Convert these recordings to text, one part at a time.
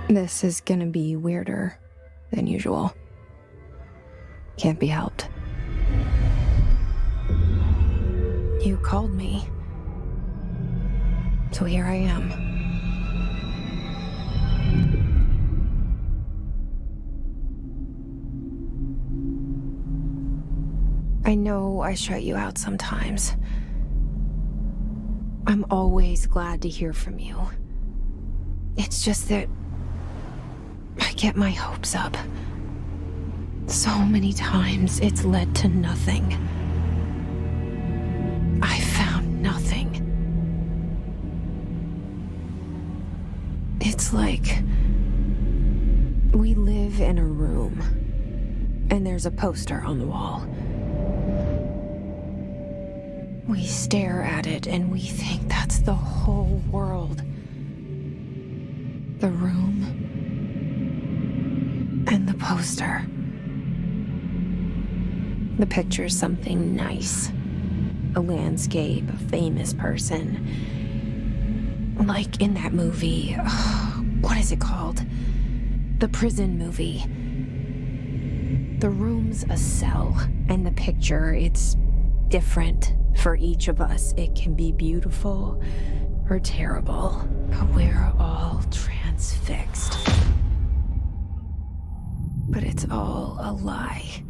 This is gonna be weirder than usual. Can't be helped. You called me. So here I am. I know I shut you out sometimes. I'm always glad to hear from you. It's just that I get my hopes up. So many times it's led to nothing. I found nothing. It's like we live in a room and there's a poster on the wall. We stare at it and we think that's the whole world. The room and the poster. The picture's something nice. A landscape, a famous person. Like in that movie, what is it called? The prison movie. The room's a cell, and the picture, it's different for each of us. It can be beautiful or terrible, but we're all transfixed. But it's all a lie.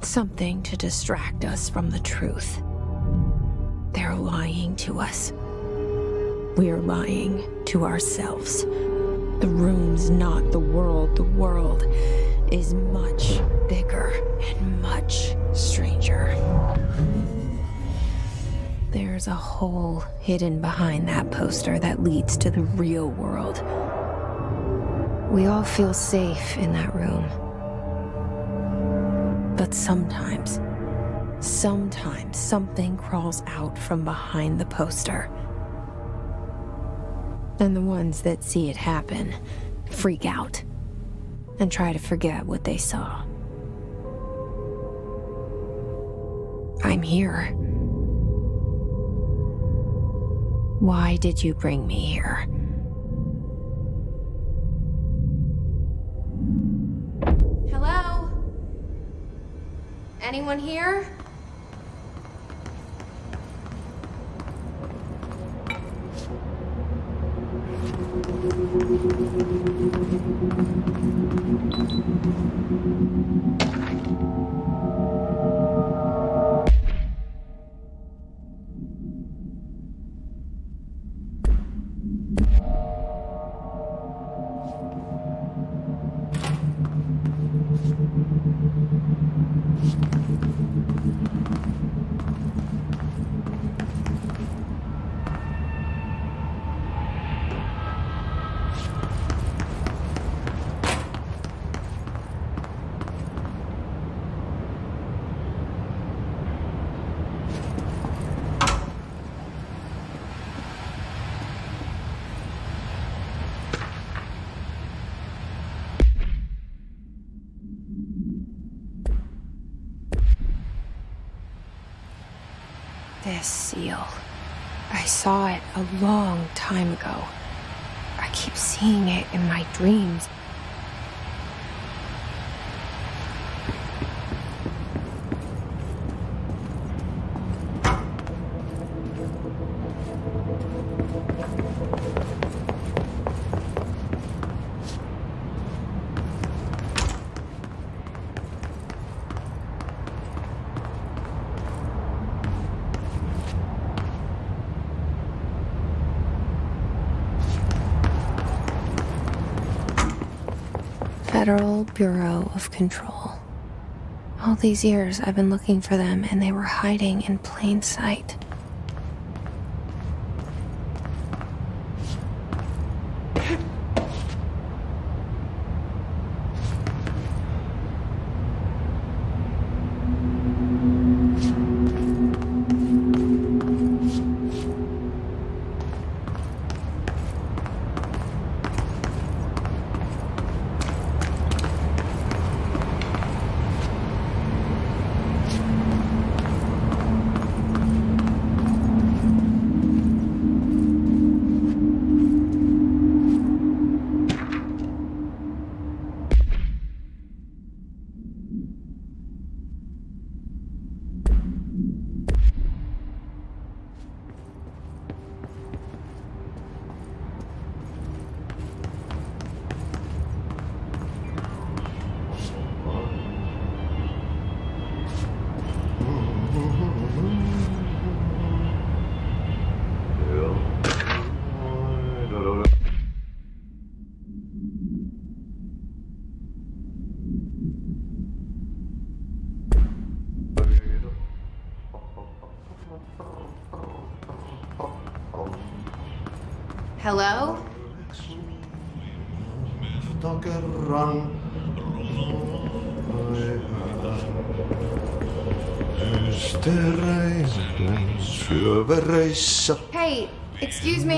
Something to distract us from the truth. They're lying to us. We're lying to ourselves. The room's not the world. The world is much bigger and much stranger. There's a hole hidden behind that poster that leads to the real world. We all feel safe in that room. But sometimes something crawls out from behind the poster. And the ones that see it happen freak out and try to forget what they saw. I'm here. Why did you bring me here? Hello? Anyone here? This seal. I saw it a long time ago. I keep seeing it in my dreams. Federal Bureau of Control. All these years I've been looking for them and they were hiding in plain sight. Hello? Kerran ystäreiden syövereissä Hey, excuse me.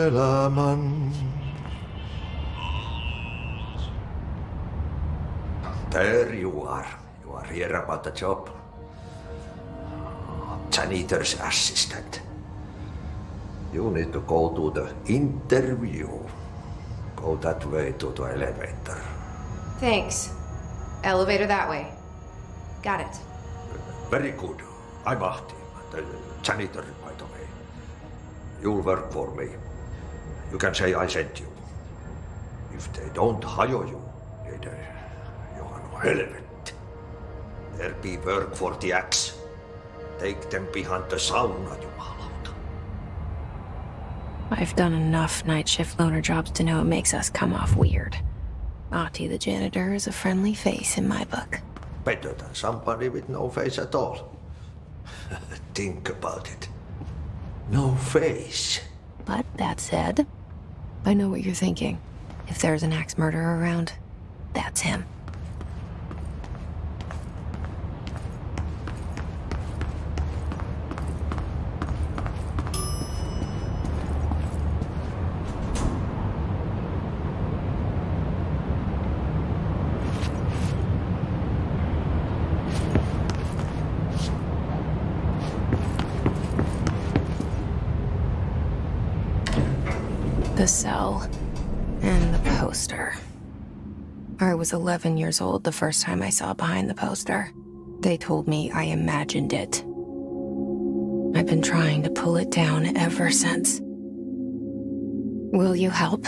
elämän. There you are. You are here about the job. Janitor's assistant. You need to go to the interview. Go that way to the elevator. Thanks. Elevator that way. Got it. Very good. I'm Ahti, the janitor, by the way. You'll work for me. You can say I sent you. If they don't hire you, then you are no helvet. There be work for the axe. Take them behind the sauna, jumalauta. I've done enough night shift loner jobs to know it makes us come off weird. Ahti the janitor is a friendly face in my book. Better than somebody with no face at all. Think about it. No face. But that said, I know what you're thinking. If there's an axe murderer around, that's him. The cell and the poster. I was 11 years old the first time I saw behind the poster. They told me I imagined it. I've been trying to pull it down ever since. Will you help?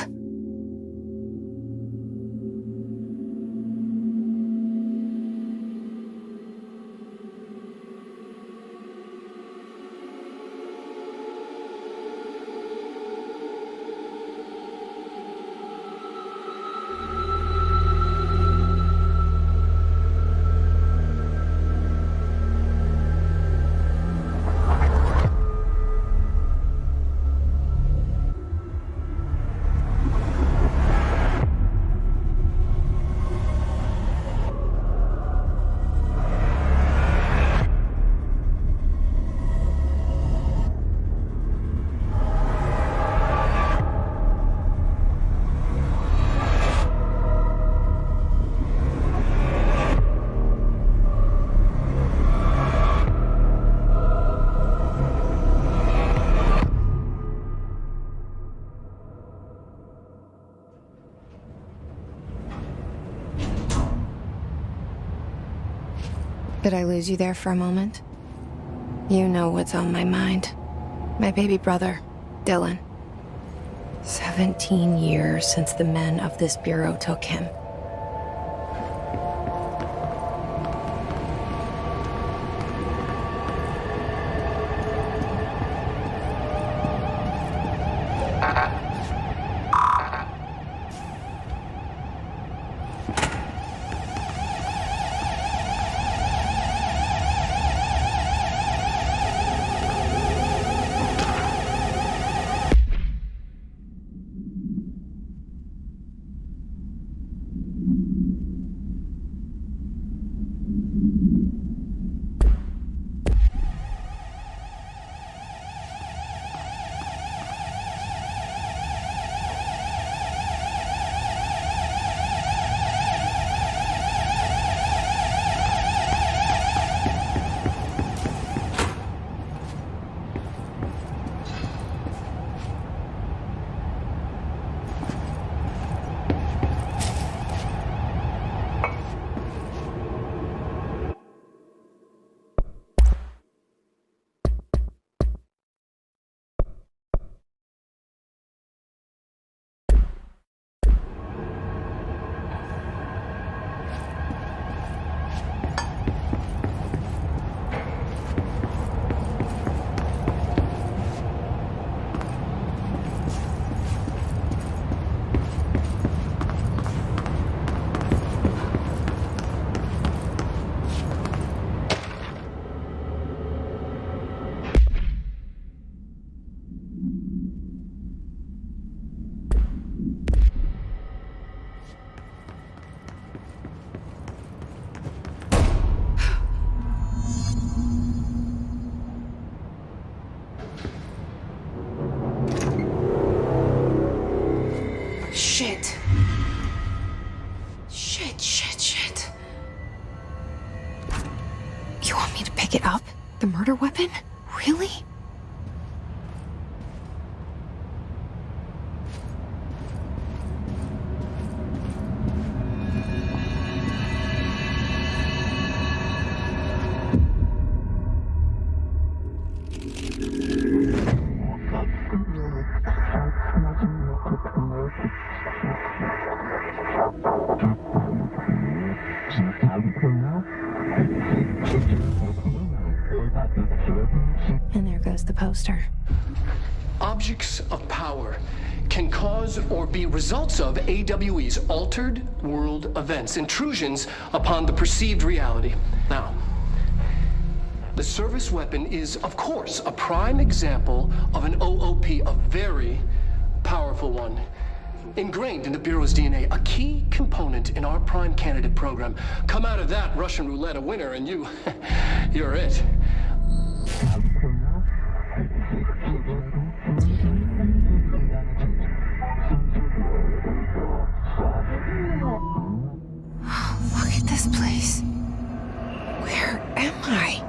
Did I lose you there for a moment? You know what's on my mind. My baby brother, Dylan. 17 years since the men of this bureau took him. happen? Really? And there goes the poster. Objects of power can cause or be results of AWE's altered world events, intrusions upon the perceived reality. Now, the service weapon is, of course, a prime example of an OOP, a very powerful one. Ingrained in the Bureau's DNA, a key component in our prime candidate program. Come out of that Russian roulette a winner and you're it. Look at this place. Where am I?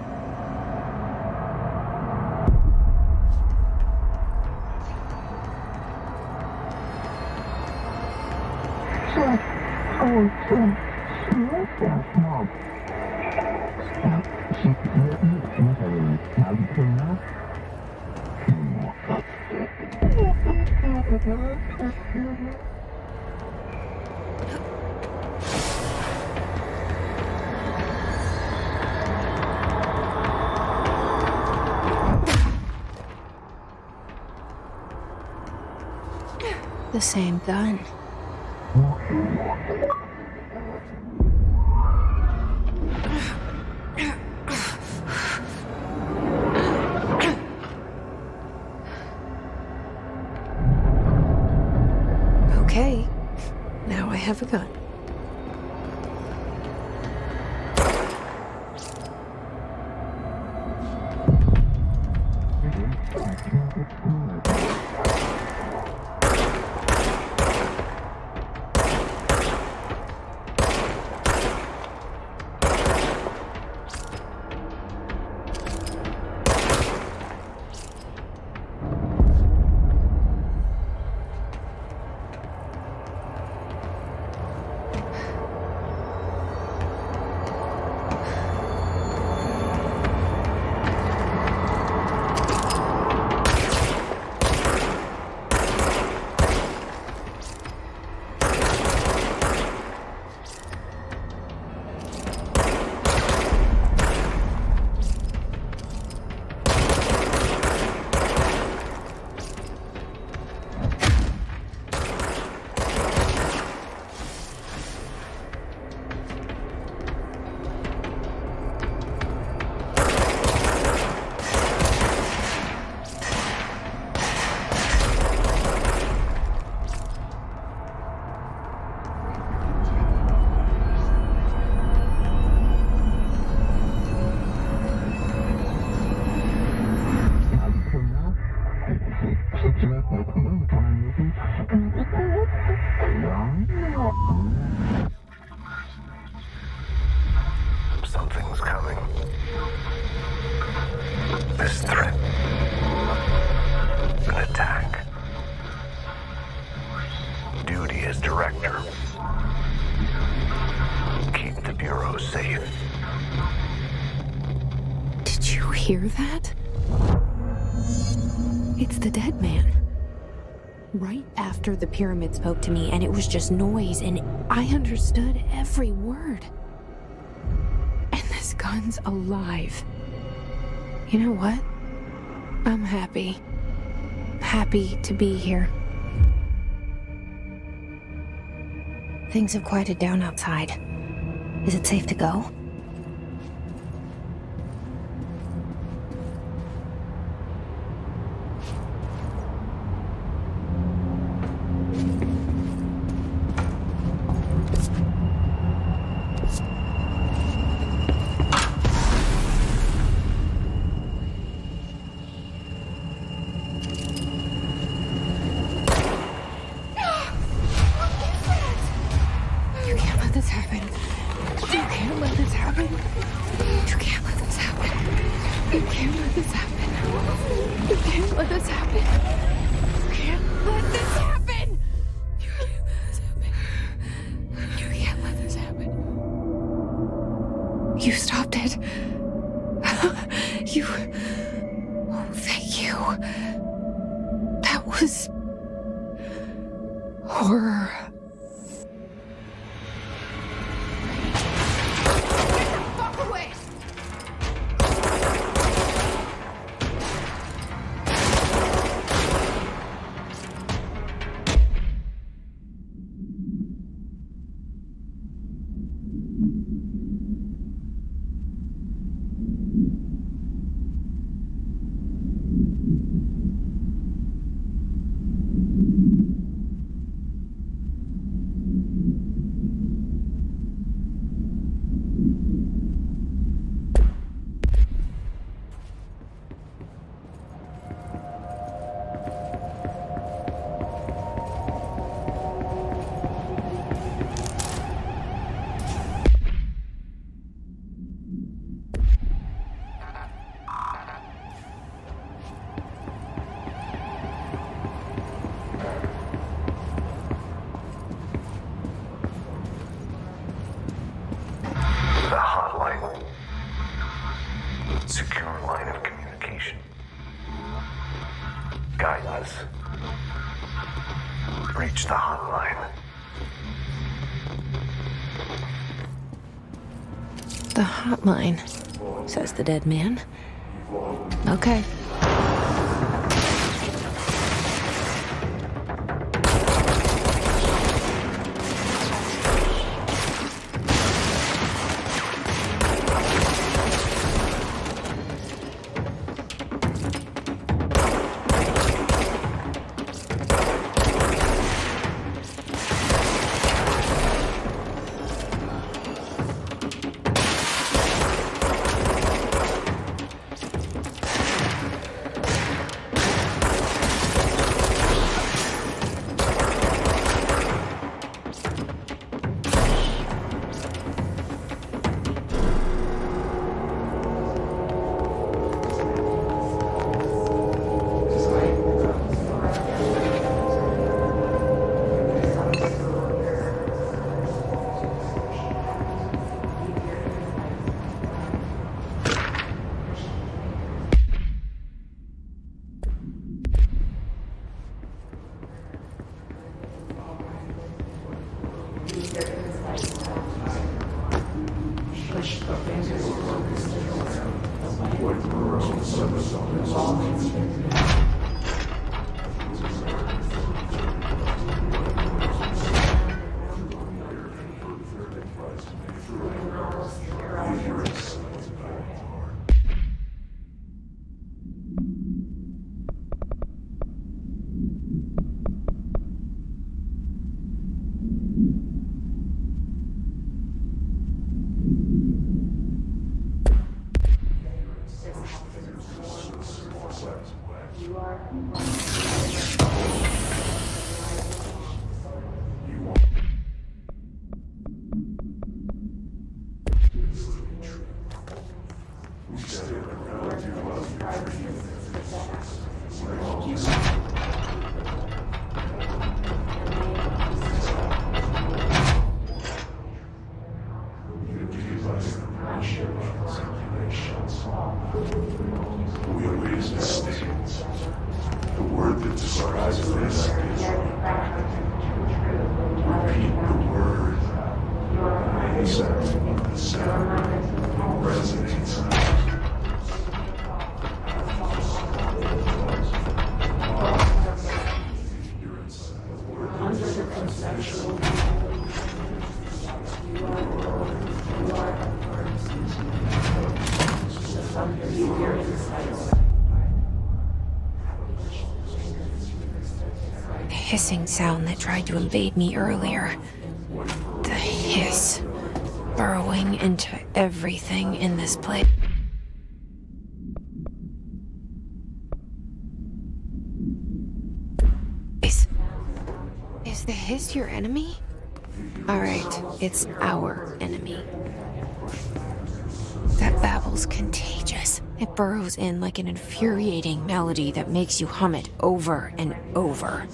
The same gun. Okay, now I have a gun. Something's coming. This threat. An attack. Duty as director. Keep the Bureau safe. Did you hear that? It's the dead man. Right after the pyramid spoke to me, and it was just noise, and I understood every word. And this gun's alive. You know what? I'm happy. Happy to be here. Things have quieted down outside. Is it safe to go? You can't let this happen. You can't let this happen. happen. You can't let this happen. You can't let this happen. You can't let this happen. You can't let this happen. You stopped it. You... Oh, thank you. That was... horror. Get the fuck away! The hotline. Secure line of communication. Guidance. Reach the hotline. The hotline, says the dead man. Okay. The hissing sound that tried to invade me earlier. The hiss burrowing into everything in this place. Is the hiss your enemy? Alright, it's our enemy. That babble smells contagious. It burrows in like an infuriating melody that makes you hum it over and over.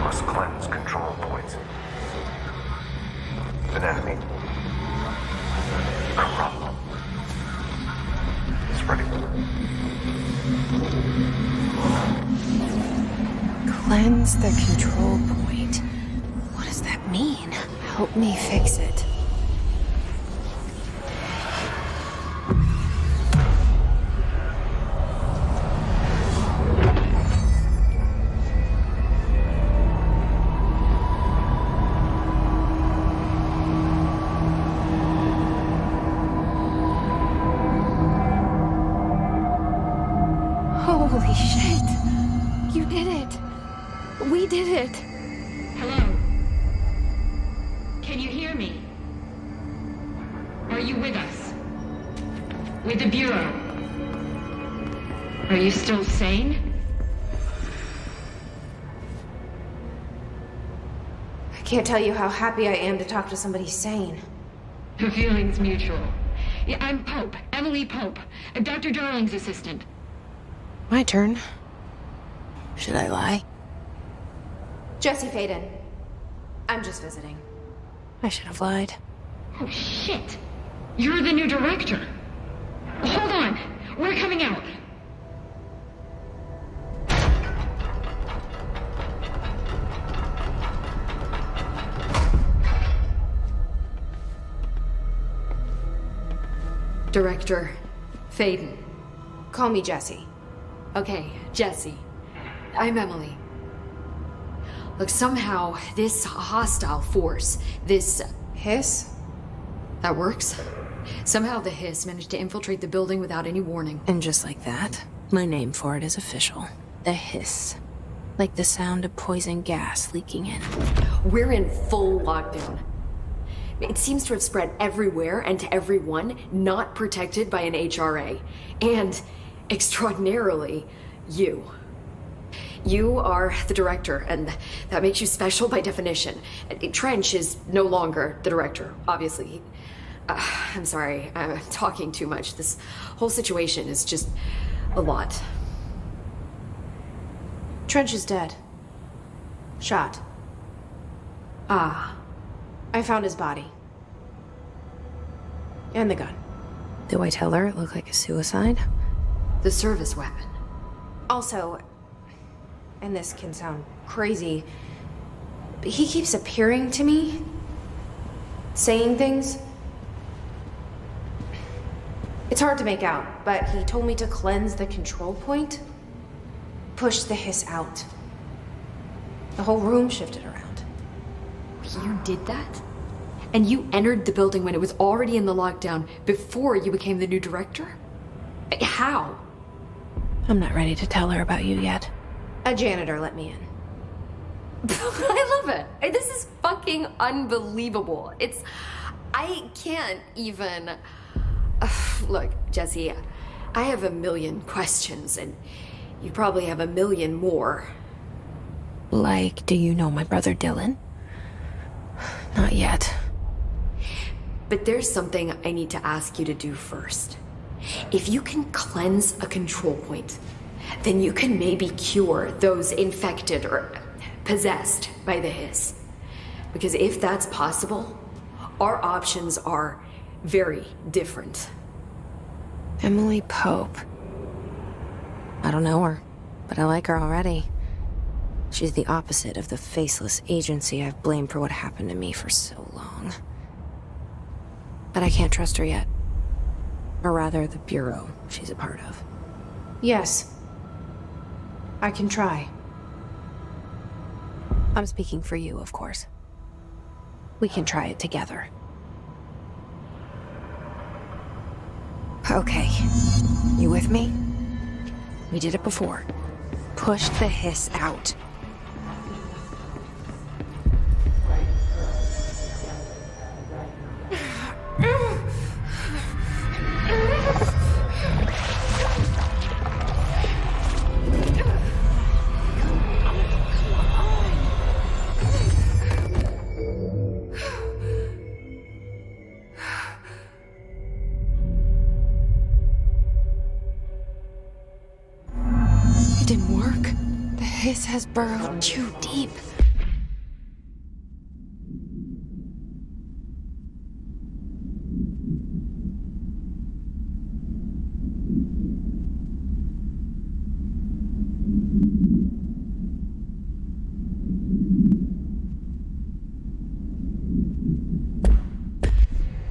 Must cleanse control points. An enemy. Corrupt. Spreading. Cleanse the control point. What does that mean? Help me fix it. Holy shit! You did it! We did it! Hello? Can you hear me? Are you with us? With the Bureau? Are you still sane? I can't tell you how happy I am to talk to somebody sane. The feeling's mutual. Yeah, I'm Pope, Emily Pope, Dr. Darling's assistant. My turn. Should I lie? Jesse Faden. I'm just visiting. I should have lied. Oh, shit. You're the new director. Hold on. We're coming out. Director Faden. Call me Jesse. Okay, Jesse. I'm Emily. Look, somehow this hostile force, this Hiss? that works. Somehow the Hiss managed to infiltrate the building without any warning. And just like that, my name for it is official. The hiss. Like the sound of poison gas leaking in. We're in full lockdown. It seems to have spread everywhere and to everyone not protected by an HRA. And, extraordinarily, you. You are the director, and that makes you special by definition. Trench is no longer the director, obviously. I'm sorry, I'm talking too much. This whole situation is just a lot. Trench is dead. Shot. Ah. I found his body. And the gun. Do I tell her it looked like a suicide? The service weapon. Also, and this can sound crazy, but he keeps appearing to me, saying things. It's hard to make out, but he told me to cleanse the control point, push the hiss out. The whole room shifted around. You did that? And you entered the building when it was already in the lockdown before you became the new director? How? I'm not ready to tell her about you yet. A janitor let me in. I love it. This is fucking unbelievable. I can't even Look, Jesse, I have a million questions, and you probably have a million more. Like, do you know my brother Dylan? Not yet. But there's something I need to ask you to do first. If you can cleanse a control point, then you can maybe cure those infected or possessed by the hiss. Because if that's possible, our options are very different. Emily Pope. I don't know her, but I like her already. She's the opposite of the faceless agency I've blamed for what happened to me for so long. But I can't trust her yet. Or rather, the Bureau she's a part of. Yes. I can try. I'm speaking for you, of course. We can try it together. Okay. You with me? We did it before. Push the hiss out. It didn't work. The hiss has burrowed too deep.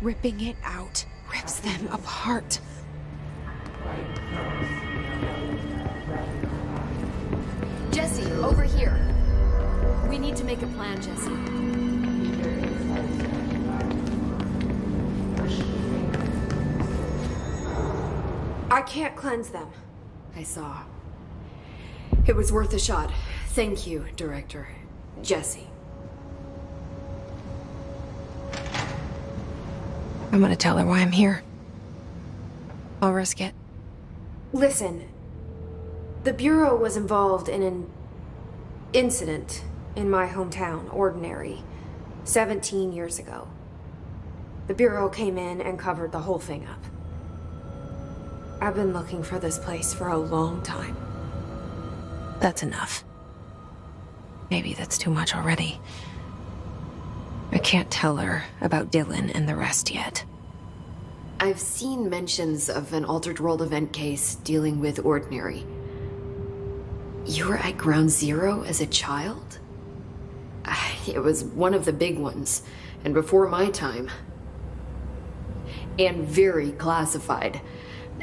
Ripping it out rips them apart. Jesse, over here. We need to make a plan, Jesse. I can't cleanse them. I saw. It was worth a shot. Thank you, Director. Jesse. I'm gonna tell her why I'm here. I'll risk it. Listen, the Bureau was involved in an incident in my hometown, Ordinary, 17 years ago. The Bureau came in and covered the whole thing up. I've been looking for this place for a long time. That's enough. Maybe that's too much already. I can't tell her about Dylan and the rest yet. I've seen mentions of an Altered World event case dealing with Ordinary. You were at Ground Zero as a child? It was one of the big ones, and before my time. And very classified.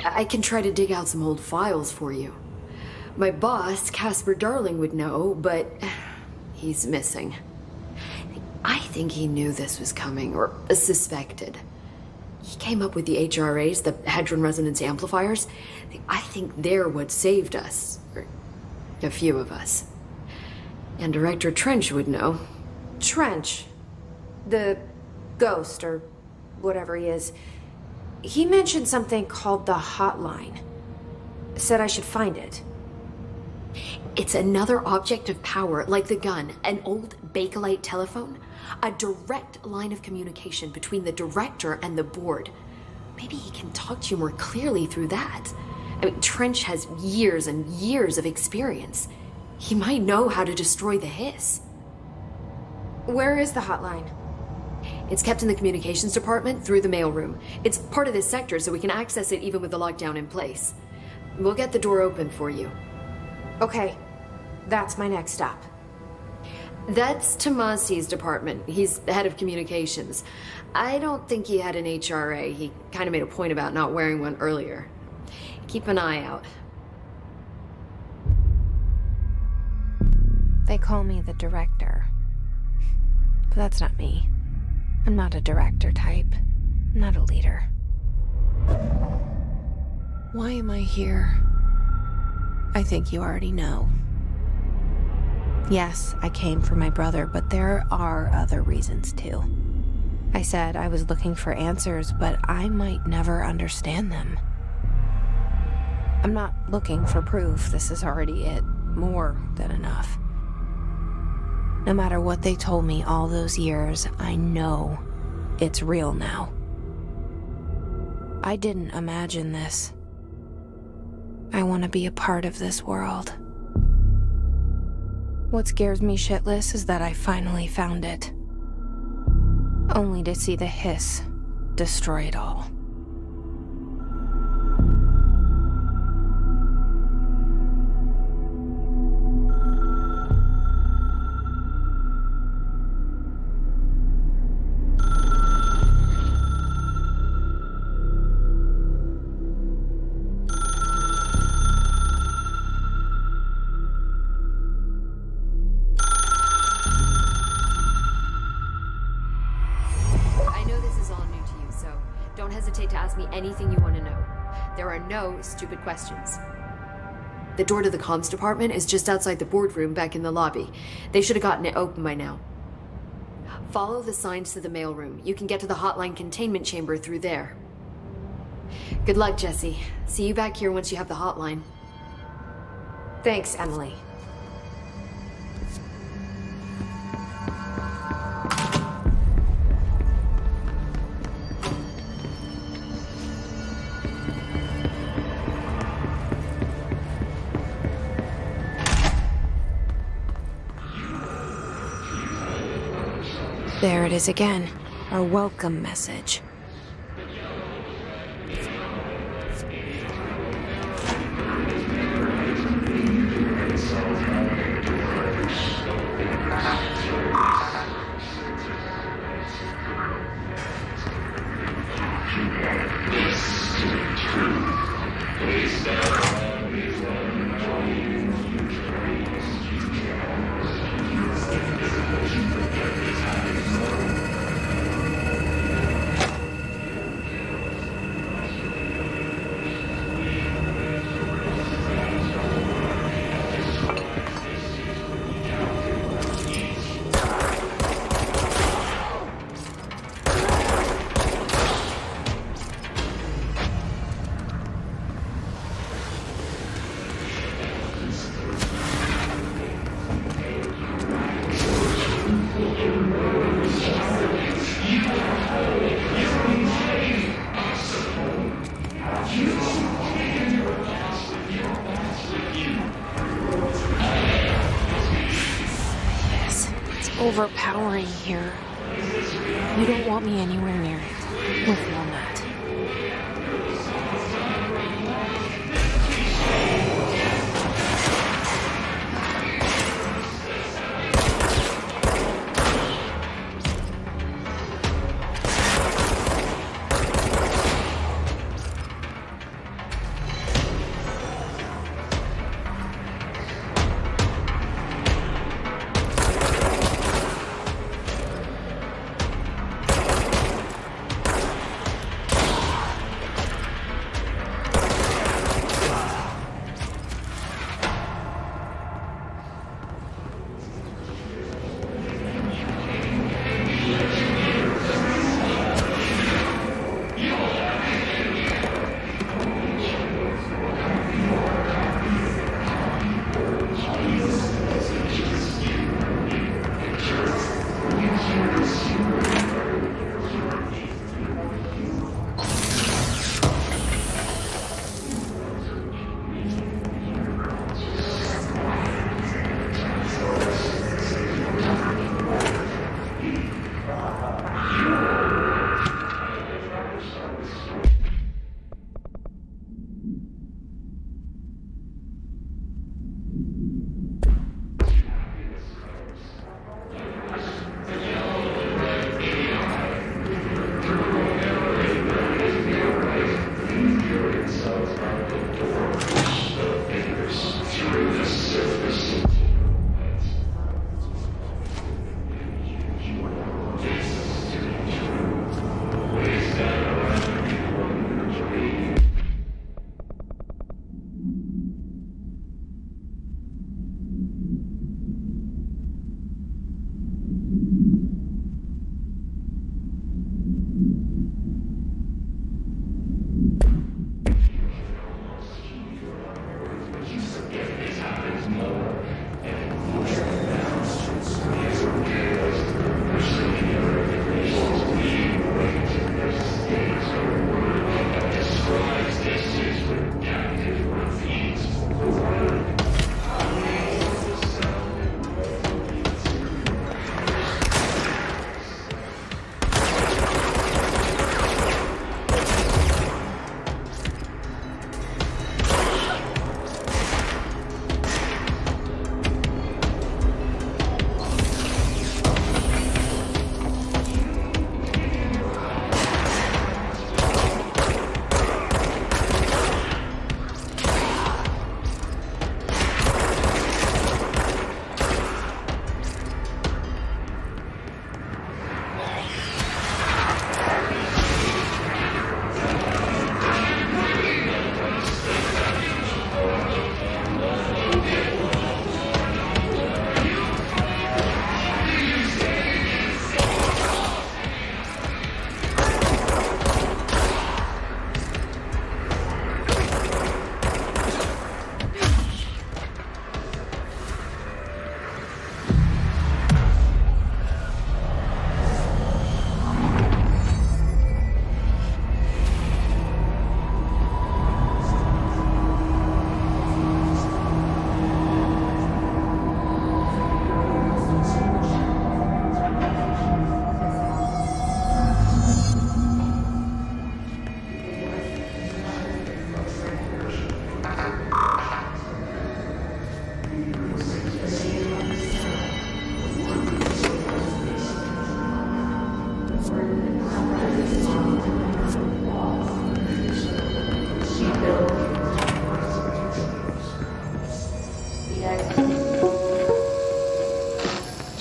I can try to dig out some old files for you. My boss, Casper Darling, would know, but he's missing. I think he knew this was coming, or suspected. He came up with the HRAs, the Hadron Resonance Amplifiers. I think they're what saved us. Or a few of us. And Director Trench would know. Trench, the ghost, or whatever he is, he mentioned something called the Hotline. Said I should find it. It's another object of power, like the gun, an old Bakelite telephone. A direct line of communication between the director and the board. Maybe he can talk to you more clearly through that. I mean, Trench has years and years of experience. He might know how to destroy the hiss. Where is the hotline? It's kept in the communications department through the mailroom. It's part of this sector, so we can access it even with the lockdown in place. We'll get the door open for you. Okay, that's my next stop. That's Tomasi's department. He's the head of communications. I don't think he had an HRA. He kind of made a point about not wearing one earlier. Keep an eye out. They call me the director. But that's not me. I'm not a director type. I'm not a leader. Why am I here? I think you already know. Yes, I came for my brother, but there are other reasons too. I said I was looking for answers, but I might never understand them. I'm not looking for proof. This is already it. More than enough. No matter what they told me all those years, I know it's real now. I didn't imagine this. I want to be a part of this world. What scares me shitless is that I finally found it. Only to see the hiss destroy it all. Don't hesitate to ask me anything you want to know. There are no stupid questions. The door to the comms department is just outside the boardroom back in the lobby. They should have gotten it open by now. Follow the signs to the mailroom. You can get to the hotline containment chamber through there. Good luck, Jesse. See you back here once you have the hotline. Thanks, Emily. There it is again, our welcome message. Overpowering here. You don't want me anywhere near it. With Walnut.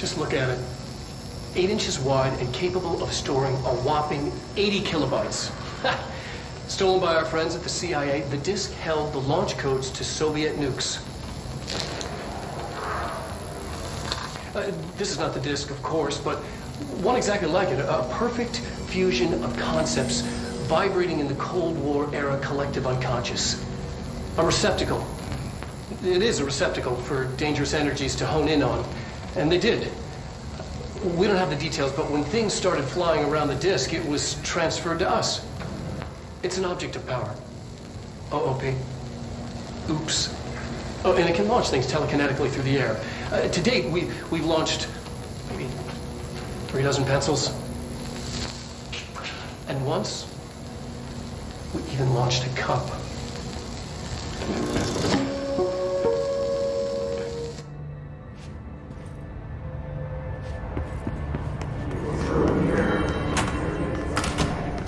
Just look at it. 8 inches wide and capable of storing a whopping 80 kilobytes. Stolen by our friends at the CIA, the disk held the launch codes to Soviet nukes. This is not the disk, of course, but one exactly like it. A perfect fusion of concepts vibrating in the Cold War era collective unconscious. A receptacle. It is a receptacle for dangerous energies to hone in on. And they did. We don't have the details, but when things started flying around the disk, it was transferred to us. It's an object of power. OOP. Oops. Oh, and it can launch things telekinetically through the air. To date, we've launched maybe 3 dozen pencils. And once, we even launched a cup.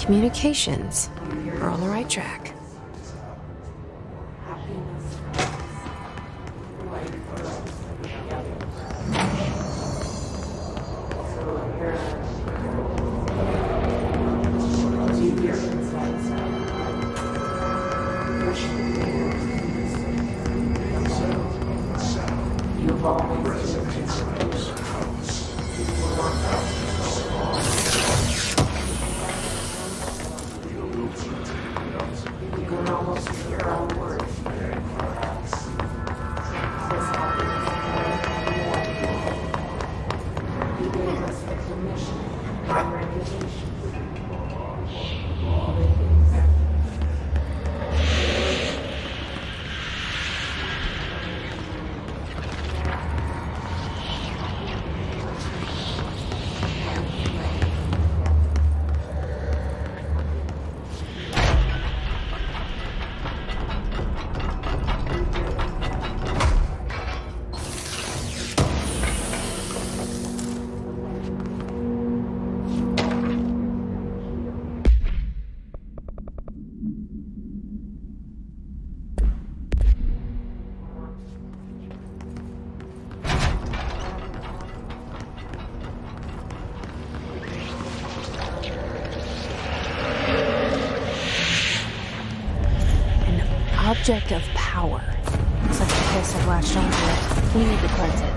Communications. We're on the right track. Object of power. Looks like the pulse have latched onto it. We need to cleanse it.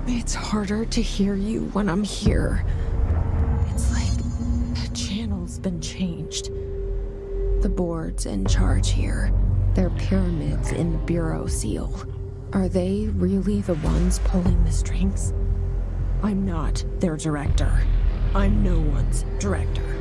It's harder to hear you when I'm here. It's like the channel's been changed. The board's in charge here. They're pyramids in the Bureau seal. Are they really the ones pulling the strings? I'm not their director. I'm no one's director.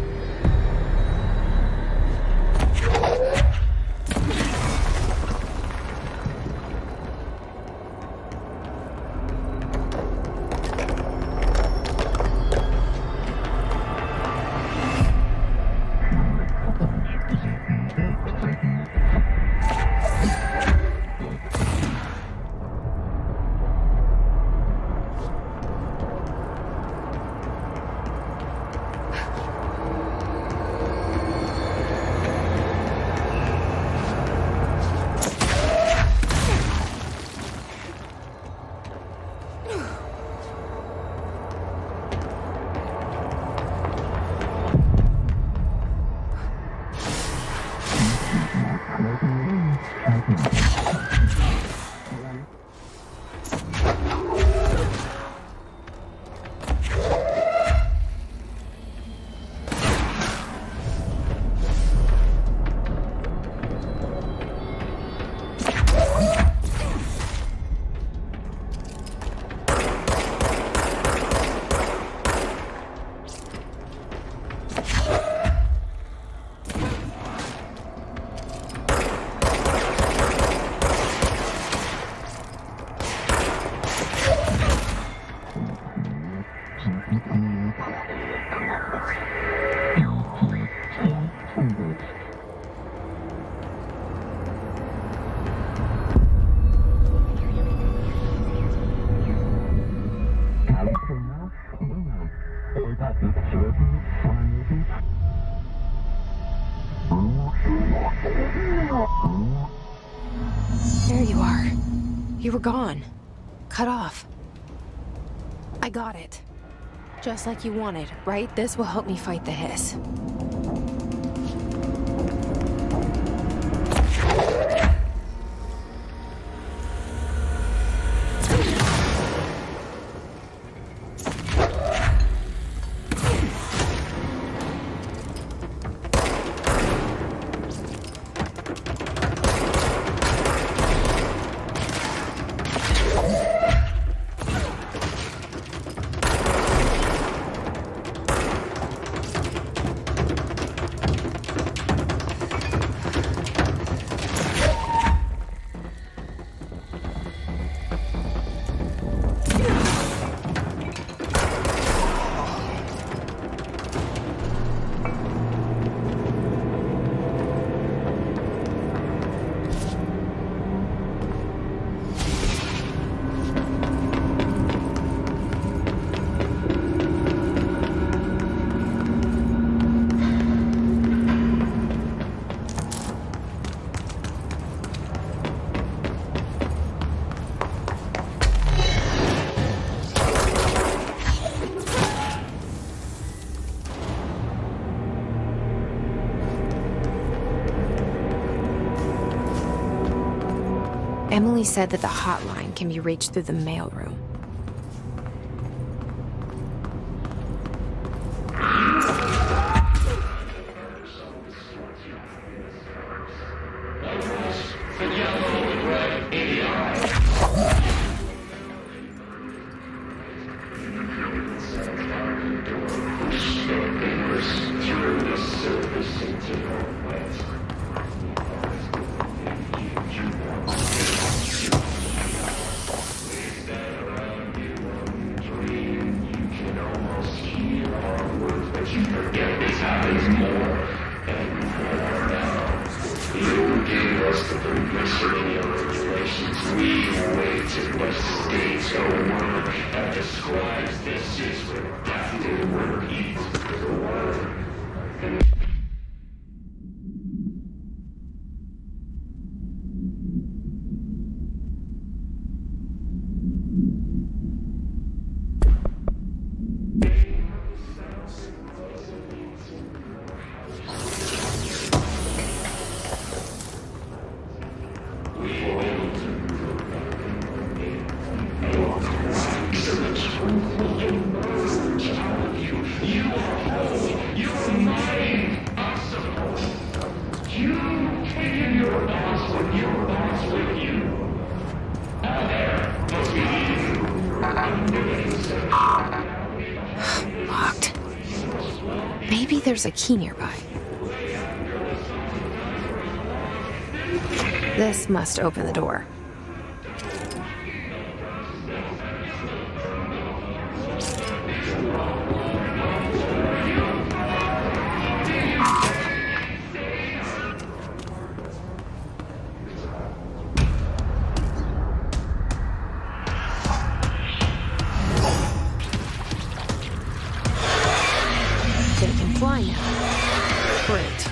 There you are. You were gone. Cut off. I got it. Just like you wanted, right? This will help me fight the hiss. Emily said that the hotline can be reached through the mailroom. You are Maybe there's a key nearby. This must open the door. They can fly now. Great.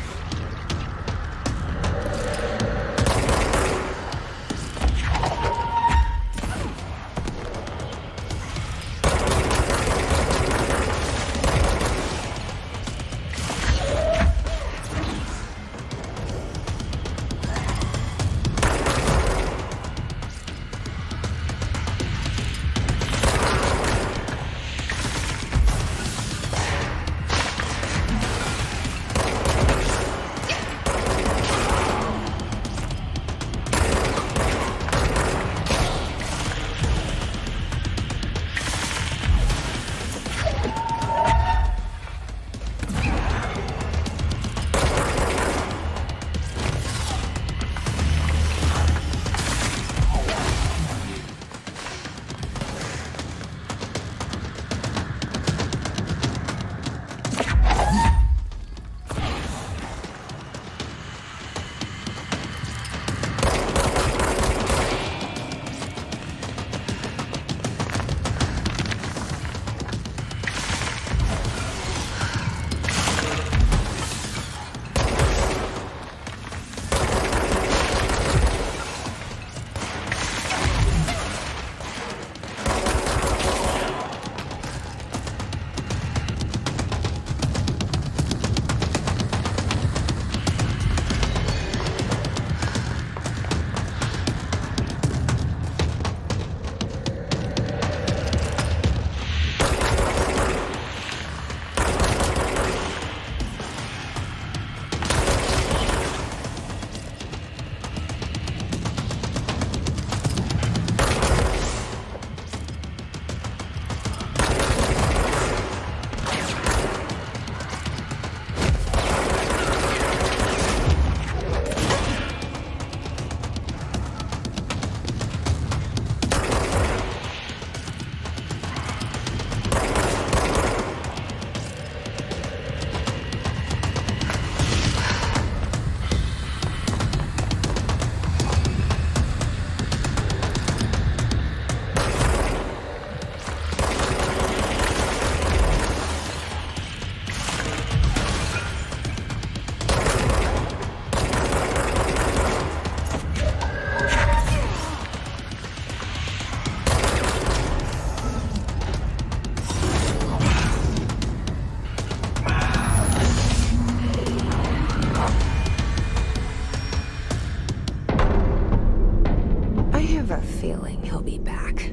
Feeling he'll be back.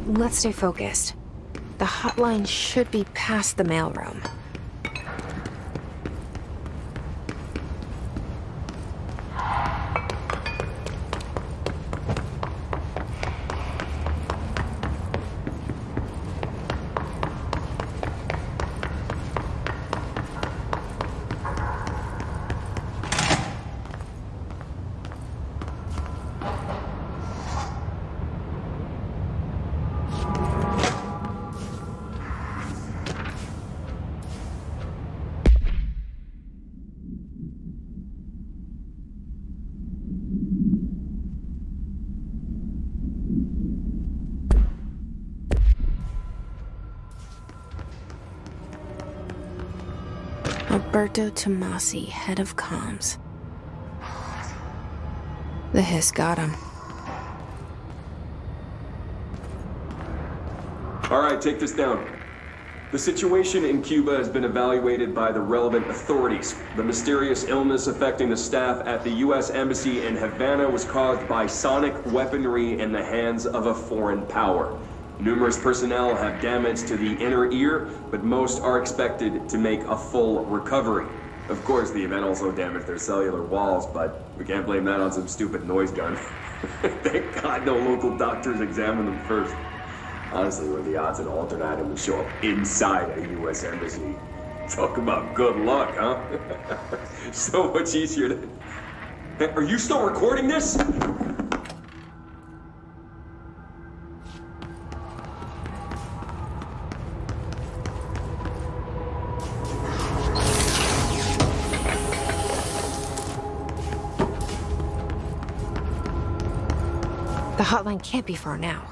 Let's stay focused. The hotline should be past the mailroom. Alberto Tomasi, head of comms. The hiss got him. All right, take this down. The situation in Cuba has been evaluated by the relevant authorities. The mysterious illness affecting the staff at the U.S. Embassy in Havana was caused by sonic weaponry in the hands of a foreign power. Numerous personnel have damage to the inner ear, but most are expected to make a full recovery. Of course, the event also damaged their cellular walls, but we can't blame that on some stupid noise gun. Thank God no local doctors examined them first. Honestly, what are the odds an alternate item would show up inside a U.S. embassy? Talk about good luck, huh? So much easier to... Hey, are you still recording this? The hotline can't be far now.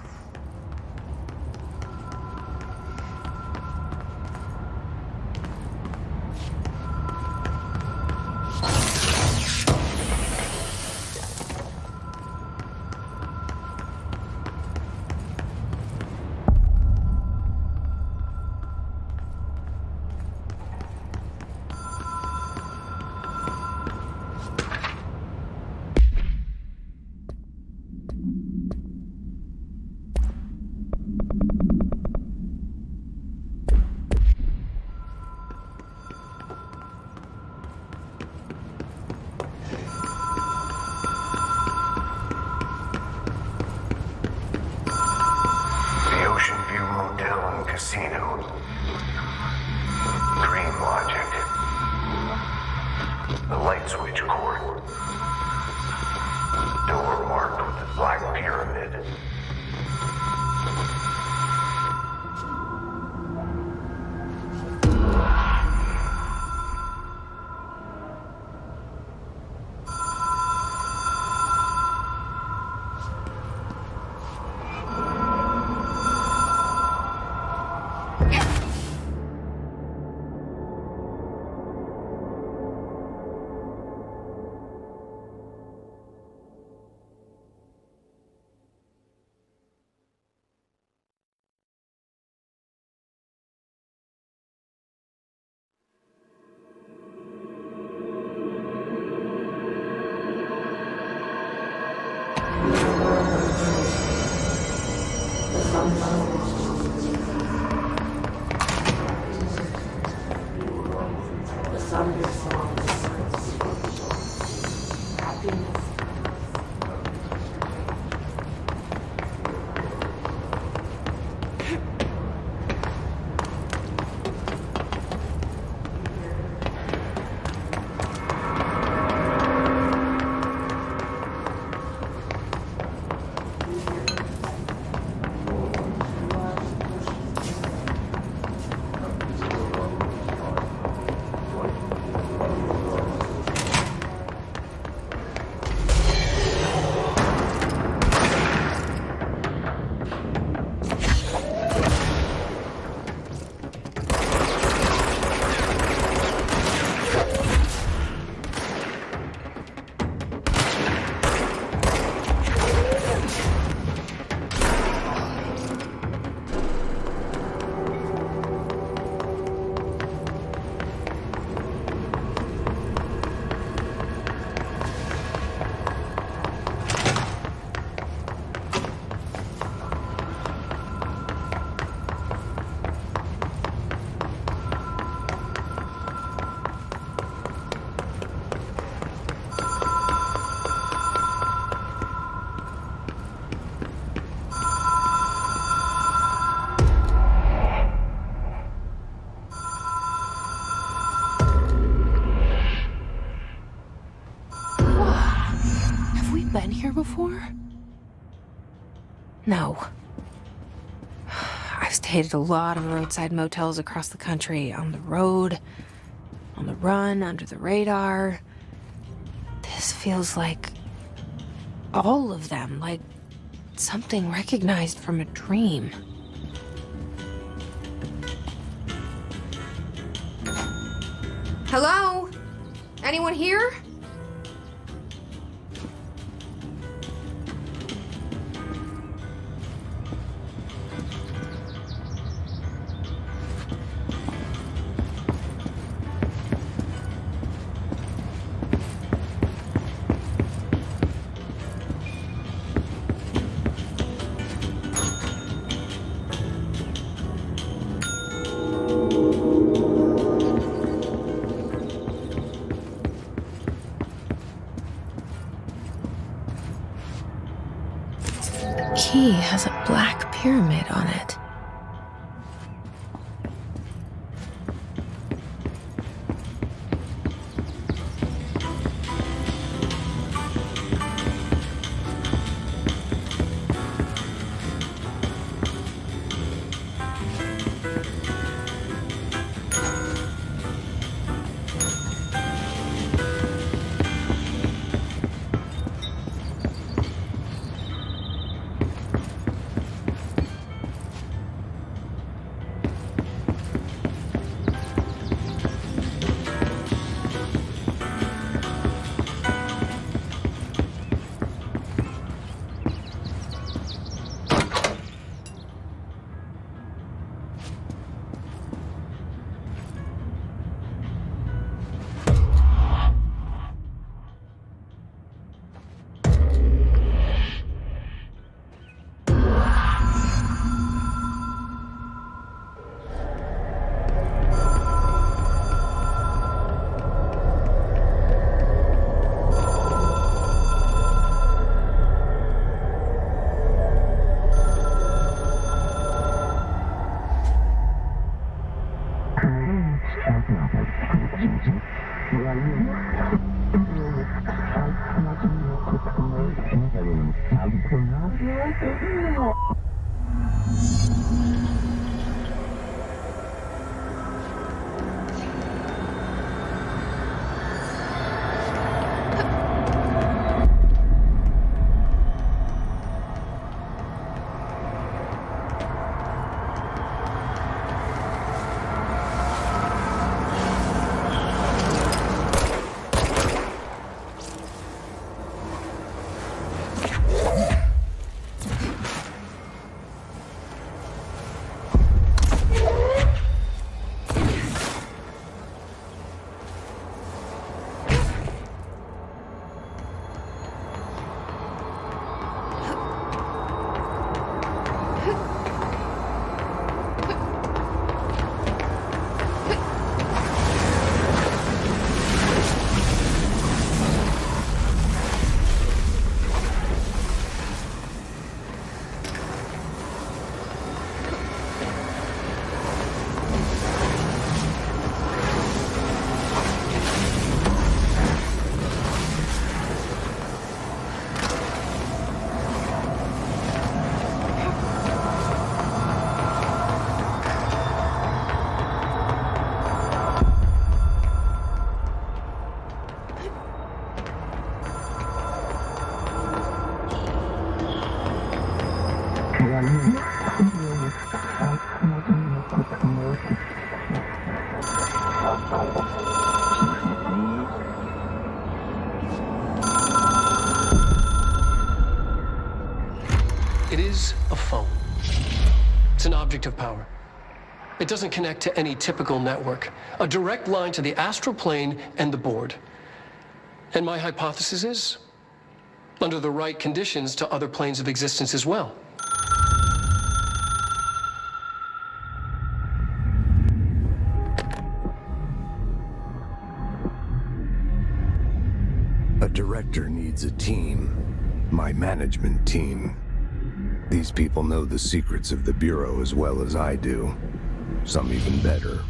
Casino. Dream Logic. The light switch cord. Door marked with the Black Pyramid. Been here before? No. I've stayed at a lot of roadside motels across the country, on the road, on the run, under the radar. This feels like all of them, like something recognized from a dream. Hello? Anyone here? Key has a Black pyramid on it. It is a phone. It's an object of power. It doesn't connect to any typical network. A direct line to the astral plane and the board. And my hypothesis is, under the right conditions, to other planes of existence as well. A director needs a team. My management team. These people know the secrets of the Bureau as well as I do. Some even better.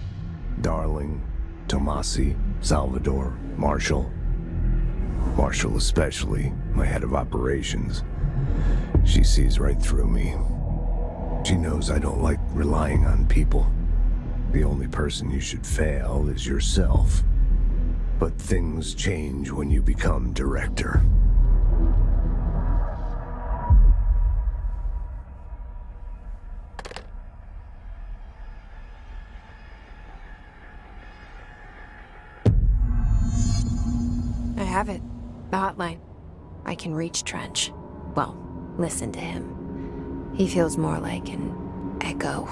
Darling, Tomasi, Salvador, Marshall. Marshall especially, my head of operations. She sees right through me. She knows I don't like relying on people. The only person you should fail is yourself. But things change when you become director. I have it. The hotline. I can reach Trench. Well, listen to him. He feels more like an echo.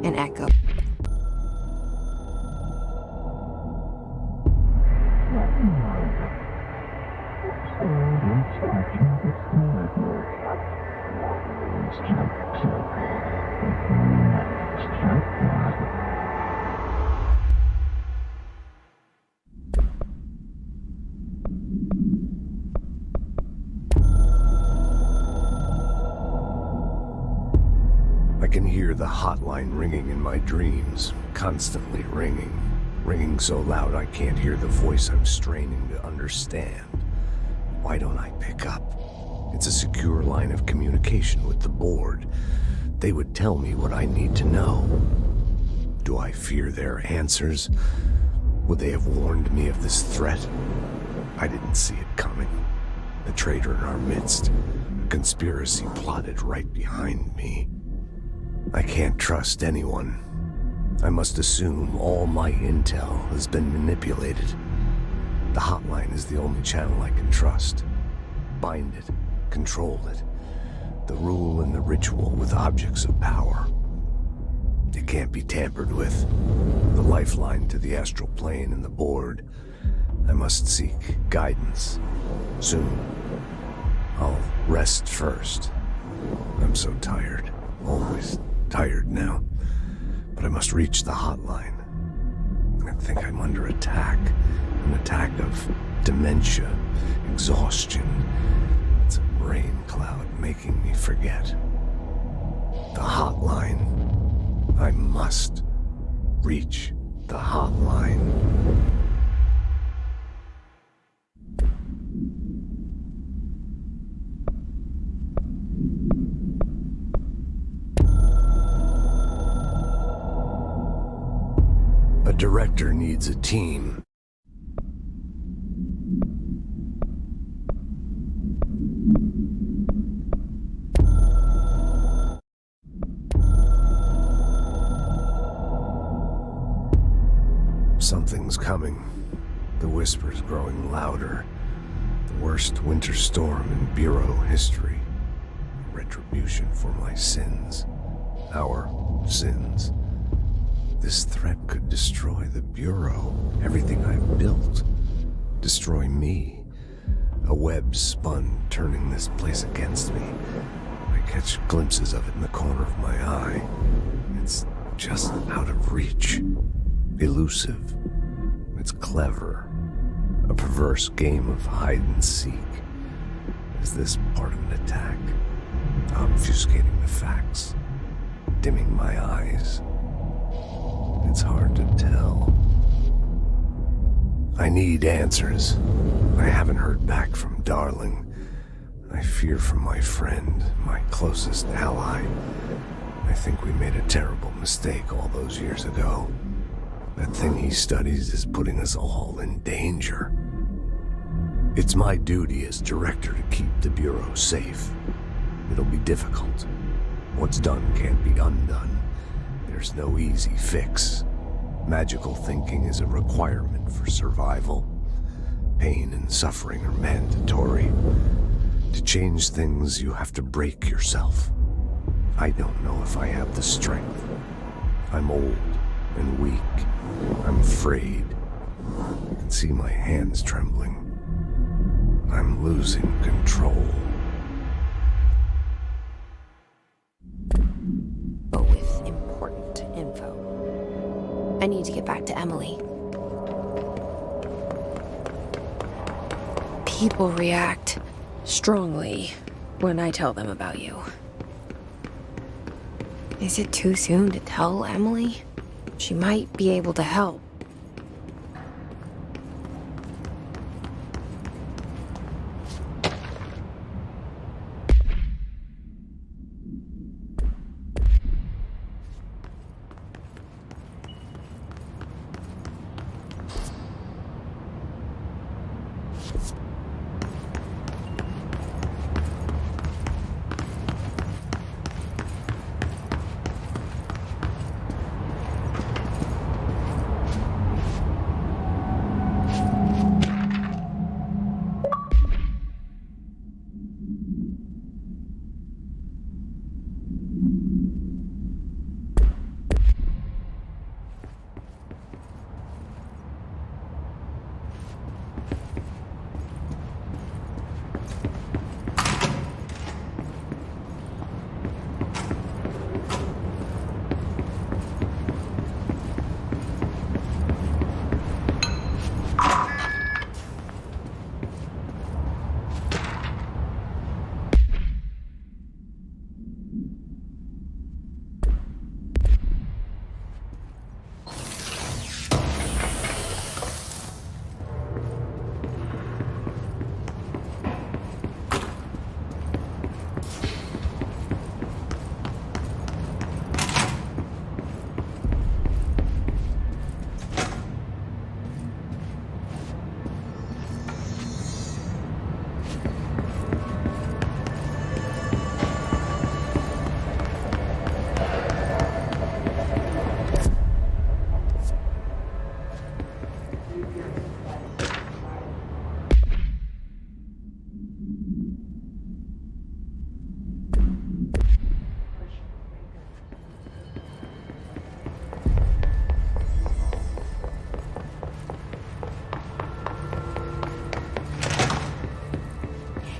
An echo. can hear the hotline ringing in my dreams, constantly ringing. Ringing so loud I can't hear the voice I'm straining to understand. Why don't I pick up? It's a secure line of communication with the board. They would tell me what I need to know. Do I fear their answers? Would they have warned me of this threat? I didn't see it coming. A traitor in our midst. A conspiracy plotted right behind me. I can't trust anyone. I must assume all my intel has been manipulated. The hotline is the only channel I can trust. Bind it, control it. The rule and the ritual with objects of power. It can't be tampered with. The lifeline to the astral plane and the board. I must seek guidance. Soon. I'll rest first. I'm so tired. Always tired now. But I must reach the hotline. I think I'm under attack. An attack of dementia, exhaustion. It's a rain cloud making me forget. The hotline. I must reach the hotline. A director needs a team. Something's coming. The whispers growing louder. The worst winter storm in Bureau history. Retribution for my sins. Our sins. This threat could destroy the Bureau, everything I've built. Destroy me. A web spun, turning this place against me. I catch glimpses of it in the corner of my eye. It's just out of reach. Elusive. It's clever. A perverse game of hide and seek. Is this part of an attack? Obfuscating the facts. Dimming my eyes. It's hard to tell. I need answers. I haven't heard back from Darling. I fear for my friend, my closest ally. I think we made a terrible mistake all those years ago. That thing he studies is putting us all in danger. It's my duty as director to keep the Bureau safe. It'll be difficult. What's done can't be undone. There's no easy fix. Magical thinking is a requirement for survival. Pain and suffering are mandatory. To change things, you have to break yourself. I don't know if I have the strength. I'm old and weak. I'm afraid. I can see my hands trembling. I'm losing control. But with important info. I need to get back to Emily. People react strongly when I tell them about you. Is it too soon to tell Emily? She might be able to help.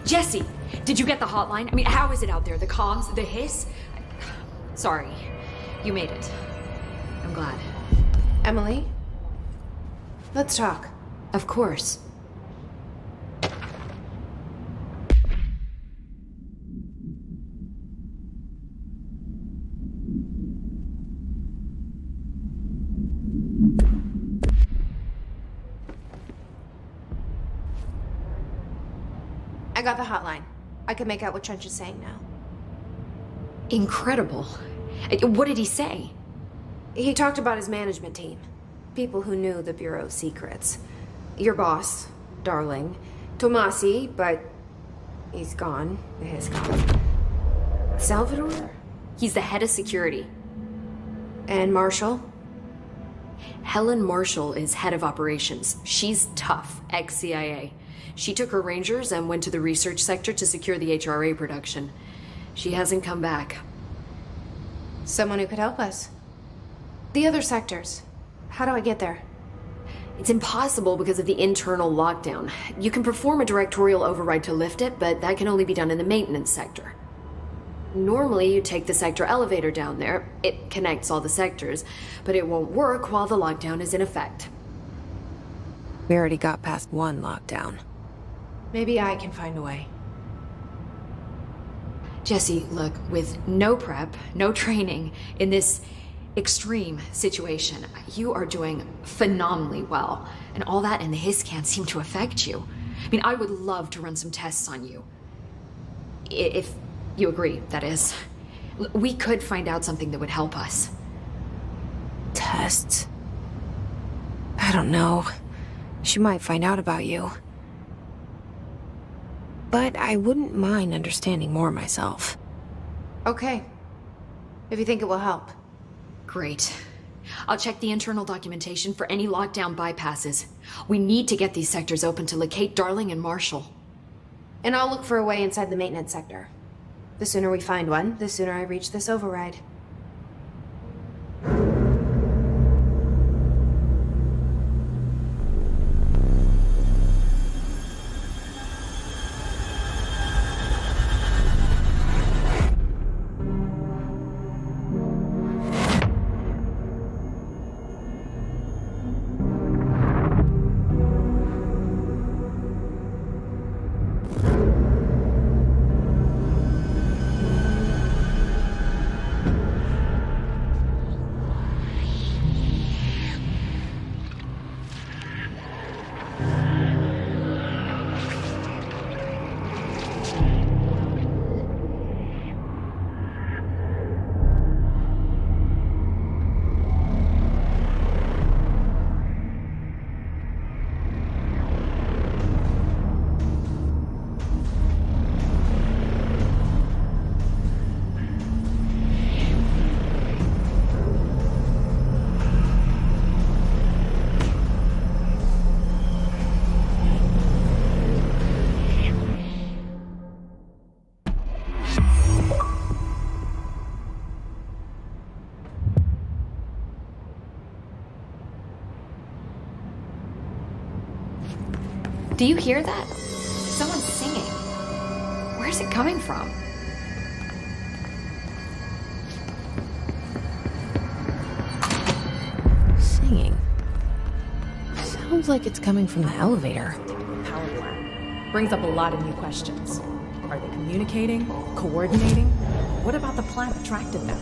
Jesse, did you get the hotline? I mean, how is it out there? The comms, the hiss? Sorry, you made it. I'm glad. Emily? Let's talk. Of course. I got the hotline. I can make out what Trench is saying now. Incredible. What did he say? He talked about his management team. People who knew the Bureau's secrets. Your boss, Darling. Tomasi, but he's gone. He's gone. Salvador? He's the head of security. And Marshall? Helen Marshall is head of operations. She's tough, ex-CIA. She took her Rangers and went to the research sector to secure the HRA production. She hasn't come back. Someone who could help us. The other sectors. How do I get there? It's impossible because of the internal lockdown. You can perform a directorial override to lift it, but that can only be done in the maintenance sector. Normally, you take the sector elevator down there. It connects all the sectors, but it won't work while the lockdown is in effect. We already got past one lockdown. Maybe I can find a way. Jesse, look, with no prep, no training, in this extreme situation, you are doing phenomenally well. And all that and the hiss can't seem to affect you. I mean, I would love to run some tests on you. If you agree, that is. We could find out something that would help us. Tests? I don't know. She might find out about you. But I wouldn't mind understanding more myself. Okay. If you think it will help. Great. I'll check the internal documentation for any lockdown bypasses. We need to get these sectors open to locate Darling and Marshall. And I'll look for a way inside the maintenance sector. The sooner we find one, the sooner I reach this override. Do you hear that? Someone's singing. Where's it coming from? Singing. Sounds like it's coming from the elevator. Power plant. Brings up a lot of new questions. Are they communicating? Coordinating? What about the plant attracted them?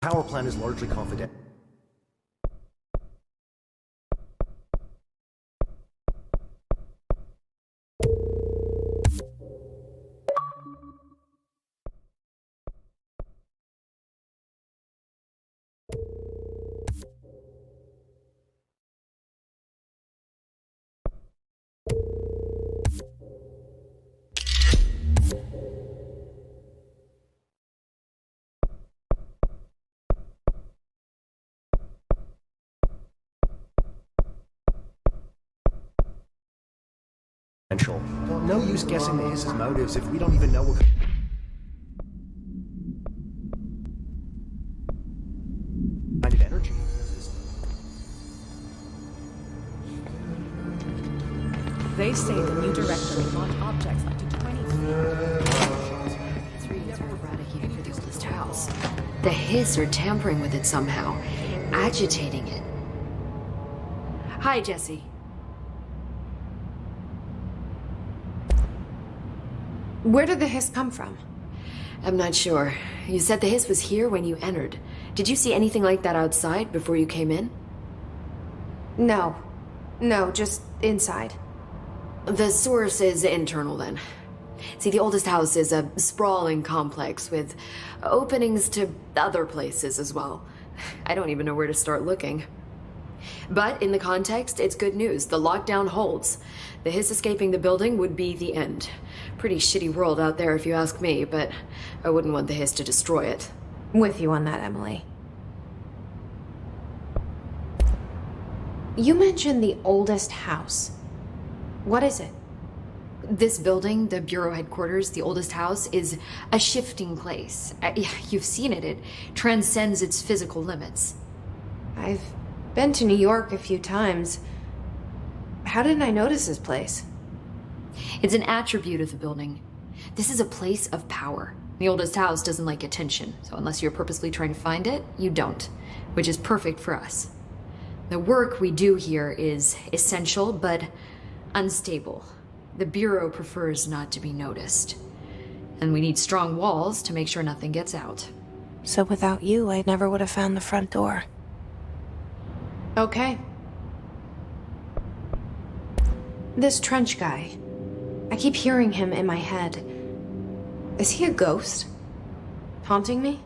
Power plant is largely confidential. Well, no use guessing the Hiss's motives if we don't even know what kind of energy. They say the new director may launch objects up to 20 These readings are eradicating for the oldest house. The Hiss are tampering with it somehow, agitating it. Hi, Jesse. Where did the hiss come from? I'm not sure. You said the Hiss was here when you entered. Did you see anything like that outside before you came in? No. No, just inside. The source is internal then. See, the oldest house is a sprawling complex with openings to other places as well. I don't even know where to start looking. But in the context, it's good news. The lockdown holds. The Hiss escaping the building would be the end. Pretty shitty world out there if you ask me, but I wouldn't want the Hiss to destroy it. With you on that, Emily. You mentioned the oldest house. What is it? This building, the Bureau headquarters, the oldest house, is a shifting place. You've seen it. It transcends its physical limits. I've been to New York a few times. How didn't I notice this place? It's an attribute of the building. This is a place of power. The oldest house doesn't like attention, so unless you're purposely trying to find it, you don't, which is perfect for us. The work we do here is essential, but unstable. The Bureau prefers not to be noticed. And we need strong walls to make sure nothing gets out. So without you, I never would have found the front door. Okay. This Trench guy. I keep hearing him in my head. Is he a ghost? Haunting me?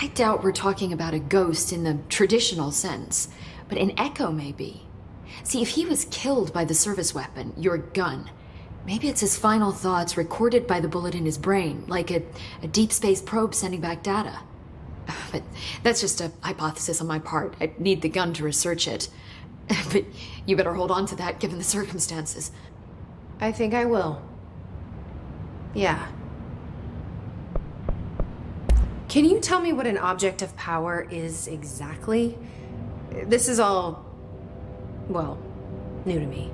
I doubt we're talking about a ghost in the traditional sense, but an echo maybe. See, if he was killed by the service weapon, your gun, maybe it's his final thoughts recorded by the bullet in his brain, like a deep space probe sending back data. But that's just a hypothesis on my part. I need the gun to research it. But you better hold on to that given the circumstances. I think I will. Yeah. Can you tell me what an object of power is exactly? This is all, well, new to me.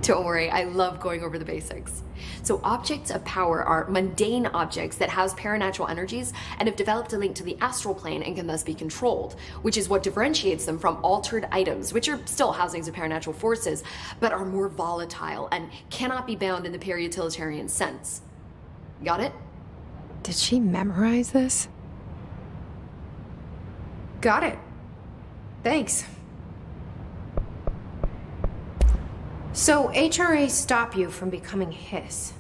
Don't worry, I love going over the basics. So objects of power are mundane objects that house paranatural energies and have developed a link to the astral plane and can thus be controlled, which is what differentiates them from altered items, which are still housings of paranatural forces, but are more volatile and cannot be bound in the peri-utilitarian sense. Got it? Did she memorize this? Got it. Thanks. So HRA stop you from becoming Hiss?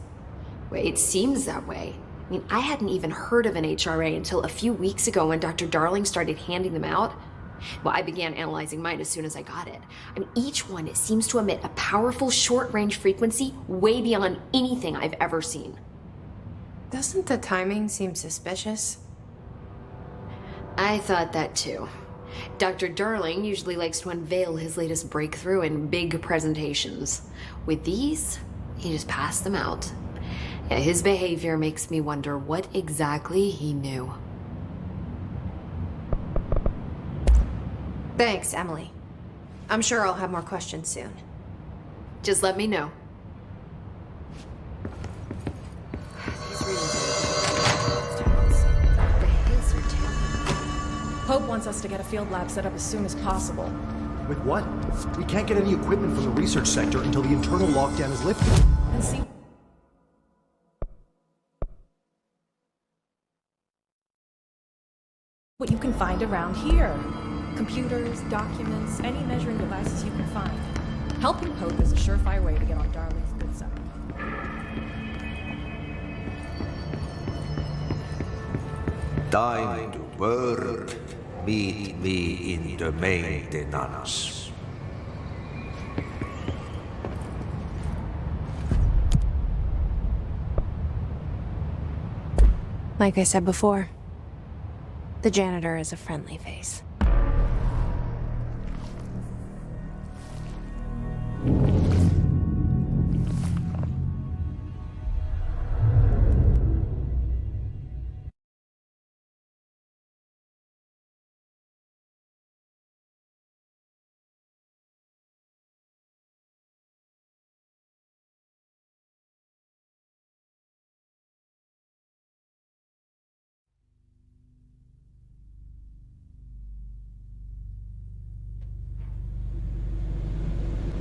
Well, it seems that way. I mean, I hadn't even heard of an HRA until a few weeks ago when Dr. Darling started handing them out. Well, I began analyzing mine as soon as I got it. I mean, each one seems to emit a powerful short-range frequency way beyond anything I've ever seen. Doesn't the timing seem suspicious? I thought that too. Dr. Darling usually likes to unveil his latest breakthrough in big presentations. With these, he just passed them out. Yeah, his behavior makes me wonder what exactly he knew. Thanks, Emily. I'm sure I'll have more questions soon. Just let me know. Pope wants us to get a field lab set up as soon as possible. With what? We can't get any equipment from the research sector until the internal lockdown is lifted. And see what you can find around here. Computers, documents, any measuring devices you can find. Helping Pope is a surefire way to get on Darling's good side. Time to work. Meet me in the maintenance. Like I said before, the janitor is a friendly face.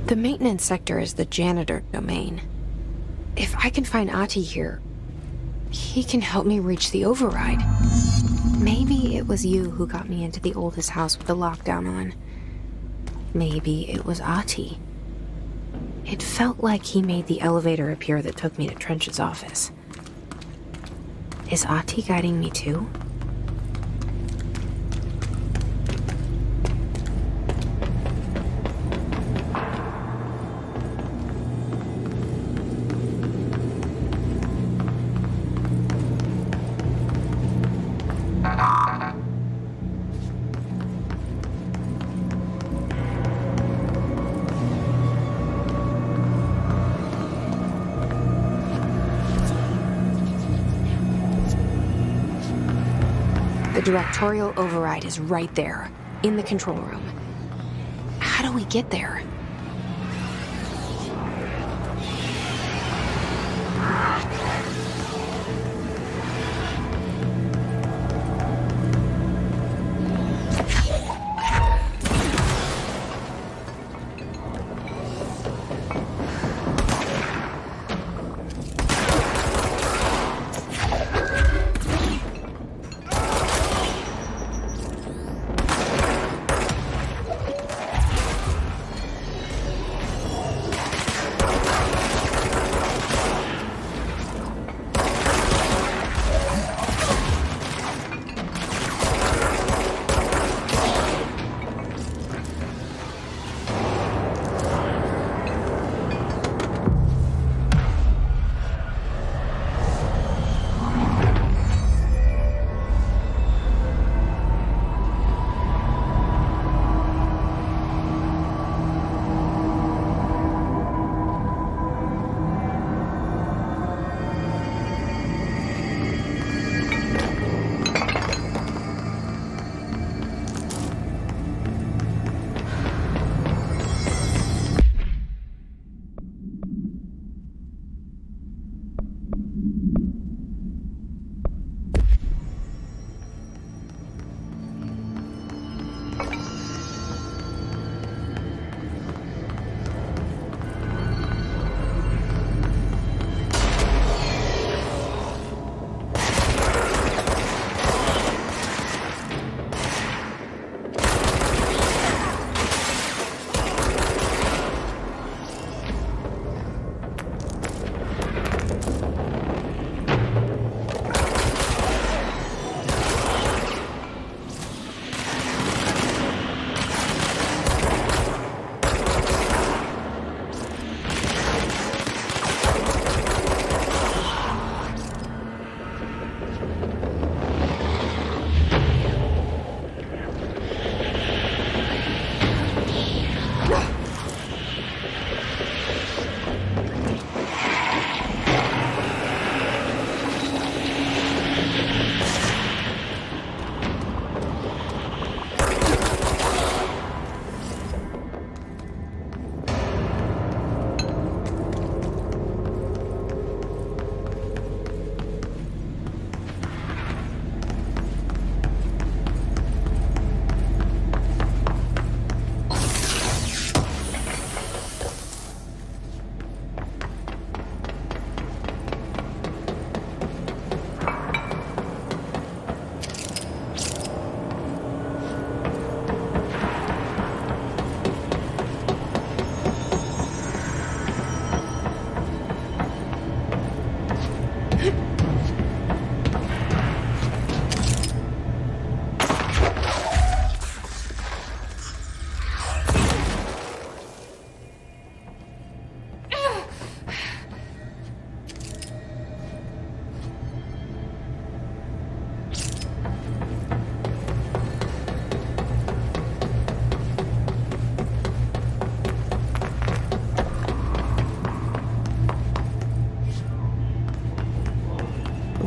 The maintenance sector is the janitor domain. If I can find Ahti here, he can help me reach the override. Maybe it was you who got me into the oldest house with the lockdown on. Maybe it was Ahti. It felt like he made the elevator appear that took me to Trench's office. Is Ahti guiding me too? The directorial override is right there, in the control room. How do we get there?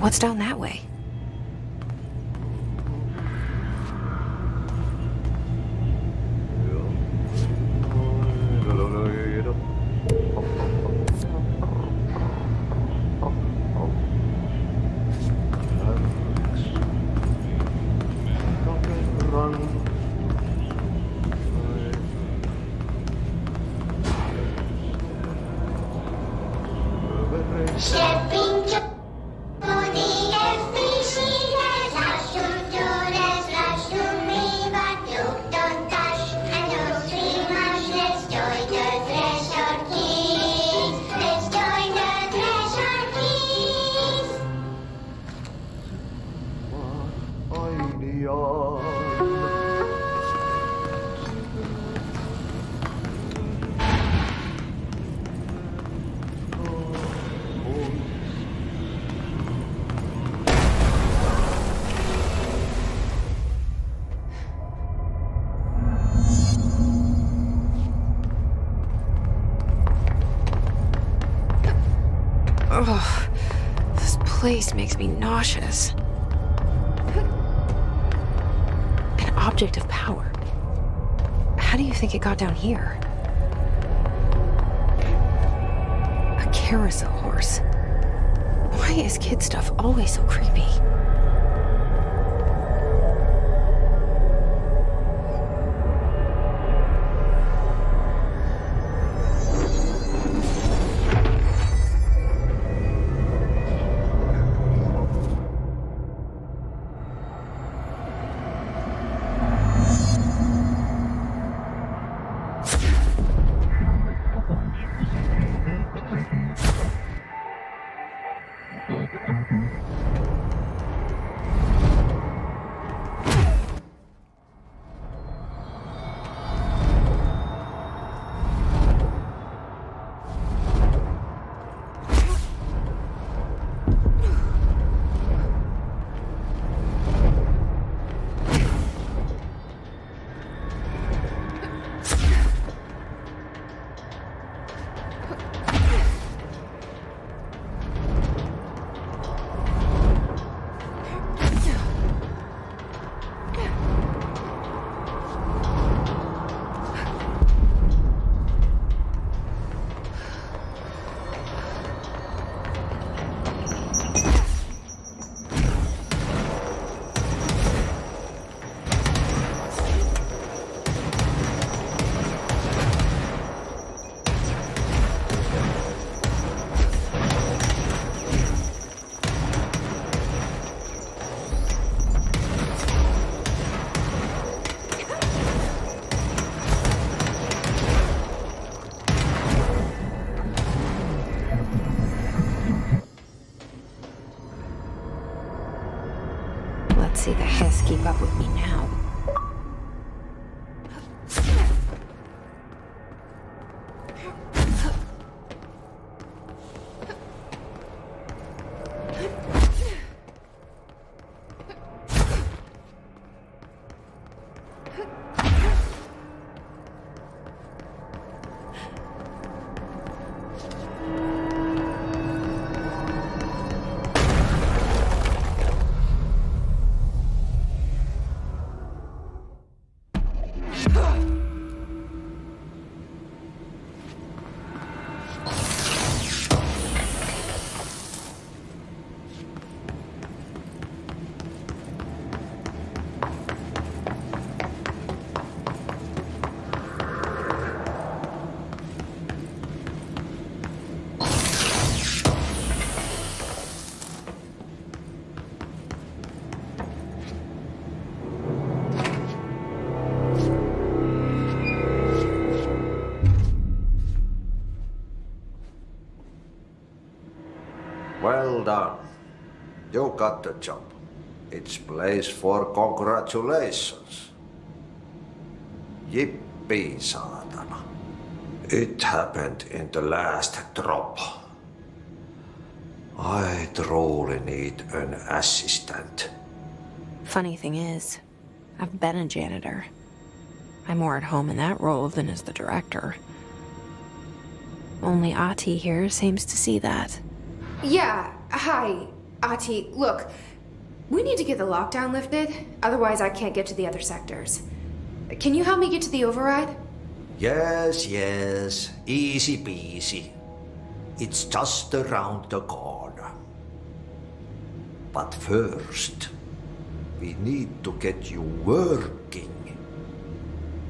What's down that way? Ugh, this place makes me nauseous. An object of power. How do you think it got down here? A carousel horse. Why is kid stuff always so creepy? Let's see the Hess keep up with me now. Well done. You got the job. It's place for congratulations. Yippee, saatana. It happened in the last drop. I truly need an assistant. Funny thing is, I've been a janitor. I'm more at home in that role than as the director. Only Ahti here seems to see that. Yeah, hi. Ati, look, we need to get the lockdown lifted, otherwise I can't get to the other sectors. Can you help me get to the override? Yes, yes. Easy peasy. It's just around the corner. But first, we need to get you working.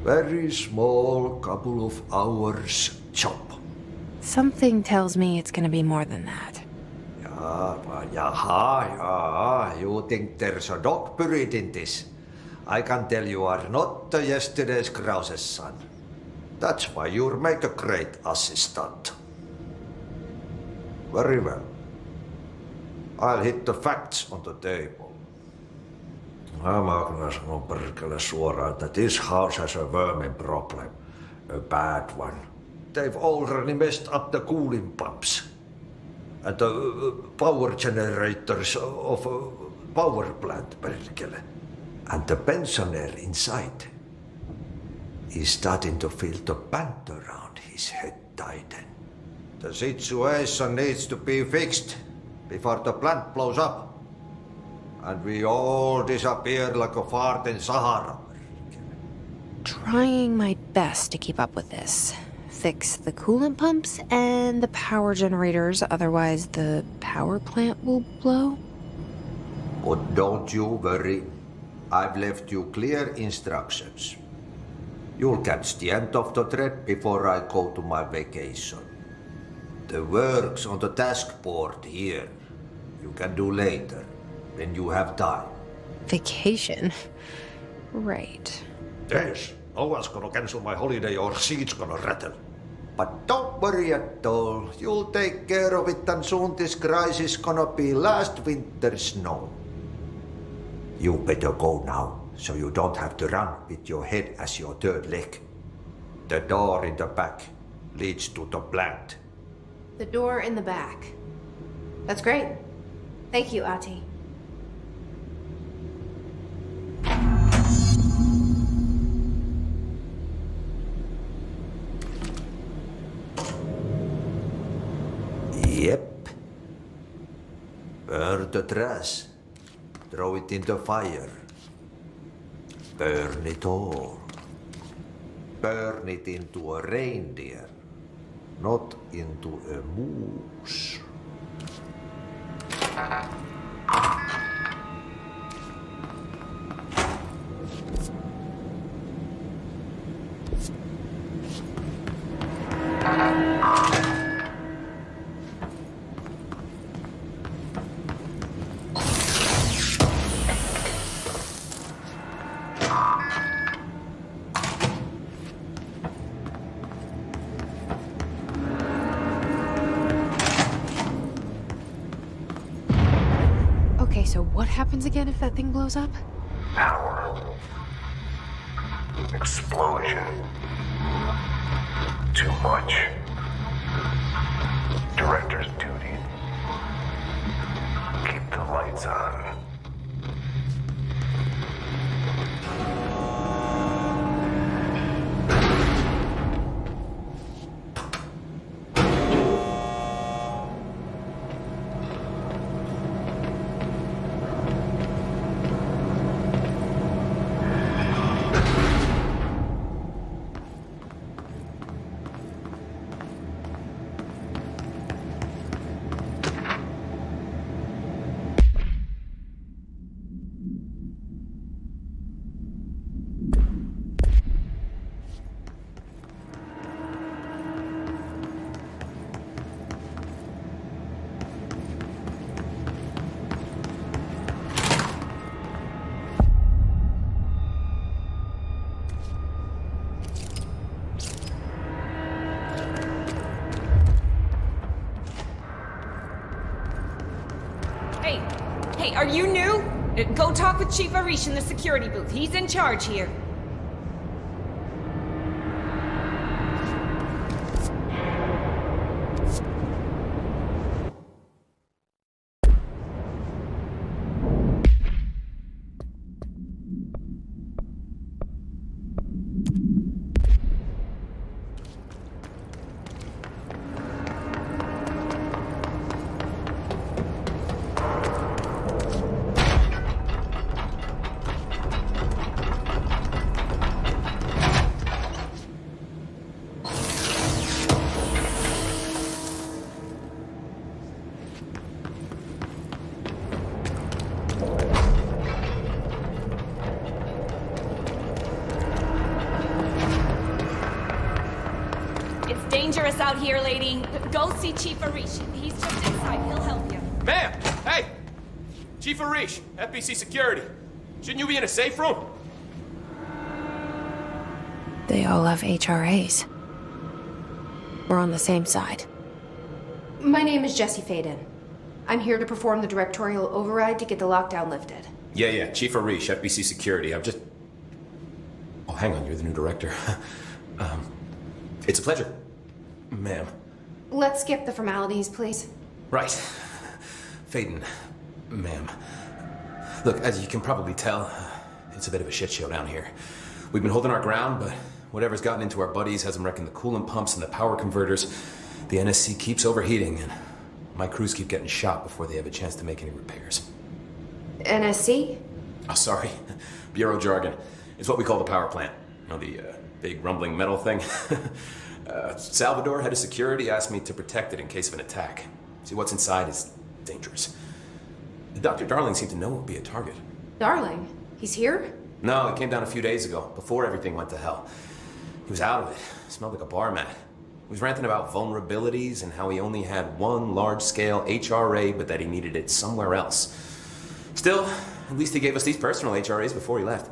Very small, couple of hours job. Something tells me it's gonna be more than that. Yeah. You think there's a dog buried in this? I can tell you are not the yesterday's Krause's son. That's why you'll make a great assistant. Very well. I'll hit the facts on the table. Mä kyllä sanon perkele suoraan, että this house has a vermin problem. A bad one. They've already messed up the cooling pumps. And the power generators of a power plant, perkele. And the pensioner inside is starting to feel the band around his head tighten. The situation needs to be fixed before the plant blows up. And we all disappear like a fart in Sahara. Trying my best to keep up with this. Fix the coolant pumps and the power generators, otherwise the power plant will blow. But don't you worry. I've left you clear instructions. You'll catch the end of the thread before I go to my vacation. The work's on the task board here. You can do later, when you have time. Vacation? Right. Yes, no one's gonna cancel my holiday or seat's gonna rattle. But don't worry at all. You'll take care of it and soon this crisis gonna be last winter's snow. You better go now, so you don't have to run with your head as your third leg. The door in the back leads to the plant. The door in the back. That's great. Thank you, Ati. Yep. Burn the trash. Throw it in the fire. Burn it all. Burn it into a reindeer, not into a moose. Okay, so what happens again if that thing blows up? Power. Explosion. Too much. Director's duty. Keep the lights on. Hey, are you new? Go talk with Chief Arish in the security booth. He's in charge here. out here, lady. Go see Chief Arish. He's just inside. He'll help you. Ma'am! Hey! Chief Arish, FBC Security. Shouldn't you be in a safe room? They all have HRAs. We're on the same side. My name is Jesse Faden. I'm here to perform the directorial override to get the lockdown lifted. Yeah, Chief Arish, FBC Security. Oh, hang on, you're the new director. It's a pleasure, ma'am. Let's skip the formalities, please. Right. Faden, ma'am. Look, as you can probably tell, it's a bit of a shit show down here. We've been holding our ground, but whatever's gotten into our buddies has them wrecking the coolant pumps and the power converters. The NSC keeps overheating, and my crews keep getting shot before they have a chance to make any repairs. NSC? Oh, sorry. Bureau jargon. It's what we call the power plant. You know, the big rumbling metal thing? Salvador, head of security, asked me to protect it in case of an attack. See, what's inside is dangerous. Dr. Darling seemed to know it would be a target. Darling? He's here? No, he came down a few days ago, before everything went to hell. He was out of it. Smelled like a bar mat. He was ranting about vulnerabilities and how he only had one large-scale HRA, but that he needed it somewhere else. Still, at least he gave us these personal HRAs before he left.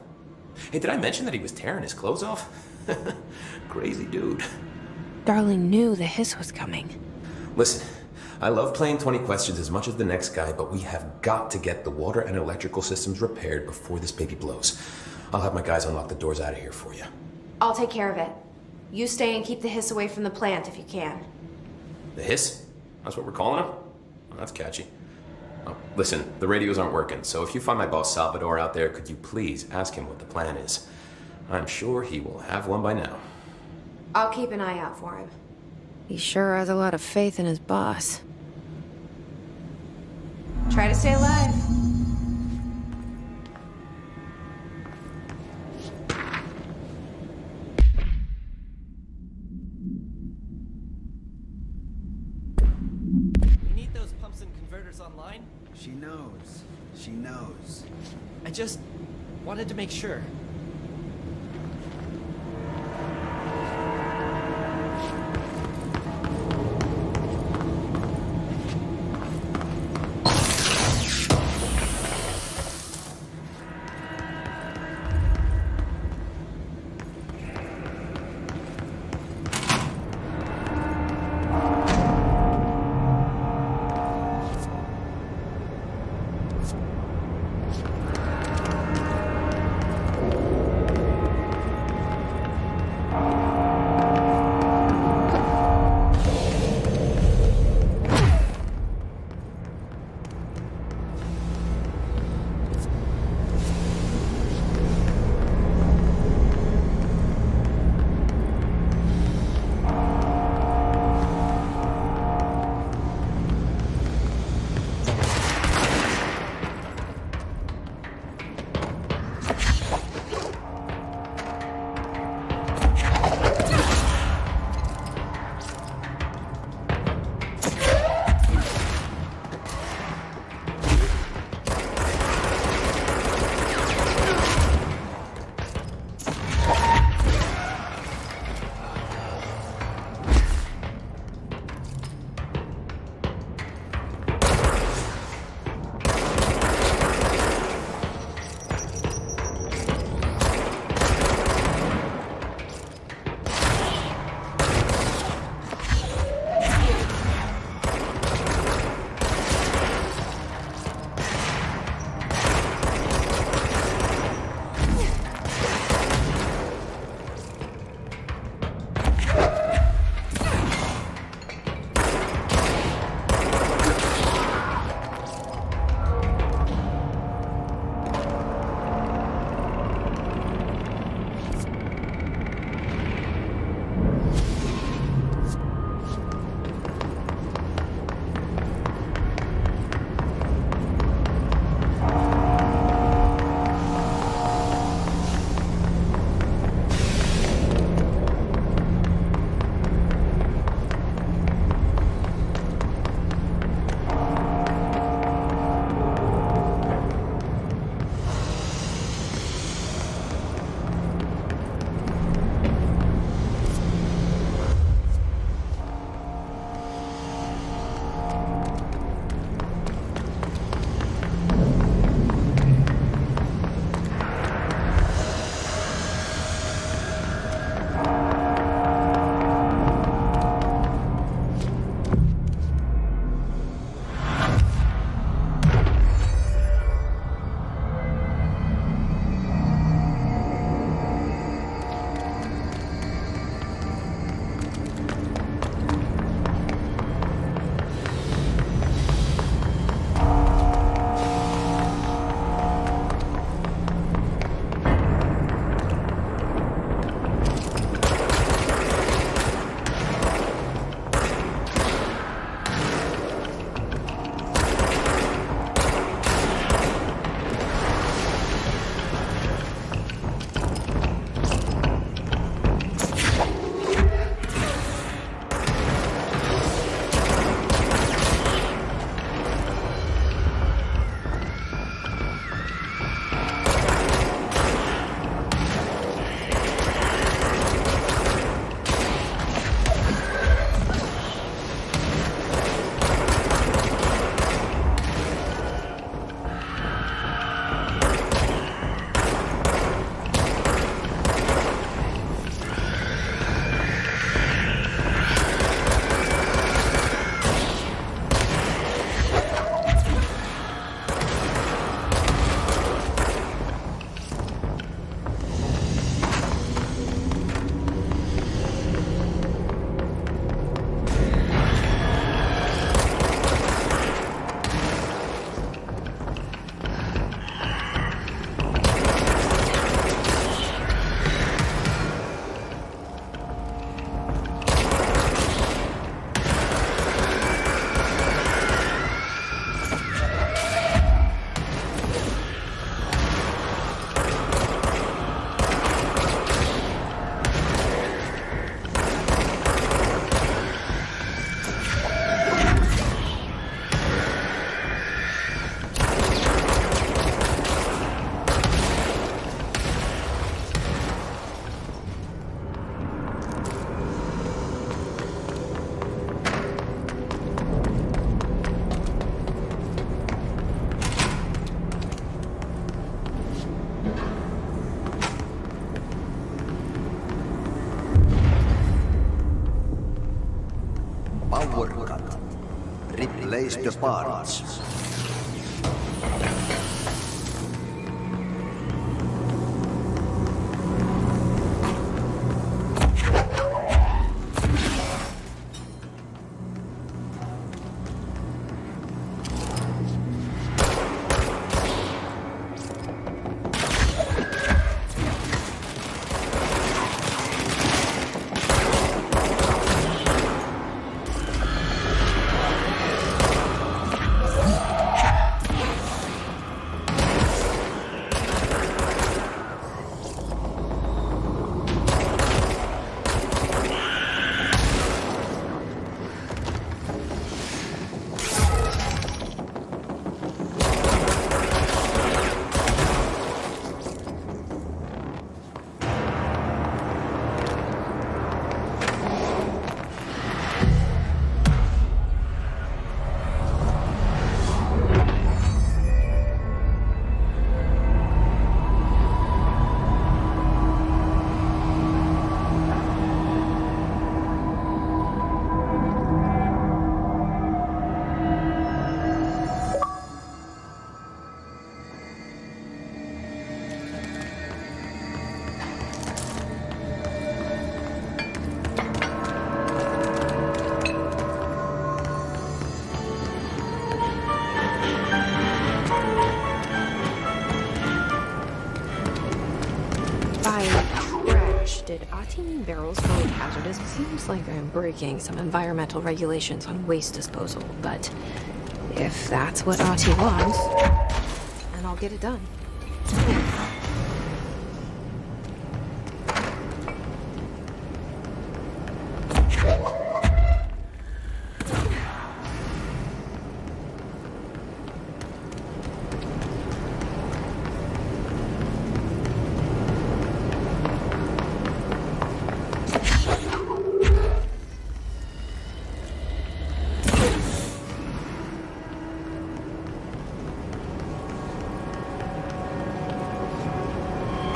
Hey, did I mention that he was tearing his clothes off? Crazy dude. Darling knew the hiss was coming. Listen, I love playing 20 questions as much as the next guy, but we have got to get the water and electrical systems repaired before this baby blows. I'll have my guys unlock the doors out of here for you. I'll take care of it. You stay and keep the hiss away from the plant if you can. The hiss? That's what we're calling him? Well, that's catchy. Oh, listen, the radios aren't working, so if you find my boss Salvador out there, could you please ask him what the plan is? I'm sure he will have one by now. I'll keep an eye out for him. He sure has a lot of faith in his boss. Try to stay alive. We need those pumps and converters online? She knows. She knows. I just wanted to make sure. place the parts. Did Ahti mean barrels fully hazardous? It seems like I'm breaking some environmental regulations on waste disposal, but if that's what Ahti wants, then I'll get it done.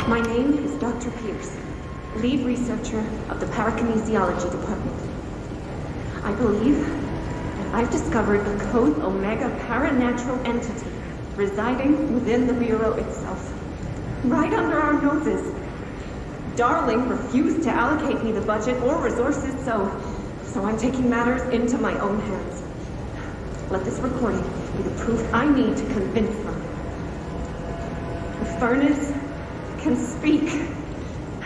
My name is Dr. Pierce, lead researcher of the Parakinesiology Department. I believe that I've discovered a Code Omega paranatural entity residing within the Bureau itself, right under our noses. Darling refused to allocate me the budget or resources, so I'm taking matters into my own hands. Let this recording be the proof I need to convince them. The furnace can speak.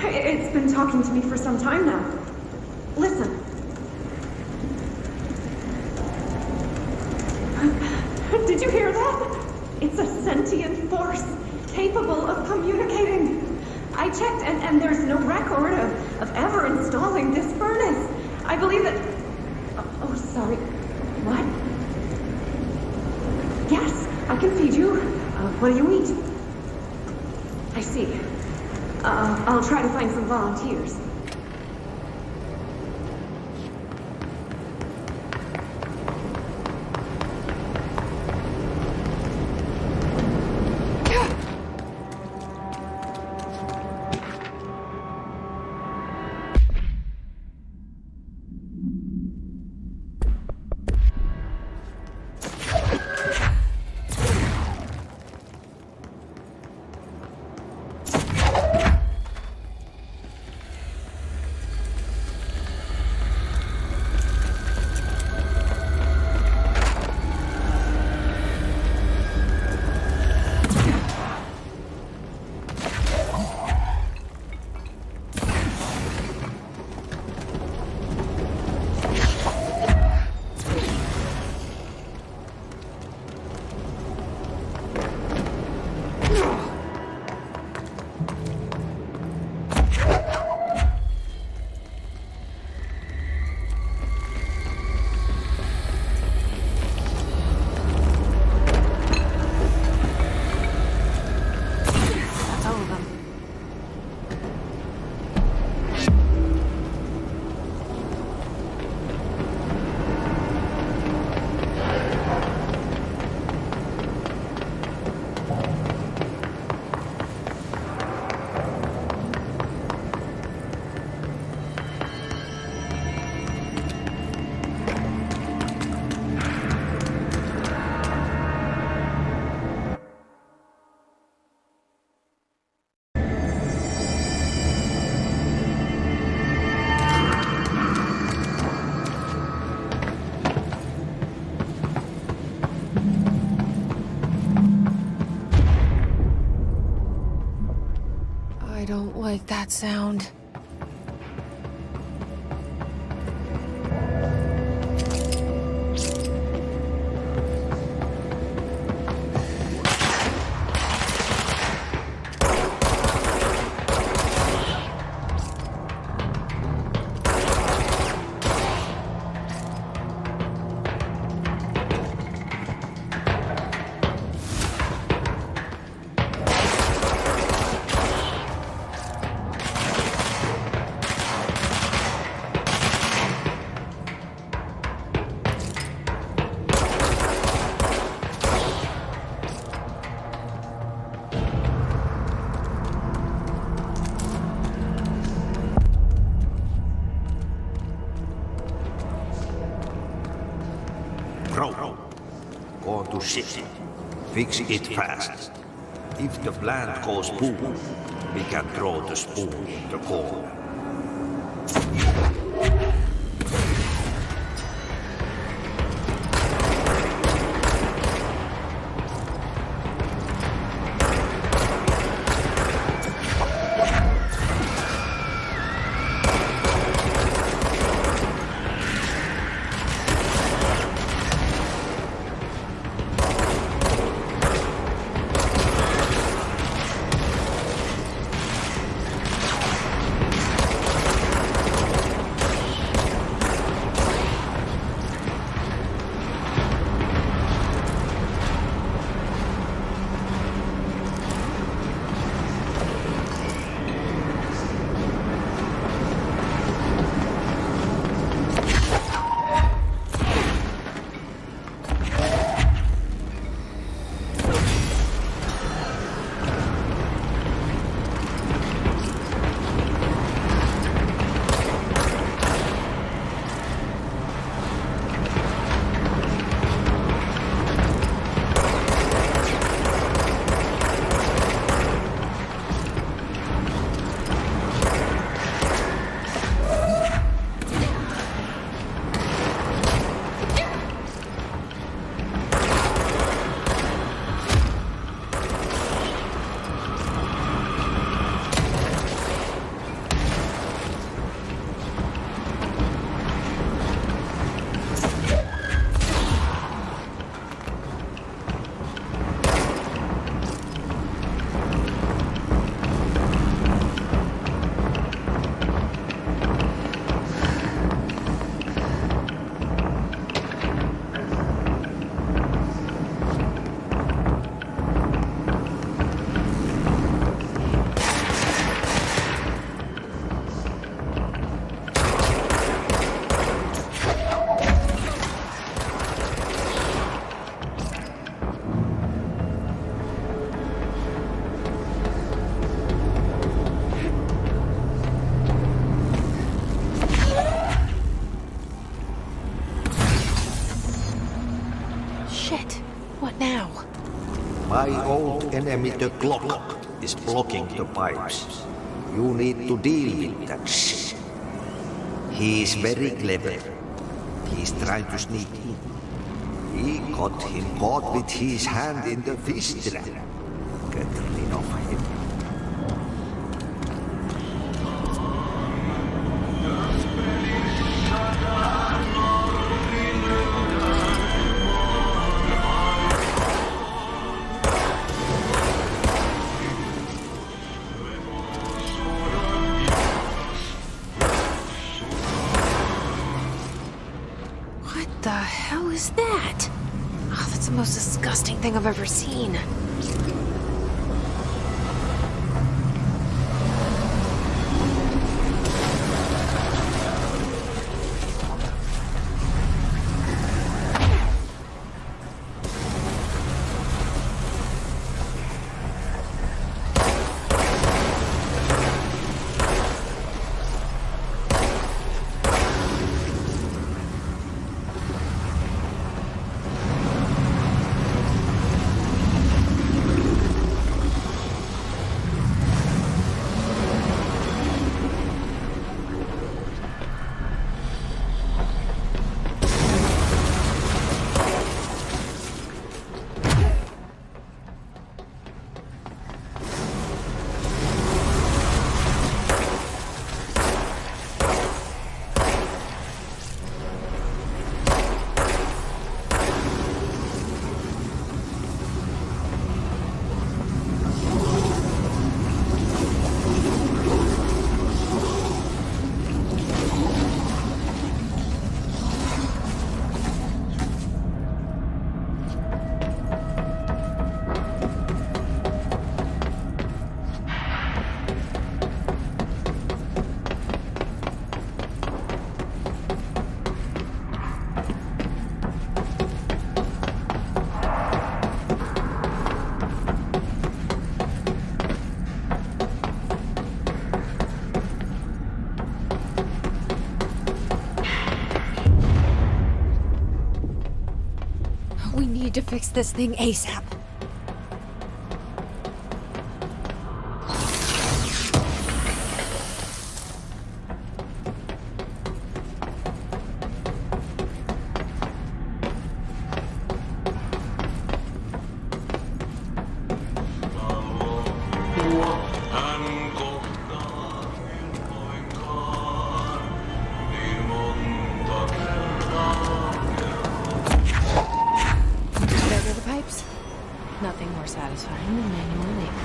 It's been talking to me for some time now. Listen. Did you hear that? It's a sentient force capable of communicating. I checked and there's no record of ever installing this furnace. I believe that... Oh, sorry. What? Yes, I can feed you. What do you eat? I see. I'll try to find some volunteers. don't like that sound. Crow, go to ship. Fix it fast. If the plant goes boom, we can throw the spoon in the corner. My old enemy, the clock, is blocking the pipes. You need to deal with that shit. He is very clever. He's trying to sneak in. We got him caught with his hand in the fish trap. Get rid of him. What the hell is that? Oh, that's the most disgusting thing I've ever seen. need to fix this thing ASAP. There go the pipes. Nothing more satisfying than manual labor.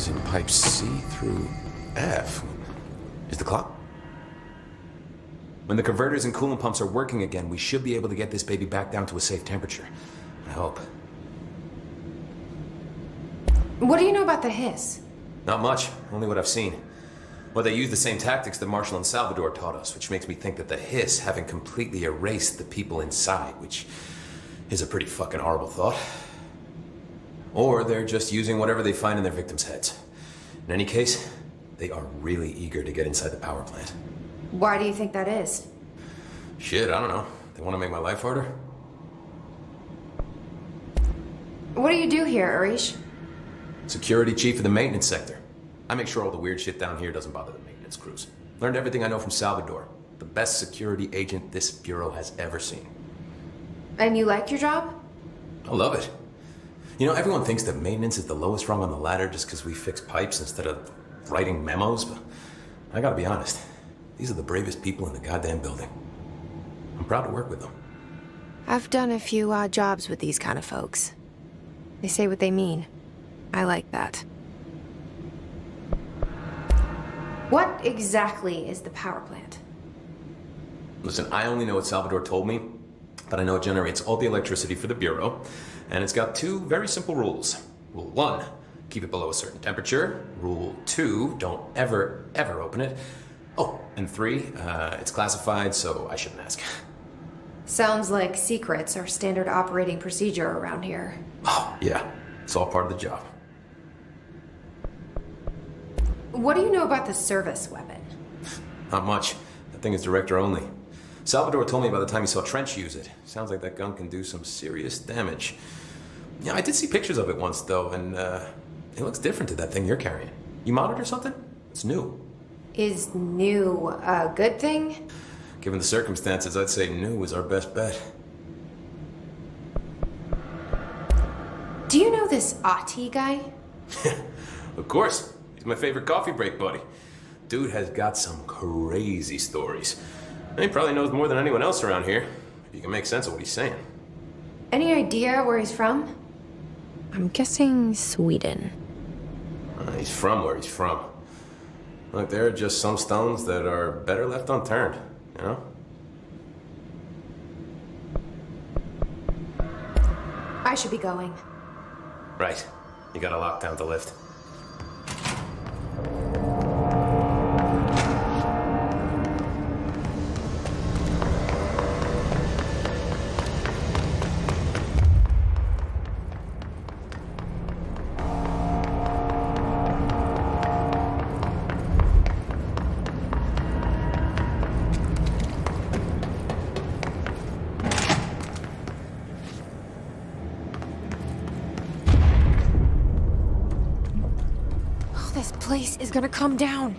In pipes C through F. Is the clock? When the converters and coolant pumps are working again, we should be able to get this baby back down to a safe temperature. I hope. What do you know about the hiss? Not much, only what I've seen. Well, they use the same tactics that Marshall and Salvador taught us, which makes me think that the hiss haven't completely erased the people inside, which is a pretty fucking horrible thought. Or they're just using whatever they find in their victims' heads. In any case, they are really eager to get inside the power plant. Why do you think that is? Shit, I don't know. They want to make my life harder? What do you do here, Arish? Security chief of the maintenance sector. I make sure all the weird shit down here doesn't bother the maintenance crews. Learned everything I know from Salvador, the best security agent this bureau has ever seen. And you like your job? I love it. You know, everyone thinks that maintenance is the lowest rung on the ladder just because we fix pipes instead of writing memos, but I gotta be honest. These are the bravest people in the goddamn building. I'm proud to work with them. I've done a few odd jobs with these kind of folks. They say what they mean. I like that. What exactly is the power plant? Listen, I only know what Salvador told me, but I know it generates all the electricity for the Bureau, and it's got two very simple rules. Rule 1, keep it below a certain temperature. Rule 2, don't ever open it. Oh, and 3, it's classified, so I shouldn't ask. Sounds like secrets are standard operating procedure around here. Oh, yeah, it's all part of the job. What do you know about the service weapon? Not much. That thing is director only. Salvador told me by the time he saw Trench use it. Sounds like that gun can do some serious damage. Yeah, I did see pictures of it once, though, and it looks different to that thing you're carrying. You modded or something? It's new. Is new a good thing? Given the circumstances, I'd say new is our best bet. Do you know this Ahti guy? Of course. He's my favorite coffee break buddy. Dude has got some crazy stories. And he probably knows more than anyone else around here, if you can make sense of what he's saying. Any idea where he's from? I'm guessing Sweden. He's from where he's from. Look, there are just some stones that are better left unturned, you know? I should be going. Right. You gotta lock down the lift. This place is gonna come down.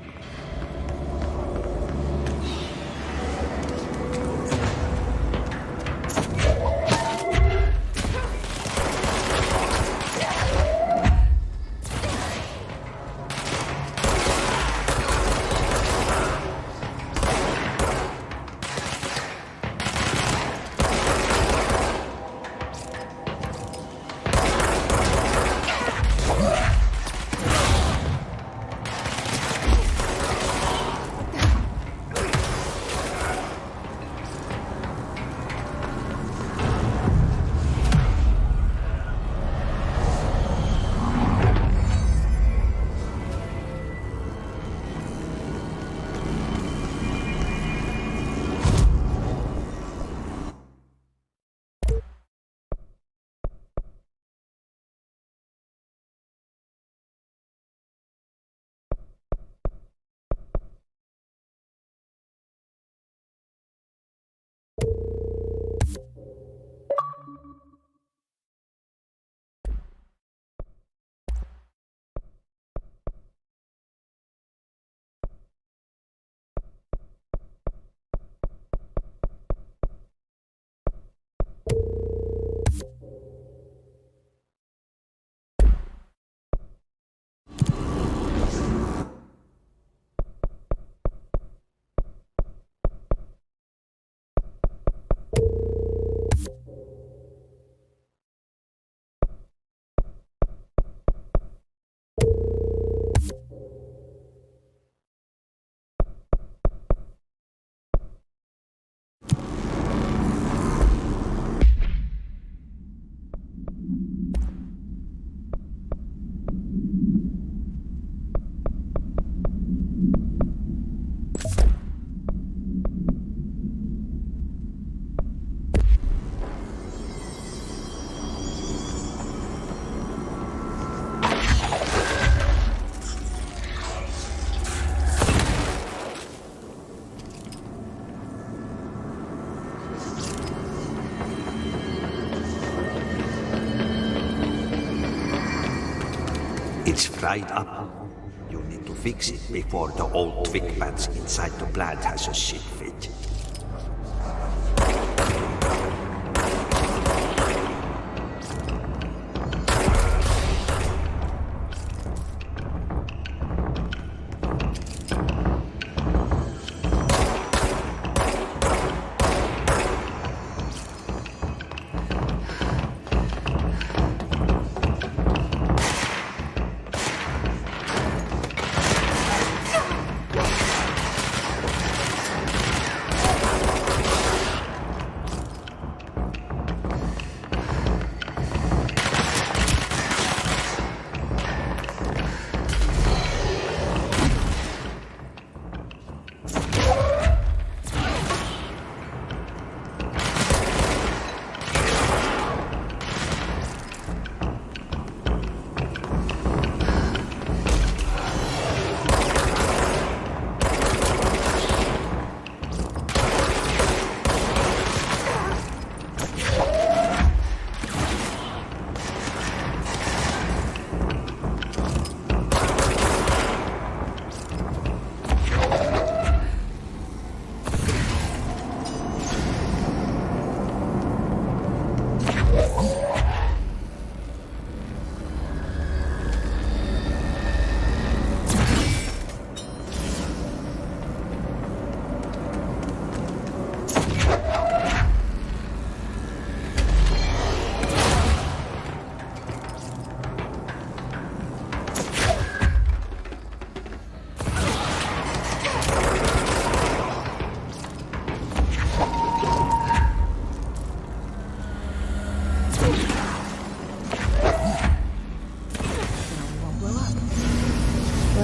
It's fried up. You need to fix it before the old twig bats inside the plant has a shit fit.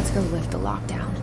Let's go lift the lockdown.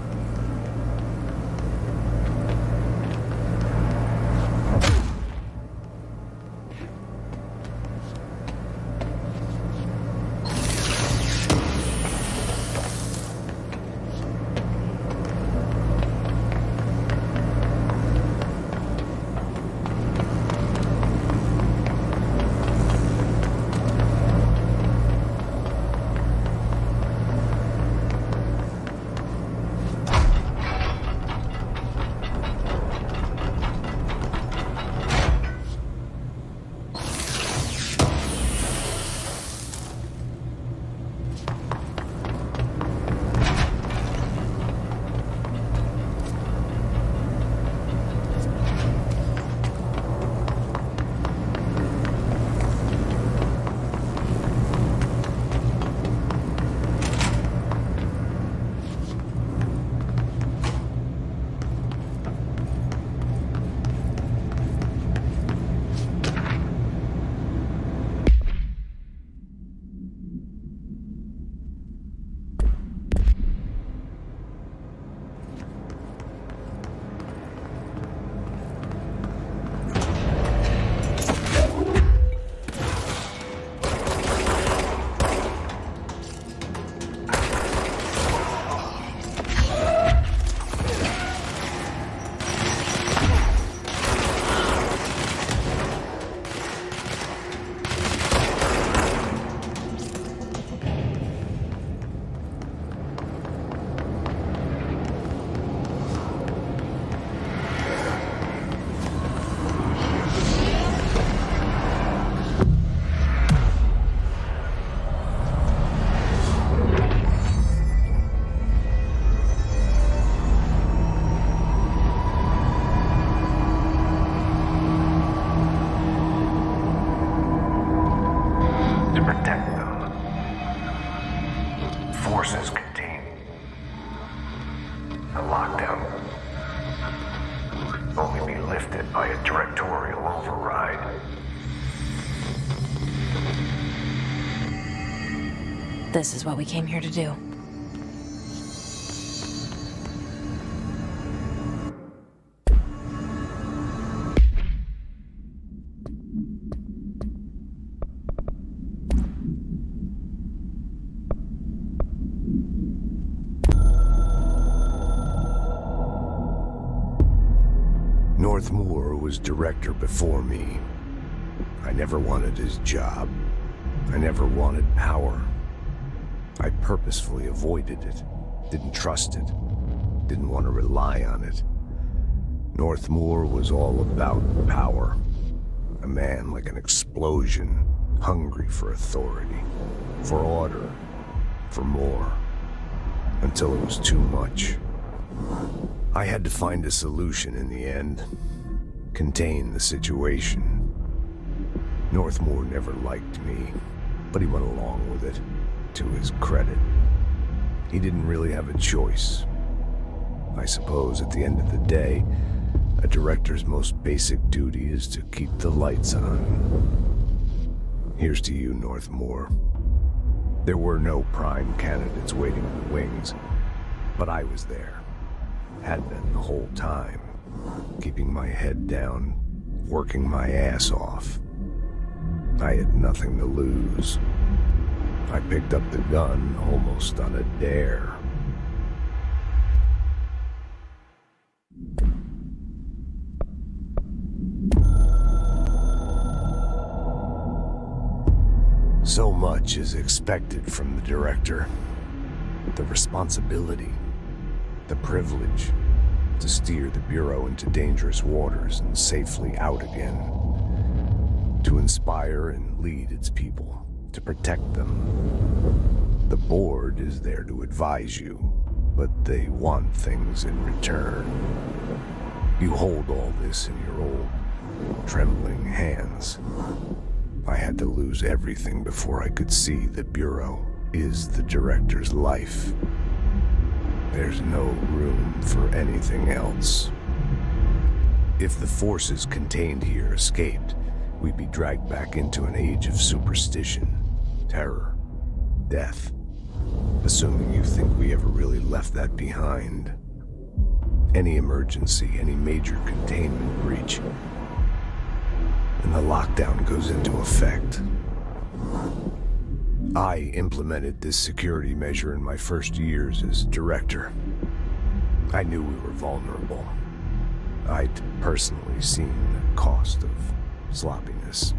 This is what we came here to do. Northmoor was director before me. I never wanted his job. I never wanted power. I purposefully avoided it, didn't trust it, didn't want to rely on it. Northmoor was all about power. A man like an explosion, hungry for authority, for order, for more, until it was too much. I had to find a solution in the end, contain the situation. Northmoor never liked me, but he went along with it. To his credit, he didn't really have a choice. I suppose at the end of the day, a director's most basic duty is to keep the lights on. Here's to you, Northmoor. There were no prime candidates waiting in the wings, but I was there. Had been the whole time, keeping my head down, working my ass off. I had nothing to lose. I picked up the gun almost on a dare. So much is expected from the director. The responsibility, the privilege to steer the Bureau into dangerous waters and safely out again. To inspire and lead its people. To protect them. The board is there to advise you, but they want things in return. You hold all this in your old, trembling hands. I had to lose everything before I could see the Bureau is the director's life. There's no room for anything else. If the forces contained here escaped, we'd be dragged back into an age of superstition. Terror, death. assuming you think we ever really left that behind. Any emergency, any major containment breach, and the lockdown goes into effect. I implemented this security measure in my first years as director. I knew we were vulnerable. I'd personally seen the cost of sloppiness.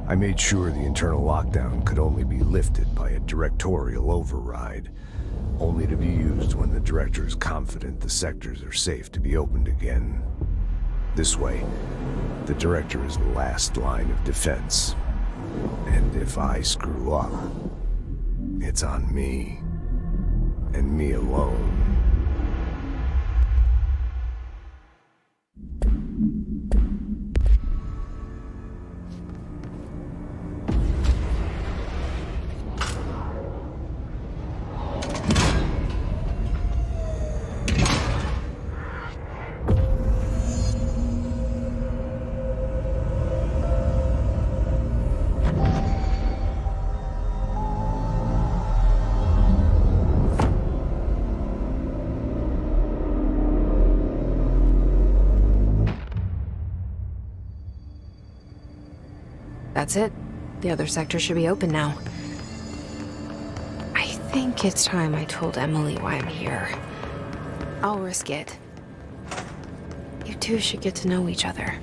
I made sure the internal lockdown could only be lifted by a directorial override, only to be used when the director is confident the sectors are safe to be opened again. This way, the director is the last line of defense. And if I screw up, it's on me, and me alone. That's it. The other sector should be open now. I think it's time I told Emily why I'm here. I'll risk it. You two should get to know each other.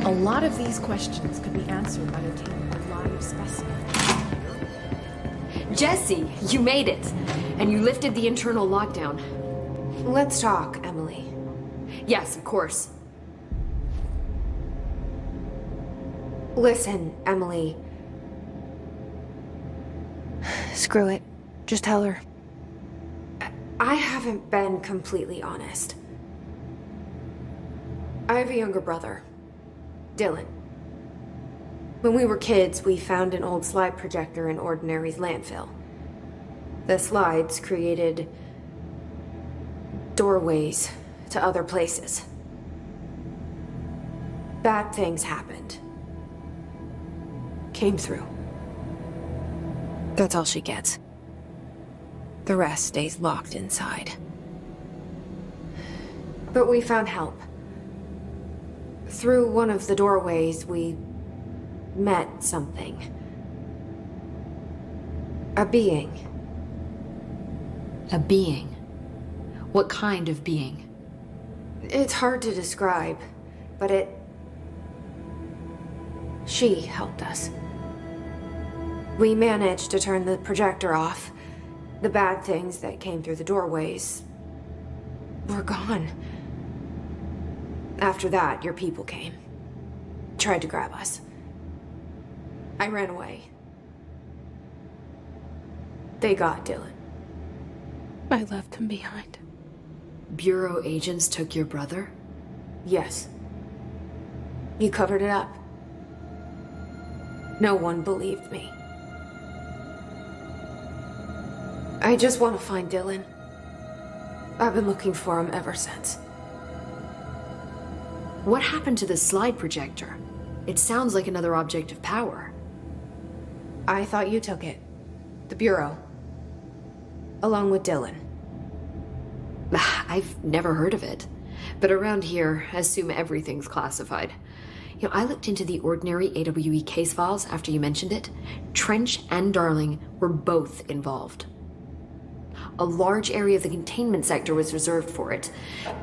A lot of these questions could be answered by obtaining a live specimen. Jesse, you made it! And you lifted the internal lockdown. Let's talk, Emily. Yes, of course. Listen, Emily. Screw it. Just tell her. I haven't been completely honest. I have a younger brother, Dylan. When we were kids, we found an old slide projector in Ordinary's landfill. The slides created doorways to other places. Bad things happened. Came through. That's all she gets. The rest stays locked inside. But we found help. Through one of the doorways, we met something. A being. A being? What kind of being? It's hard to describe, but she helped us. We managed to turn the projector off. The bad things that came through the doorways were gone. After that, your people came. Tried to grab us. I ran away. They got Dylan. I left him behind. Bureau agents took your brother? Yes. You covered it up. No one believed me. I just want to find Dylan. I've been looking for him ever since. What happened to the slide projector? It sounds like another object of power. I thought you took it. The Bureau. Along with Dylan. I've never heard of it. But around here, I assume everything's classified. You know, I looked into the Ordinary AWE case files after you mentioned it. Trench and Darling were both involved. A large area of the containment sector was reserved for it.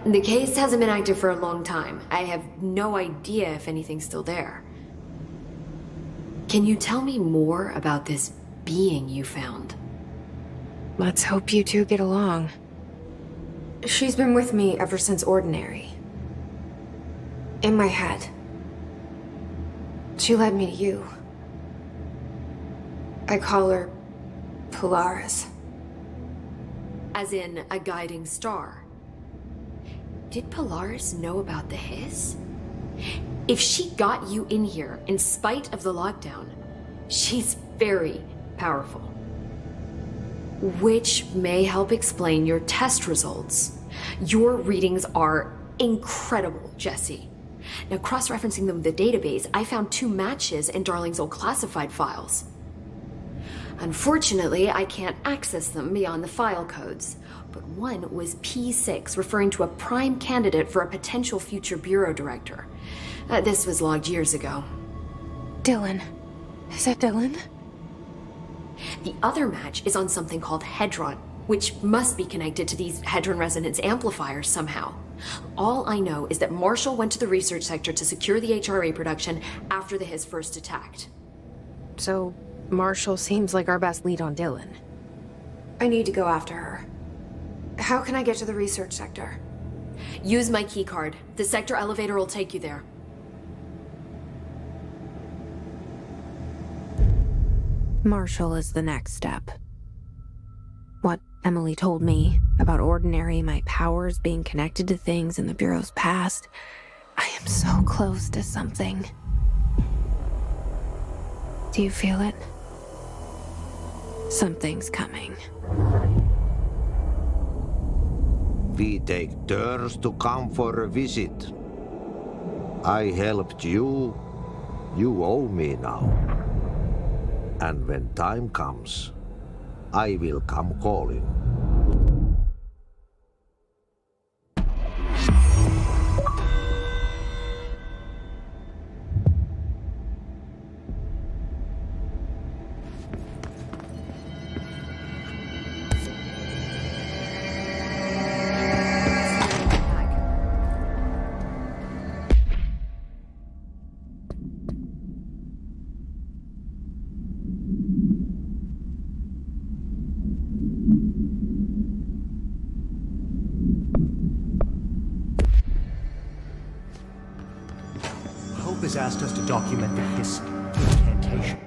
The case hasn't been active for a long time. I have no idea if anything's still there. Can you tell me more about this being you found? Let's hope you two get along. She's been with me ever since Ordinary. In my head. She led me to you. I call her Polaris. As in a guiding star. Did Polaris know about the hiss? If she got you in here in spite of the lockdown, she's very powerful. Which may help explain your test results. Your readings are incredible, Jesse. Now, cross-referencing them with the database, I found 2 matches in Darling's old classified files. Unfortunately, I can't access them beyond the file codes, but one was P6, referring to a prime candidate for a potential future bureau director. This was logged years ago. Dylan. Is that Dylan? The other match is on something called Hedron, which must be connected to these Hedron resonance amplifiers somehow. All I know is that Marshall went to the research sector to secure the HRA production after the Hiss first attacked. So, Marshall seems like our best lead on Dylan. I need to go after her. How can I get to the research sector? Use my keycard. The sector elevator will take you there. Marshall is the next step. What Emily told me about Ordinary, my powers being connected to things in the Bureau's past, I am so close to something. Do you feel it? Something's coming. We take turns to come for a visit. I helped you. You owe me now. And when time comes, I will come calling. asked us to document his incantation.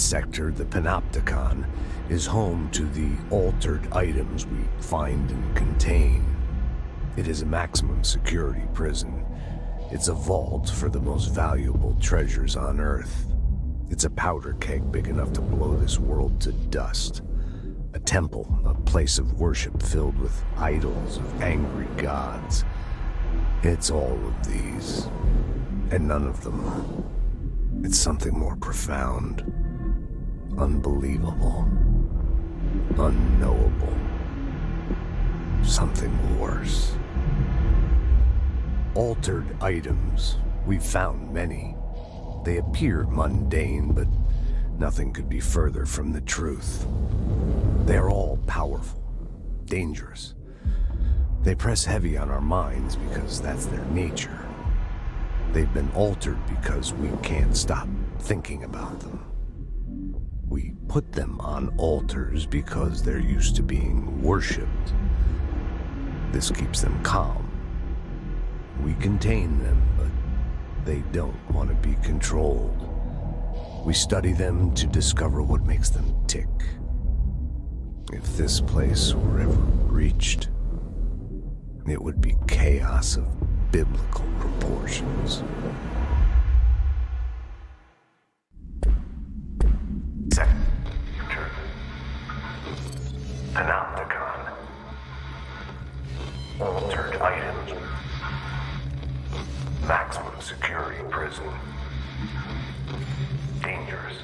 sector, the Panopticon, is home to the altered items we find and contain. It is a maximum security prison. It's a vault for the most valuable treasures on Earth. It's a powder keg big enough to blow this world to dust. A temple, a place of worship filled with idols of angry gods. It's all of these, and none of them. It's something more profound, unbelievable, unknowable. Something worse. Altered items. We've found many. They appear mundane, but nothing could be further from the truth. They're all powerful, dangerous. They press heavy on our minds because that's their nature. They've been altered because we can't stop thinking about them. We put them on altars because they're used to being worshipped. This keeps them calm. We contain them, but they don't want to be controlled. We study them to discover what makes them tick. If this place were ever reached, it would be chaos of biblical proportions. Sector. Panopticon. Altered items. Maximum security prison. Dangerous.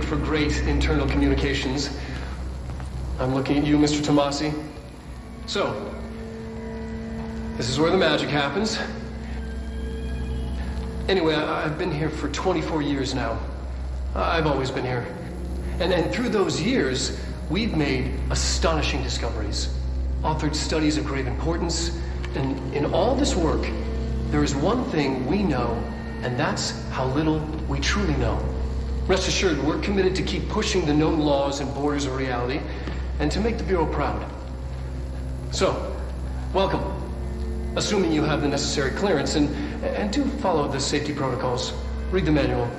For great internal communications. I'm looking at you, Mr. Tomasi. So, this is where the magic happens. Anyway, I've been here for 24 years now. I've always been here. And through those years, we've made astonishing discoveries, authored studies of grave importance, and in all this work, there is one thing we know, and that's how little we truly know. Rest assured, we're committed to keep pushing the known laws and borders of reality, and to make the Bureau proud. So, welcome. Assuming you have the necessary clearance, and do follow the safety protocols. Read the manual.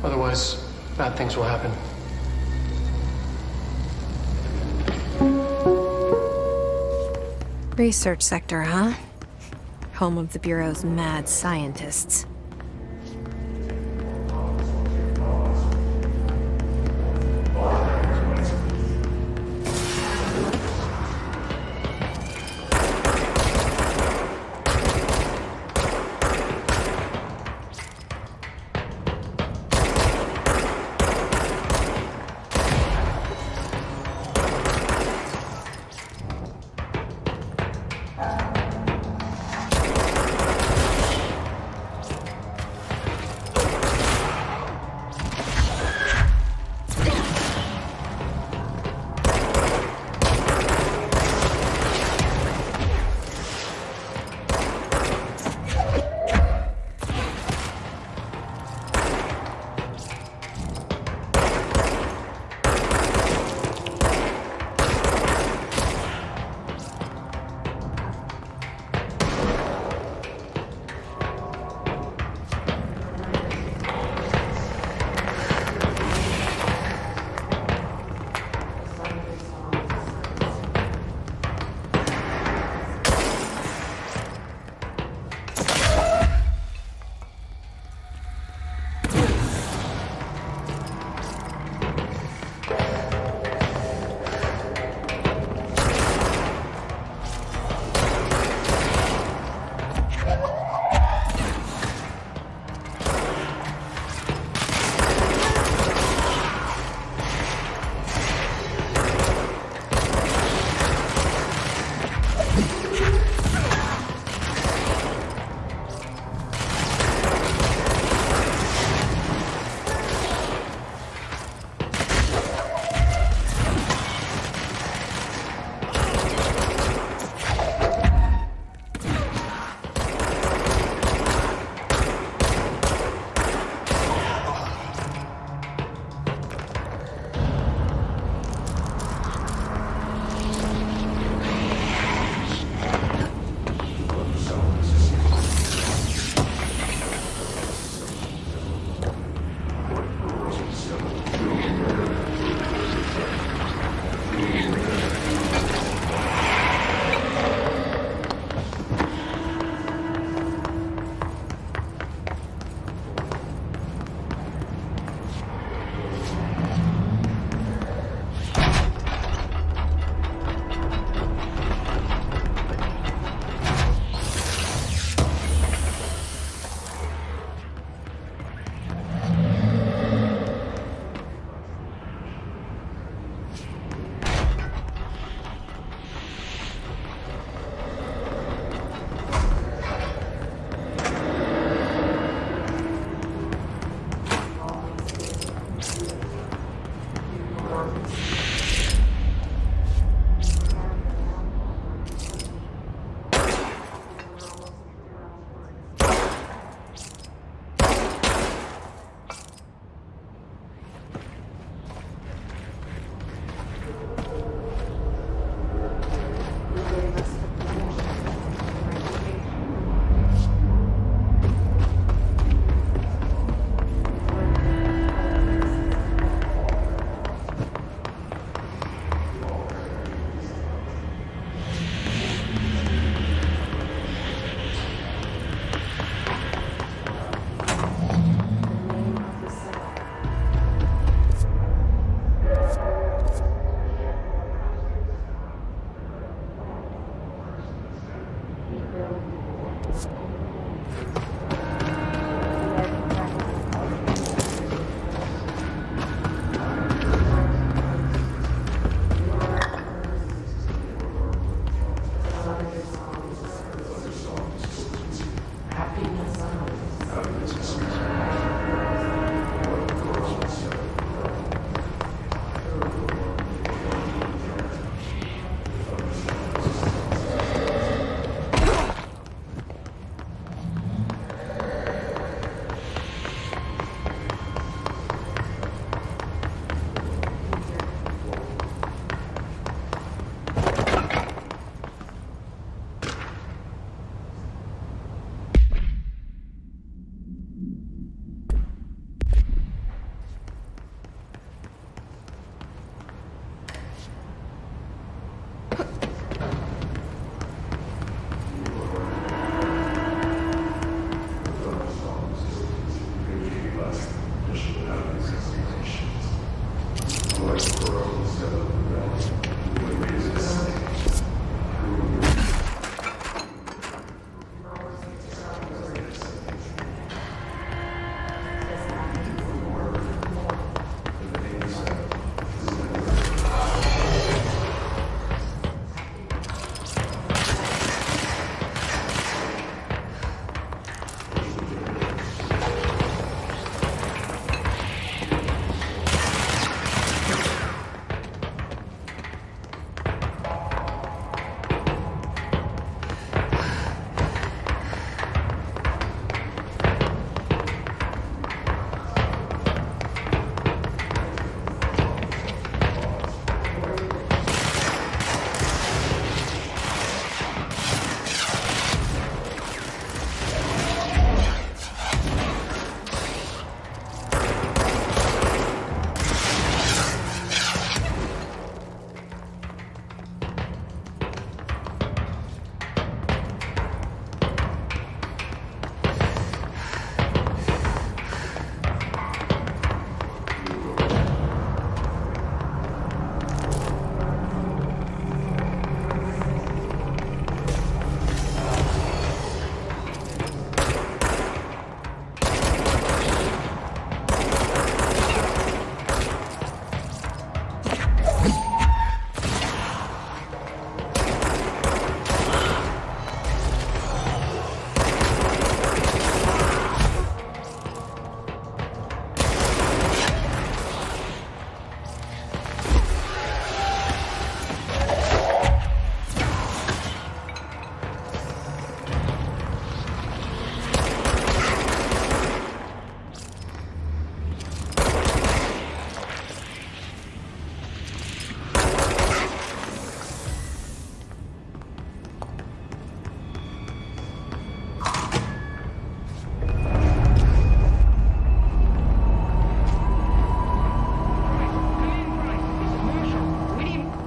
Otherwise, bad things will happen. Research sector, huh? Home of the Bureau's mad scientists.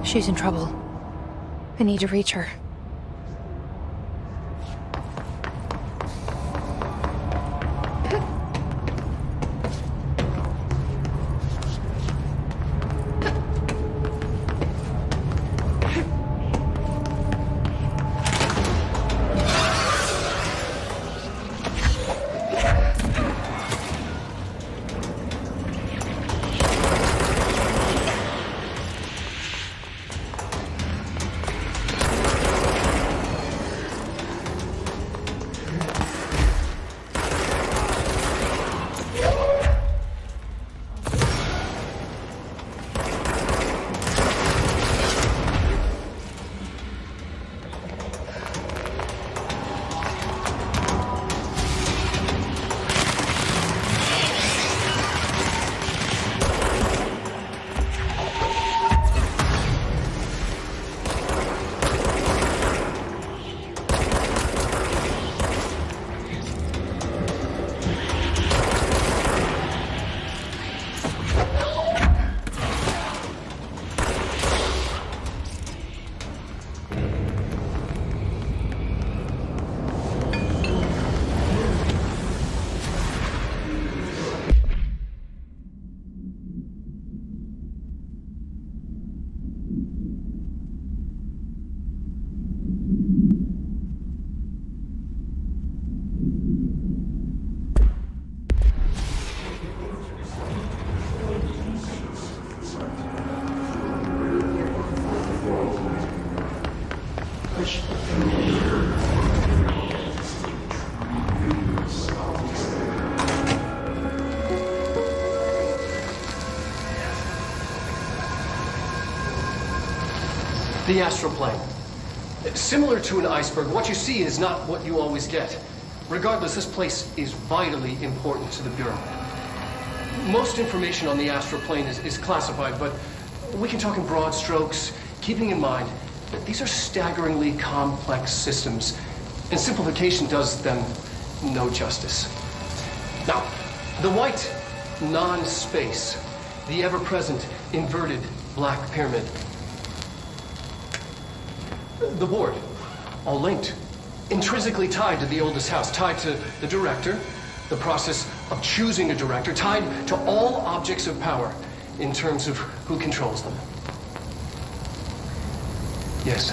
She's in trouble. I need to reach her. The astral plane. Similar to an iceberg, what you see is not what you always get. Regardless, this place is vitally important to the Bureau. Most information on the astral plane is classified, but we can talk in broad strokes, keeping in mind that these are staggeringly complex systems, and simplification does them no justice. Now, the white non-space, the ever-present inverted black pyramid, the board, all linked, intrinsically tied to the oldest house, tied to the director, the process of choosing a director, tied to all objects of power in terms of who controls them. Yes.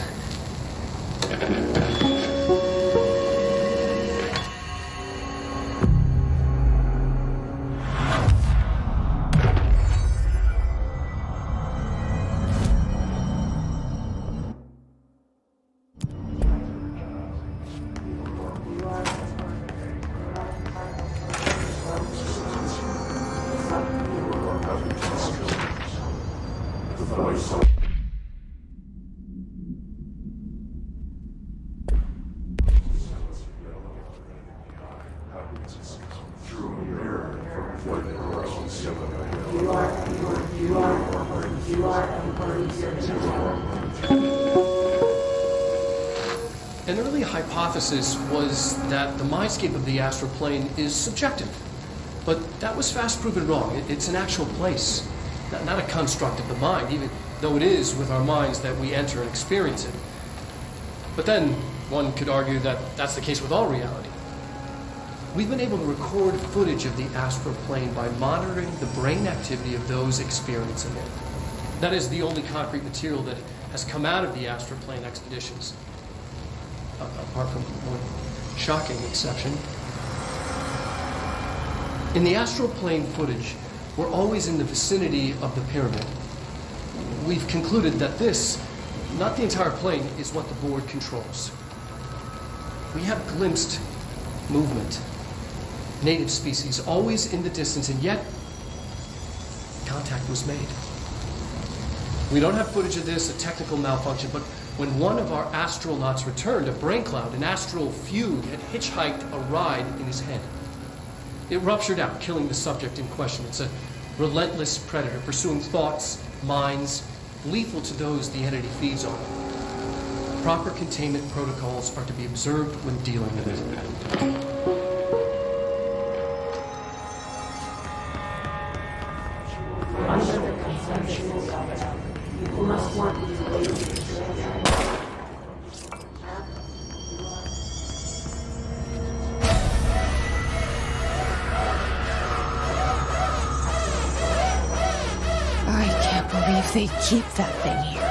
An early hypothesis was that the mindscape of the astral plane is subjective, but that was fast proven wrong. It's an actual place, not a construct of the mind, even though it is with our minds that we enter and experience it. But then one could argue that that's the case with all reality. We've been able to record footage of the astral plane by monitoring the brain activity of those experiencing it. That is the only concrete material that has come out of the astral plane expeditions. Apart from one shocking exception. In the astral plane footage, we're always in the vicinity of the pyramid. We've concluded that this, not the entire plane, is what the board controls. We have glimpsed movement, native species, always in the distance, and yet contact was made. We don't have footage of this, a technical malfunction, but when one of our astronauts returned, a brain cloud, an astral fugue, had hitchhiked a ride in his head. It ruptured out, killing the subject in question. It's a relentless predator, pursuing thoughts, minds, lethal to those the entity feeds on. Proper containment protocols are to be observed when dealing with it. Under the consensual government, you must want these ways. I can't believe they keep that thing here.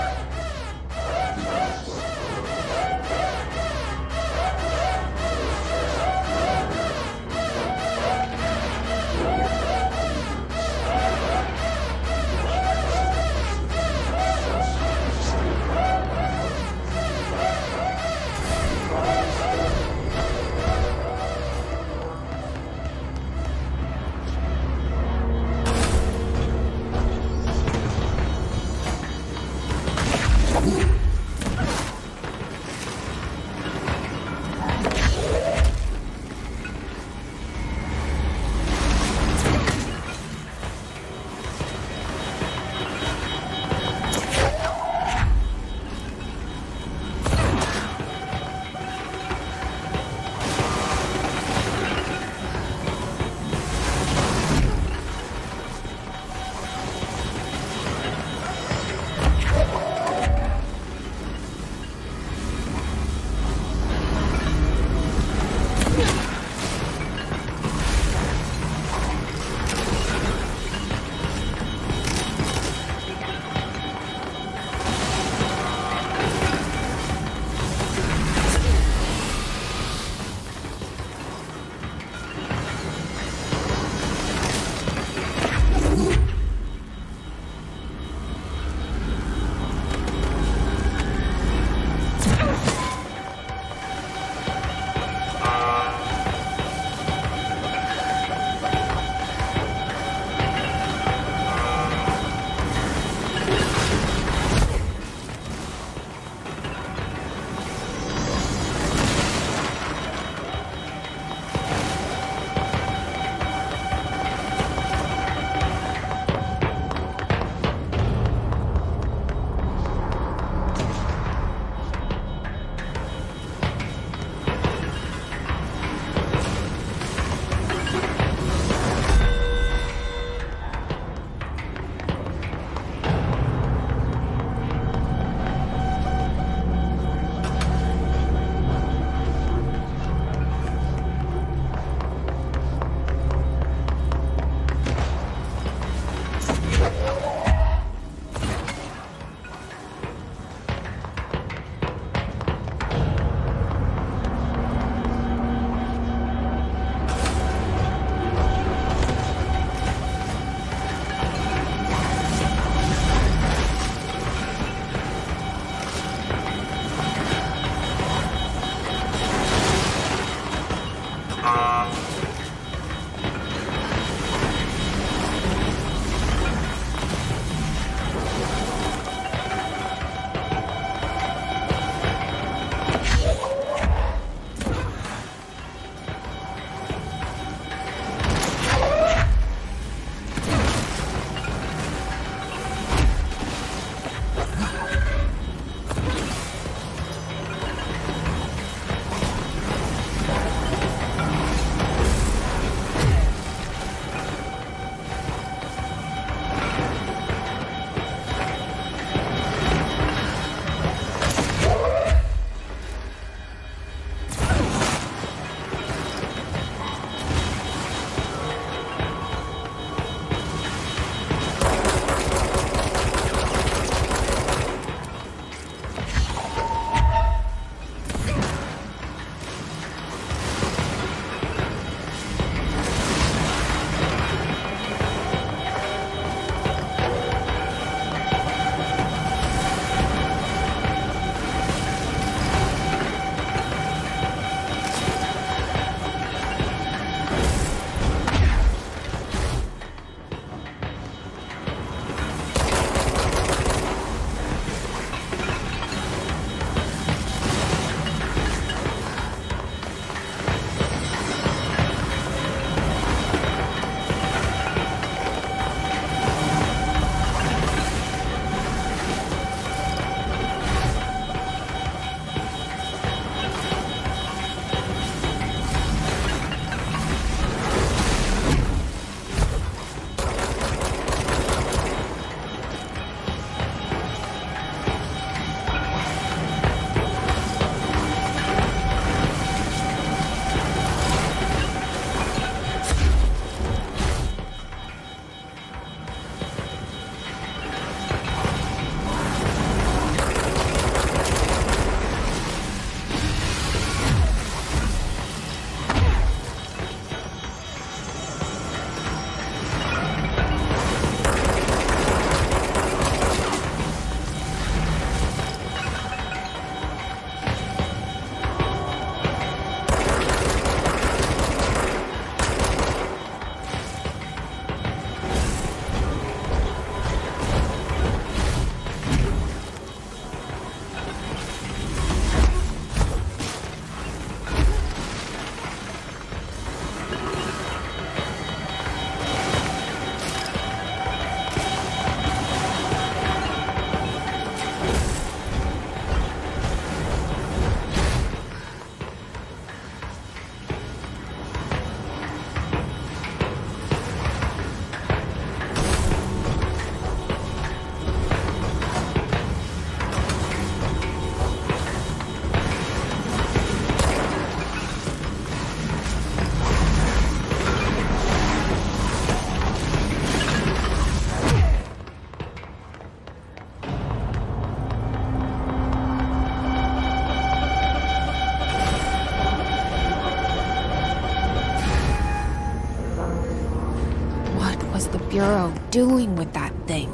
Bureau doing with that thing?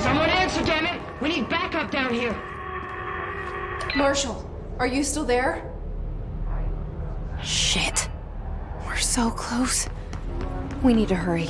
Someone answer, damn it! We need backup down here! Marshall, are you still there? Shit. We're so close. We need to hurry.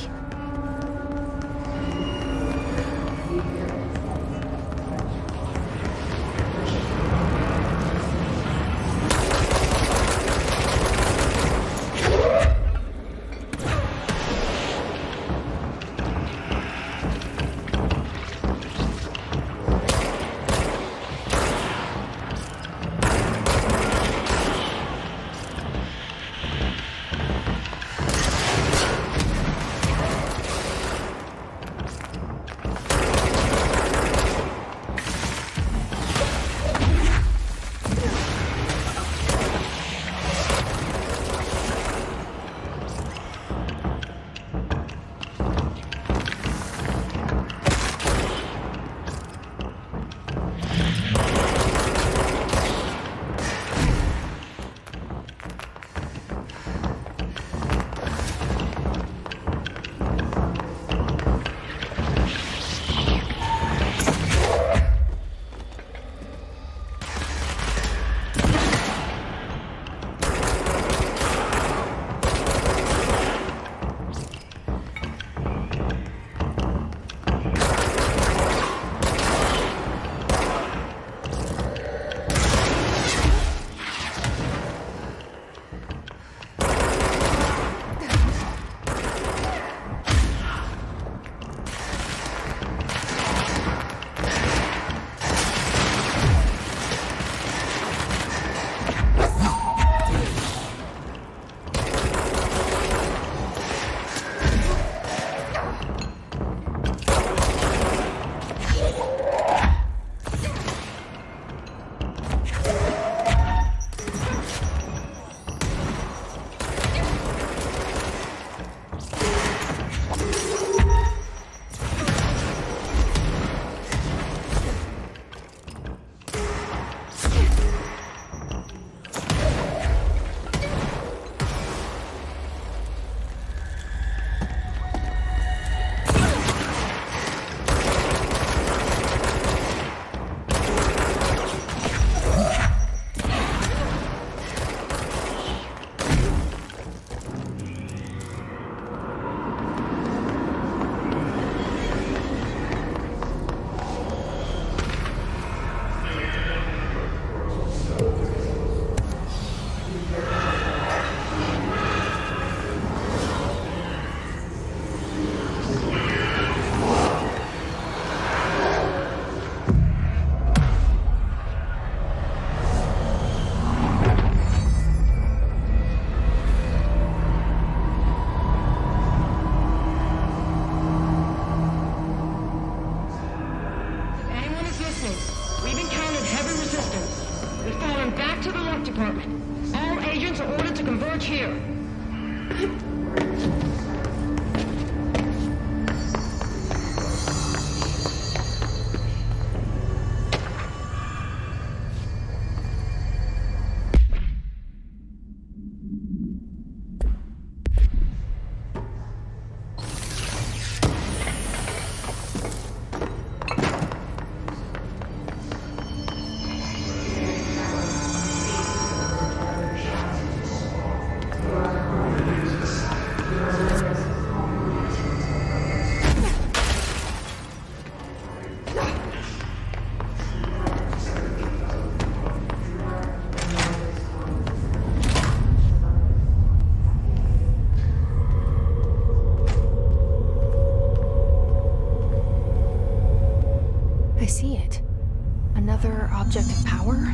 object of power?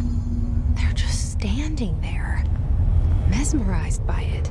They're just standing there, mesmerized by it.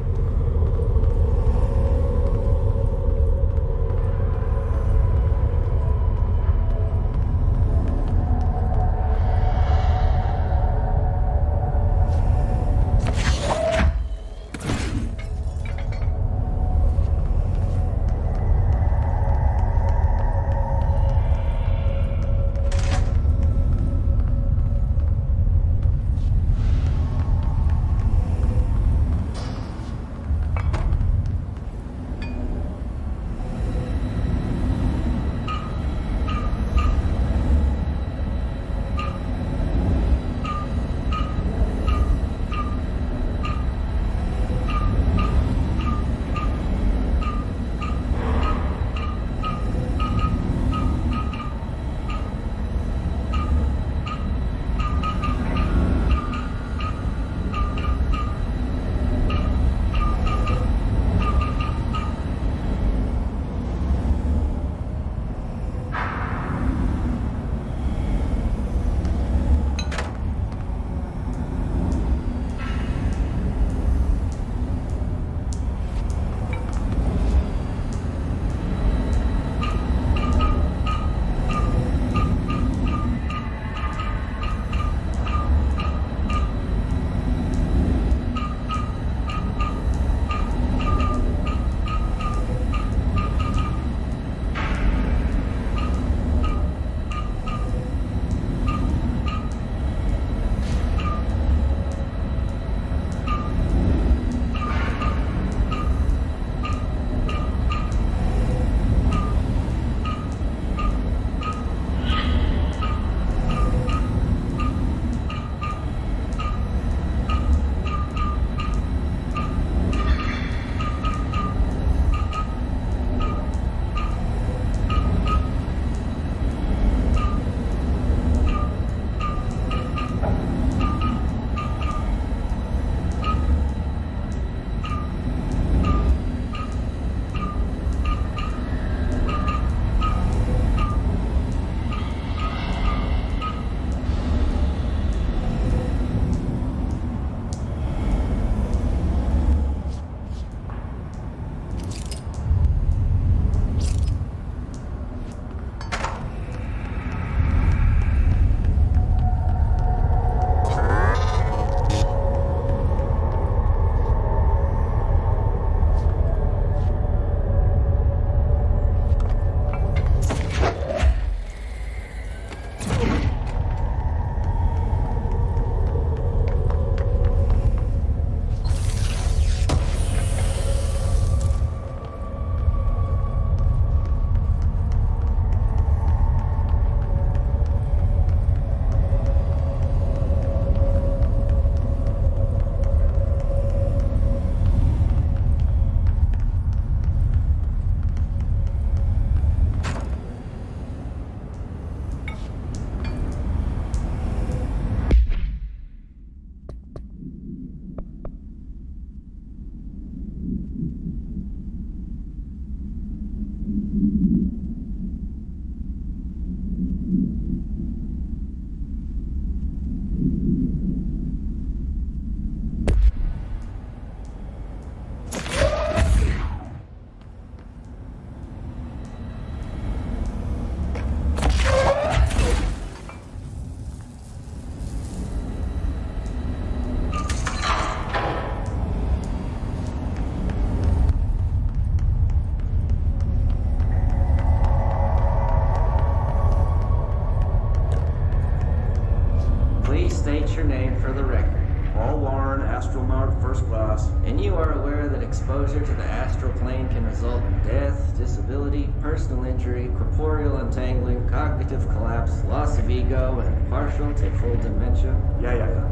Warren, Astronaut First Class. And you are aware that exposure to the astral plane can result in death, disability, personal injury, corporeal untangling, cognitive collapse, loss of ego, and partial to full dementia? Yeah.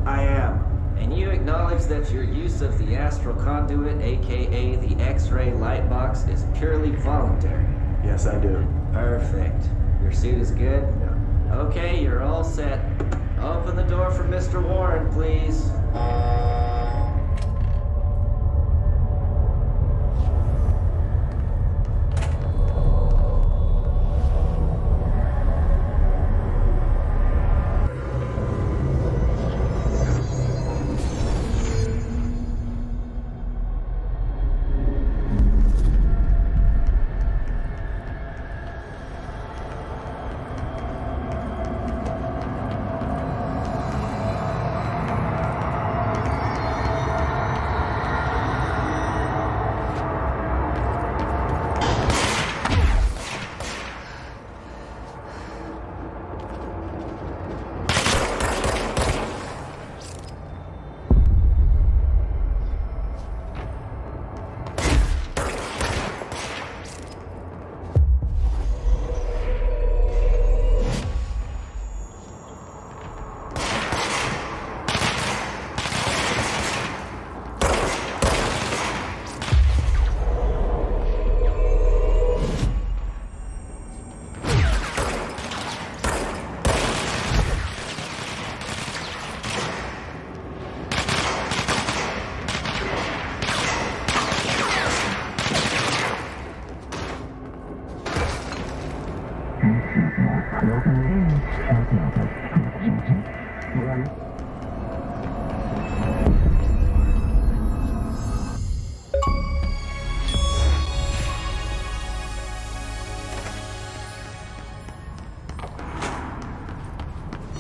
I am. And you acknowledge that your use of the astral conduit, aka the X-ray light box, is purely voluntary? Yes, I do. Perfect. Your suit is good? Yeah. Okay, you're all set. Open the door for Mr. Warren, please.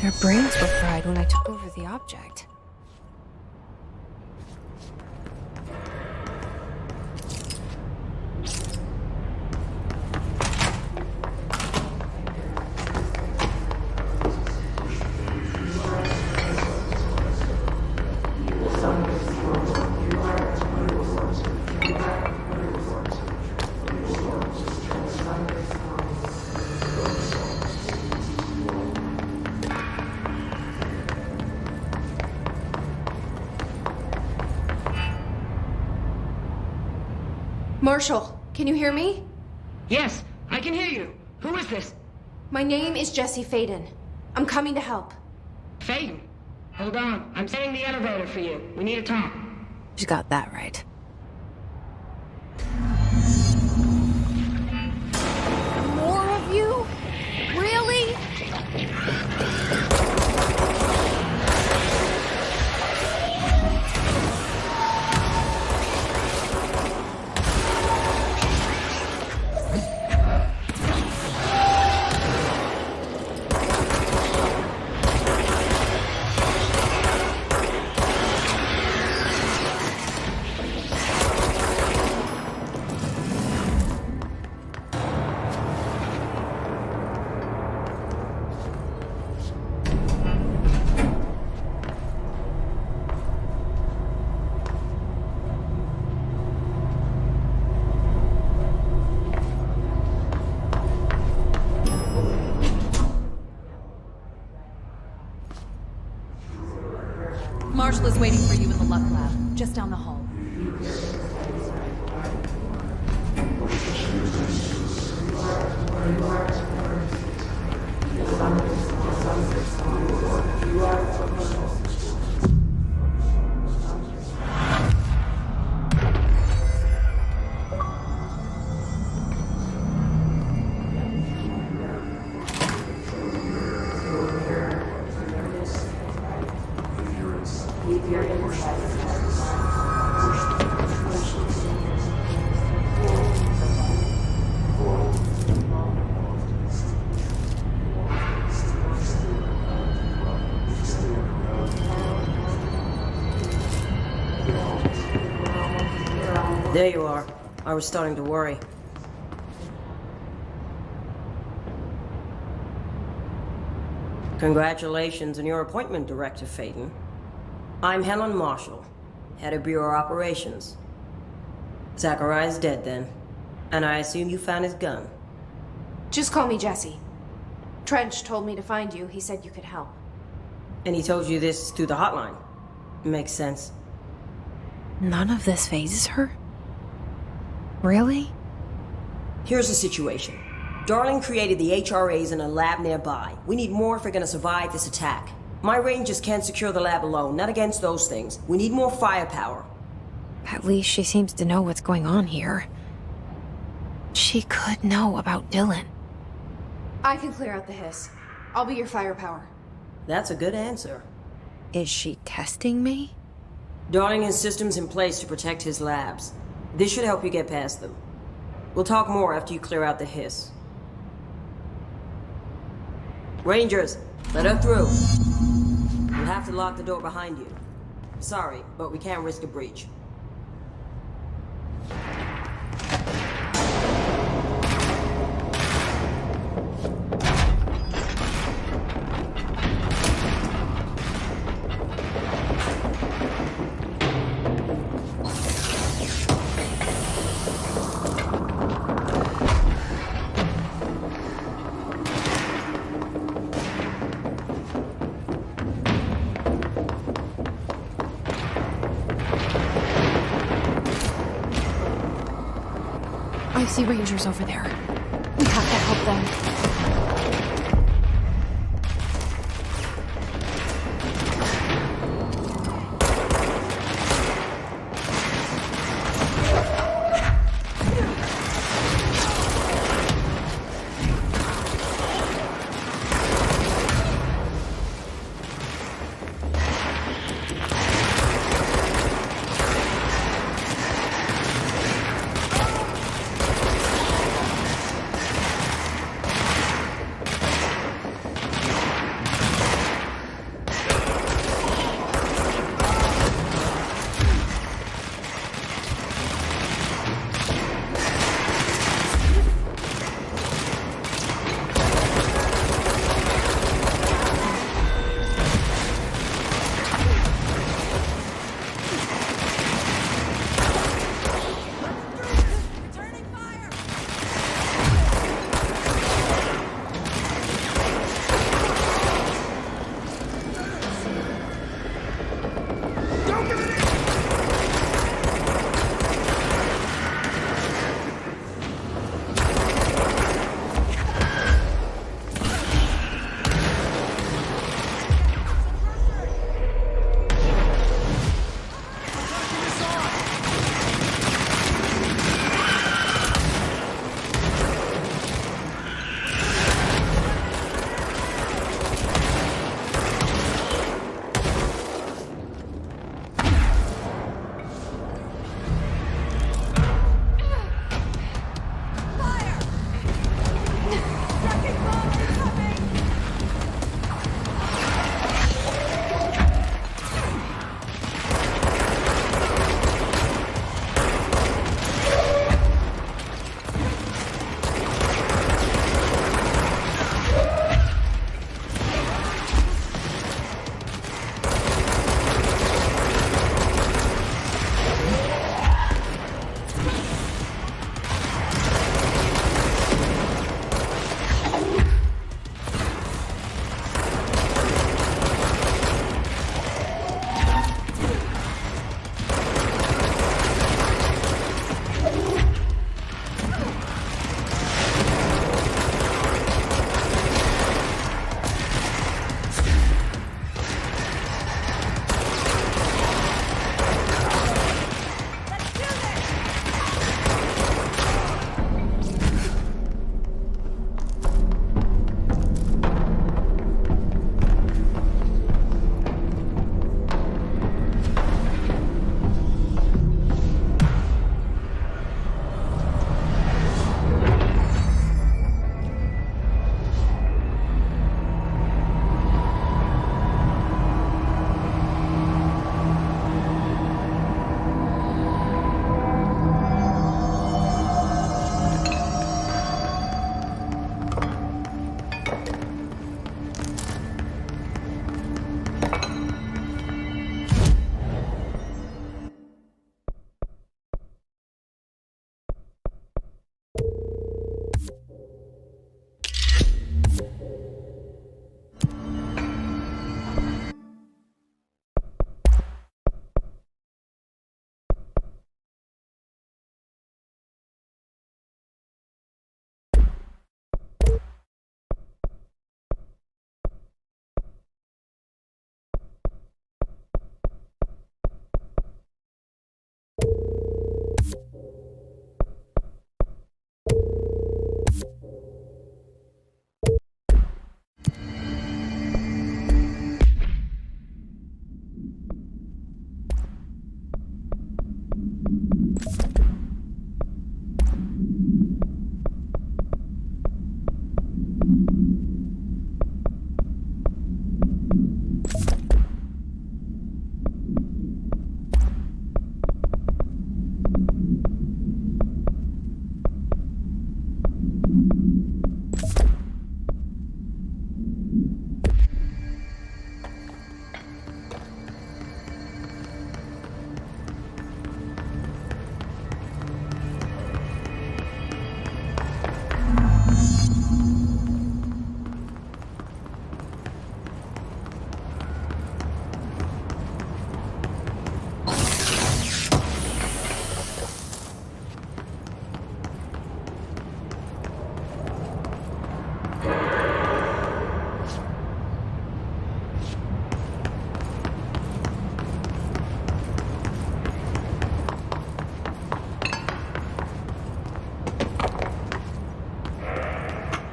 Their brains were fried when I took over the object. Marshall, can you hear me? Yes, I can hear you. Who is this? My name is Jesse Faden. I'm coming to help. Faden? Hold on. I'm setting the elevator for you. We need to talk. She's got that right. More of you? Really? Marshall is waiting for you in the Luck Lab, just down the hall. There you are. I was starting to worry. Congratulations on your appointment, Director Faden. I'm Helen Marshall, head of Bureau Operations. Zachariah's dead then, and I assume you found his gun. Just call me Jesse. Trench told me to find you. He said you could help. And he told you this through the hotline. Makes sense. None of this phases her? Really? Here's the situation. Darling created the HRAs in a lab nearby. We need more if we're gonna survive this attack. My rangers can't secure the lab alone, not against those things. We need more firepower. At least she seems to know what's going on here. She could know about Dylan. I can clear out the hiss. I'll be your firepower. That's a good answer. Is she testing me? Darling has systems in place to protect his labs. This should help you get past them. We'll talk more after you clear out the hiss. Rangers, let her through. We'll have to lock the door behind you. Sorry, but we can't risk a breach. I see rangers over there. We have to help them.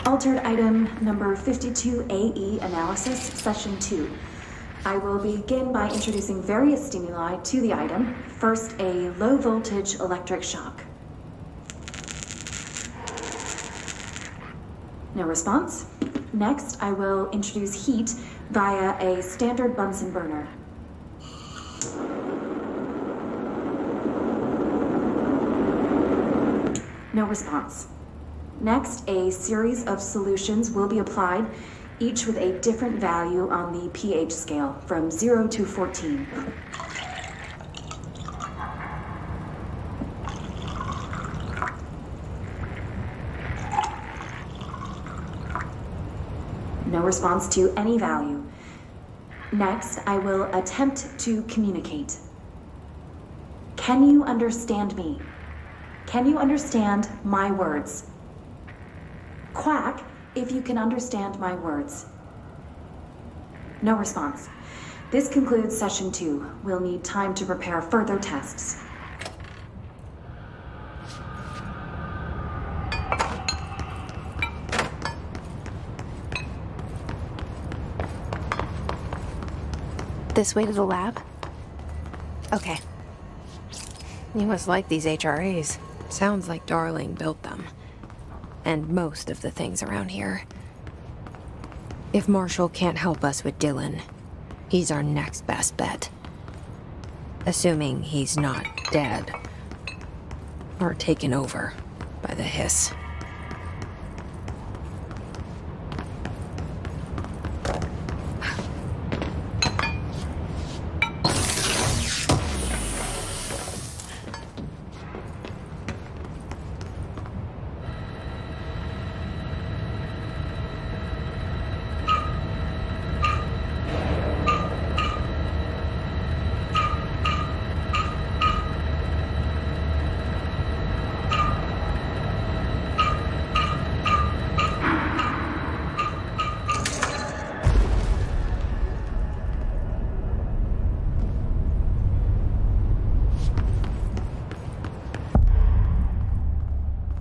Altered item number 52AE analysis, session 2. I will begin by introducing various stimuli to the item. First, a low voltage electric shock. No response. Next, I will introduce heat via a standard Bunsen burner. No response. Next, a series of solutions will be applied, each with a different value on the pH scale, from 0 to 14. No response to any value. Next, I will attempt to communicate. Can you understand me? Can you understand my words? Quack if you can understand my words. No response. This concludes session 2. We'll need time to prepare further tests. This way to the lab? Okay. You must like these HRAs. Sounds like Darling built them. And most of the things around here. If Marshall can't help us with Dylan, he's our next best bet. Assuming he's not dead. Or taken over by the hiss.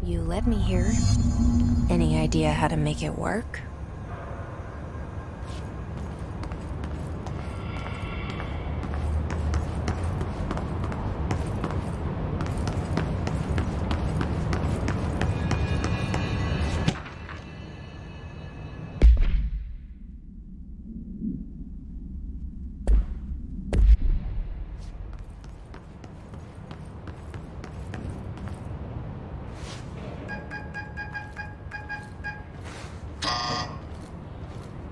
You let me here. Any idea how to make it work?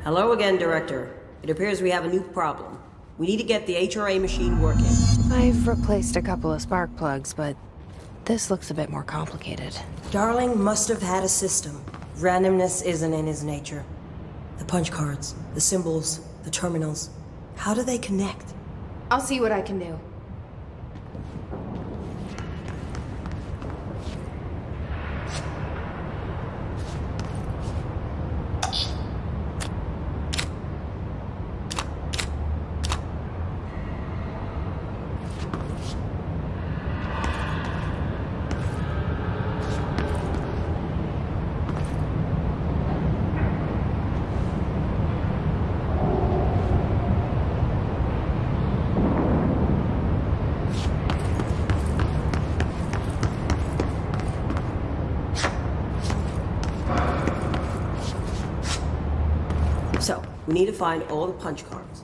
Hello again, Director. It appears we have a new problem. We need to get the HRA machine working. I've replaced a couple of spark plugs, but this looks a bit more complicated. Darling must have had a system. Randomness isn't in his nature. The punch cards, the symbols, the terminals. How do they connect? I'll see what I can do. So, we need to find all the punch cards.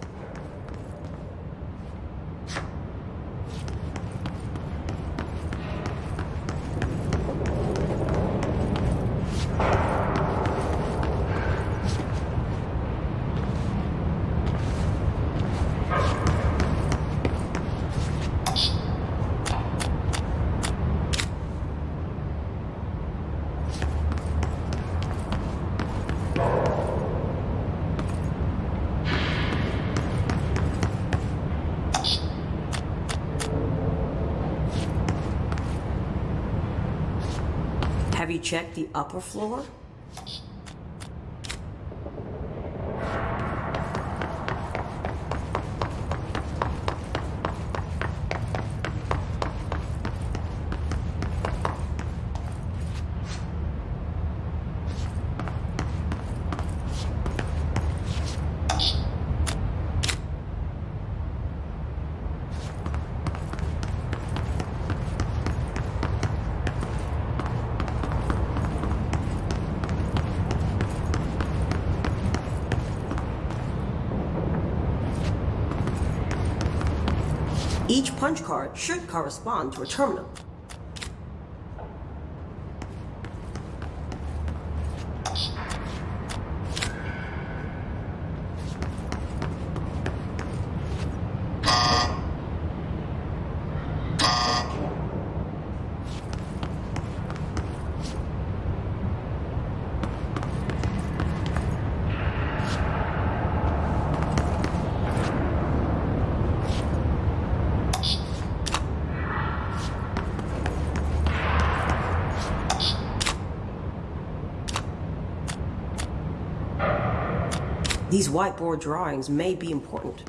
Have you checked the upper floor? Each punch card should correspond to a terminal. These whiteboard drawings may be important.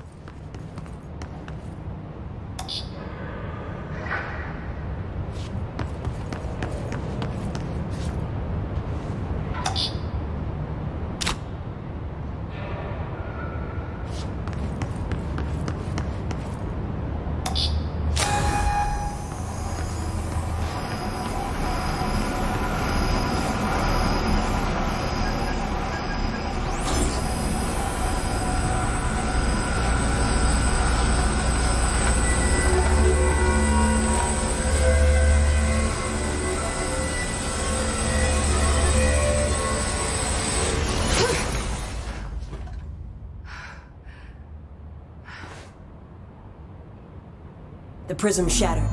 The prism shattered.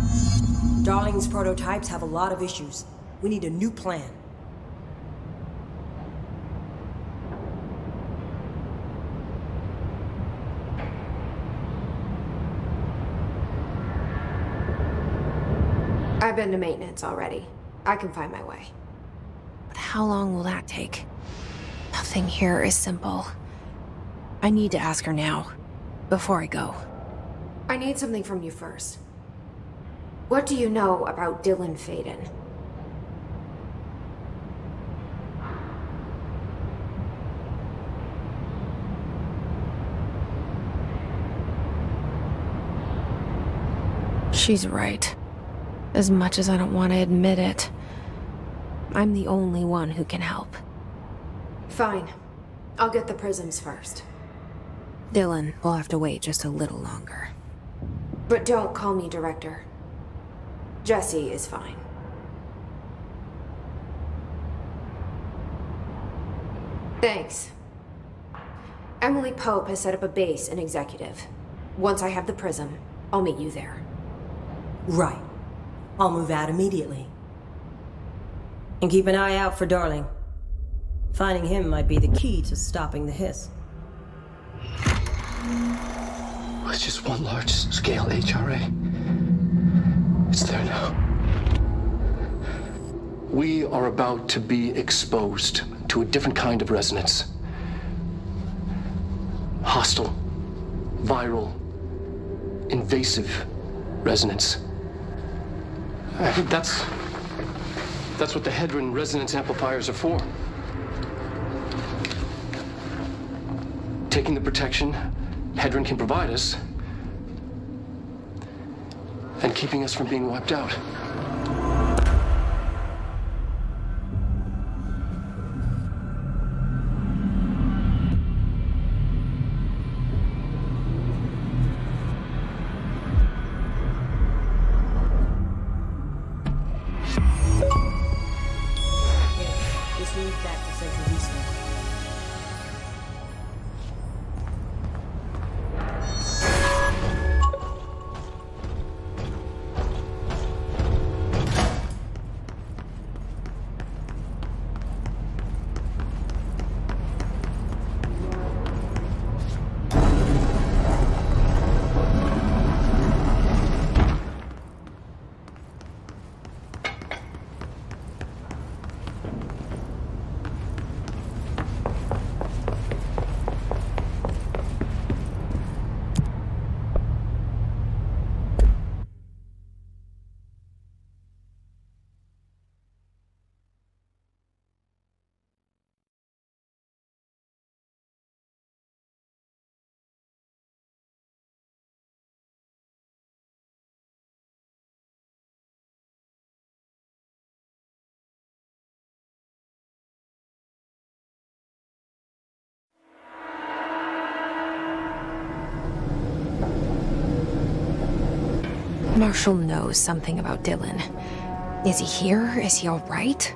Darling's prototypes have a lot of issues. We need a new plan. I've been to maintenance already. I can find my way. But how long will that take? Nothing here is simple. I need to ask her now, before I go. I need something from you first. What do you know about Dylan Faden? She's right. As much as I don't want to admit it, I'm the only one who can help. Fine. I'll get the prisms first. Dylan will have to wait just a little longer. But don't call me Director. Jesse is fine. Thanks. Emily Pope has set up a base in Executive. Once I have the prism, I'll meet you there. Right. I'll move out immediately. And keep an eye out for Darling. Finding him might be the key to stopping the hiss. It's just one large-scale HRA. It's there now. We are about to be exposed to a different kind of resonance. Hostile, viral, invasive resonance. I think that's what the Hedron resonance amplifiers are for. Taking the protection Hedron can provide us, and keeping us from being wiped out. This means back to Central Research. Marshall knows something about Dylan. Is he here? Is he all right?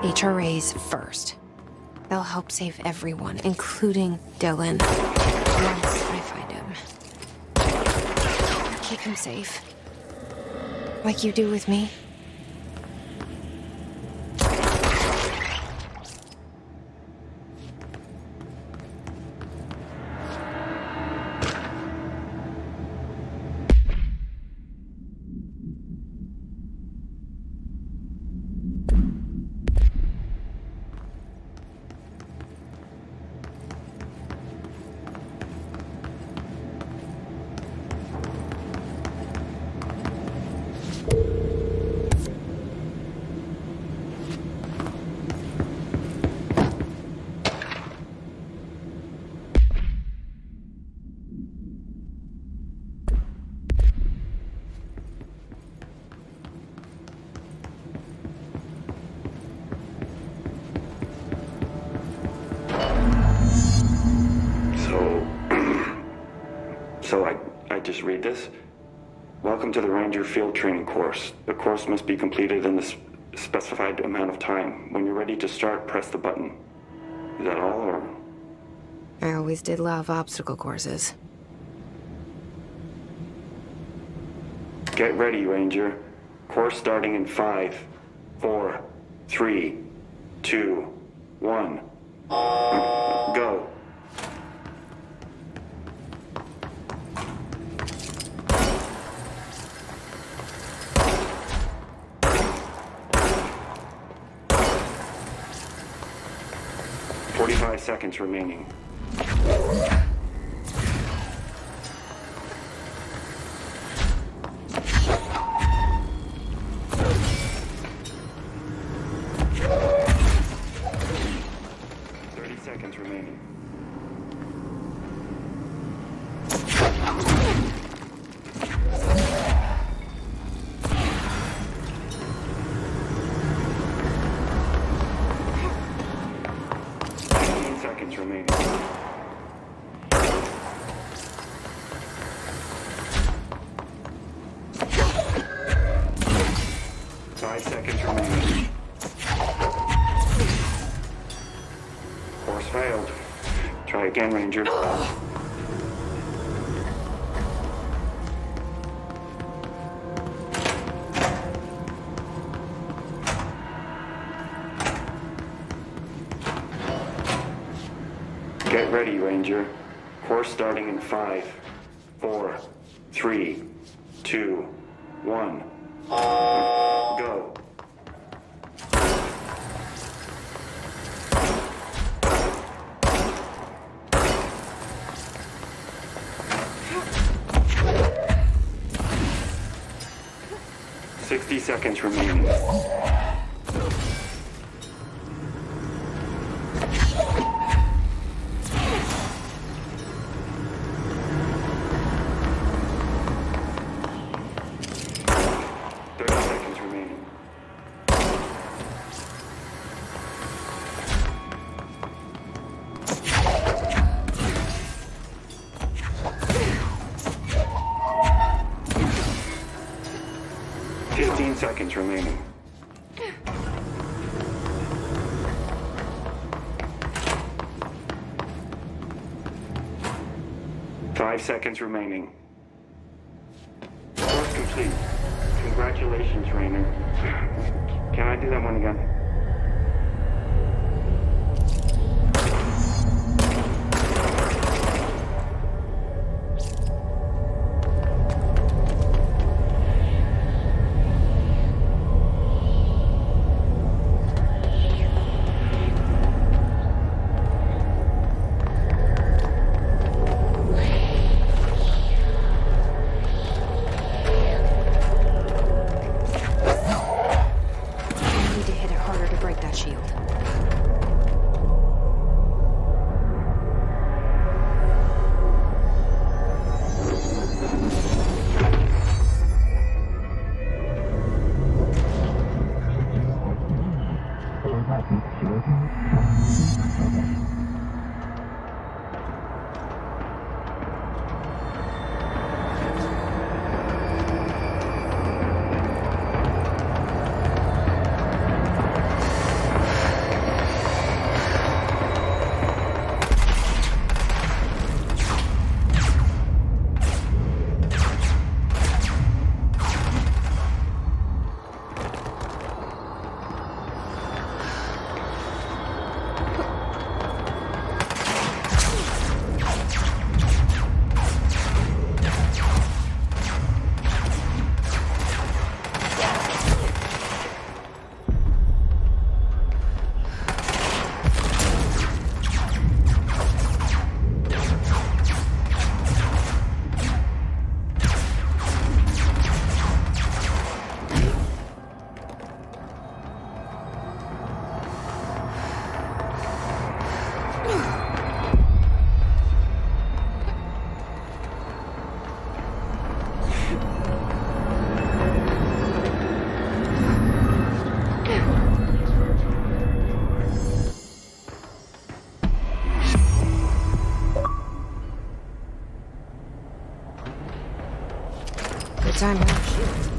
HRAs first. They'll help save everyone, including Dylan. Once I find him. Keep him safe. Like you do with me. So I just read this. Welcome to the Ranger Field Training course. The course must be completed in the specified amount of time. When you're ready to start, press the button. Is that all, or? I always did love obstacle courses. Get ready, Ranger. Course starting in 5, 4, 3, 2, 1. Go. Seconds remaining. Seconds remaining. Seconds remaining. 5 seconds remaining. Course failed. Try again, Ranger. Get ready, Ranger. Course starting in 5, 4, 3, 2, 1. Go. Seconds remaining. Seconds remaining. 5 seconds remaining. Course complete. Congratulations, Rainer. Can I do that one again? Good time to have a shoot.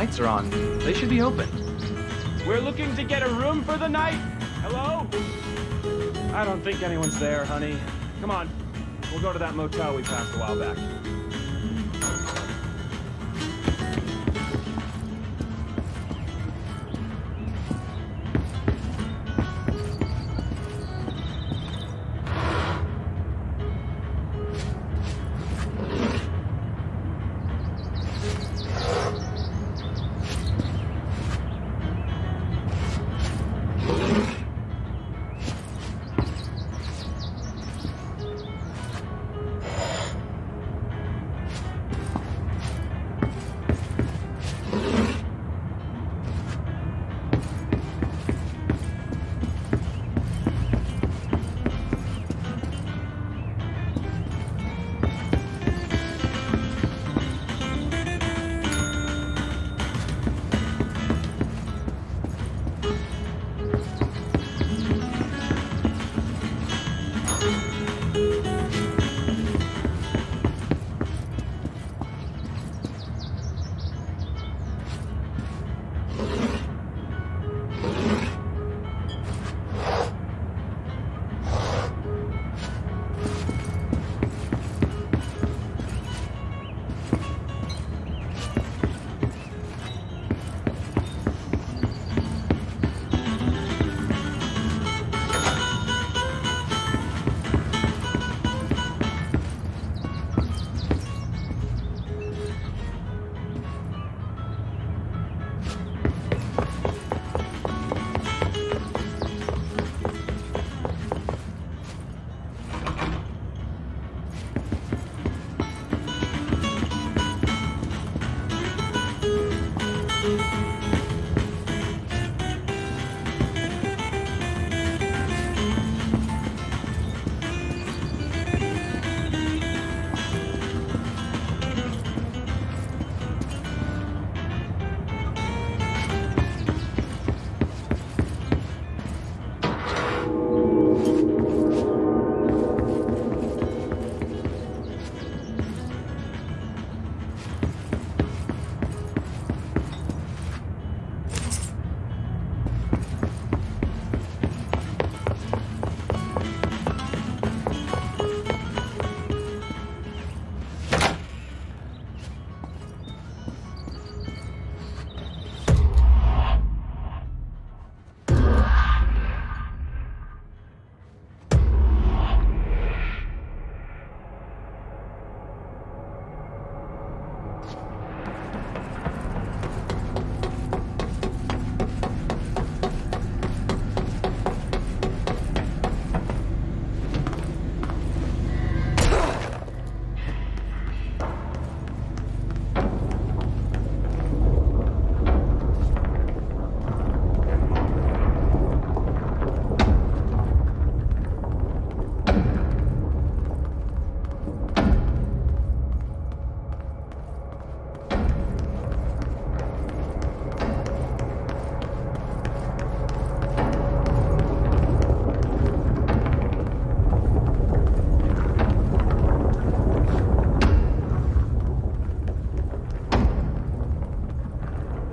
lights are on. They should be open. We're looking to get a room for the night. Hello? I don't think anyone's there, honey. Come on. We'll go to that motel we passed a while back.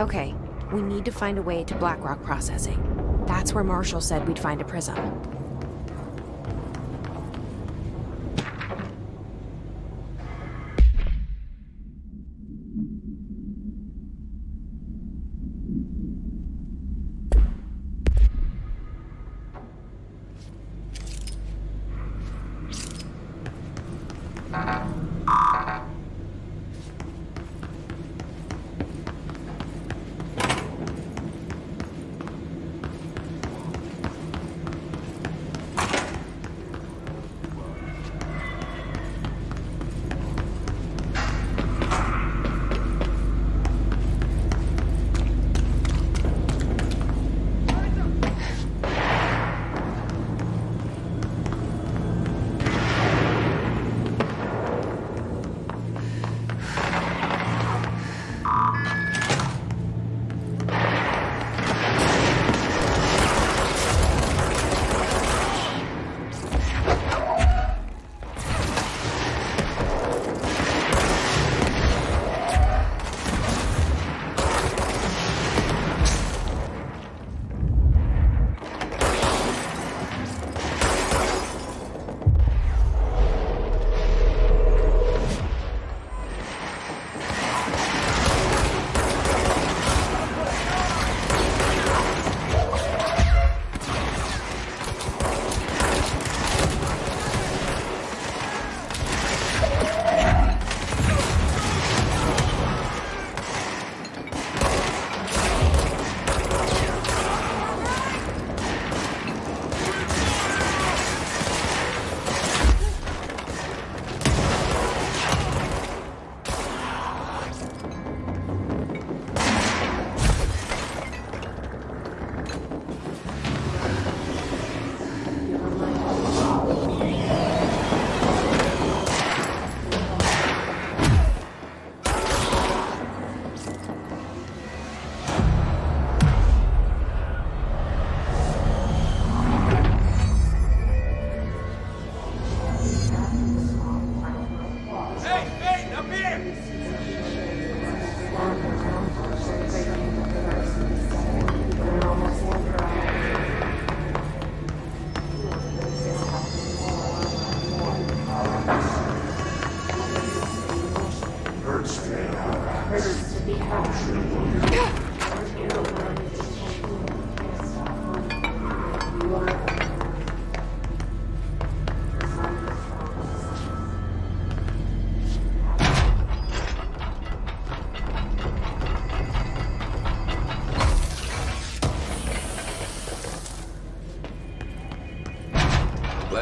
Okay, we need to find a way to Blackrock Processing. That's where Marshall said we'd find a prism.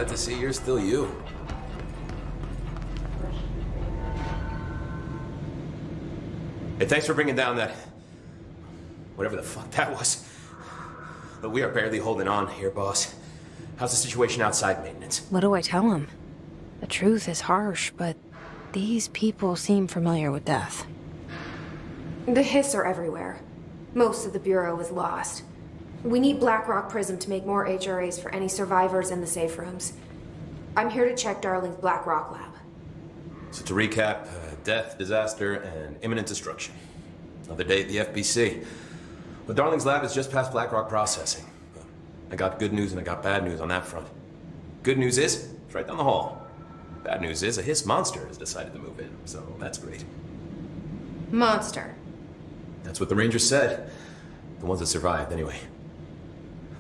Glad to see you're still you. Hey, thanks for bringing down that... whatever the fuck that was. But we are barely holding on here, boss. How's the situation outside maintenance? What do I tell him? The truth is harsh, but these people seem familiar with death. The Hiss are everywhere. Most of the Bureau is lost. We need Blackrock Prism to make more HRAs for any survivors in the safe rooms. I'm here to check Darling's Blackrock lab. So to recap, death, disaster, and imminent destruction. Another day at the FBC. Well, Darling's lab is just past Blackrock processing. I got good news and I got bad news on that front. Good news is, it's right down the hall. Bad news is, a Hiss monster has decided to move in, so that's great. Monster. That's what the Rangers said. The ones that survived, anyway.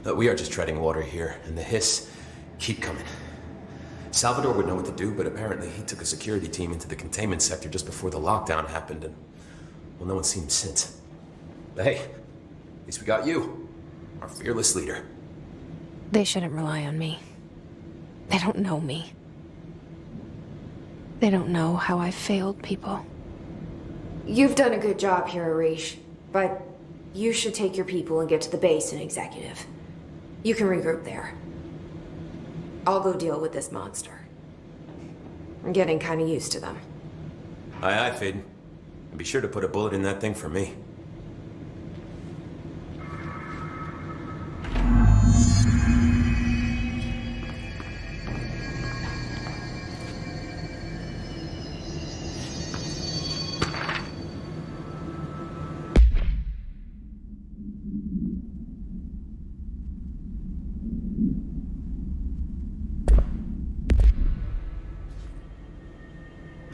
But we are just treading water here, and the Hiss keep coming. Salvador would know what to do, but apparently he took a security team into the containment sector just before the lockdown happened, and, well, no one's seen him since. But hey, at least we got you, our fearless leader. They shouldn't rely on me. They don't know me. They don't know how I've failed people. You've done a good job here, Arish, but you should take your people and get to the base and executive. You can regroup there. I'll go deal with this monster. I'm getting kind of used to them. Aye, aye, Faden. And be sure to put a bullet in that thing for me.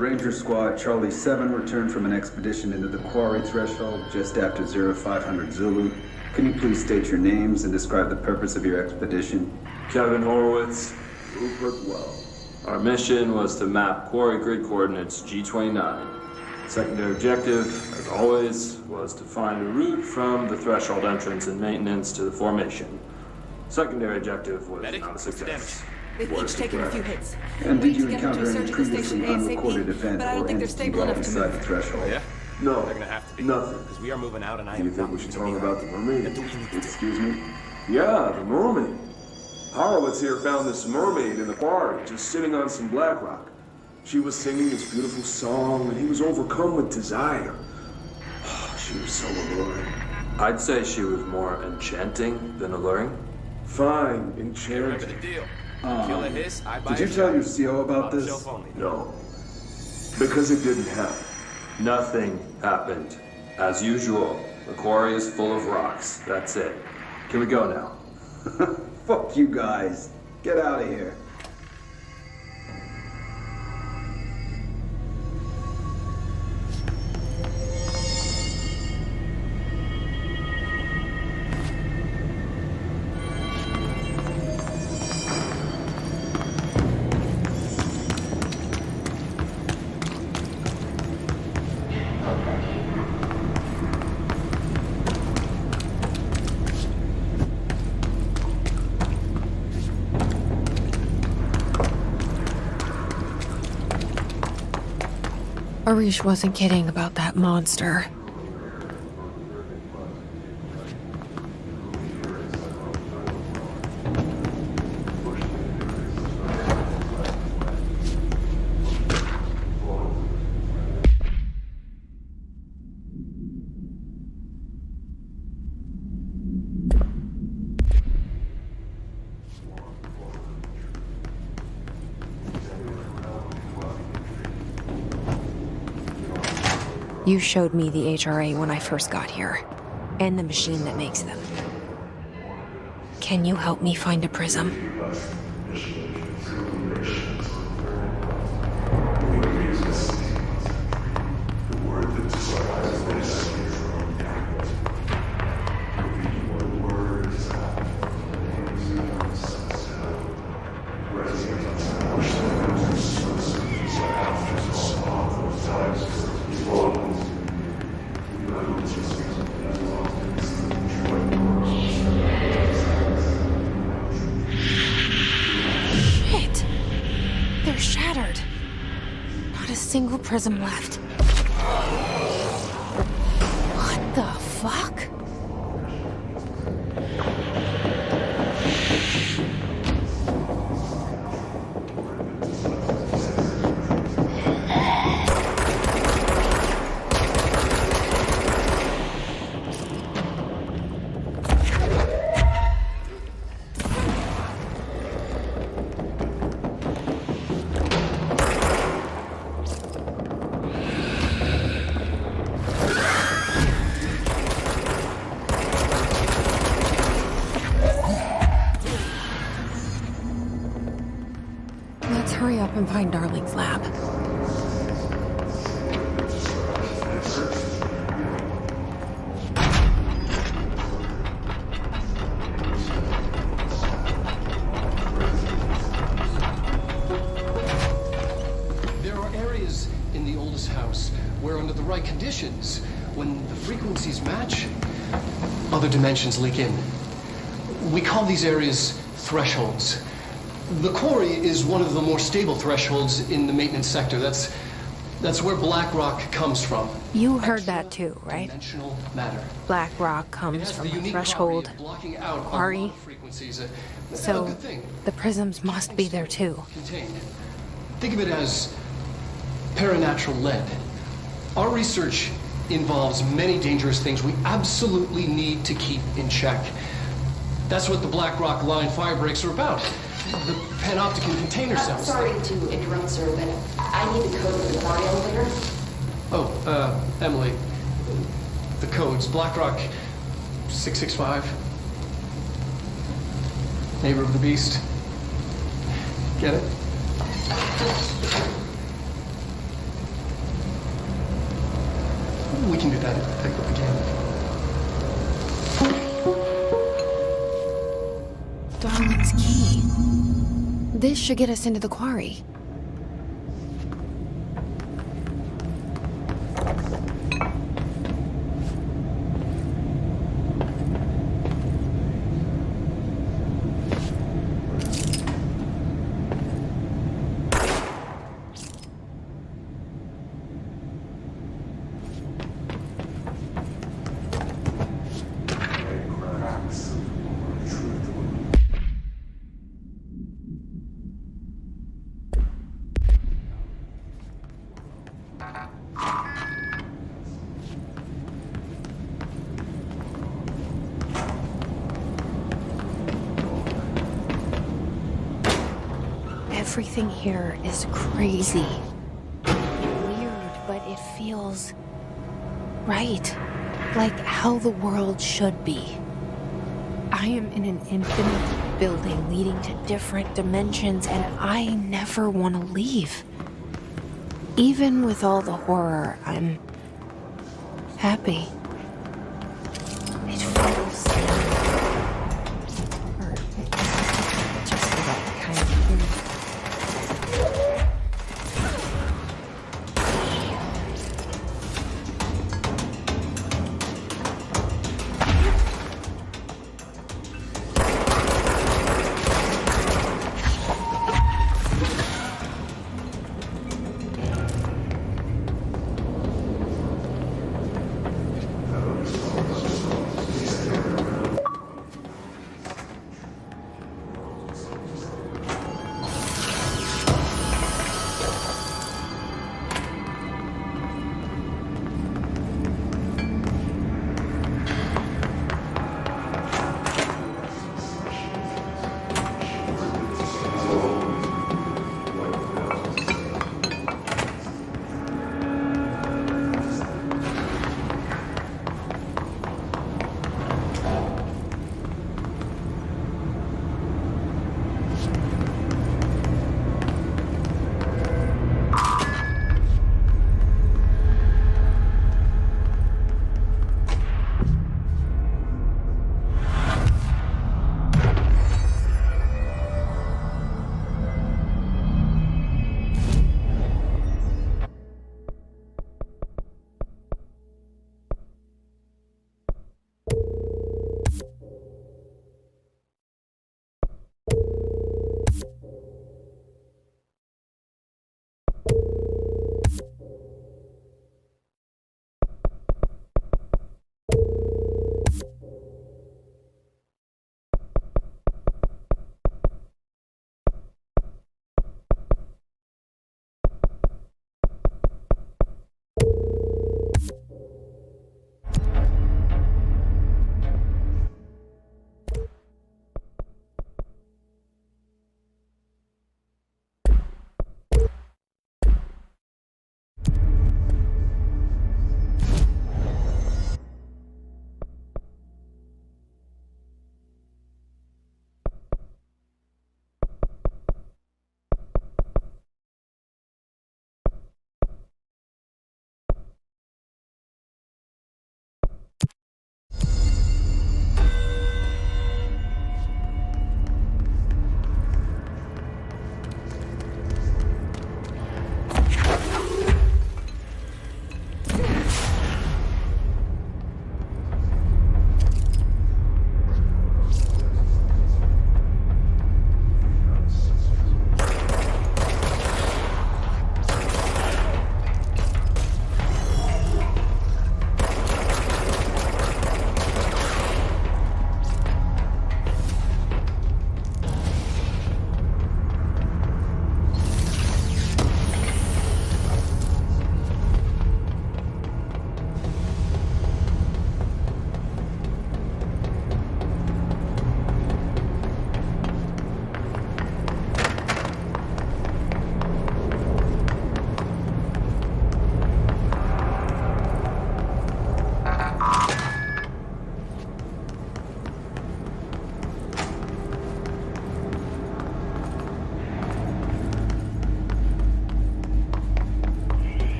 Ranger Squad Charlie 7 returned from an expedition into the quarry threshold just after 0500 Zulu. Can you please state your names and describe the purpose of your expedition? Kevin Horowitz, Rupert Well. Our mission was to map quarry grid coordinates G29. Secondary objective, as always, was to find a route from the threshold entrance and maintenance to the formation. Secondary objective was not a success. They've each taken a few hits. And did you encounter any previously unrecorded event or entity while inside the threshold? Yeah? No, They're gonna have to be. nothing. Because we are moving out and I Do you have think we should talk about the mermaid? Excuse me? Yeah, the mermaid. Horowitz here found this mermaid in the quarry, just sitting on some black rock. She was singing this beautiful song, and he was overcome with desire. She was so alluring. I'd say she was more enchanting than alluring. Fine, enchanting. Remember the deal. Kill a Hiss, I buy Did you tell your CO about this? No, because it didn't happen. Nothing happened. As usual, the quarry is full of rocks. That's it. Can we go now? Fuck you guys. Get out of here. Arish wasn't kidding about that monster. You showed me the HRA when I first got here, and the machine that makes them. Can you help me find a prism? prism left. What the fuck? Let's hurry up and find Darling's lab. There are areas in the oldest house where, under the right conditions, when the frequencies match, other dimensions leak in. We call these areas thresholds. The quarry is one of the more stable thresholds in the maintenance sector. That's where black rock comes from. You heard that too, right? Dimensional matter. Black rock comes from a threshold quarry. So the prisms must be there too. Contained. Think of it as paranatural lead. Our research involves many dangerous things we absolutely need to keep in check. That's what the Black Rock Line fire breaks are about. The panopticon container cells. Sorry to interrupt, sir, but I need the code for the quarry elevator. Oh, Emily. The codes. BlackRock 665. Neighbor of the Beast. Get it? We can do that again. Darling's key. This should get us into the quarry. Everything here is crazy. Weird, but it feels right. Like how the world should be. I am in an infinite building leading to different dimensions, and I never want to leave. Even with all the horror, I'm happy. It feels just the right kind of thing.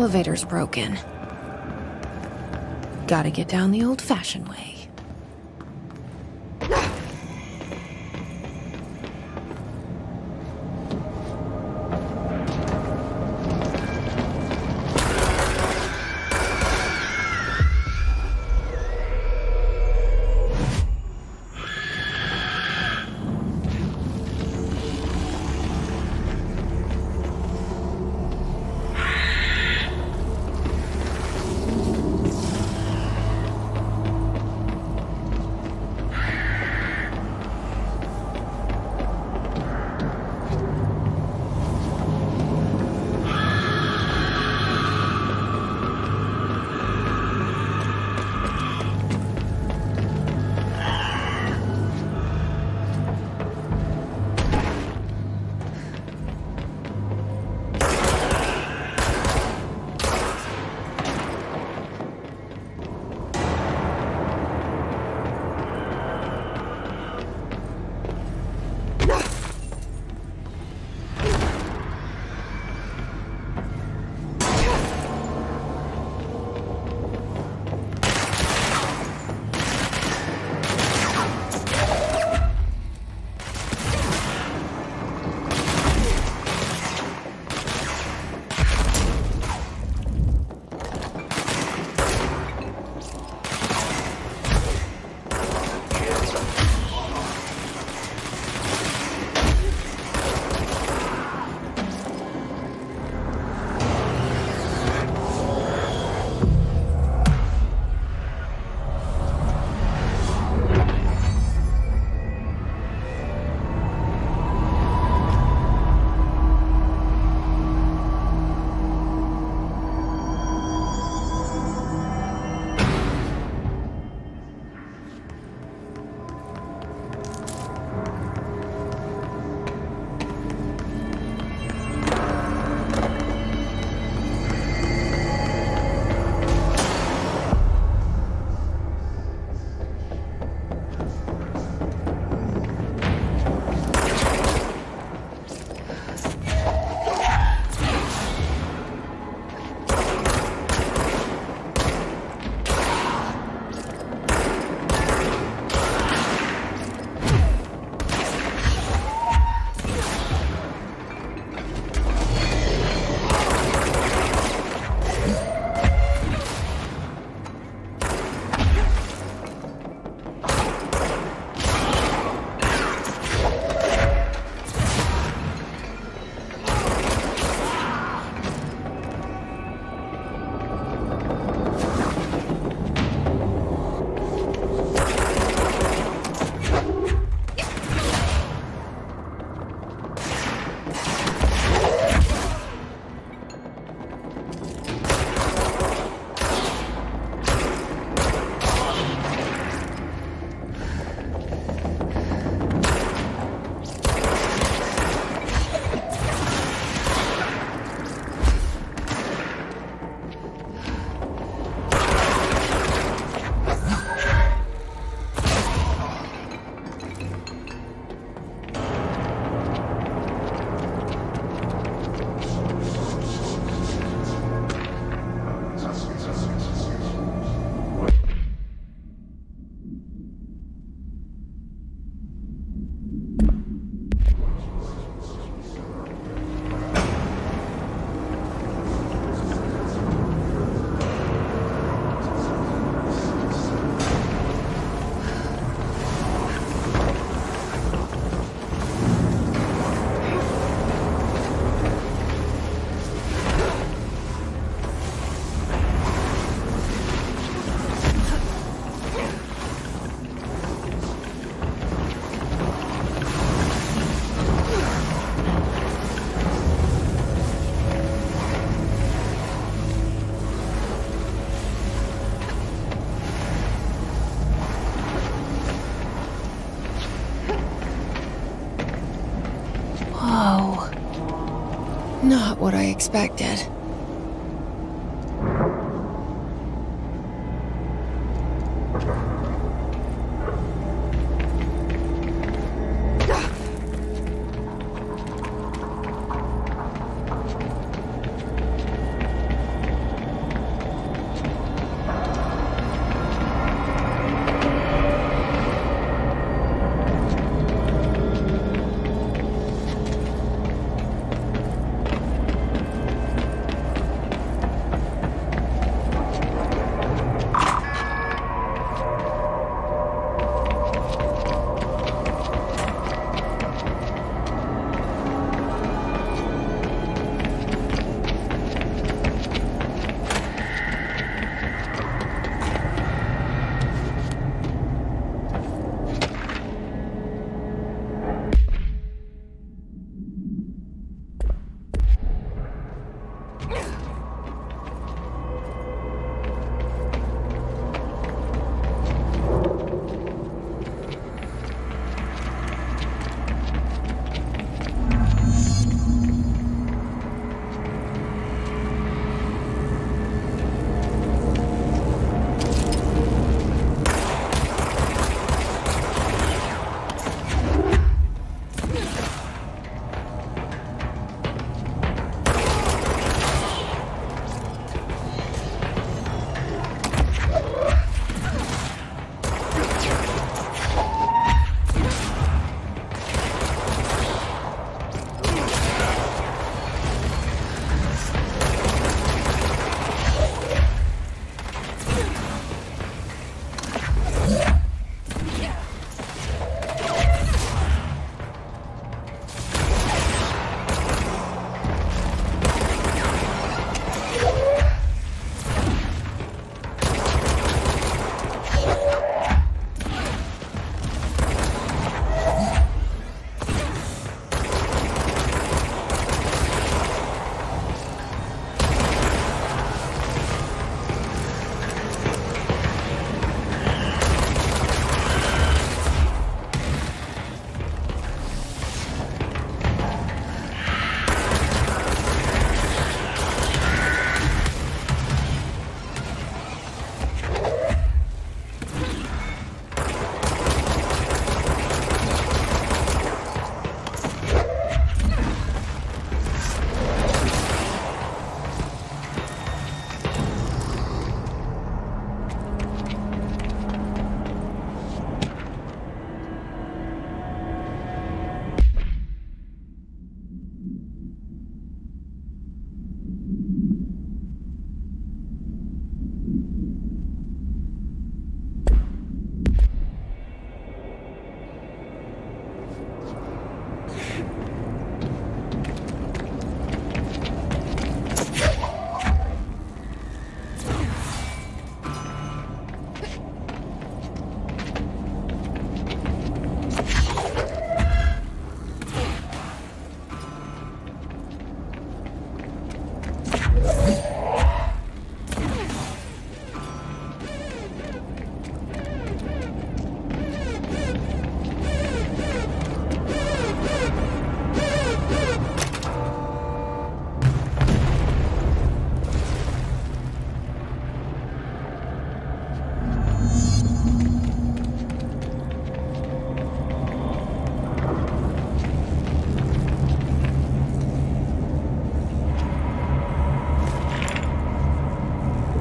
elevator's broken. Gotta get down the old-fashioned way. Not what I expected.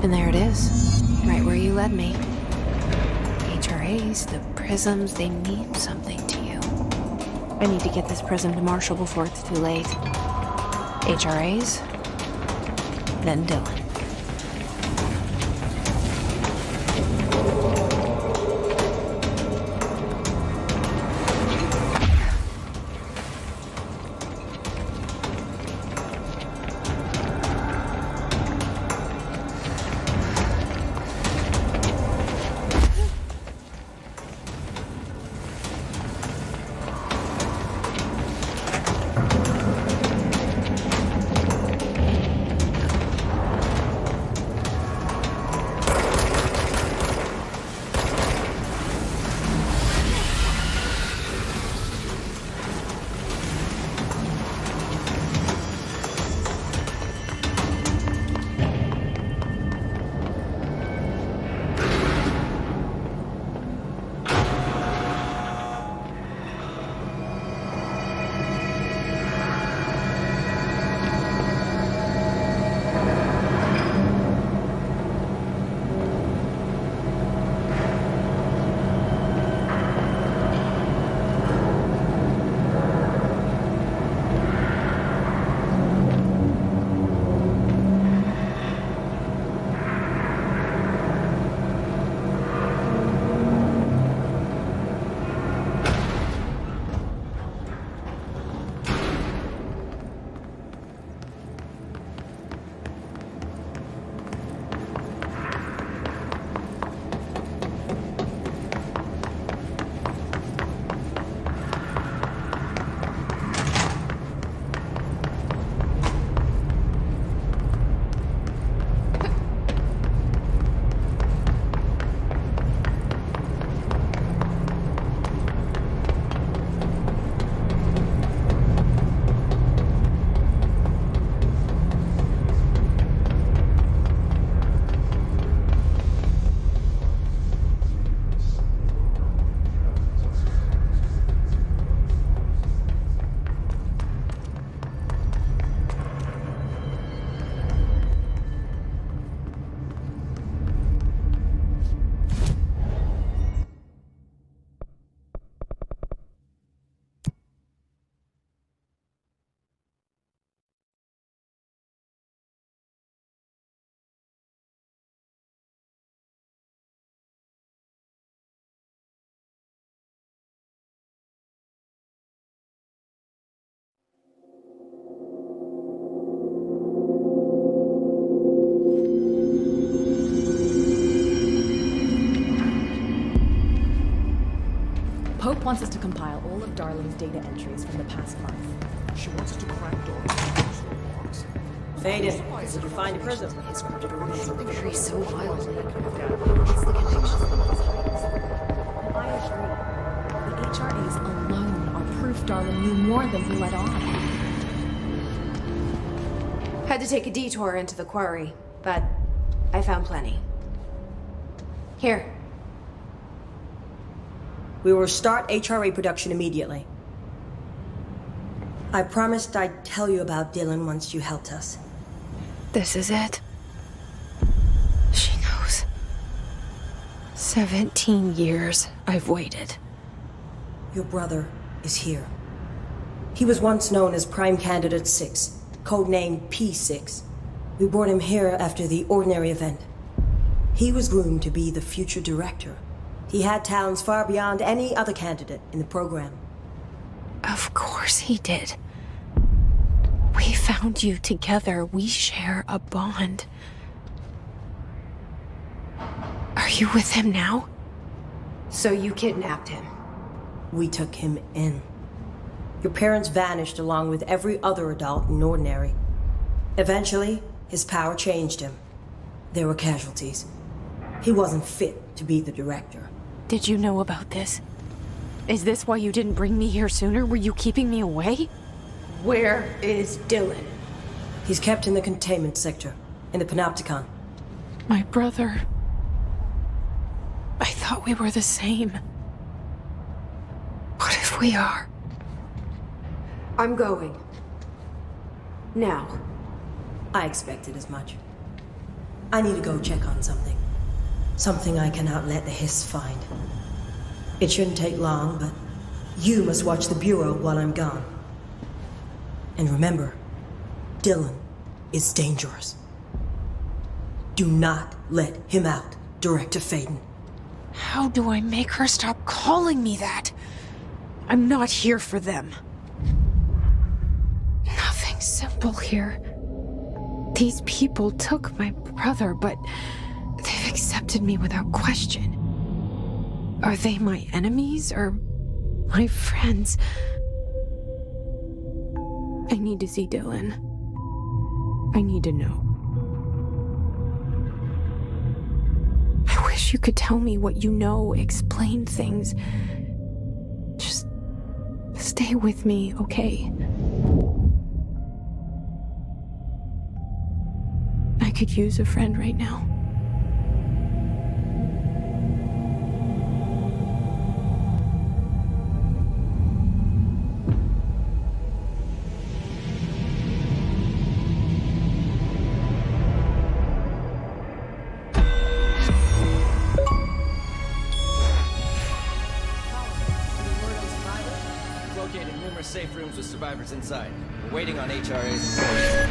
And there it is, right where you led me. HRAs, the prisms, they mean something to you. I need to get this prism to Marshall before it's too late. HRAs, then Dylan. Pope wants us to compile all of Darling's data entries from the past month. She wants us to crack Darling's logs. Faded. Did you find a prism? Varies so wildly. It's the connections that I agree. The HRAs alone are proof Darling knew more than he let on. Had to take a detour into the quarry, but I found plenty. Here. We will start HRA production immediately. I promised I'd tell you about Dylan once you helped us. This is it. She knows. 17 years I've waited. Your brother is here. He was once known as Prime Candidate 6, codenamed P6. We brought him here after the Ordinary event. He was groomed to be the future director. He had talents far beyond any other candidate in the program. Of course he did. We found you together. We share a bond. Are you with him now? So you kidnapped him? We took him in. Your parents vanished along with every other adult in Ordinary. Eventually, his power changed him. There were casualties. He wasn't fit to be the director. Did you know about this? Is this why you didn't bring me here sooner? Were you keeping me away? Where is Dylan? He's kept in the containment sector, in the Panopticon. My brother. I thought we were the same. What if we are? I'm going. Now. I expected as much. I need to go check on something. Something I cannot let the Hiss find. It shouldn't take long, but you must watch the Bureau while I'm gone. And remember, Dylan is dangerous. Do not let him out, Director Faden. How do I make her stop calling me that? I'm not here for them. Nothing simple here. These people took my brother, but they've accepted me without question. Are they my enemies or my friends? I need to see Dylan. I need to know. I wish you could tell me what you know, explain things. Just stay with me, okay? I could use a friend right now. Located numerous safe rooms with survivors inside. We're waiting on HRAs.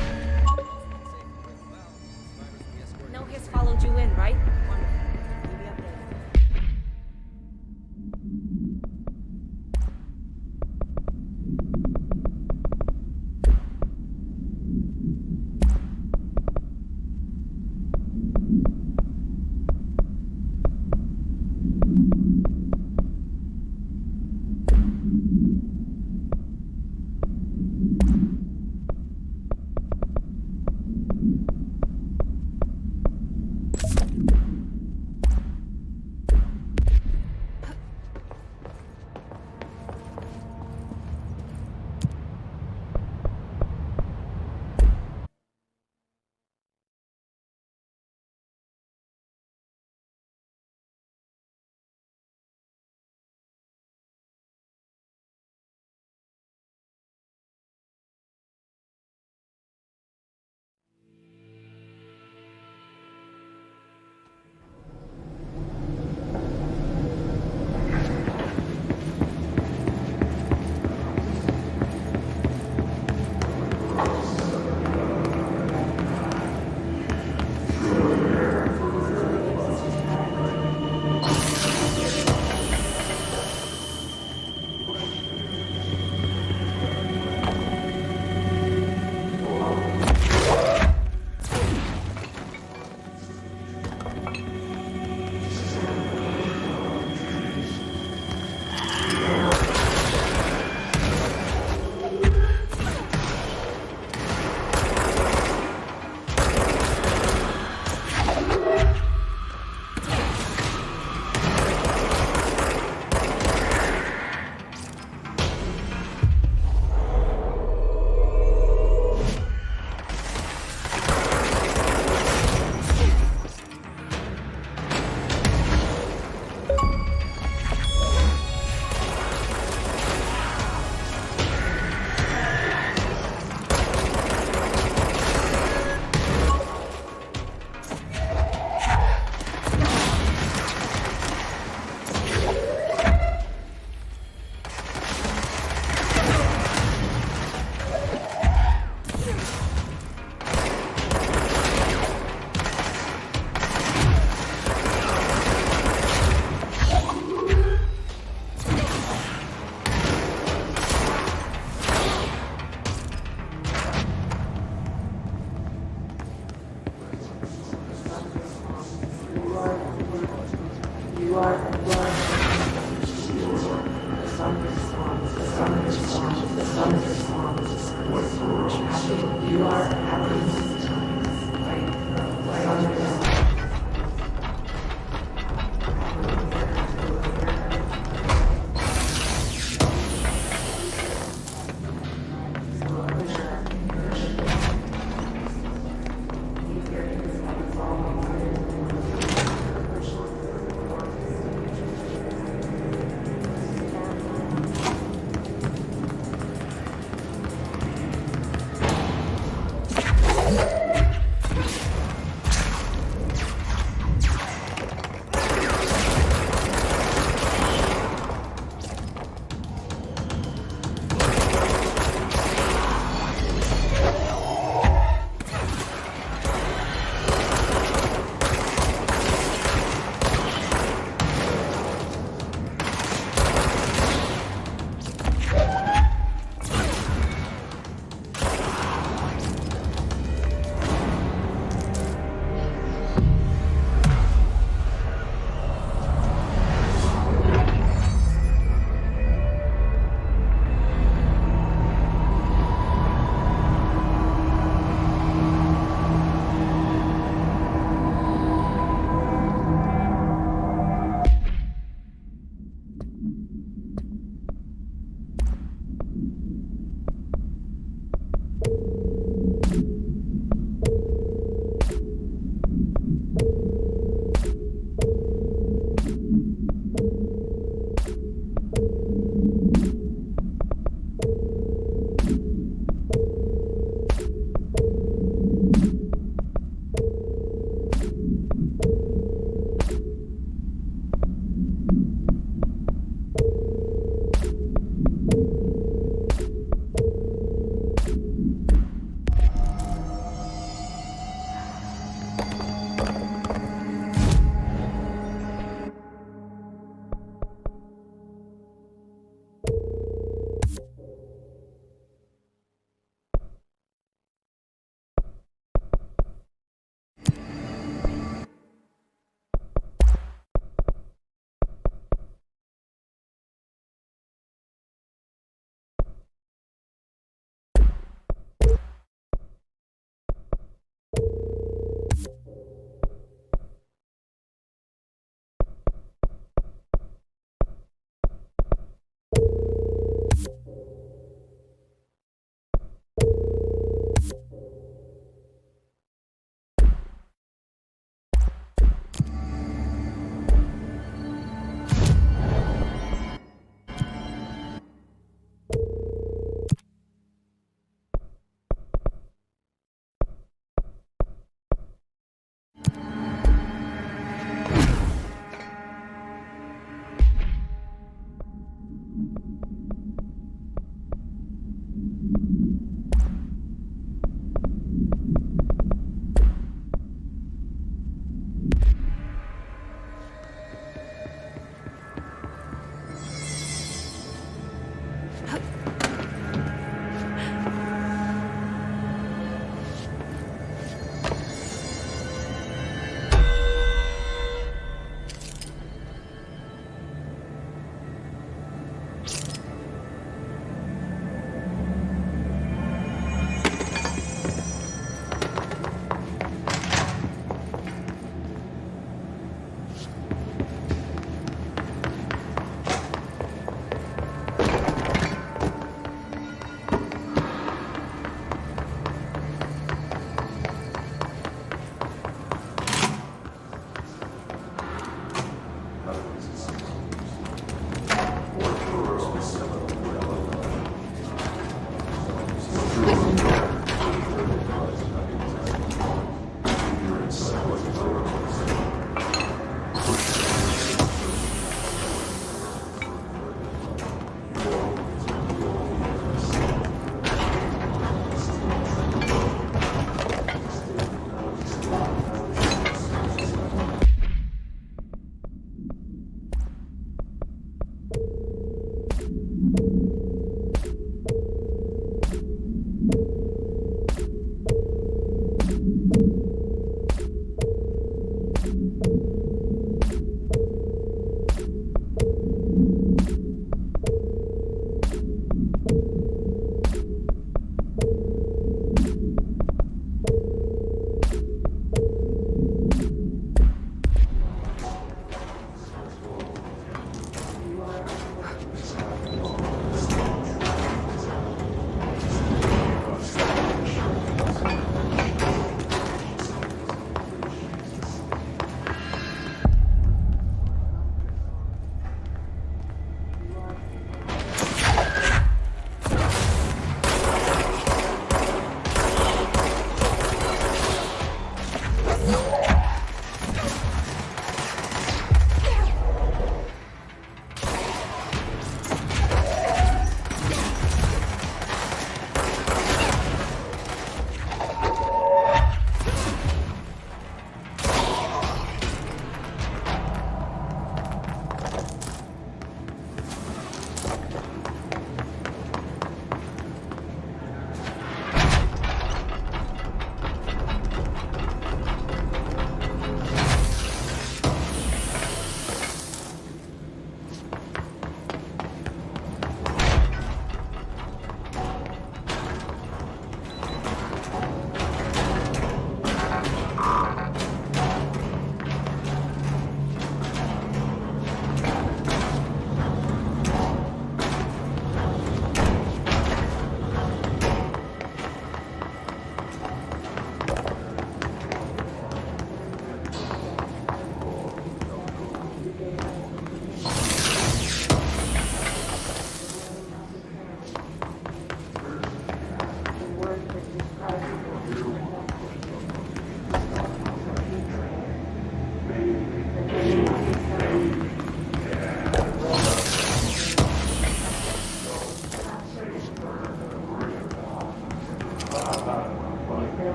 No Hiss followed you in, right?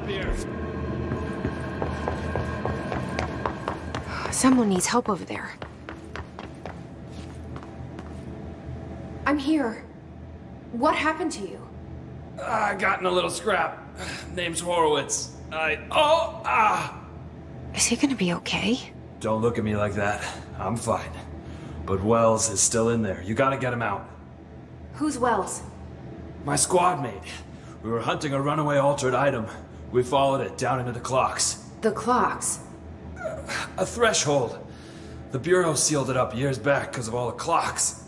up here. Someone needs help over there. I'm here. What happened to you? I got in a little scrap. Name's Horowitz. Is he gonna be okay? Don't look at me like that. I'm fine. But Wells is still in there. You gotta get him out. Who's Wells? My squad mate. We were hunting a runaway altered item. We followed it down into the clocks. The clocks? A threshold. The Bureau sealed it up years back because of all the clocks.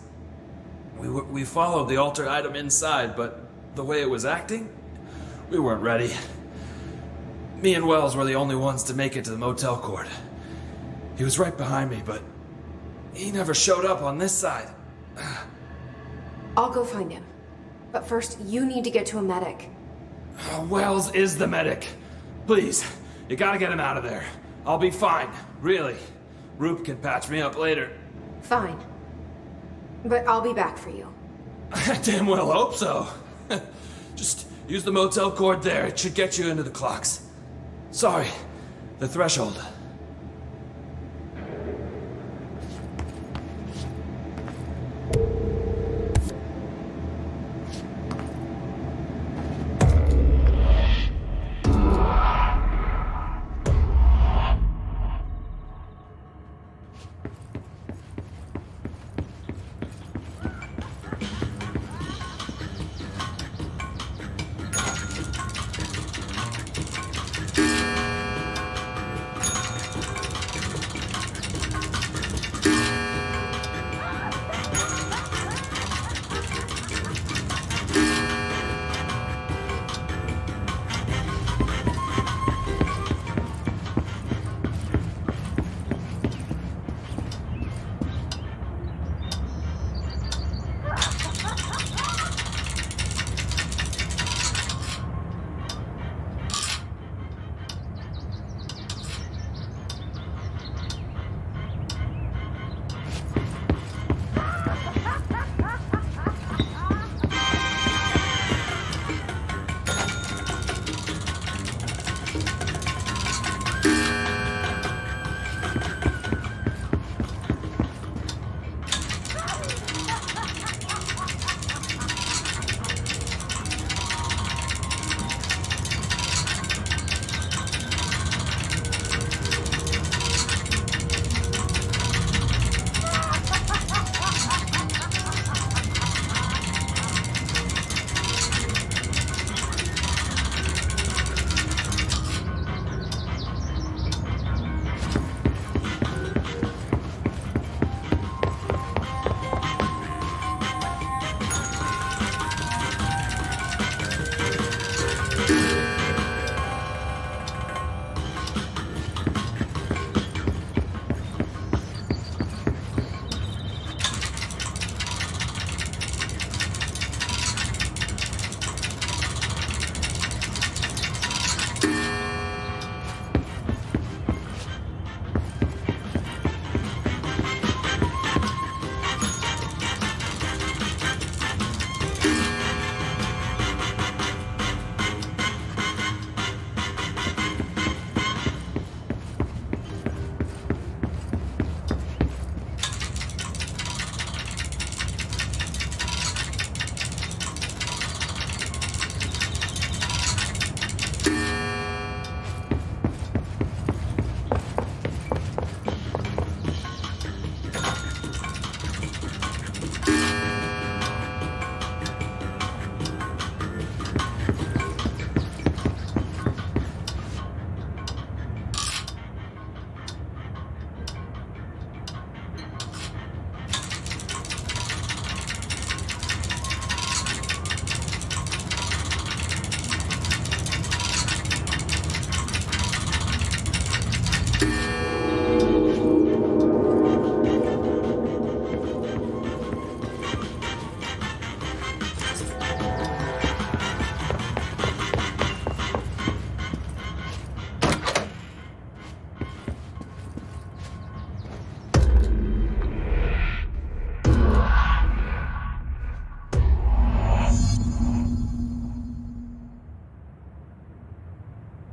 We followed the altered item inside, but the way it was acting, we weren't ready. Me and Wells were the only ones to make it to the motel court. He was right behind me, but he never showed up on this side. I'll go find him. But first, you need to get to a medic. Wells is the medic. Please, you gotta get him out of there. I'll be fine, really. Roop can patch me up later. Fine. But I'll be back for you. I damn well hope so. Just use the motel cord there. It should get you into the clocks. Sorry, the threshold.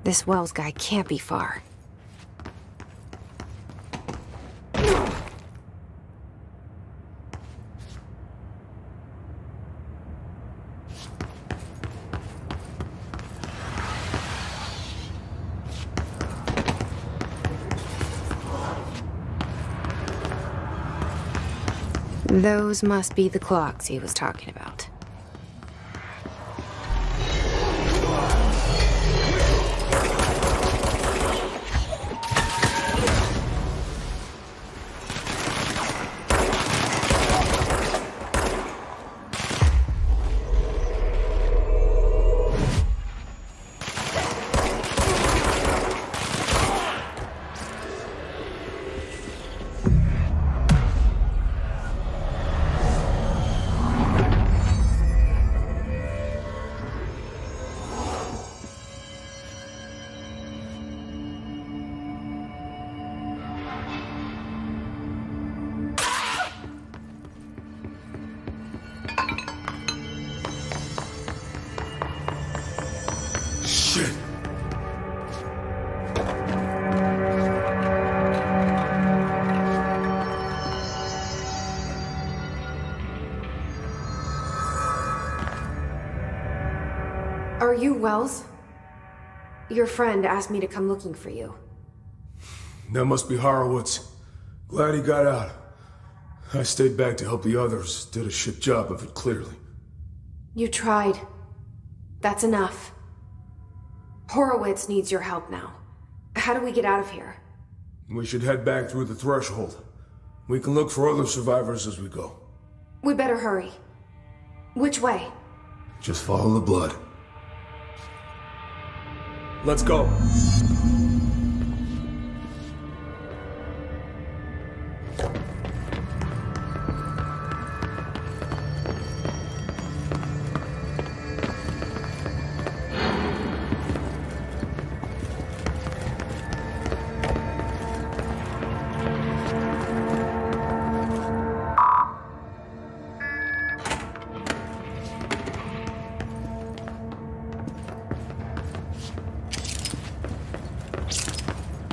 This Wells guy can't be far. Those must be the clocks he was talking about. Are you Wells? Your friend asked me to come looking for you. That must be Horowitz. Glad he got out. I stayed back to help the others. Did a shit job of it, clearly. You tried. That's enough. Horowitz needs your help now. How do we get out of here? We should head back through the threshold. We can look for other survivors as we go. We better hurry. Which way? Just follow the blood. Let's go.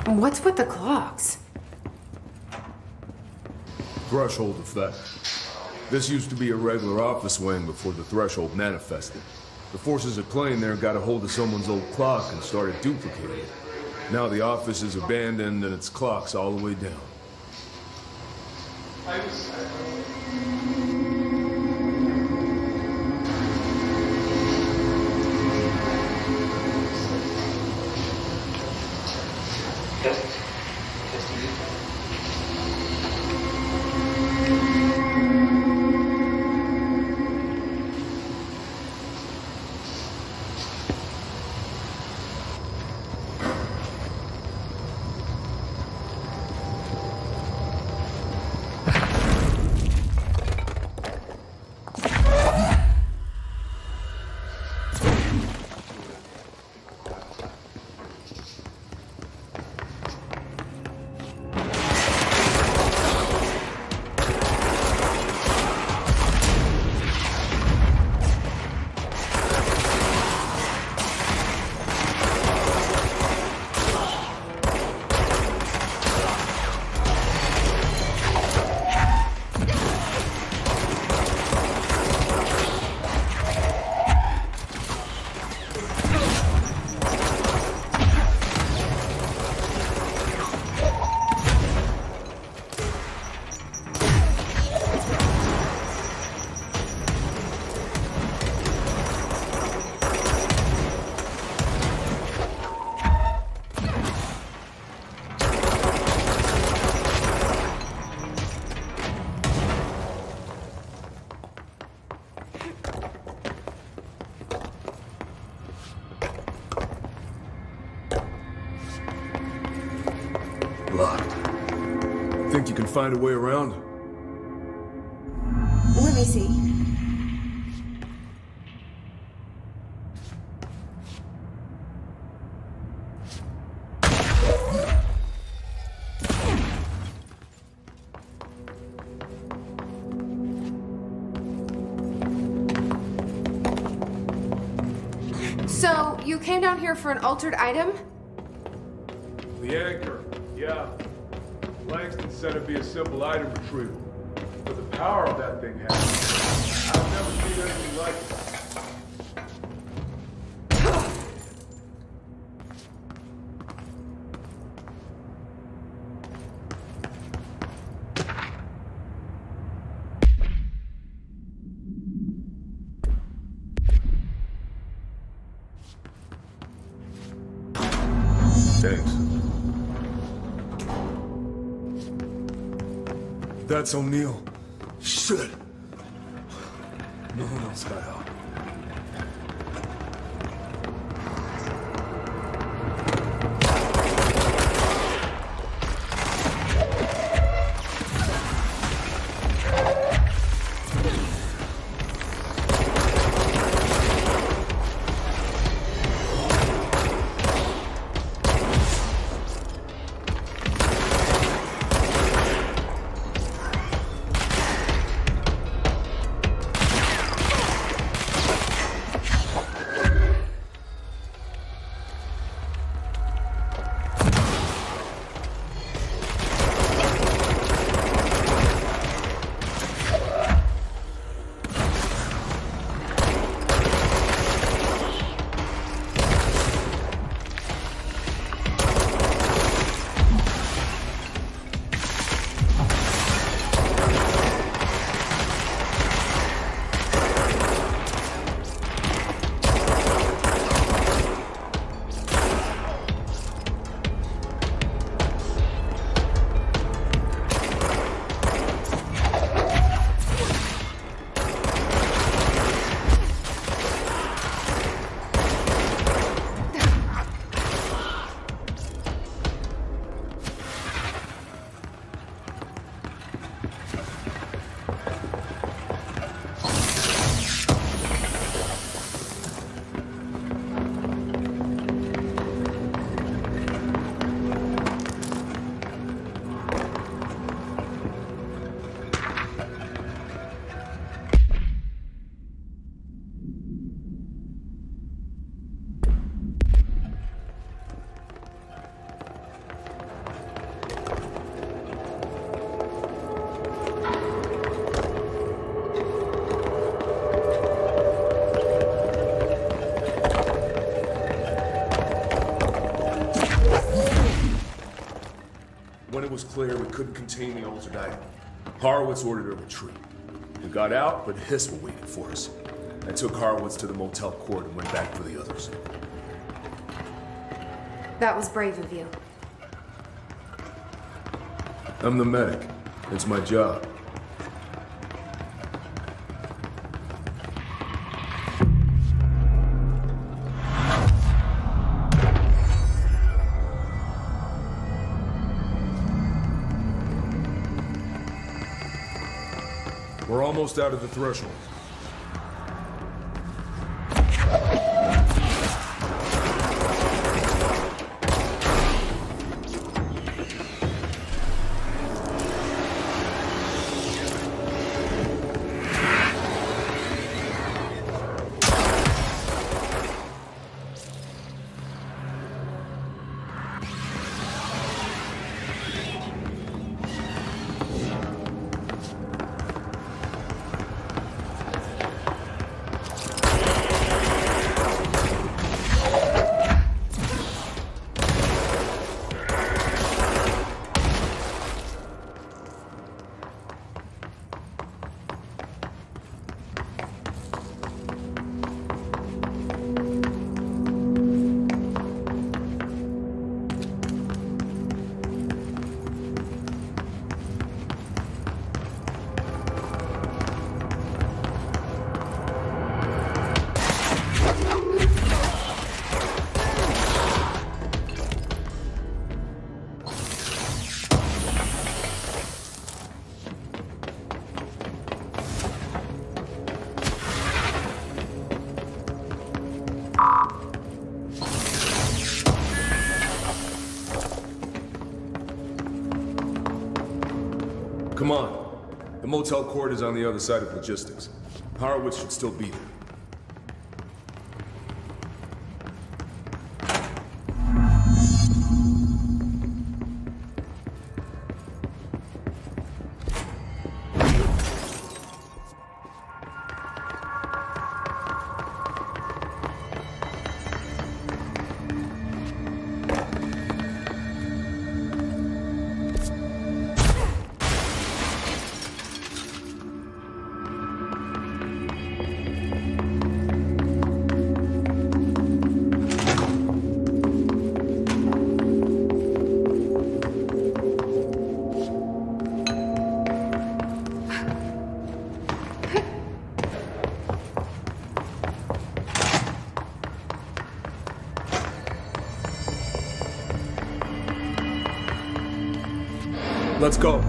What's with the clocks? Threshold effect. This used to be a regular office wing before the threshold manifested. The forces at play in there got a hold of someone's old clock and started duplicating it. Now the office is abandoned and its clock's all the way down. Locked. Think you can find a way around? Let me see. So, you came down here for an altered item? The anchor, yeah. Langston said it'd be a simple item retrieval. But the power of that thing has. I've never seen anything like it. Thanks. That's O'Neill. Shit! No one else got help. When it was clear we couldn't contain the altered item, Horowitz ordered a retreat. We got out, but Hiss were waiting for us. I took Horowitz to the motel court and went back for the others. That was brave of you. I'm the medic. It's my job. We're almost out of the threshold. Come on. The motel court is on the other side of logistics. Horowitz should still be there. Let's go.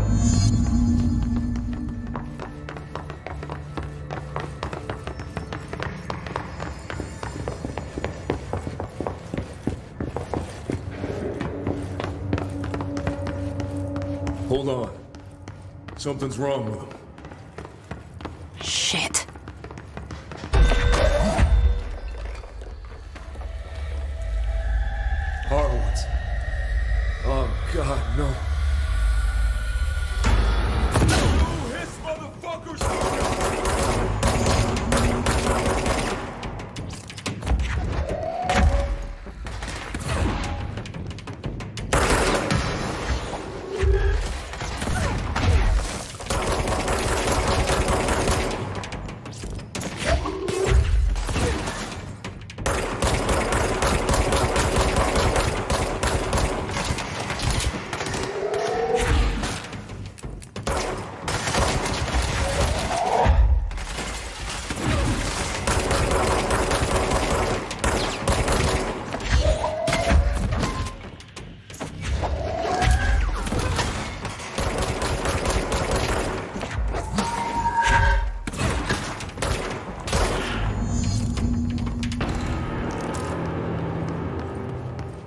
Hold on. Something's wrong with him. Shit. Horowitz. Oh, God, no.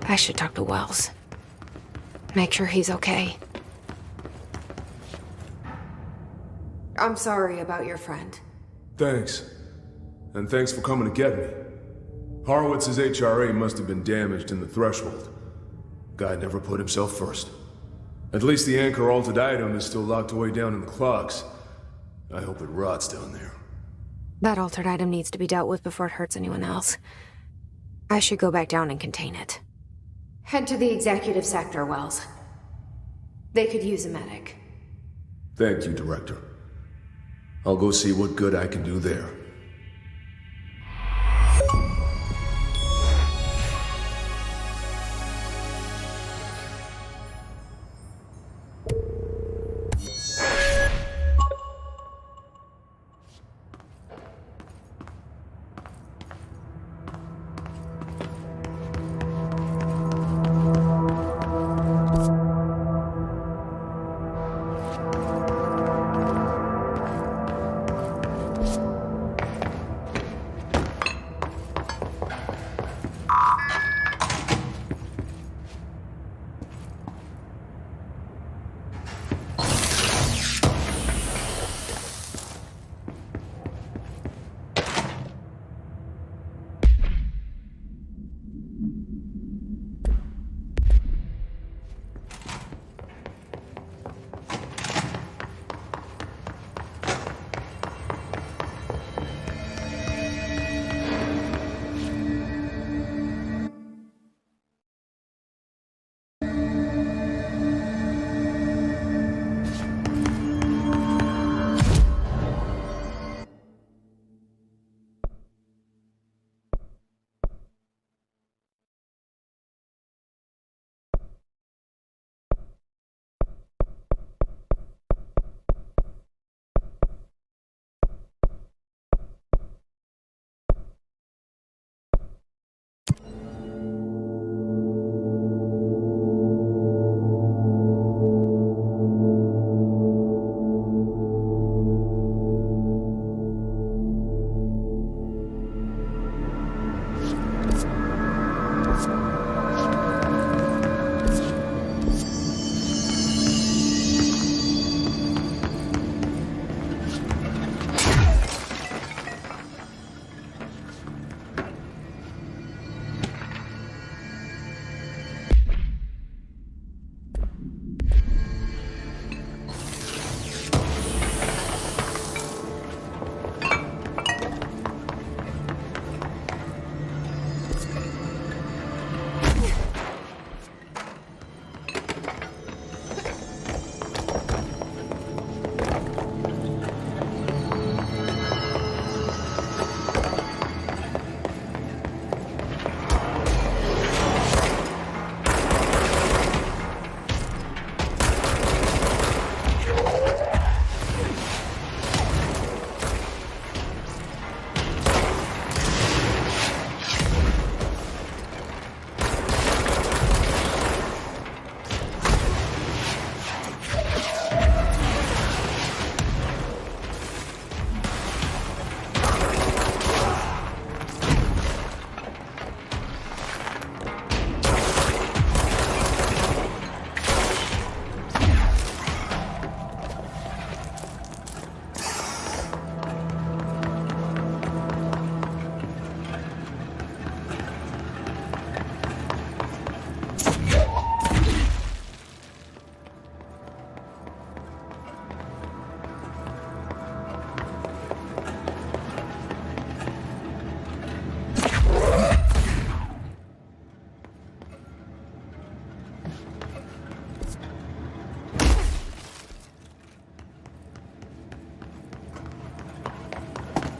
I should talk to Wells. Make sure he's okay. I'm sorry about your friend. Thanks. And thanks for coming to get me. Horowitz's HRA must have been damaged in the threshold. Guy never put himself first. At least the anchor altered item is still locked away down in the clocks. I hope it rots down there. That altered item needs to be dealt with before it hurts anyone else. I should go back down and contain it. Head to the executive sector, Wells. They could use a medic. Thank you, Director. I'll go see what good I can do there.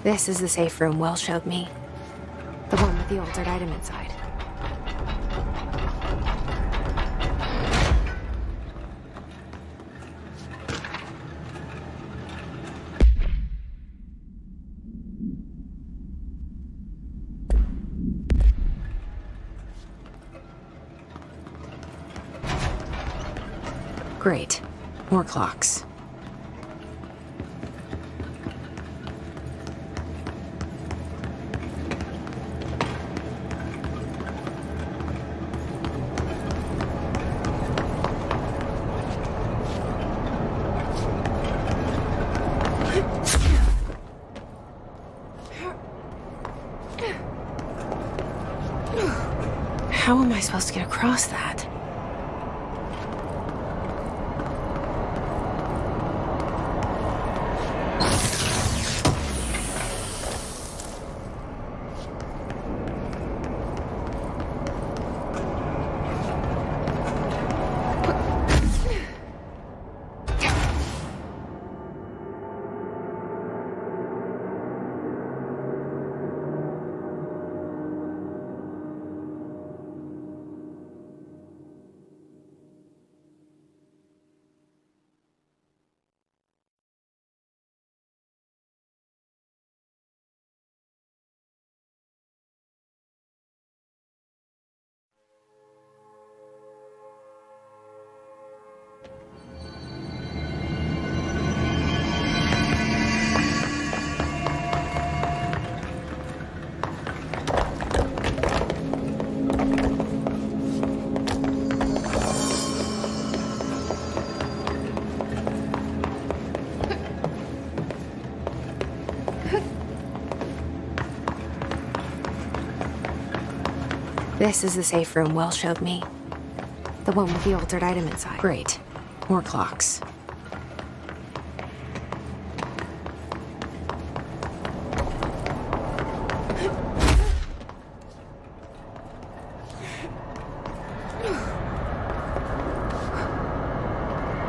This is the safe room Wells showed me. The one with the altered item inside. Great. More clocks. How am I supposed to get across that? This is the safe room Wells showed me. The one with the altered item inside. Great. More clocks.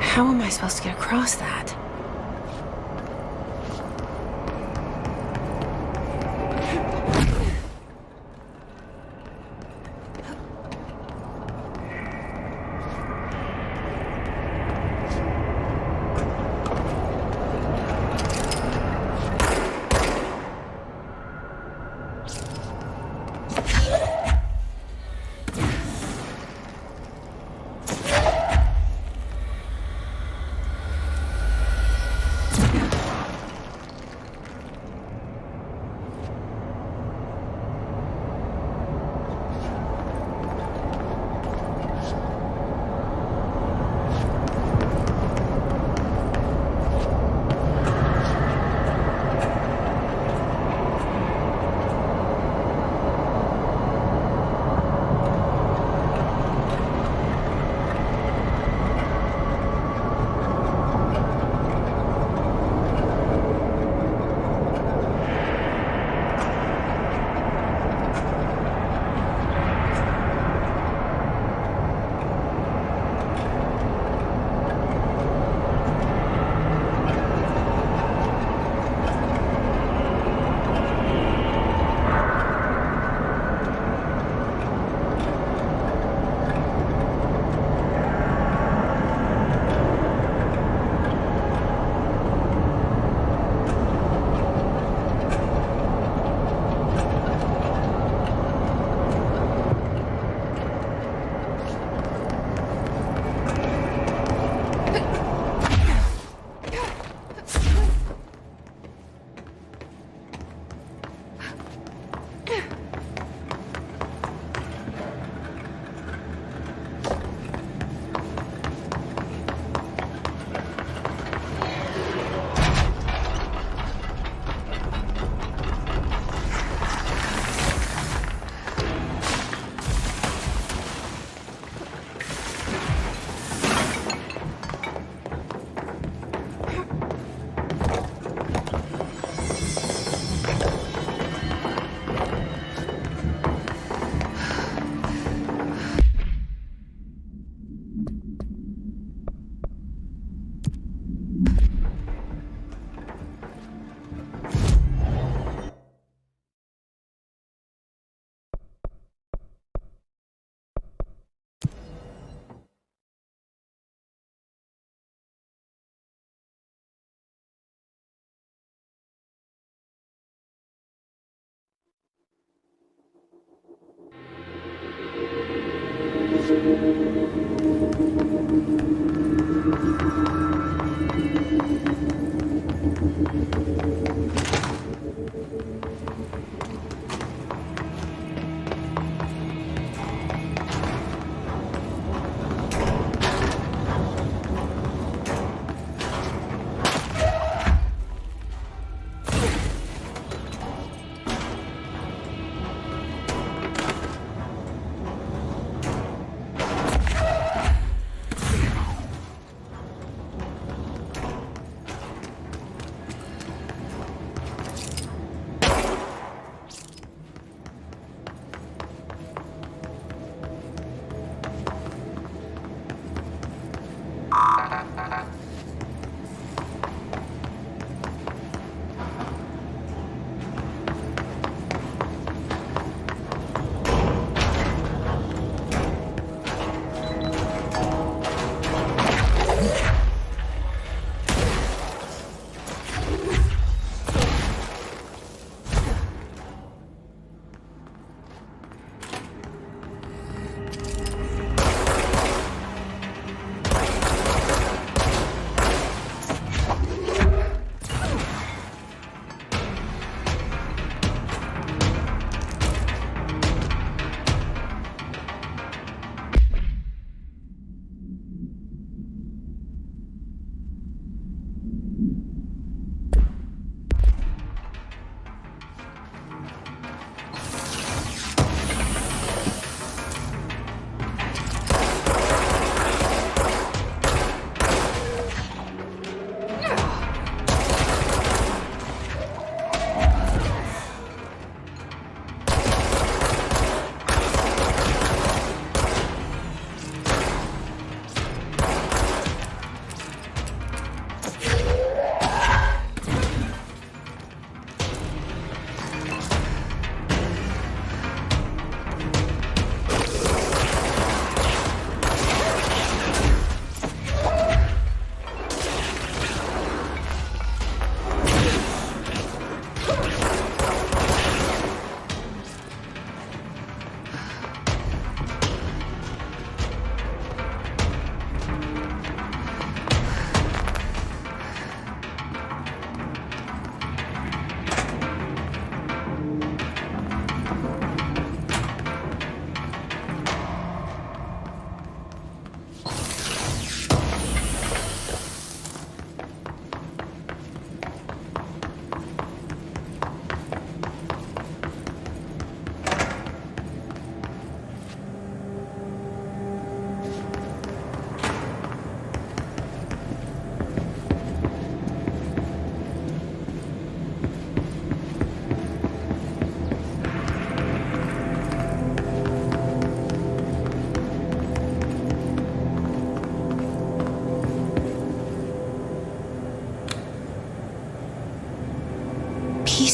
How am I supposed to get across that?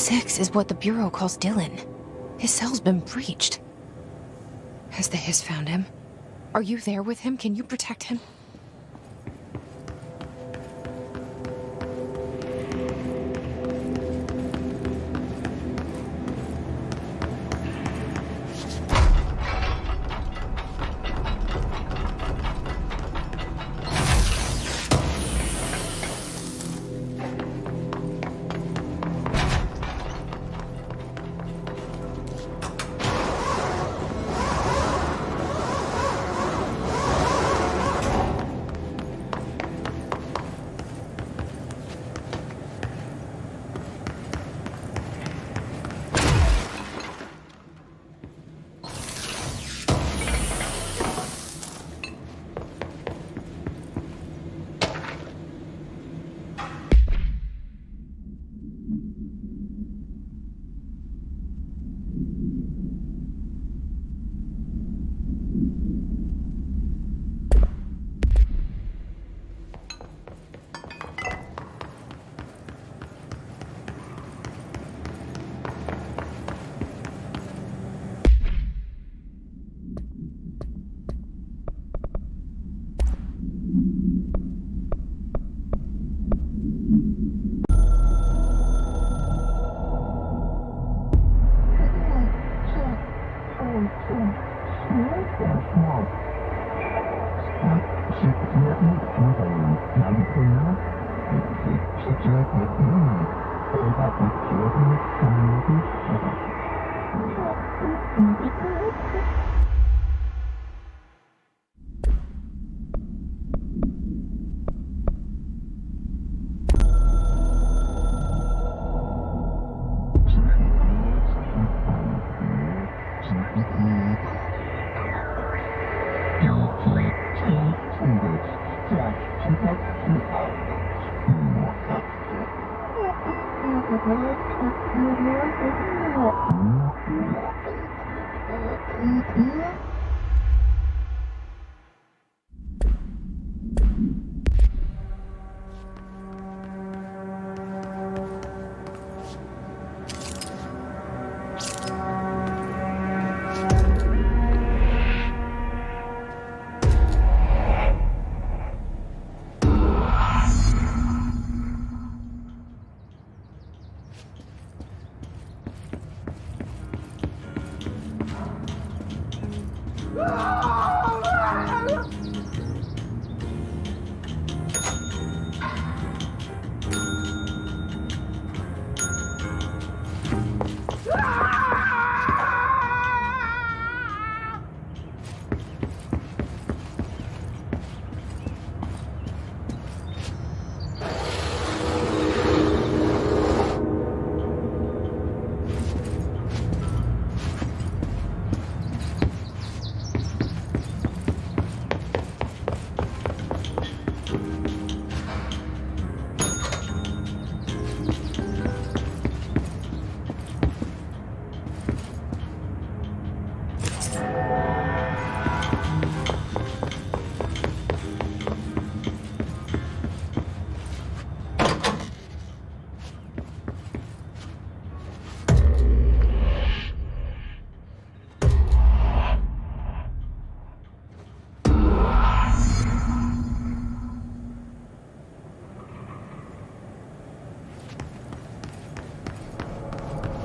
P6 is what the Bureau calls Dylan. His cell's been breached. Has the Hiss found him? Are you there with him? Can you protect him?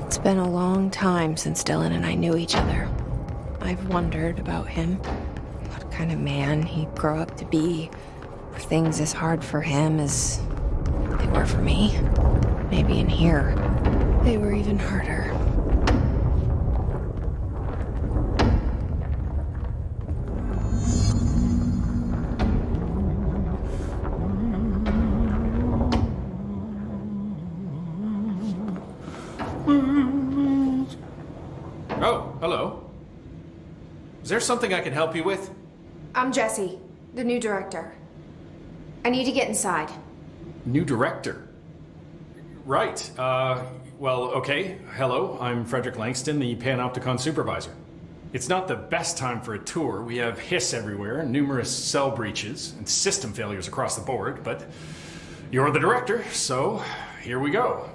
It's been a long time since Dylan and I knew each other. I've wondered about him. What kind of man he'd grow up to be. Were things as hard for him as they were for me? Maybe in here, they were even harder. Oh, hello. Is there something I can help you with? I'm Jesse, the new director. I need to get inside. New director? Right. Well, okay. Hello, I'm Frederick Langston, the Panopticon supervisor. It's not the best time for a tour. We have hiss everywhere, numerous cell breaches, and system failures across the board, but you're the director, so here we go.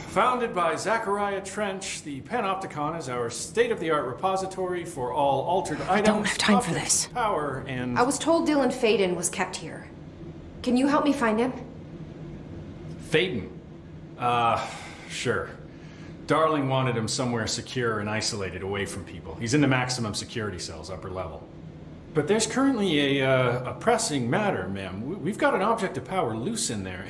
Founded by Zachariah Trench, the Panopticon is our state-of-the-art repository for all altered items. I don't have time for this. Power and... I was told Dylan Faden was kept here. Can you help me find him? Faden? Sure. Darling wanted him somewhere secure and isolated away from people. He's in the maximum security cells, upper level. But there's currently a pressing matter, ma'am. We've got an object of power loose in there.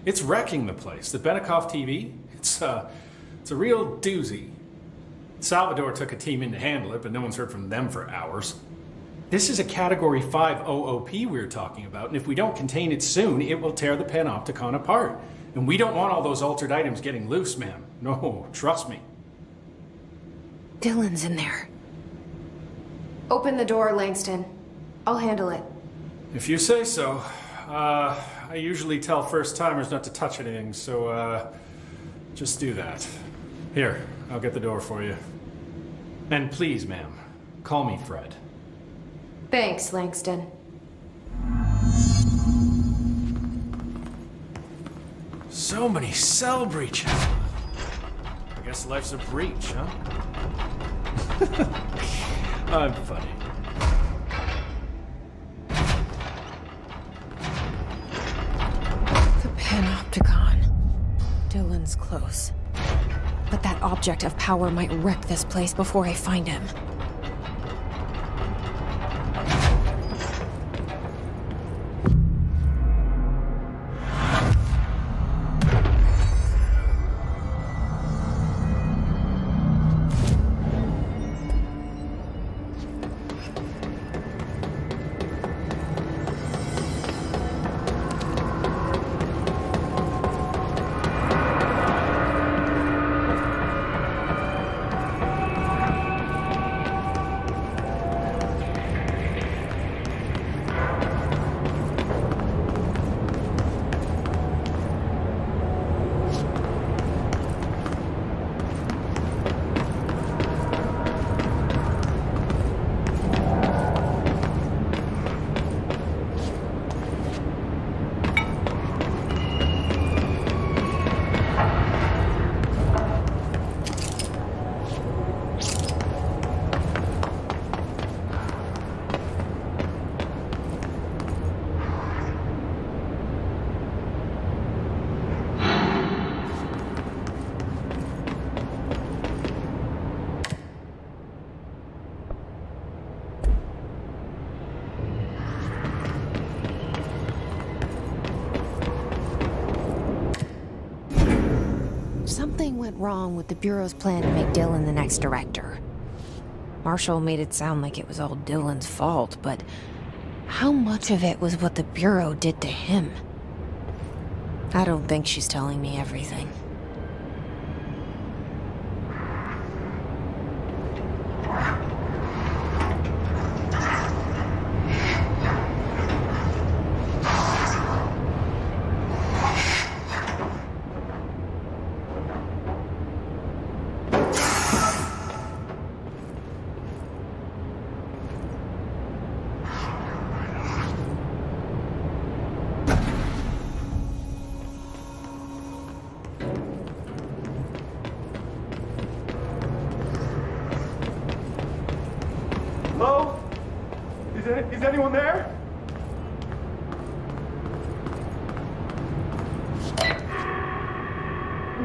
It's wrecking the place. The Benikoff TV, it's a real doozy. Salvador took a team in to handle it, but no one's heard from them for hours. This is a Category 5 OOP we're talking about, and if we don't contain it soon, it will tear the Panopticon apart. And we don't want all those altered items getting loose, ma'am. No, trust me. Dylan's in there. Open the door, Langston. I'll handle it. If you say so. I usually tell first-timers not to touch anything, so, just do that. Here, I'll get the door for you. And please, ma'am, call me Fred. Thanks, Langston. So many cell breaches. I guess life's a breach, huh? I'm funny. Panopticon. Dylan's close. But that object of power might wreck this place before I find him. went wrong with the Bureau's plan to make Dylan the next director? Marshall made it sound like it was all Dylan's fault, but how much of it was what the Bureau did to him? I don't think she's telling me everything. Hello? Is anyone there?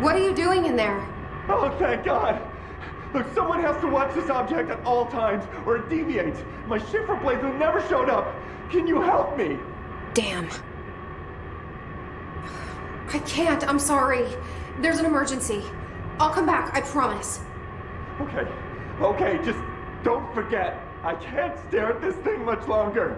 What are you doing in there? Oh, thank God! Look, someone has to watch this object at all times, or it deviates. My shifter blades have never showed up. Can you help me? Damn. I can't, I'm sorry. There's an emergency. I'll come back, I promise. Okay, just don't forget. I can't stare at this thing much longer.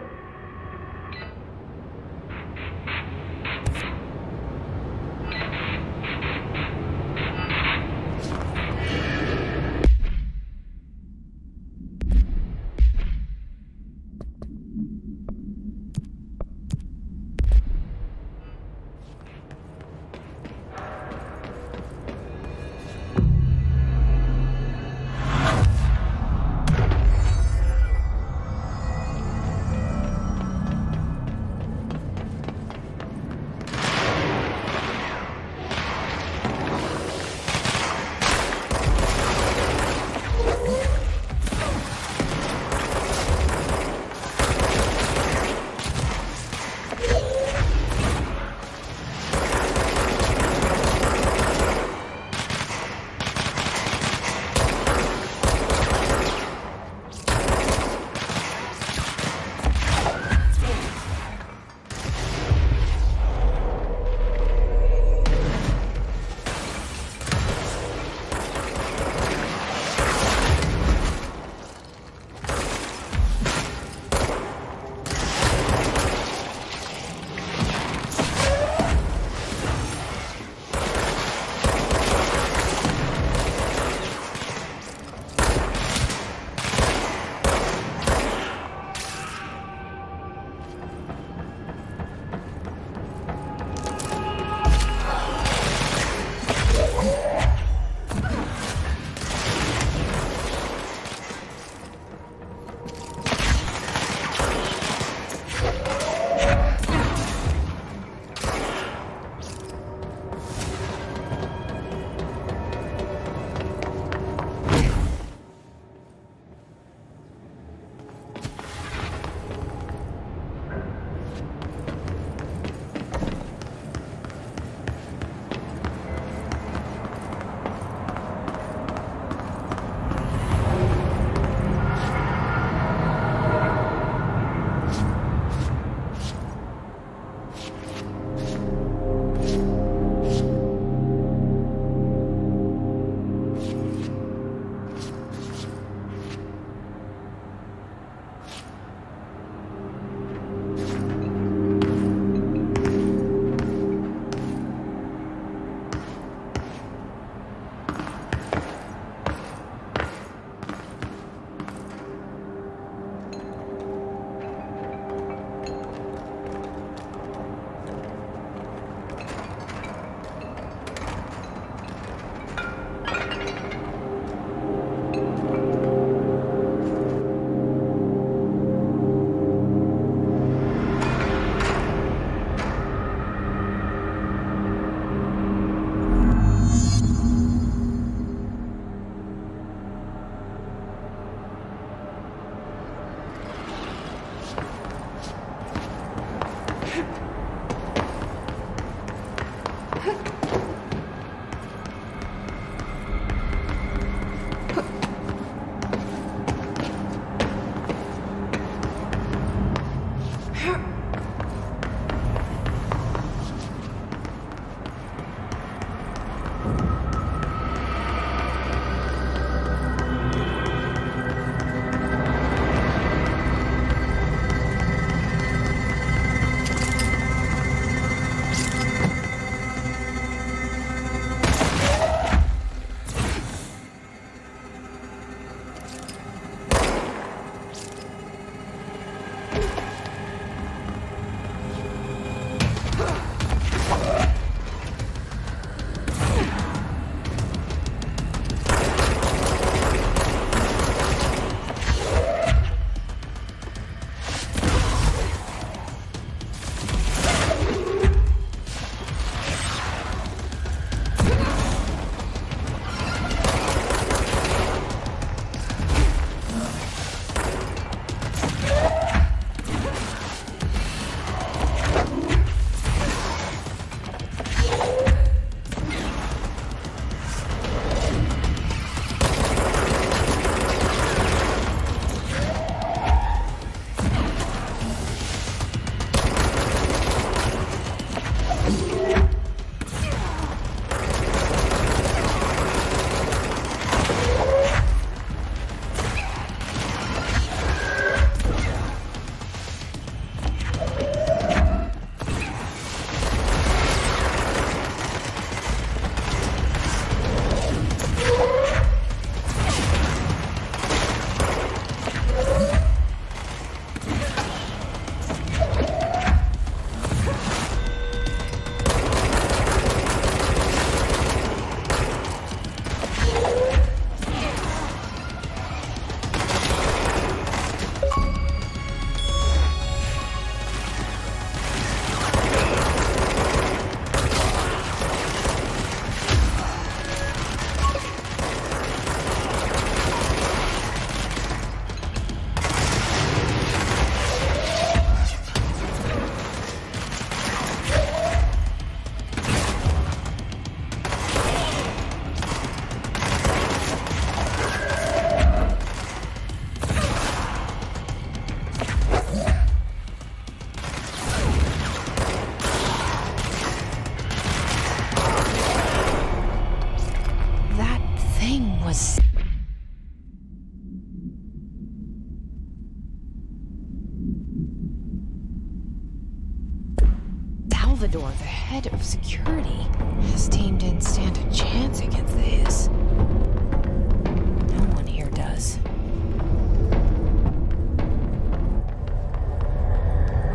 Salvador, the head of security. His team didn't stand a chance against this. No one here does.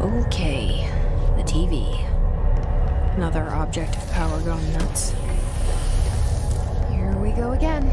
Okay, the TV. Another object of power gone nuts. Here we go again.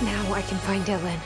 Now I can find Dylan.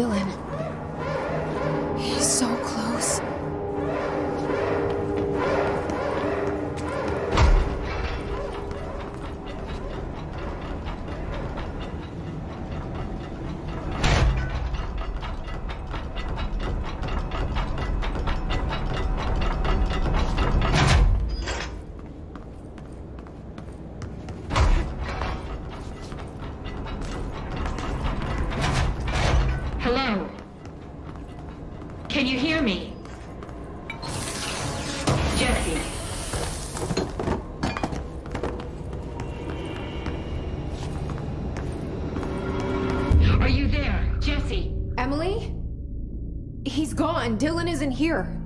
Dylan. He's so close. Hello? Can you hear me? Jesse. Are you there, Jesse? Emily? He's gone. Dylan isn't here.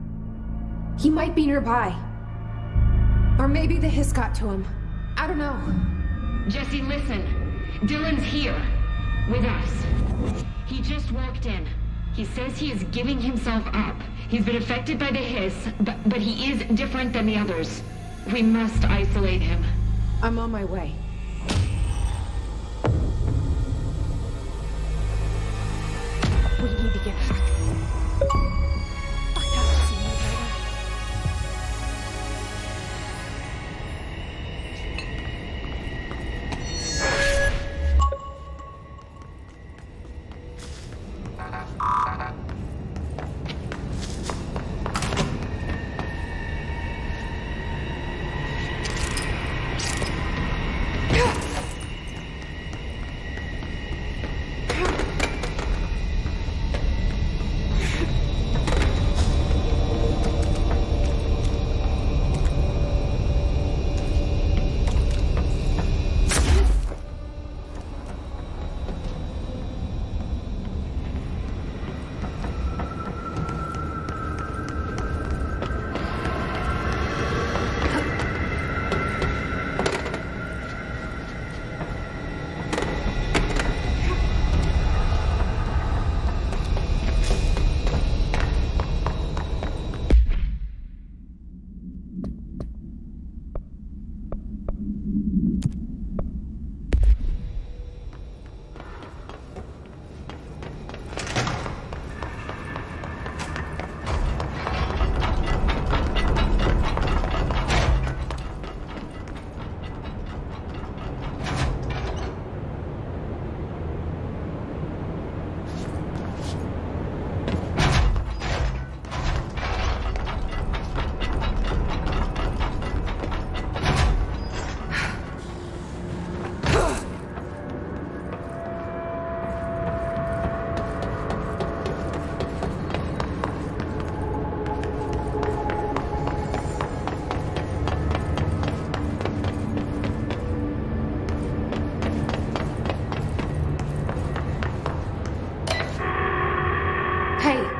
He might be nearby. Or maybe the hiss got to him. I don't know. Jesse, listen. Dylan's here. With us. He just walked in. He says he is giving himself up. He's been affected by the hiss, but he is different than the others. We must isolate him. I'm on my way. We need to get back. I have to see my brother.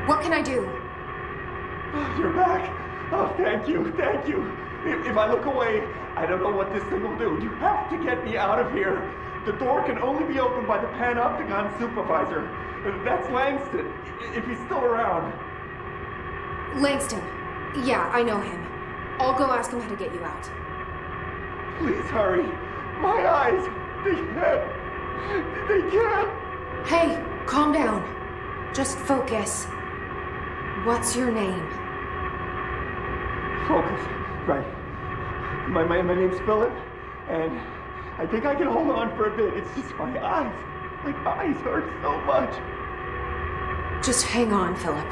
What can I do? Oh, you're back. Oh, thank you, thank you. If I look away, I don't know what this thing will do. You have to get me out of here. The door can only be opened by the Panopticon supervisor. That's Langston, if he's still around. Langston. Yeah, I know him. I'll go ask him how to get you out. Please hurry. My eyes, they can't. Hey, calm down. Just focus. What's your name? Focus. Right. My name's Philip, and I think I can hold on for a bit. It's just my eyes. My eyes hurt so much. Just hang on, Philip.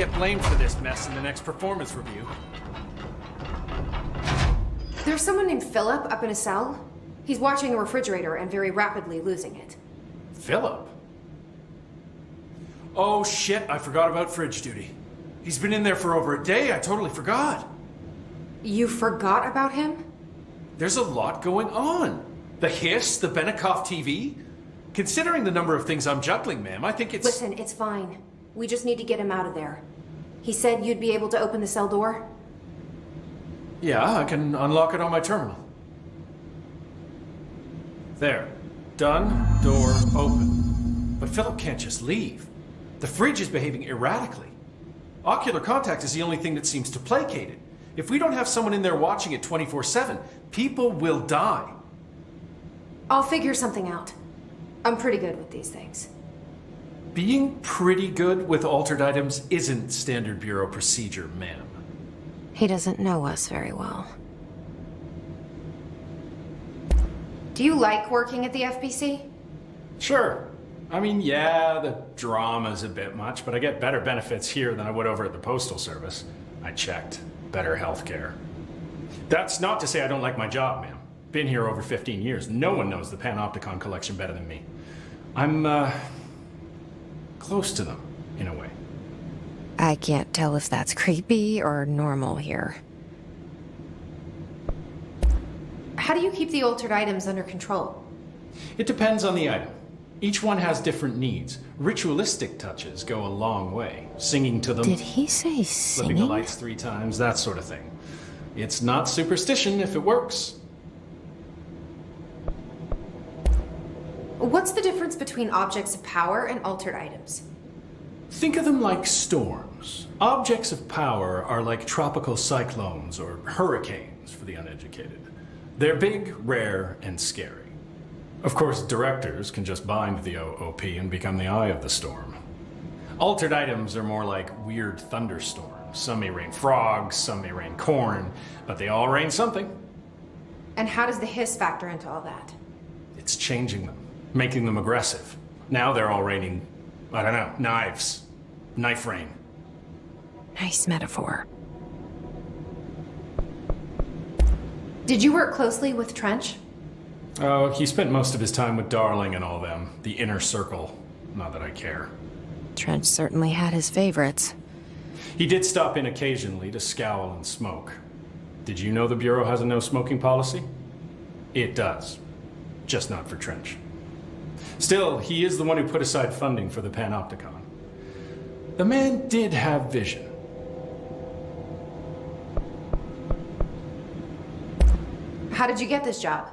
get blamed for this mess in the next performance review. There's someone named Philip up in a cell. He's watching a refrigerator and very rapidly losing it. Philip? Oh shit, I forgot about fridge duty. He's been in there for over a day, I totally forgot. You forgot about him? There's a lot going on. The hiss, the Benikoff TV. Considering the number of things I'm juggling, ma'am, I think it's... Listen, it's fine. We just need to get him out of there. He said you'd be able to open the cell door? Yeah, I can unlock it on my terminal. There. Done. Door open. But Philip can't just leave. The fridge is behaving erratically. Ocular contact is the only thing that seems to placate it. If we don't have someone in there watching it 24/7, people will die. I'll figure something out. I'm pretty good with these things. Being pretty good with altered items isn't standard Bureau procedure, ma'am. He doesn't know us very well. Do you like working at the FBC? Sure. I mean, yeah, the drama's a bit much, but I get better benefits here than I would over at the Postal Service. I checked. Better healthcare. That's not to say I don't like my job, ma'am. Been here over 15 years. No one knows the Panopticon collection better than me. I'm, close to them, in a way. I can't tell if that's creepy or normal here. How do you keep the altered items under control? It depends on the item. Each one has different needs. Ritualistic touches go a long way. Singing to them. Did he say Flipping the singing? lights 3 times, that sort of thing. It's not superstition if it works. What's the difference between objects of power and altered items? Think of them like storms. Objects of power are like tropical cyclones or hurricanes for the uneducated. They're big, rare, and scary. Of course, directors can just bind the OOP and become the eye of the storm. Altered items are more like weird thunderstorms. Some may rain frogs, some may rain corn, but they all rain something. And how does the hiss factor into all that? It's changing them, making them aggressive. Now they're all raining, I don't know, knives. Knife rain. Nice metaphor. Did you work closely with Trench? Oh, he spent most of his time with Darling and all them. The inner circle. Not that I care. Trench certainly had his favorites. He did stop in occasionally to scowl and smoke. Did you know the Bureau has a no smoking policy? It does. Just not for Trench. Still, he is the one who put aside funding for the Panopticon. The man did have vision. How did you get this job?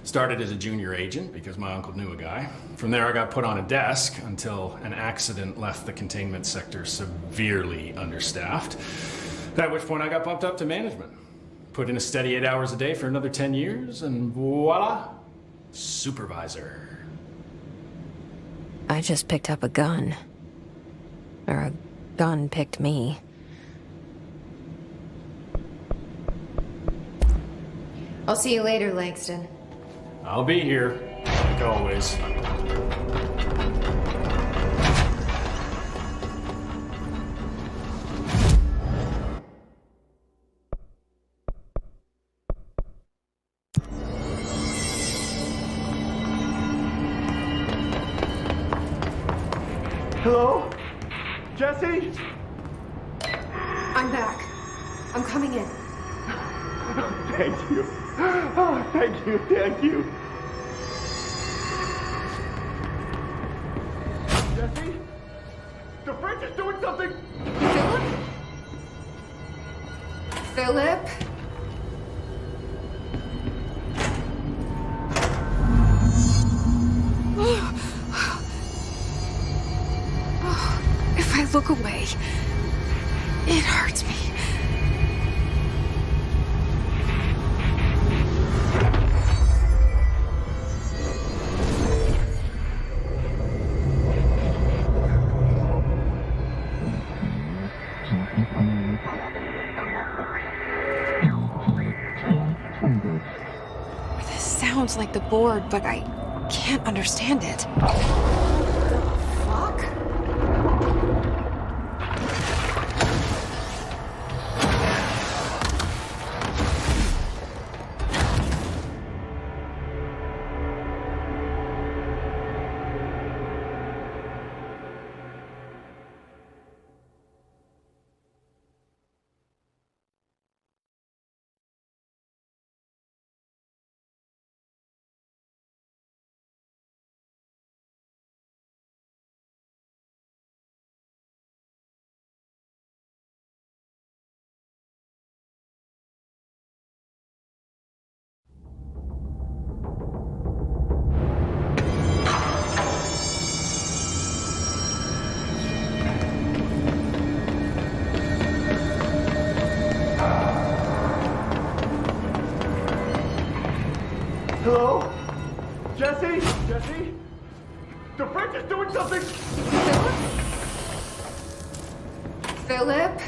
Started as a junior agent because my uncle knew a guy. From there I got put on a desk until an accident left the containment sector severely understaffed. At which point I got bumped up to management. Put in a steady 8 hours a day for another 10 years and voila, supervisor. I just picked up a gun. Or a gun picked me. I'll see you later, Langston. I'll be here, like always. Hello? Jesse? I'm back. I'm coming in. Thank you. Oh, thank you, thank you. Jesse? The fridge is doing something! Philip? If I look away, it hurts me. This sounds like the board, but I can't understand it. Fuck? Jesse? Jesse? The French is doing something! Philip?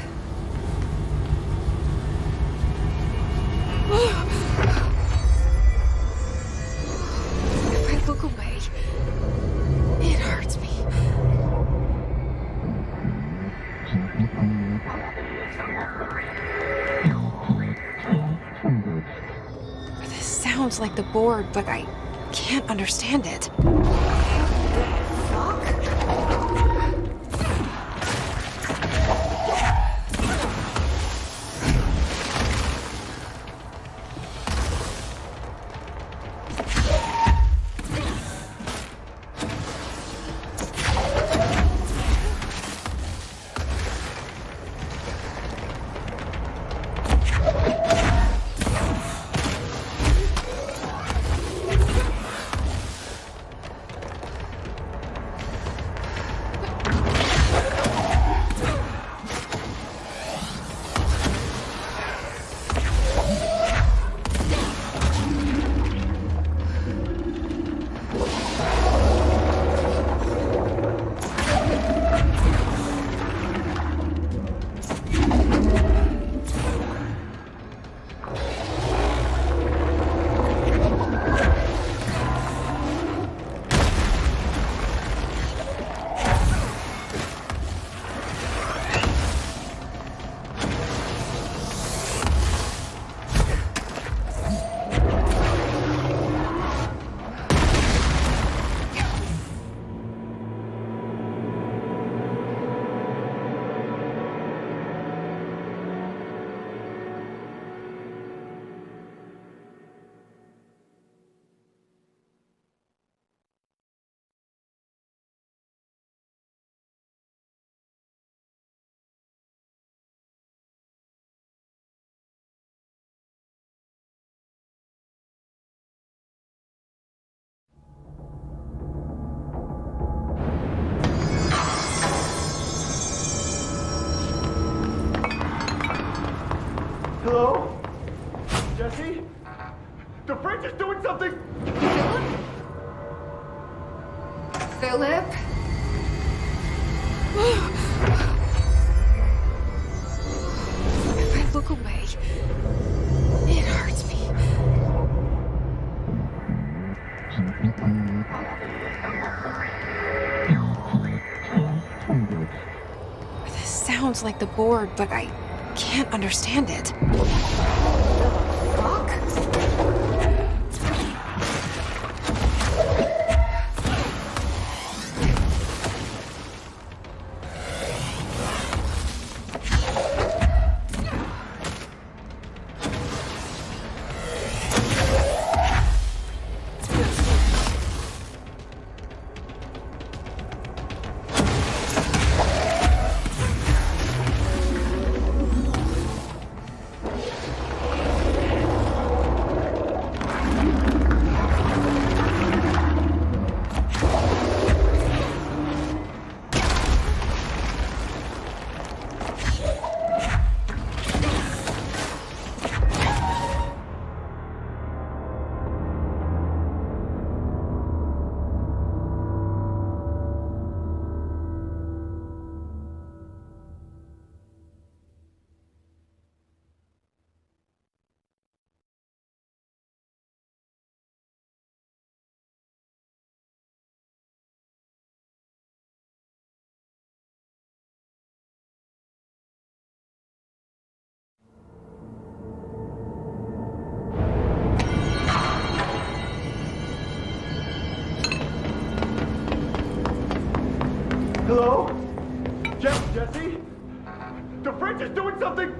If I look away, it hurts me. This sounds like the board, but I can't understand it. Hello? Jesse? The French is doing something! Philip? If I look away, it hurts me. This sounds like the board, but I can't understand it. Hello? Jesse? The French is doing something!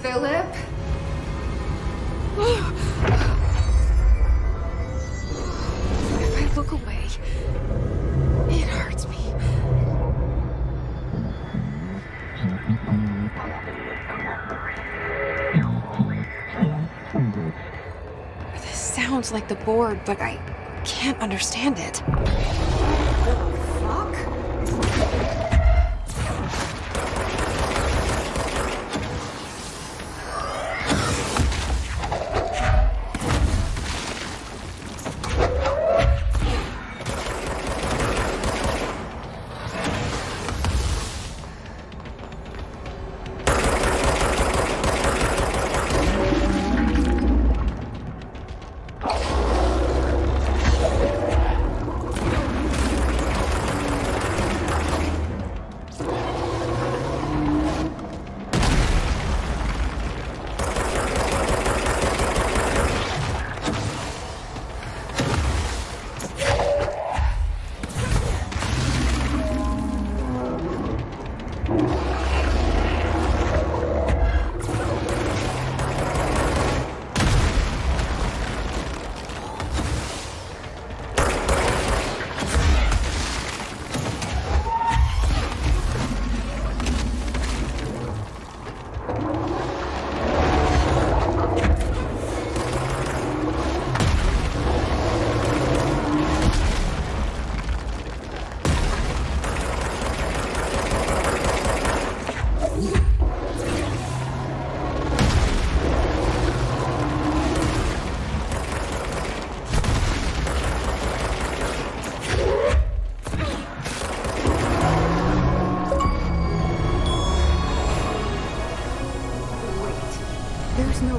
Philip? If I look away, it hurts me. This sounds like the board, but I can't understand it.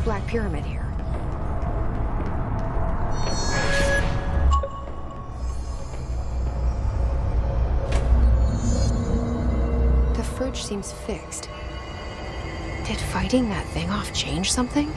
Black Pyramid here? The fridge seems fixed. Did fighting that thing off change something?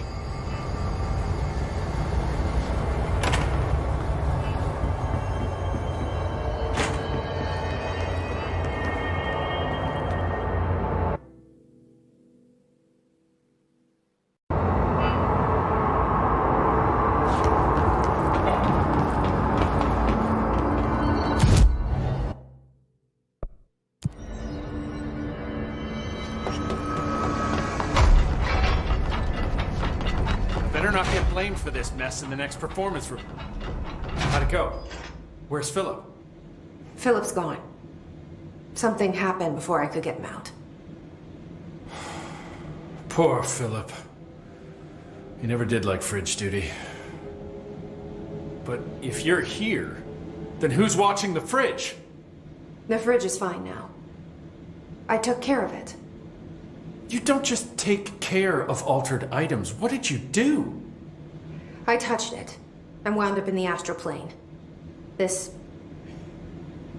Better not get blamed for this mess in the next performance room. How'd it go? Where's Philip? Philip's gone. Something happened before I could get him out. Poor Philip. He never did like fridge duty. But if you're here, then who's watching the fridge? The fridge is fine now. I took care of it. You don't just take care of altered items. What did you do? I touched it and wound up in the astral plane. This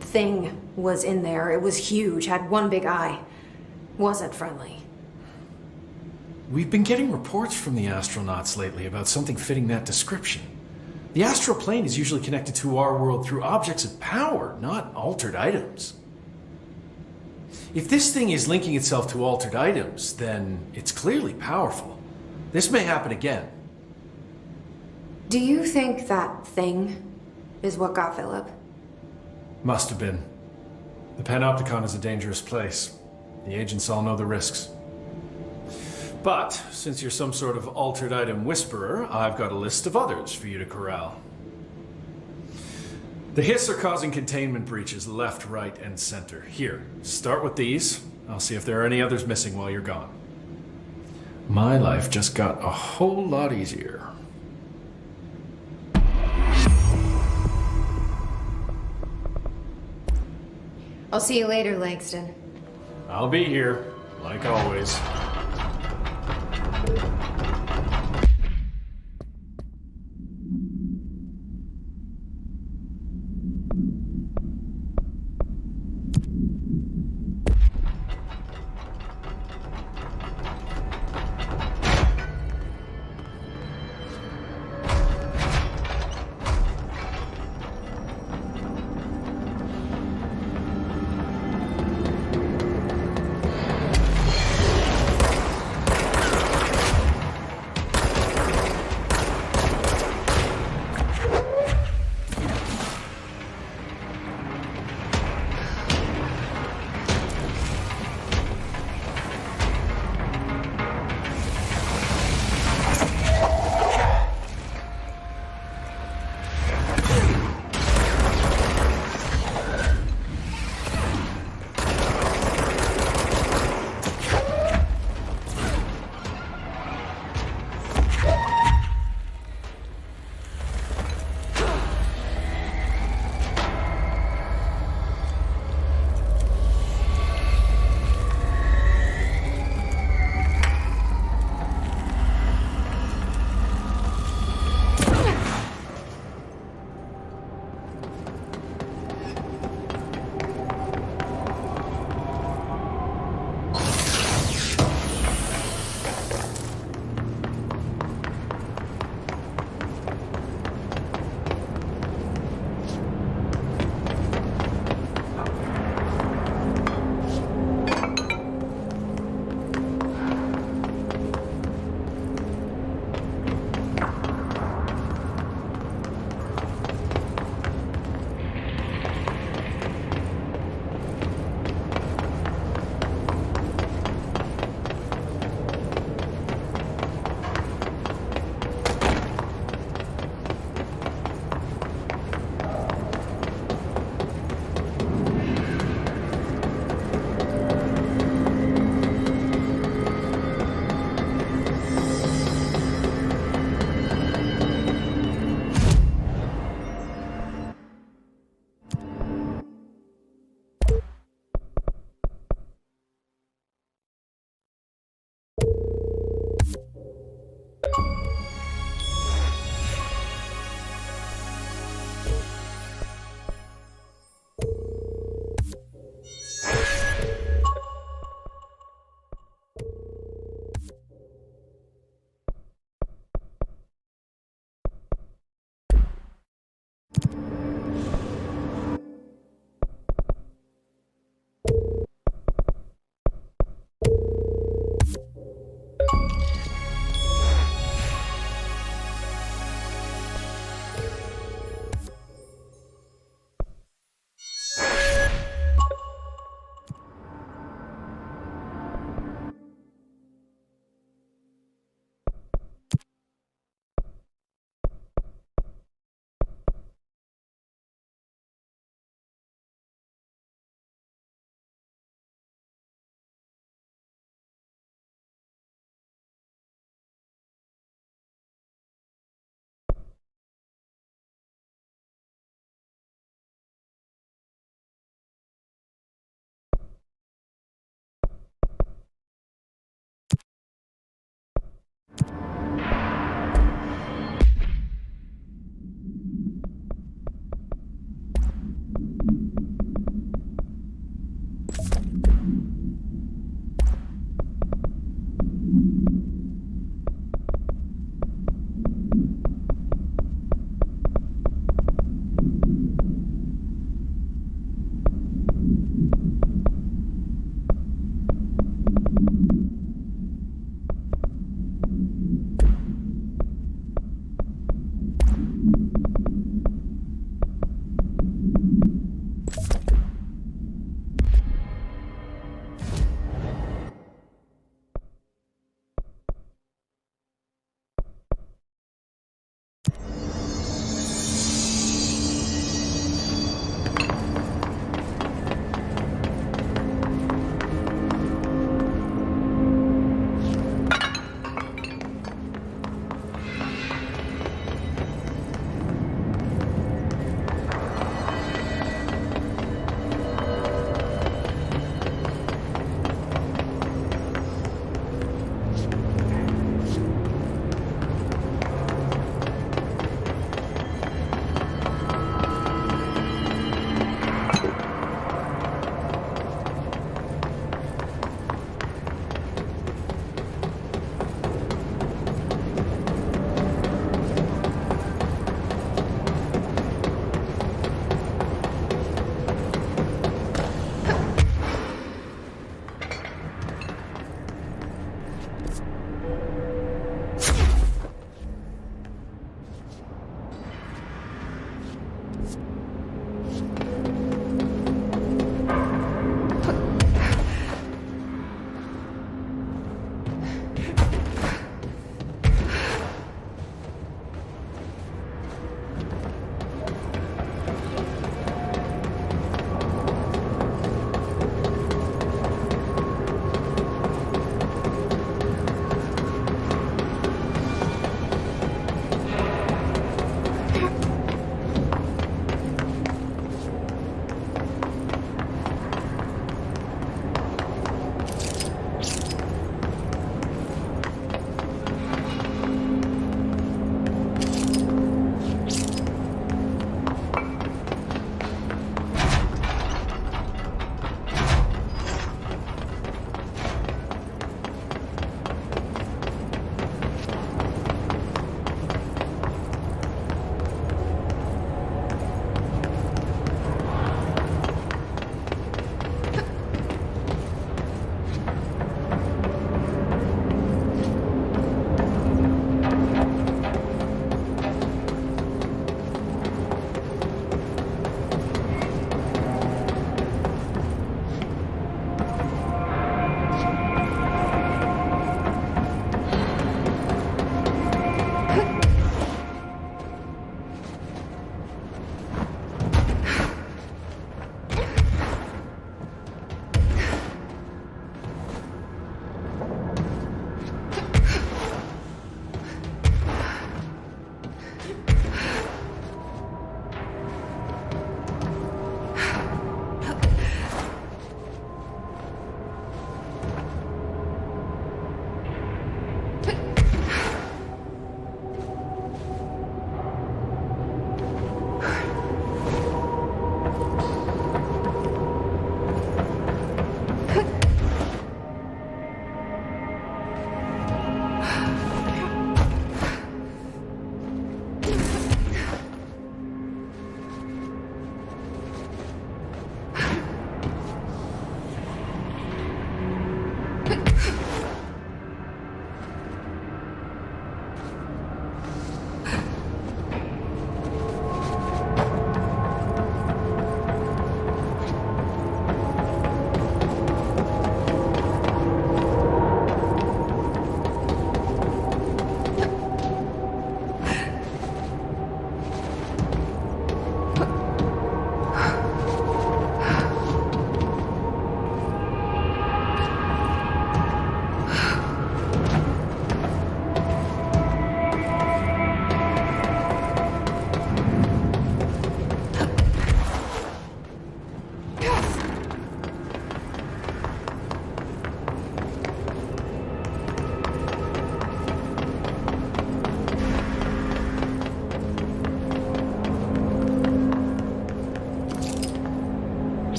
thing was in there. It was huge, had one big eye. Wasn't friendly. We've been getting reports from the astronauts lately about something fitting that description. The astral plane is usually connected to our world through objects of power, not altered items. If this thing is linking itself to altered items, then it's clearly powerful. This may happen again. Do you think that thing is what got Philip? Must have been. The Panopticon is a dangerous place. The agents all know the risks. But, since you're some sort of altered item whisperer, I've got a list of others for you to corral. The Hiss are causing containment breaches left, right, and center. Here, start with these. I'll see if there are any others missing while you're gone. My life just got a whole lot easier. I'll see you later, Langston. I'll be here, like always.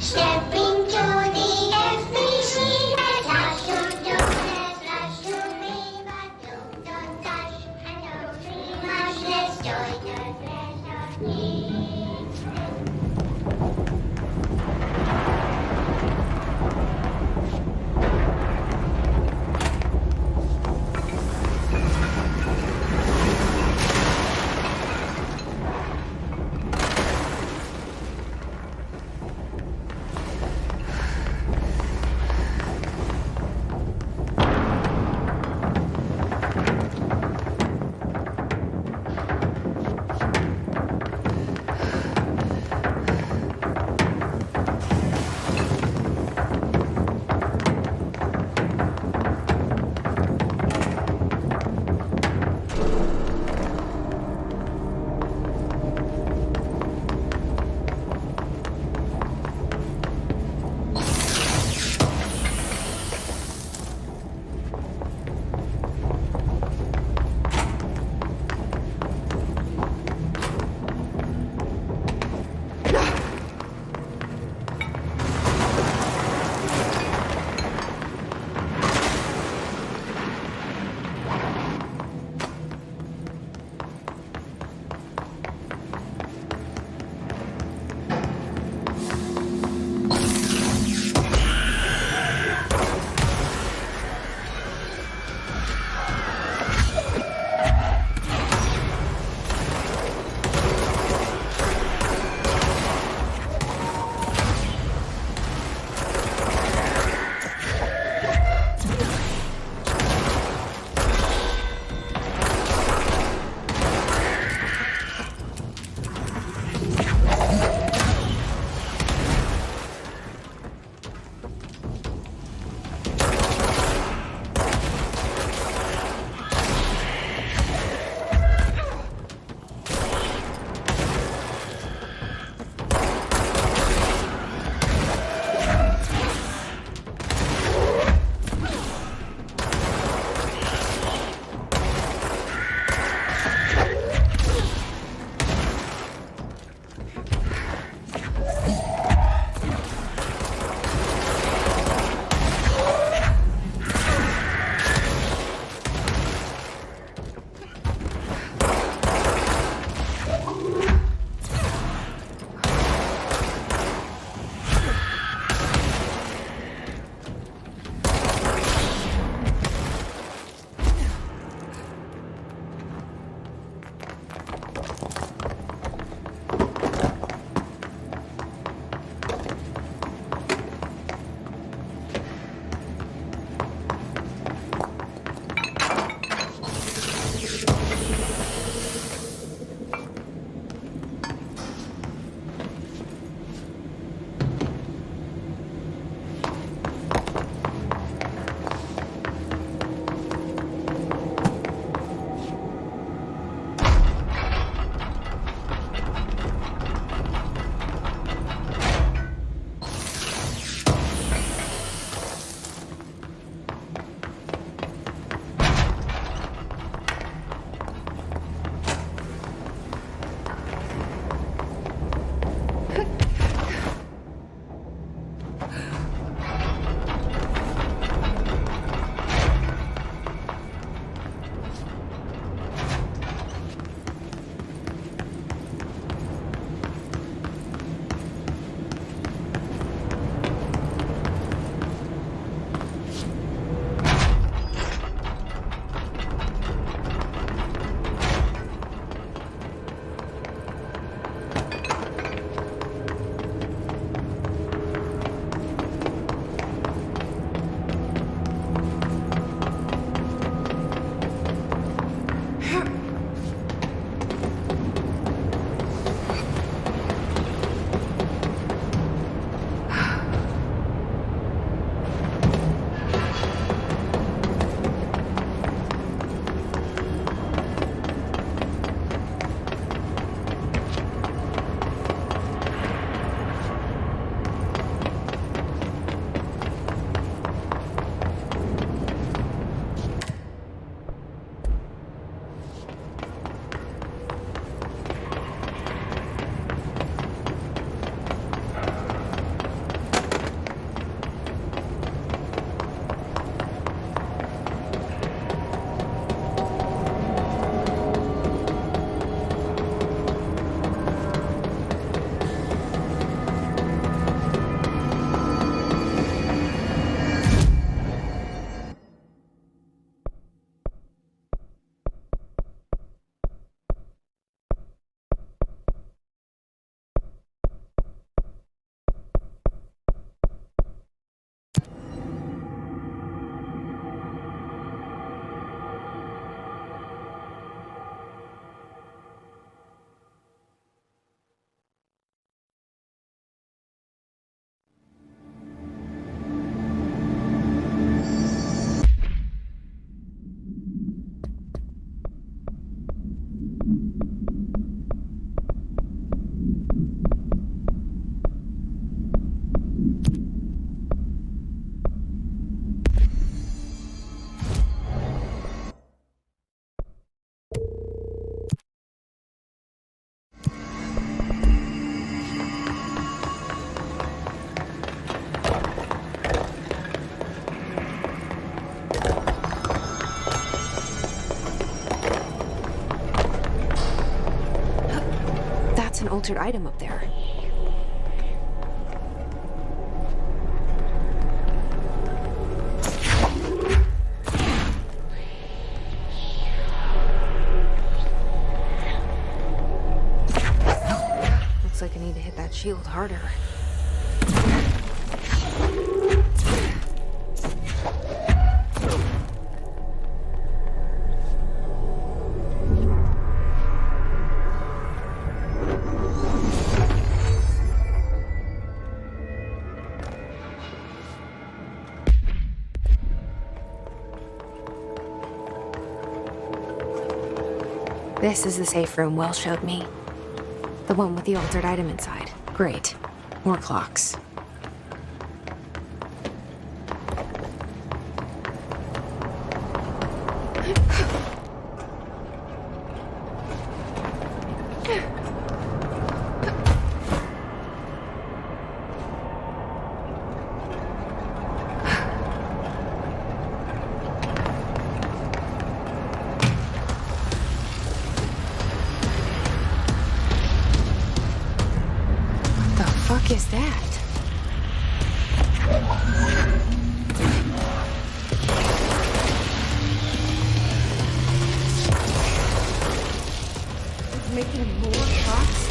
Stepping to the FBC, dash to do this, dash to me, but don't dash, and don't be much, let's do it, let's do it. altered item up there. Looks like I need to hit that shield harder. This is the safe room Wells showed me. The one with the altered item inside. Great. More clocks. What is that? It's making more shots?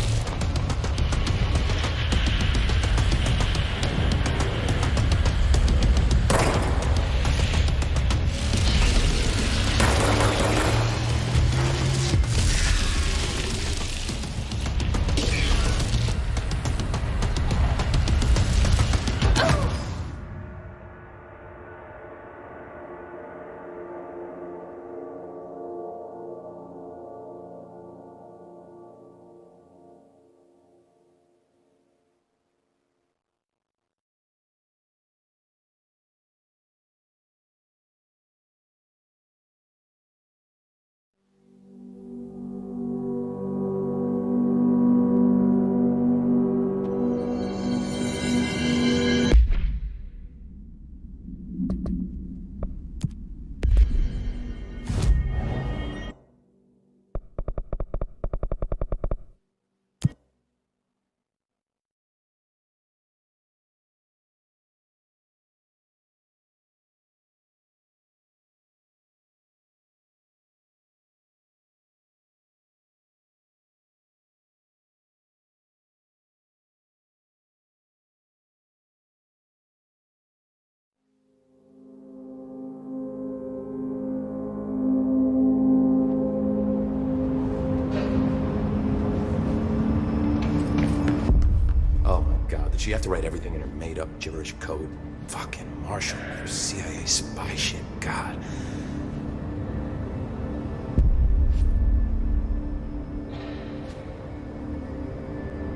Did she have to write everything in her made-up gibberish code? Fucking Marshall for CIA spy shit. God.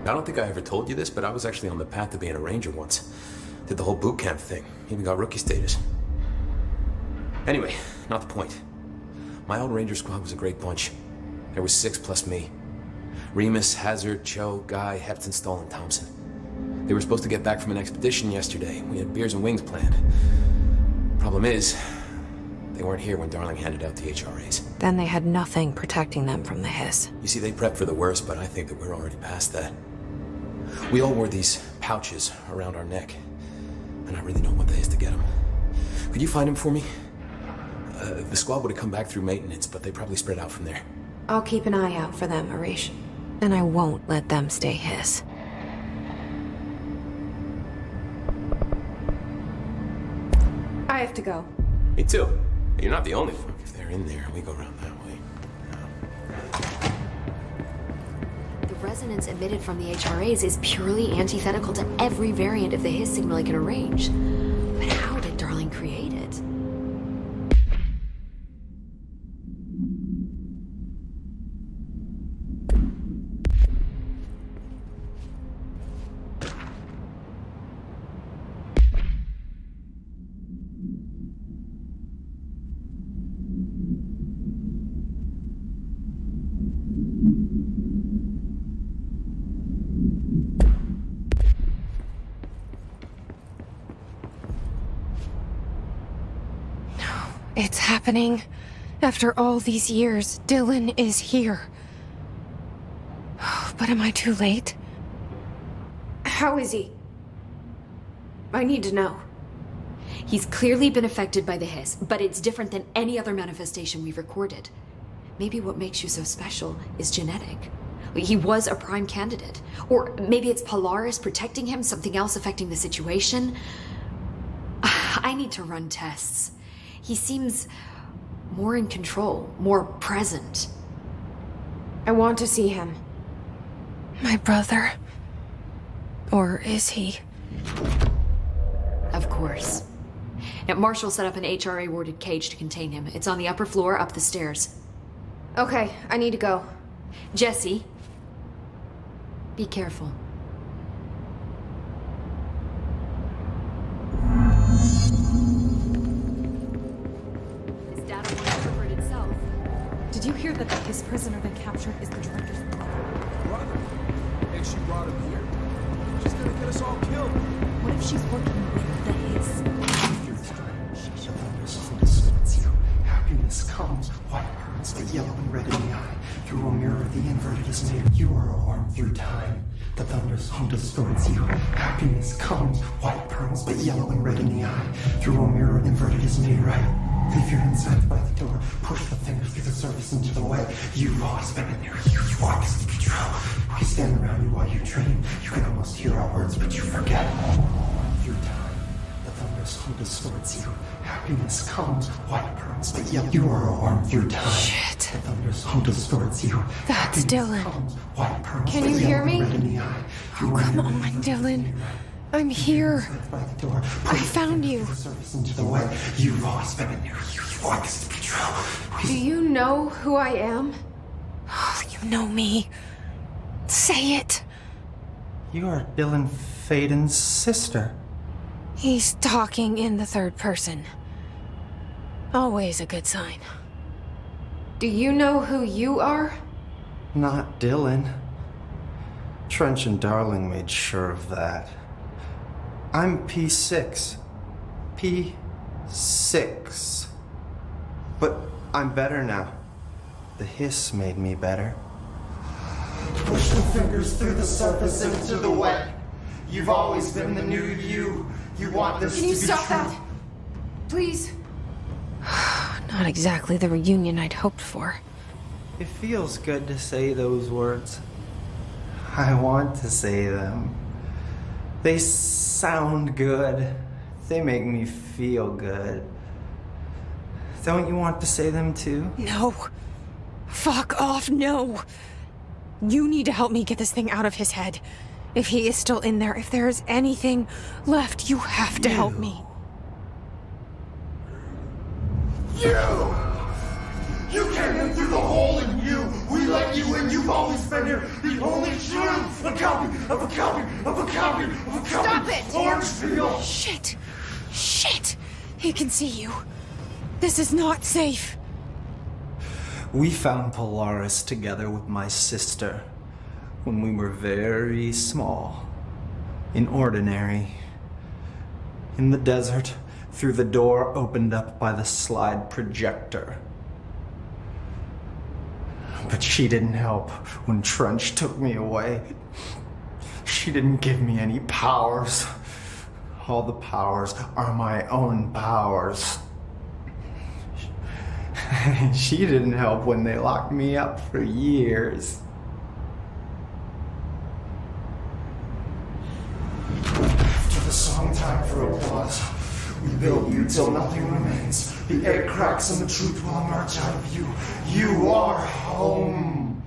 I don't think I ever told you this, but I was actually on the path to being a ranger once. Did the whole boot camp thing. Even got rookie status. Anyway, not the point. My old ranger squad was a great bunch. There was 6 plus me. Remus, Hazard, Cho, Guy, Hepton, Stoll, and Thompson. They were supposed to get back from an expedition yesterday. We had beers and wings planned. Problem is, they weren't here when Darling handed out the HRAs. Then they had nothing protecting them from the hiss. You see, they prepped for the worst, but I think that we're already past that. We all wore these pouches around our neck, and I really don't want the hiss to get them. Could you find them for me? The squad would have come back through maintenance, but they probably spread out from there. I'll keep an eye out for them, Arish. And I won't let them stay hiss. I have to go. Me too. You're not the only one. If they're in there, we go around that way. The resonance emitted from the HRAs is purely antithetical to every variant of the hiss signal I can arrange. But how did Darling create it? It's happening. After all these years, Dylan is here. But am I too late? How is he? I need to know. He's clearly been affected by the hiss, but it's different than any other manifestation we've recorded. Maybe what makes you so special is genetic. He was a prime candidate. Or maybe it's Polaris protecting him, something else affecting the situation. I need to run tests. He seems more in control, more present. I want to see him. My brother? Or is he? Of course. Now, Marshall set up an HRA-warded cage to contain him. It's on the upper floor, up the stairs. Okay, I need to go. Jesse, be careful. This data won't interpret itself. Did you hear that his prisoner they captured is the director's Brother. And she brought him here. She's gonna get us all killed. What if she's working with the his? Happiness comes, white pearls, but yellow and red in the eye. Through a mirror, the inverted is made. You are a worm through time. The thunder's home distorts you. Happiness comes, white pearls, but yellow and red in the eye. Through a mirror, inverted is made right. Leave your insides by the door. Push the fingers through the surface into the way. You've always been in there. You walk as the control. We stand around you while you dream. You can almost hear our words, but you forget. Through time, the thunder's home distorts you. Happiness comes, white pearls, but yellow. You are a worm through time. Shit. The thunder's home distorts you. That's Dylan. Comes, white pearls, Can but you yellow hear me? and red in the eye. Oh, come on, Dylan. I'm here. I found you. Into the way. You've always been in there. You walk as the control. Do you know who I am? Oh, you know me. Say it. You are Dylan Faden's sister. He's talking in the third person. Always a good sign. Do you know who you are? Not Dylan. Trench and Darling made sure of that. I'm P6. P6. But I'm better now. The hiss made me better. Push the fingers through the surface into the wet. You've always been the new you. You want this to be Can you stop true. that? Please? Not exactly the reunion I'd hoped for. It feels good to say those words. I want to say them. They sound good. They make me feel good. Don't you want to say them too? No. Fuck off, no. You need to help me get this thing out of his head. If he is still in there, if there is anything left, you have to help me. You came in through the hole in you. We let you in. You've always been here. The only truth. A copy of a copy of a copy of a copy. Stop it! Orange peel. Shit. Shit. He can see you. This is not safe. We found Polaris together with my sister when we were very small. In Ordinary. In the desert, through the door opened up by the slide projector. But she didn't help when Trench took me away. She didn't give me any powers. All the powers are my own powers. She didn't help when they locked me up for years. After the song time for applause, we build you till nothing remains. The egg cracks and the truth will emerge out of you. You are home.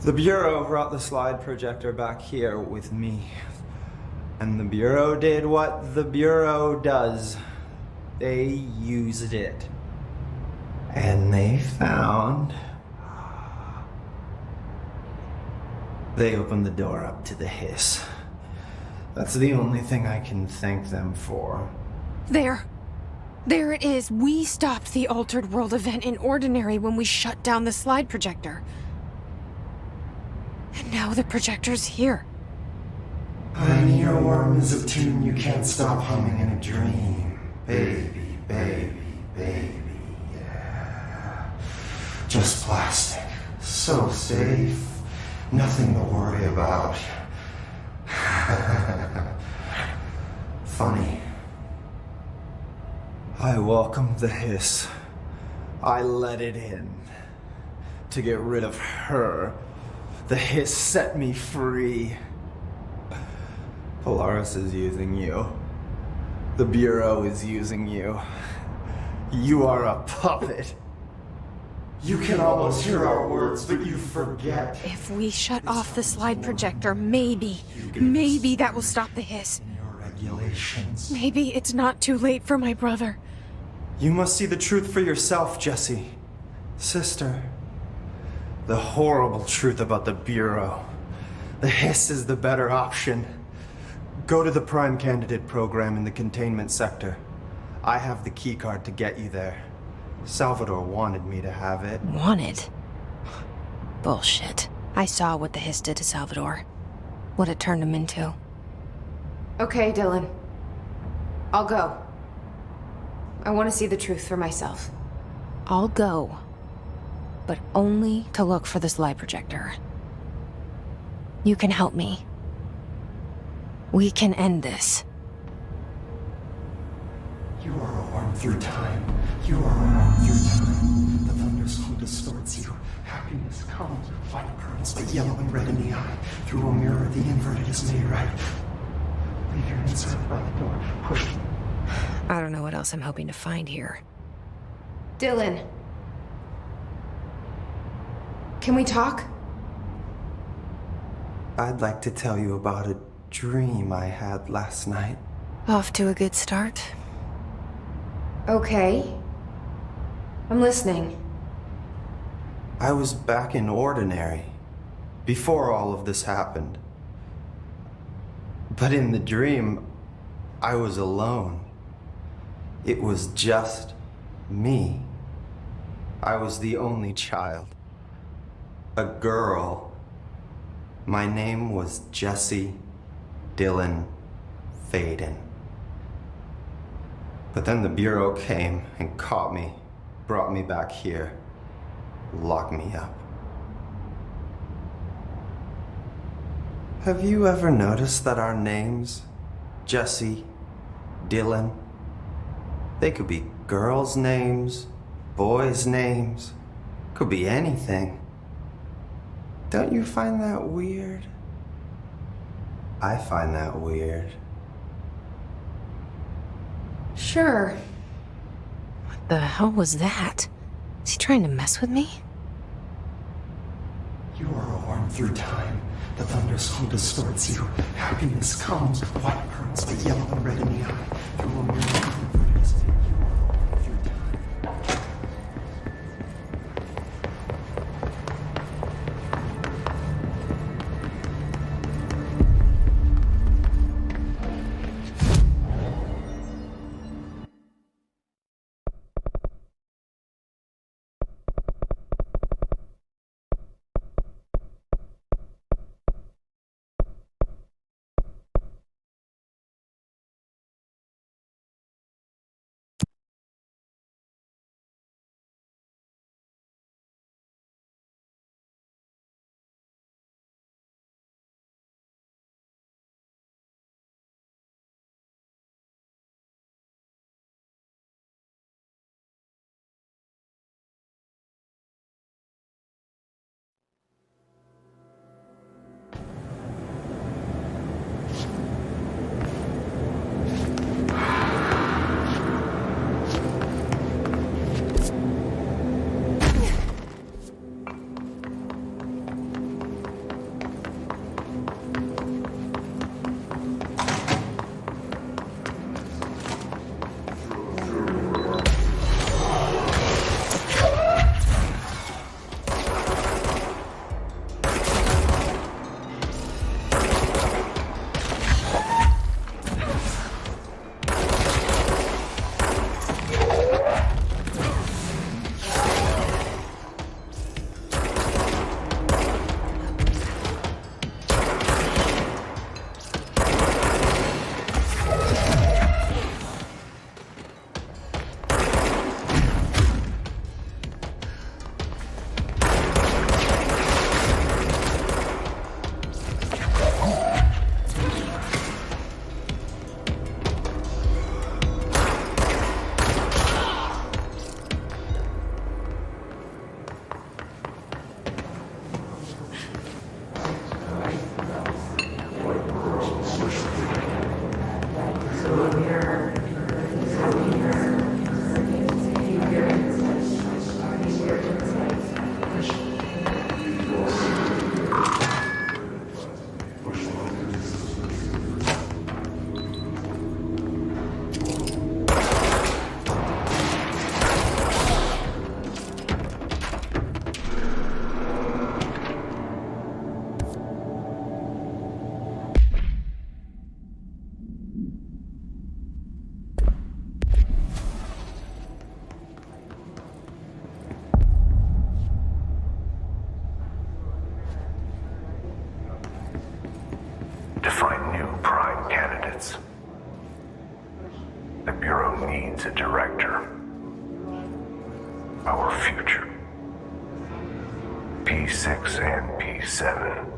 The Bureau brought the slide projector back here with me. And the Bureau did what the Bureau does. They used it. And they found... They opened the door up to the hiss. That's the only thing I can thank them for. There. There it is. We stopped the Altered World event in Ordinary when we shut down the slide projector. And now the projector's here. Honey, your worm is a tune you can't stop humming in a dream. Baby, baby, baby, yeah. Just plastic, So safe. Nothing to worry about. Funny. I welcomed the hiss. I let it in. To get rid of her. The hiss set me free. Polaris is using you. The Bureau is using you. You are a puppet. You can almost hear our words, but you forget. If we shut off the slide projector, maybe that will stop the hiss. Regulations. Maybe it's not too late for my brother. You must see the truth for yourself, Jesse. Sister. The horrible truth about the Bureau. The hiss is the better option. Go to the Prime Candidate program in the containment sector. I have the keycard to get you there. Salvador wanted me to have it. Wanted? Bullshit. I saw what the hiss did to Salvador. What it turned him into. Okay, Dylan. I'll go. I want to see the truth for myself. I'll go. But only to look for the slide projector. You can help me. We can end this. You are a worm through time. You are a worm through time. The thunderstorm distorts you. Happiness comes. White burns, but yellow and red in the eye. Through a mirror, the inverted is made right. Leave your insert by the door. Push. I don't know what else I'm hoping to find here. Dylan. Can we talk? I'd like to tell you about a dream I had last night. Off to a good start. Okay. I'm listening. I was back in Ordinary, before all of this happened. But in the dream, I was alone. It was just me. I was the only child. A girl. My name was Jesse Dylan Faden. But then the Bureau came and caught me, brought me back here, locked me up. Have you ever noticed that our names, Jesse, Dylan, they could be girls' names, boys' names, could be anything. Don't you find that weird? I find that weird. Sure. What the hell was that? Is he trying to mess with me? You are a worm through time. The thunderstorm distorts you. Happiness comes. White burns, but yellow and red in the eye. Through a mirror, the inverted is made. You are a worm through time. to find new prime candidates. The Bureau needs a director. Our future. P6 and P7.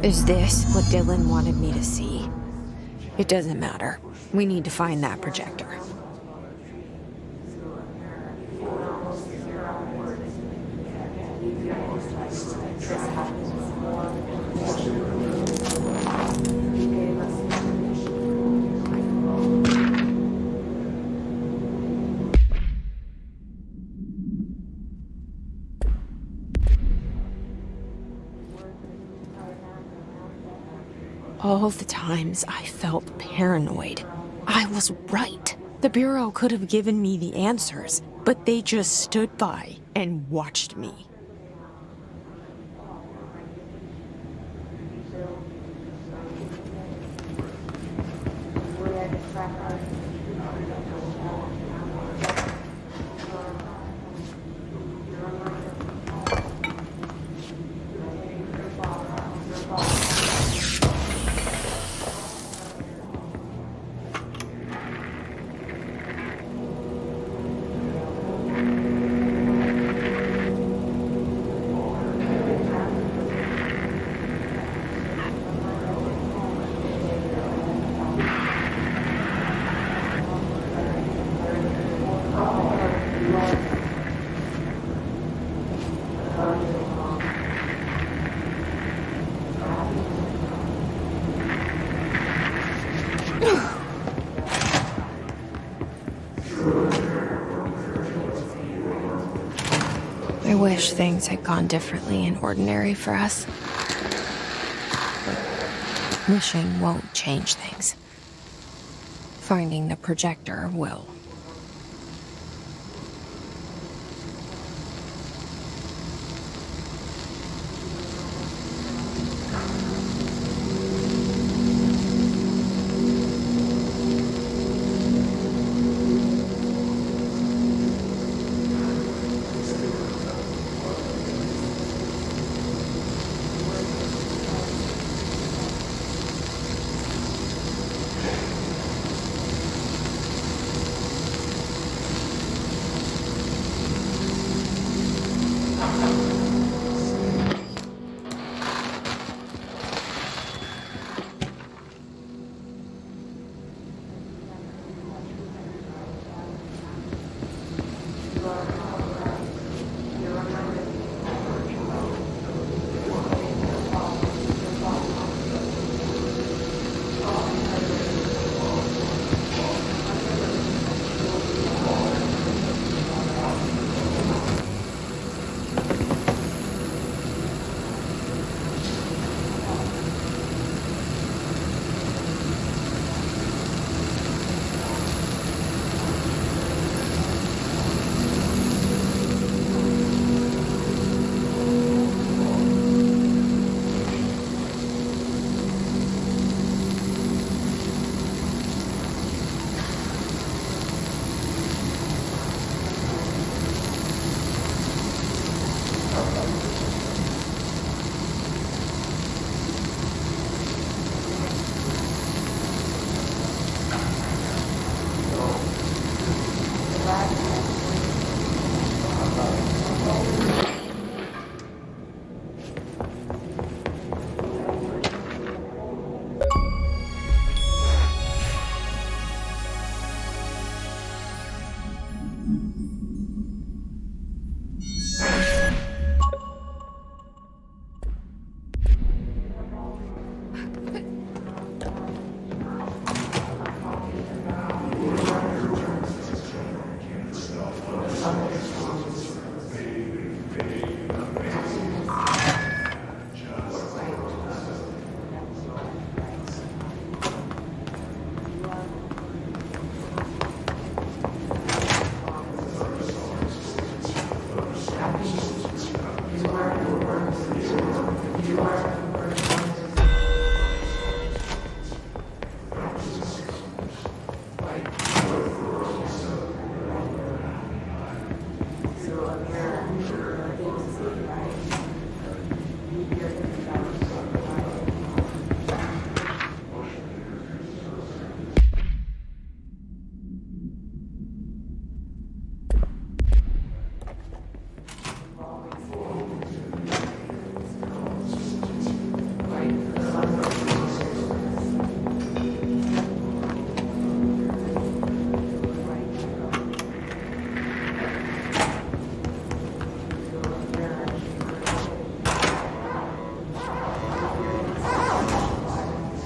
Is this what Dylan wanted me to see? It doesn't matter. We need to find that projector. All the times I felt paranoid, I was right. The Bureau could have given me the answers, but they just stood by and watched me. I wish things had gone differently in Ordinary for us. But wishing won't change things. Finding the projector will.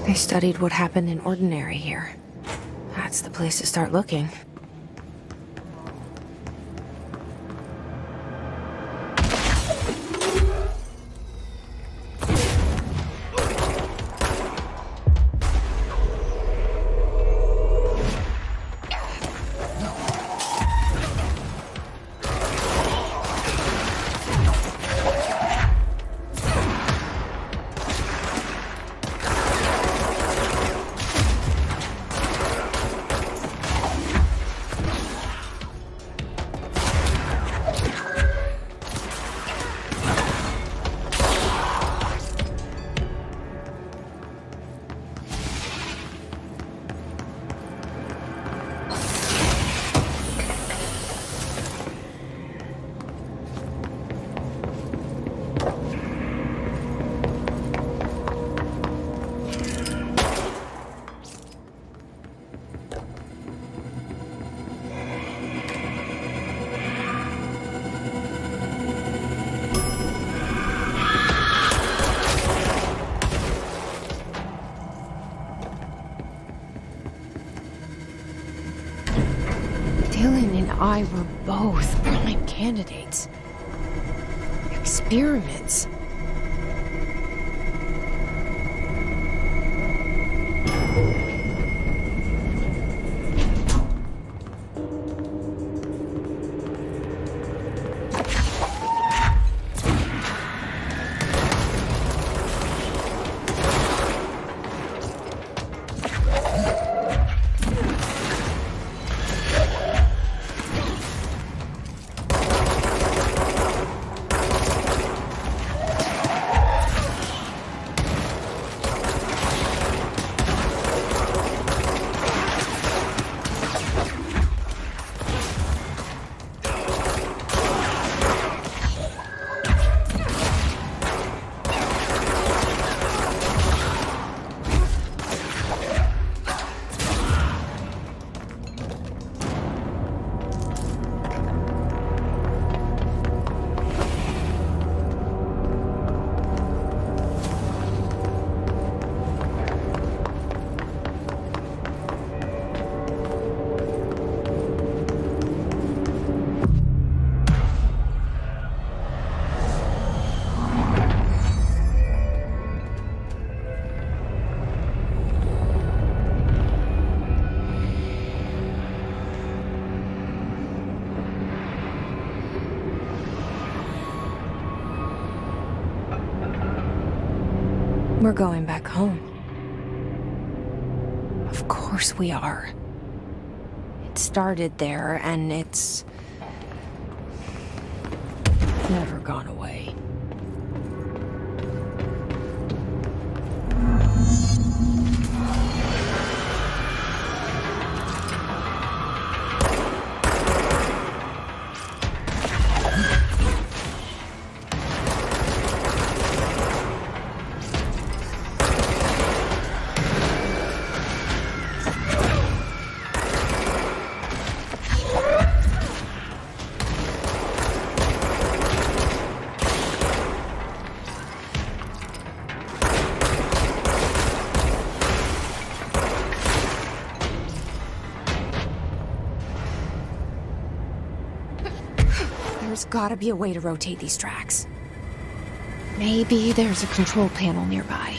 They studied what happened in Ordinary here. That's the place to start looking. Dylan and I were both prime candidates. Experiments. We're going back home. Of course we are. It started there, and it's never gone away. There's gotta be a way to rotate these tracks. Maybe there's a control panel nearby.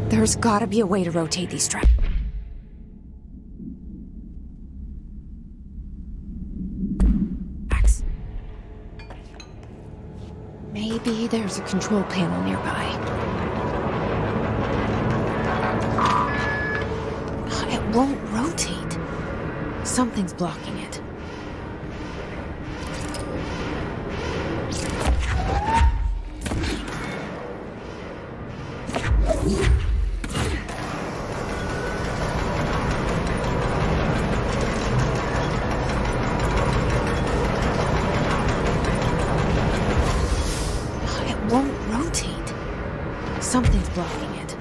There's gotta be a way to rotate these tracks. Maybe there's a control panel nearby. It won't rotate. Something's blocking it. Something's blocking it.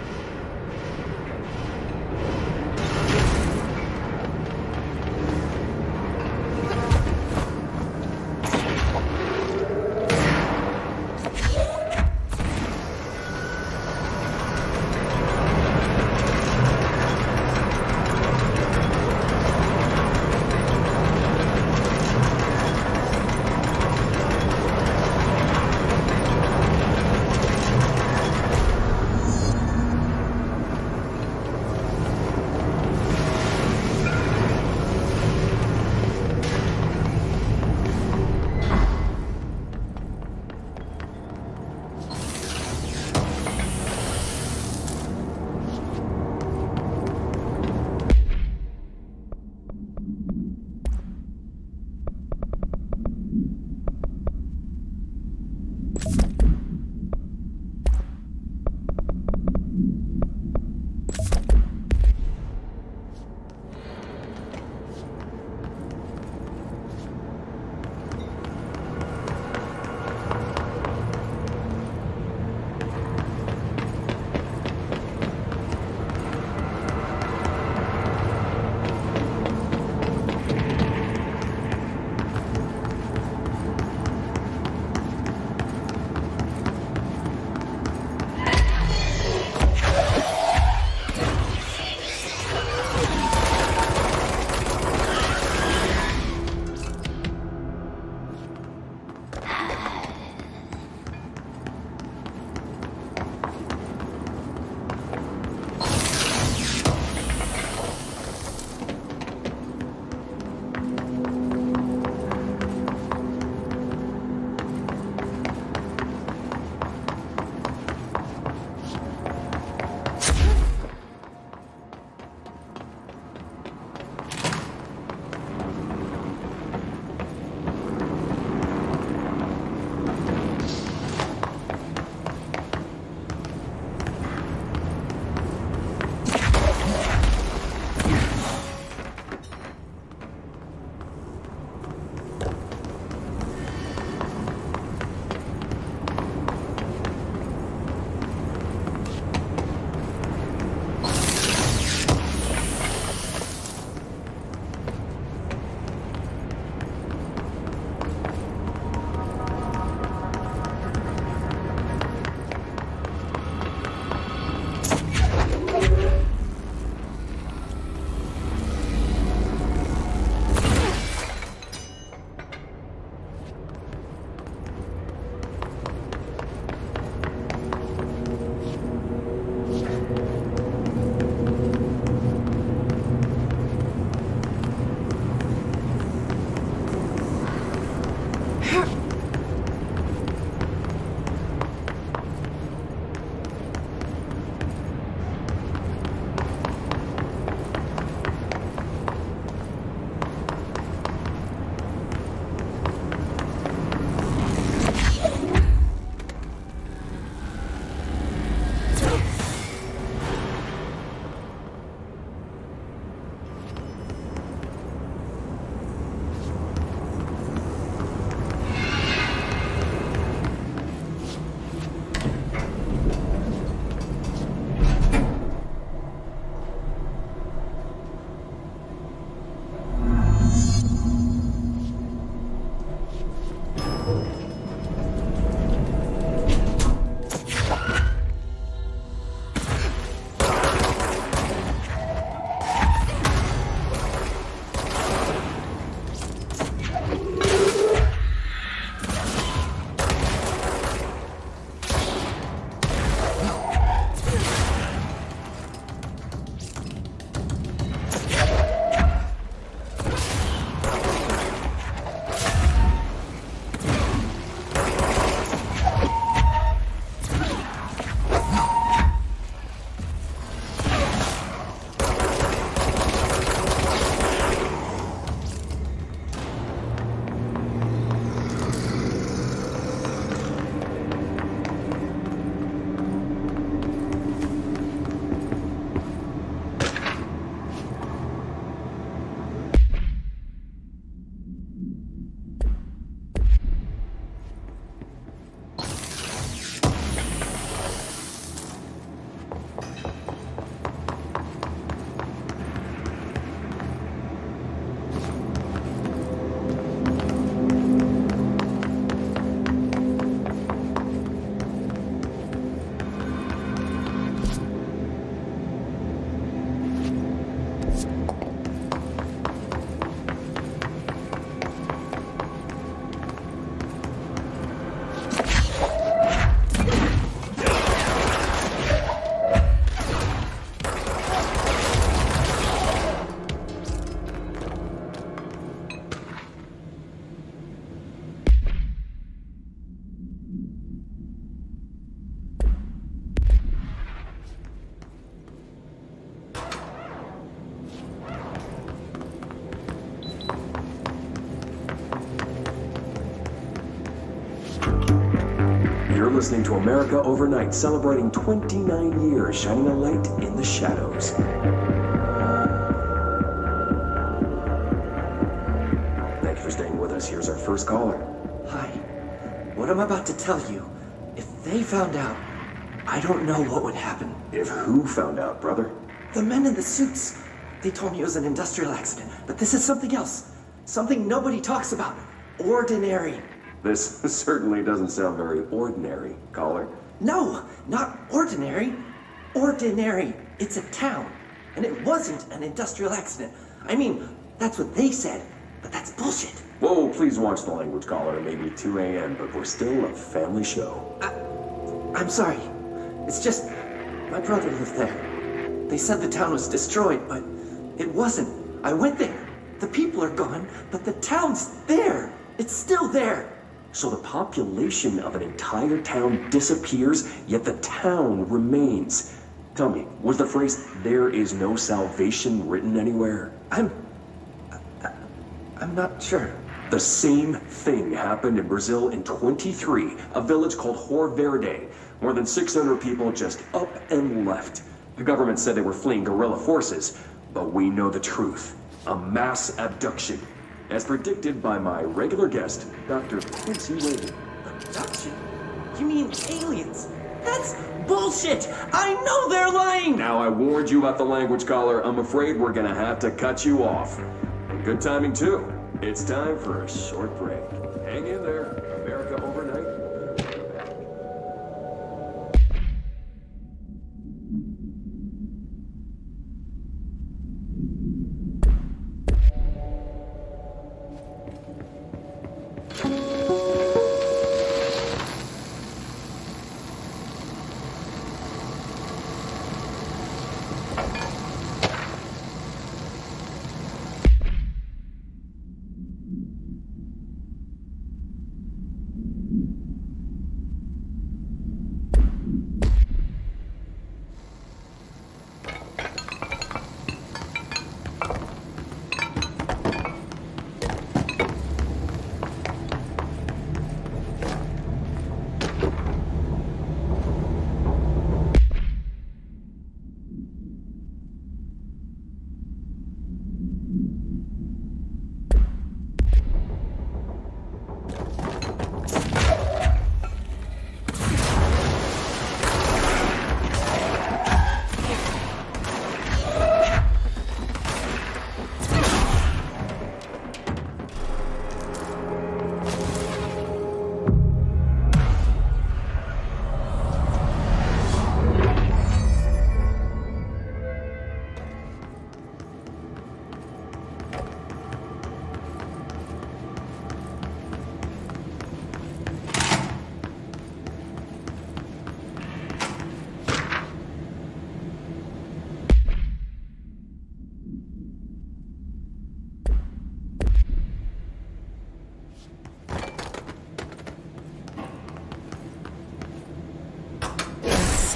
listening to America Overnight, celebrating 29 years, shining a light in the shadows. Thank you for staying with us. Here's our first caller. Hi. What I'm about to tell you, if they found out, I don't know what would happen. If who found out, brother? The men in the suits. They told me it was an industrial accident, but this is something else. Something nobody talks about. Ordinary. This certainly doesn't sound very ordinary, caller. No, not ordinary. Ordinary. It's a town. And it wasn't an industrial accident. I mean, that's what they said, but that's bullshit. Whoa, please watch the language, caller. It may be 2 a.m., but we're still a family show. I'm sorry. It's just, my brother lived there. They said the town was destroyed, but it wasn't. I went there. The people are gone, but the town's there. It's still there. So the population of an entire town disappears, yet the town remains. Tell me, was the phrase, "there is no salvation," written anywhere? I'm not sure. The same thing happened in Brazil in 23, a village called Hor Verde. More than 600 people just up and left. The government said they were fleeing guerrilla forces, but we know the truth. A mass abduction. As predicted by my regular guest, Dr. Quincy Wayne. Abduction? You mean aliens? That's bullshit! I know they're lying! Now I warned you about the language, caller. I'm afraid we're gonna have to cut you off. And good timing, too. It's time for a short break. Hang in there. America Overnight.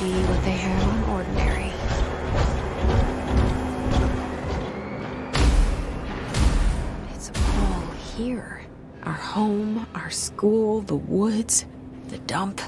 See what they have on Ordinary. It's all here. Our home, our school, the woods, the dump.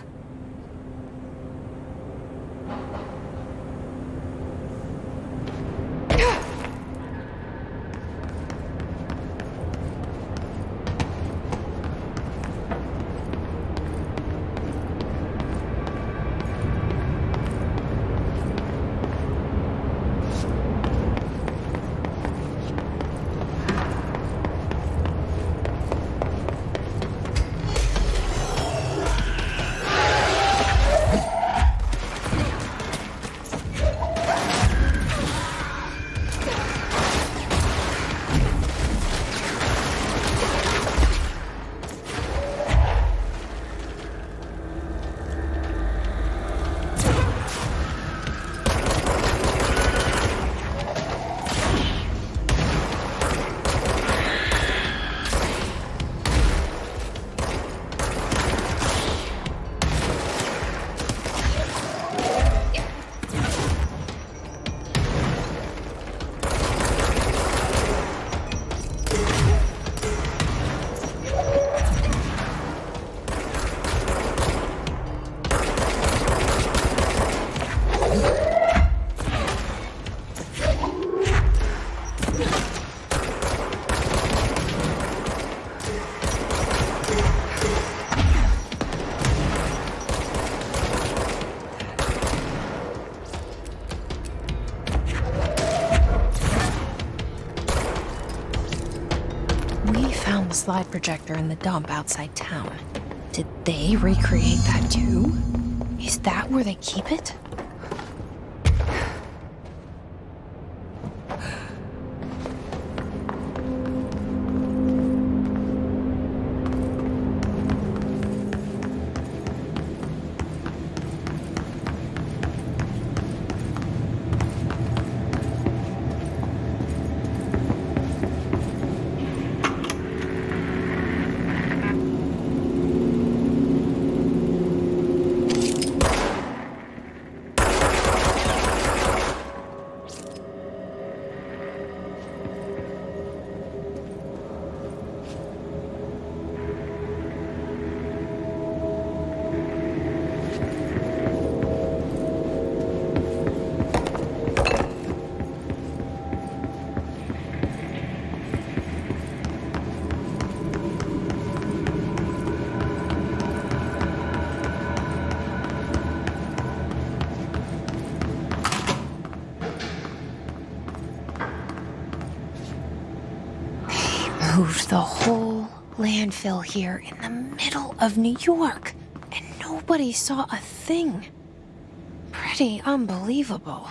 a slide projector in the dump outside town. Did they recreate that too? Is that where they keep it? Moved the whole landfill here in the middle of New York, and nobody saw a thing. Pretty unbelievable.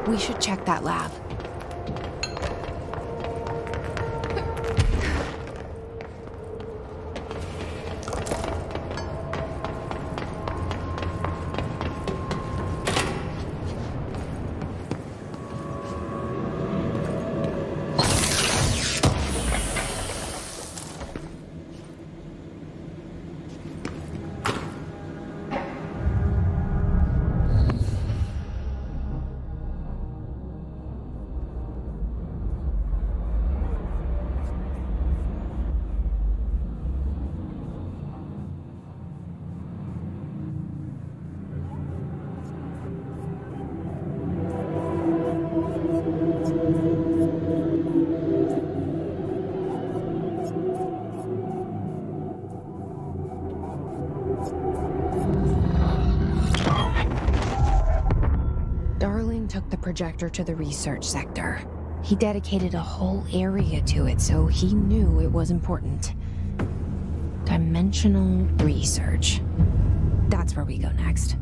We should check that lab. took the projector to the research sector. He dedicated a whole area to it, so he knew it was important. Dimensional research. That's where we go next.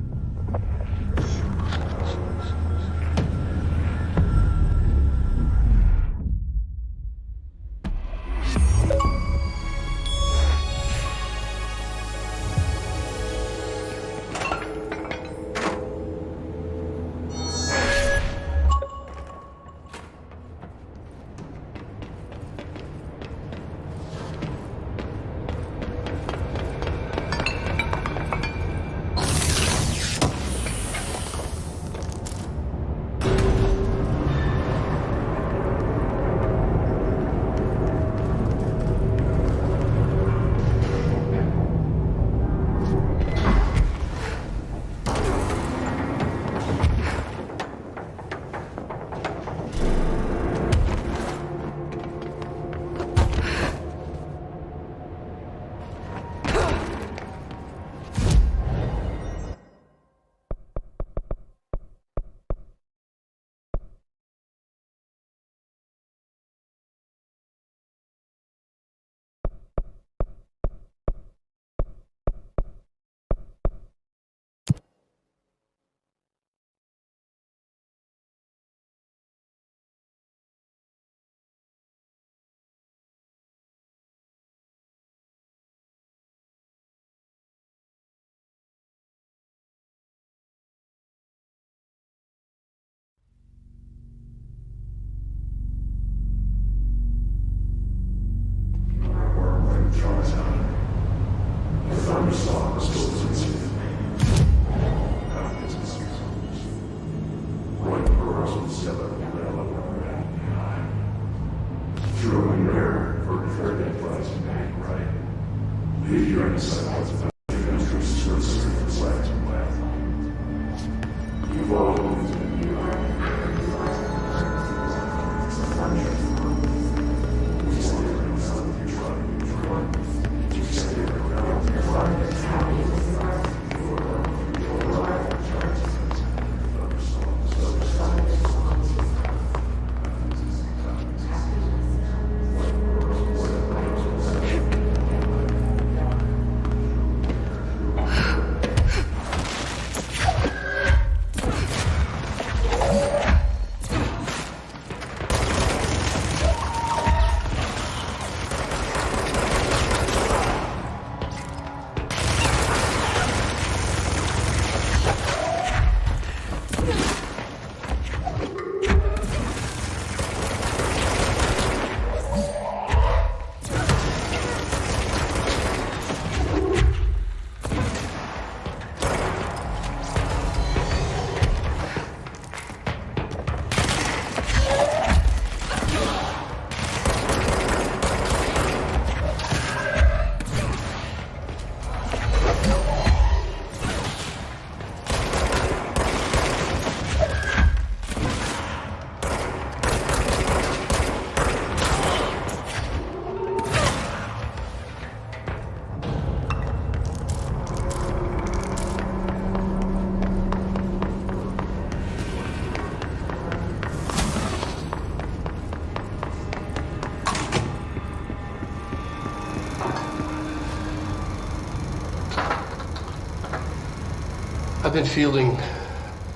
I've been fielding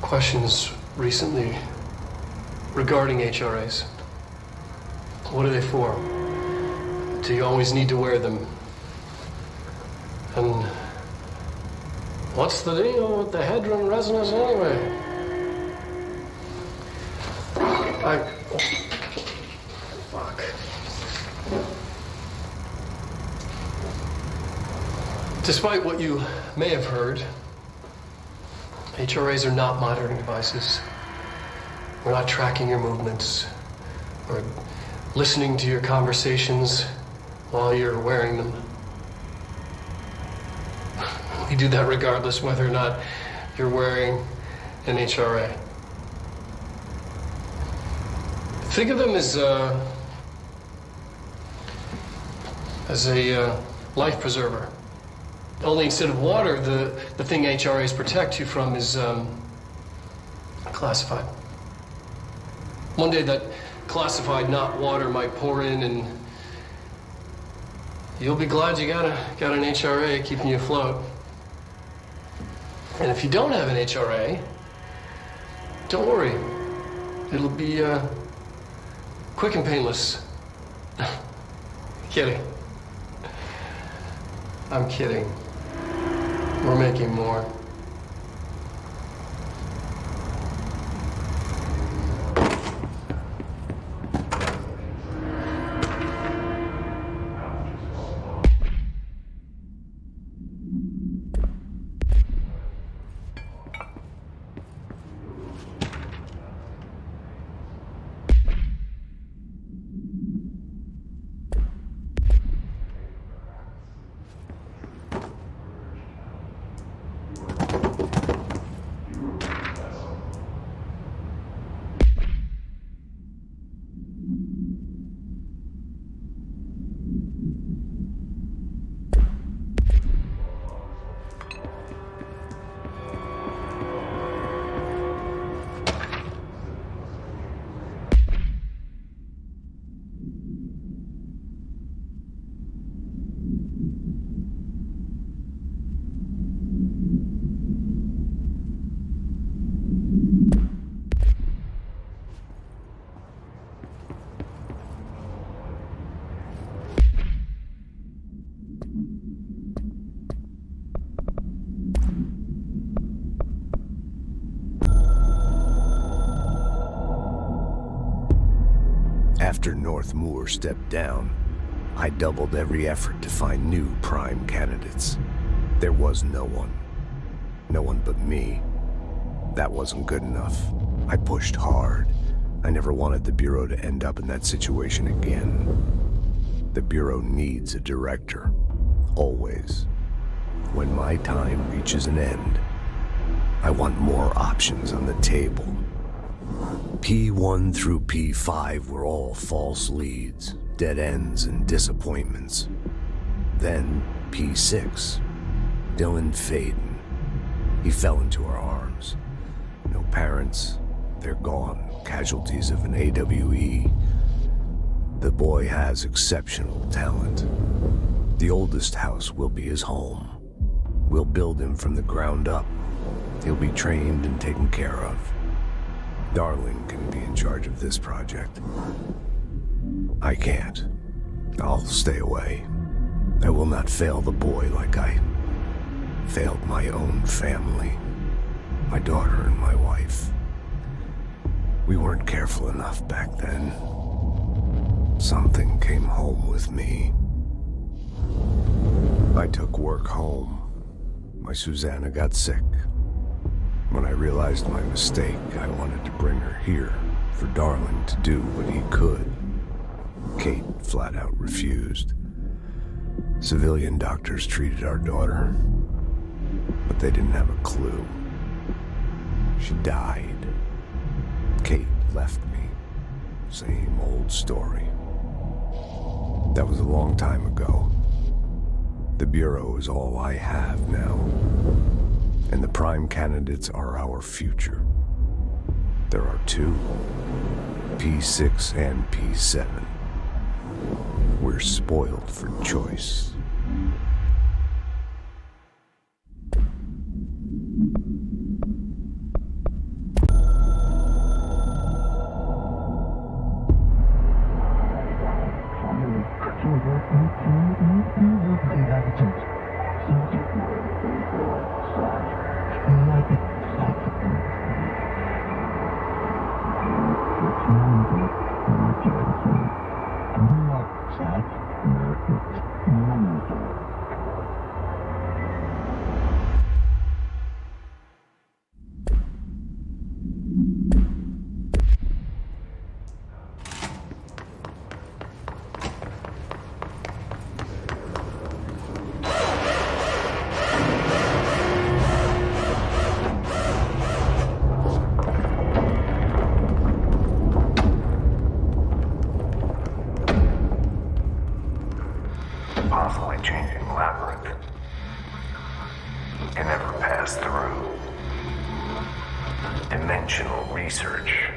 questions recently regarding HRAs. What are they for? Do you always need to wear them? And what's the deal with the Hedron resonance anyway? Fuck. Despite what you may have heard, HRAs are not monitoring devices. We're not tracking your movements or listening to your conversations while you're wearing them. We do that regardless whether or not you're wearing an HRA. Think of them as a life preserver. Only instead of water, the thing HRAs protect you from is classified. One day that classified not water might pour in, and you'll be glad you got an HRA keeping you afloat. And if you don't have an HRA, don't worry. It'll be quick and painless. Kidding. I'm kidding. We're making more. After North Moore stepped down, I doubled every effort to find new prime candidates. There was no one. No one but me. That wasn't good enough. I pushed hard. I never wanted the Bureau to end up in that situation again. The Bureau needs a director. Always. When my time reaches an end, I want more options on the table. P1 through P5 were all false leads, dead ends, and disappointments. Then P6, Dylan Faden. He fell into our arms. No parents, they're gone, casualties of an AWE. The boy has exceptional talent. The oldest house will be his home. We'll build him from the ground up. He'll be trained and taken care of. Darling can be in charge of this project. I can't. I'll stay away. I will not fail the boy like I failed my own family, my daughter and my wife. We weren't careful enough back then. Something came home with me. I took work home. My Susanna got sick. When I realized my mistake, I wanted to bring her here for Darling to do what he could. Kate flat out refused. Civilian doctors treated our daughter, but they didn't have a clue. She died. Kate left me. Same old story. That was a long time ago. The Bureau is all I have now. And the prime candidates are our future. There are two, P6 and P7. We're spoiled for choice. Constantly changing labyrinth. It never passed through. Dimensional research.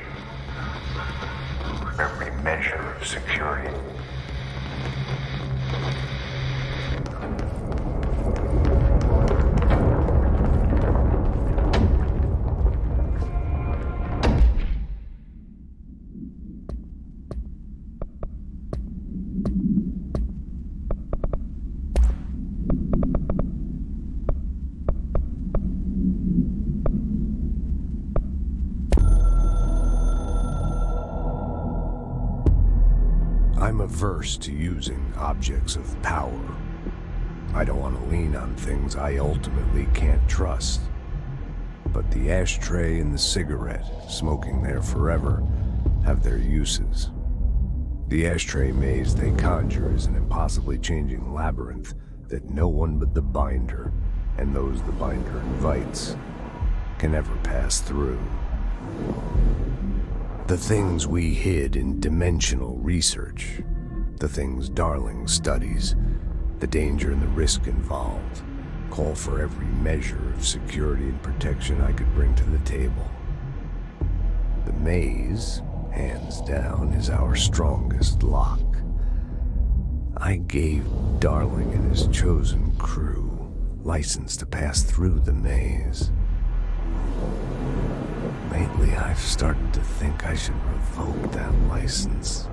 every measure of security. I'm averse to using objects of power. I don't want to lean on things I ultimately can't trust. But the ashtray and the cigarette, smoking there forever, have their uses. The ashtray maze they conjure is an impossibly changing labyrinth that no one but the Binder, and those the Binder invites, can ever pass through. The things we hid in dimensional research, the things Darling studies, the danger and the risk involved, call for every measure of security and protection I could bring to the table. The maze, hands down, is our strongest lock. I gave Darling and his chosen crew license to pass through the maze. Lately, I've started to think I should revoke that license.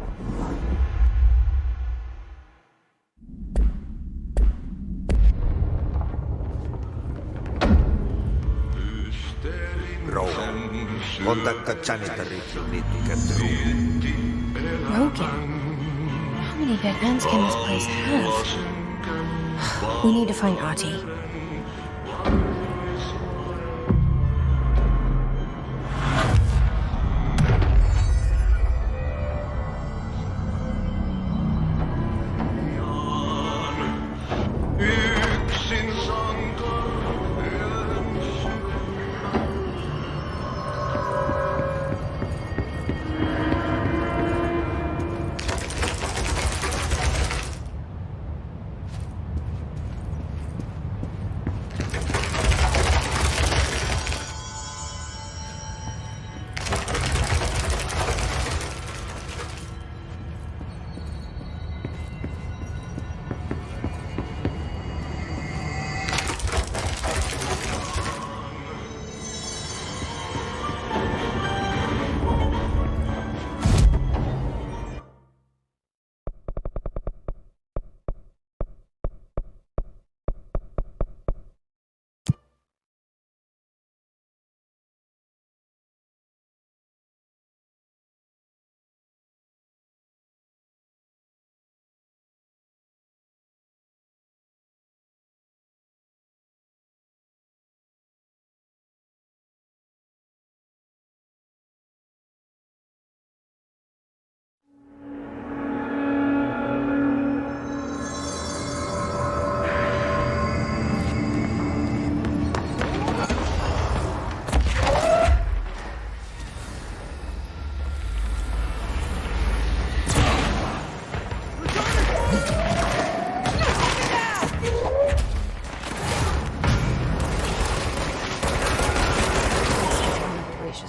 Rogan, contact the janitor if you need to get through. Rogan? How many dead ends can this place have? We need to find Ahti.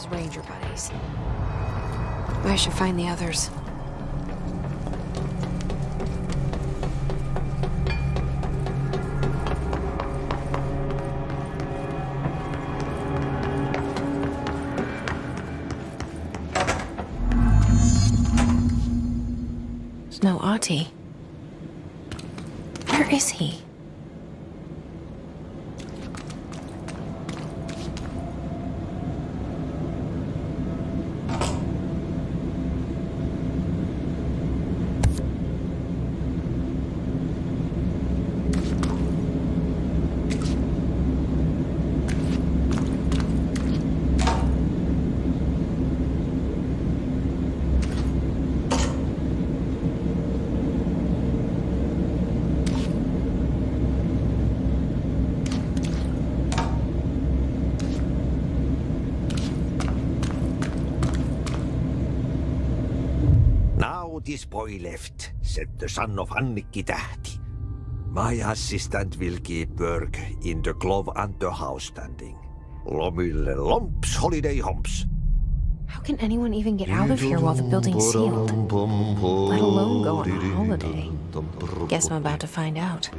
Ranger buddies. I should find the others. There's no Ahti. Where is he? This boy left, said the son of Annikki Tähti. My assistant will keep work in the glove and the house standing. Lomille lomps, holiday humps. How can anyone even get out of here while the building's sealed? Let alone go on a holiday. Guess I'm about to find out.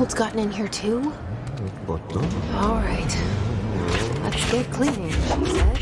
Mold's gotten in here too? All right. Let's get cleaning, she said.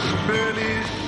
taas pelissä.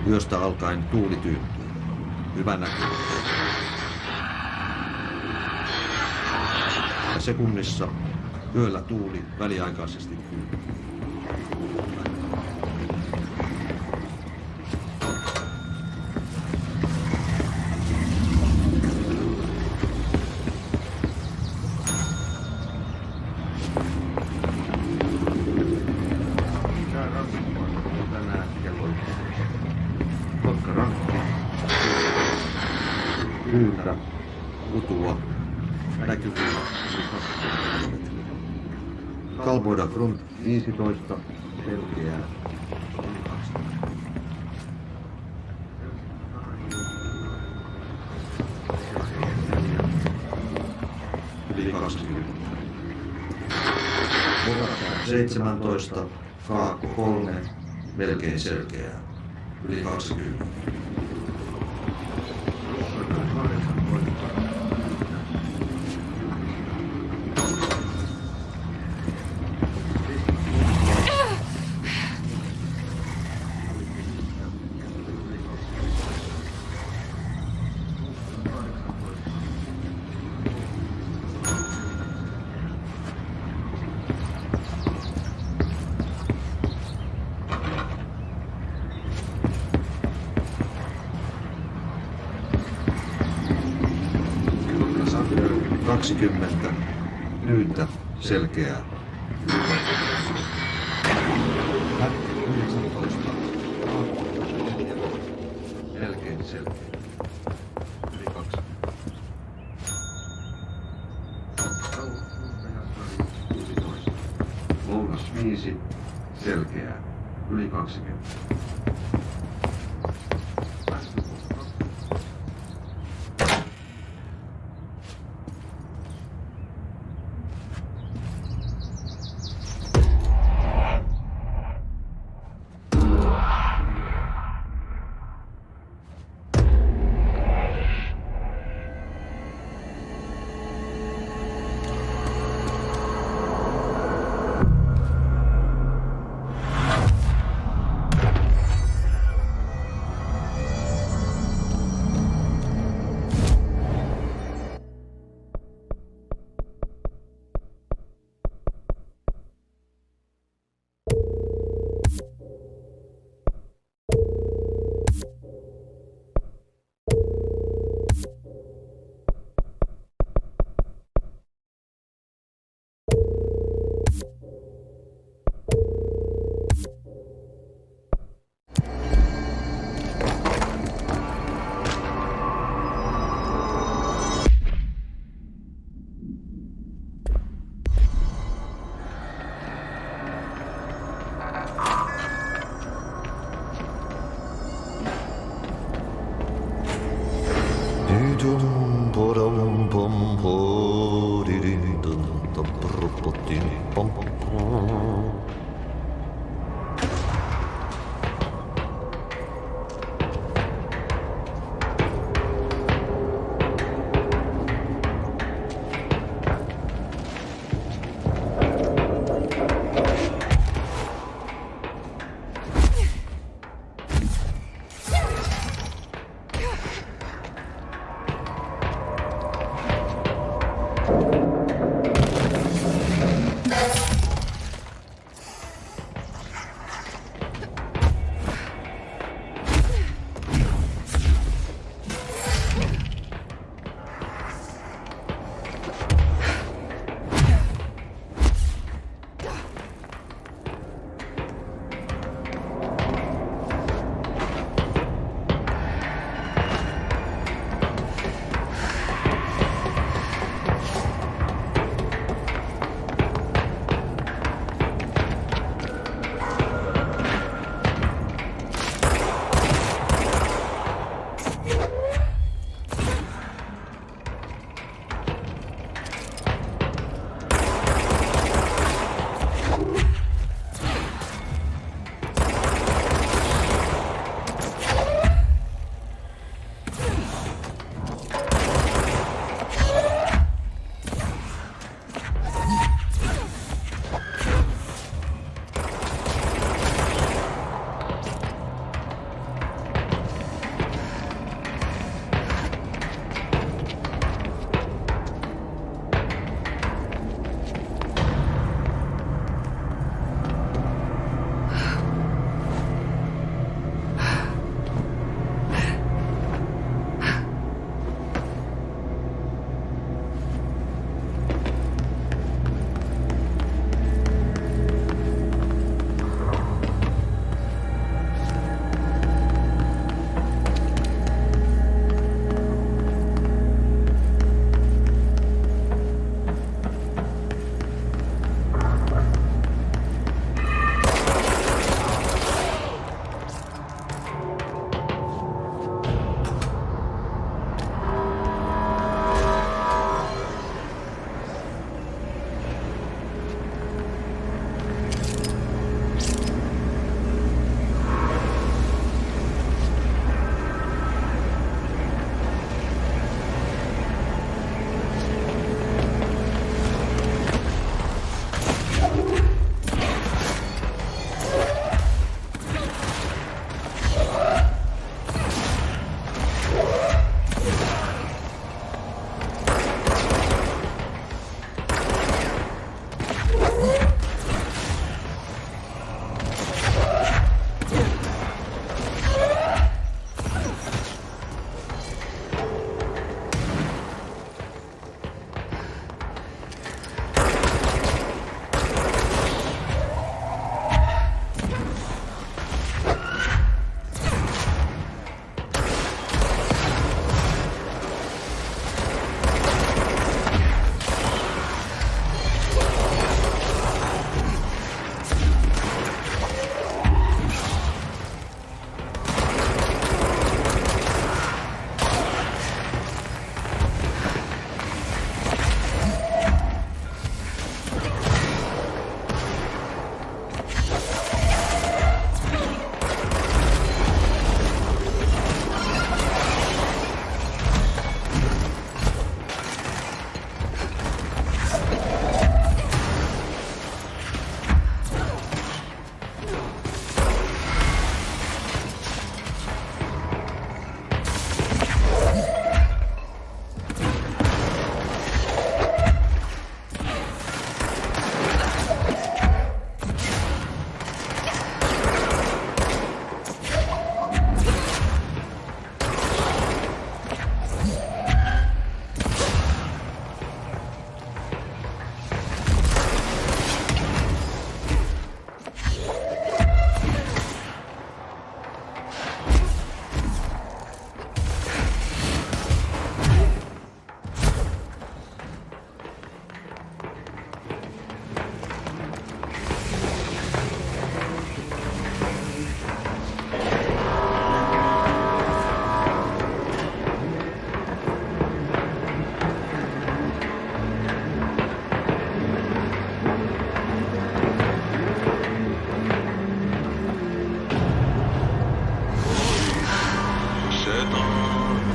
Yöstä alkaen tuuli tyyntyy. Hyvä näkymä. Ja sekunnissa yöllä tuuli väliaikaisesti tyyntyy. Kyynärä, utua, näkyvillä. Kalvoida front 15, selkeää. Yli 20. 17, kaakko 3, melkein selkeää. Yli 20. 20. Lyhyttä, selkeää. Pätkä 19. Melkein selkeä. Yli 2. Lounas 5. Selkeää. Yli 20.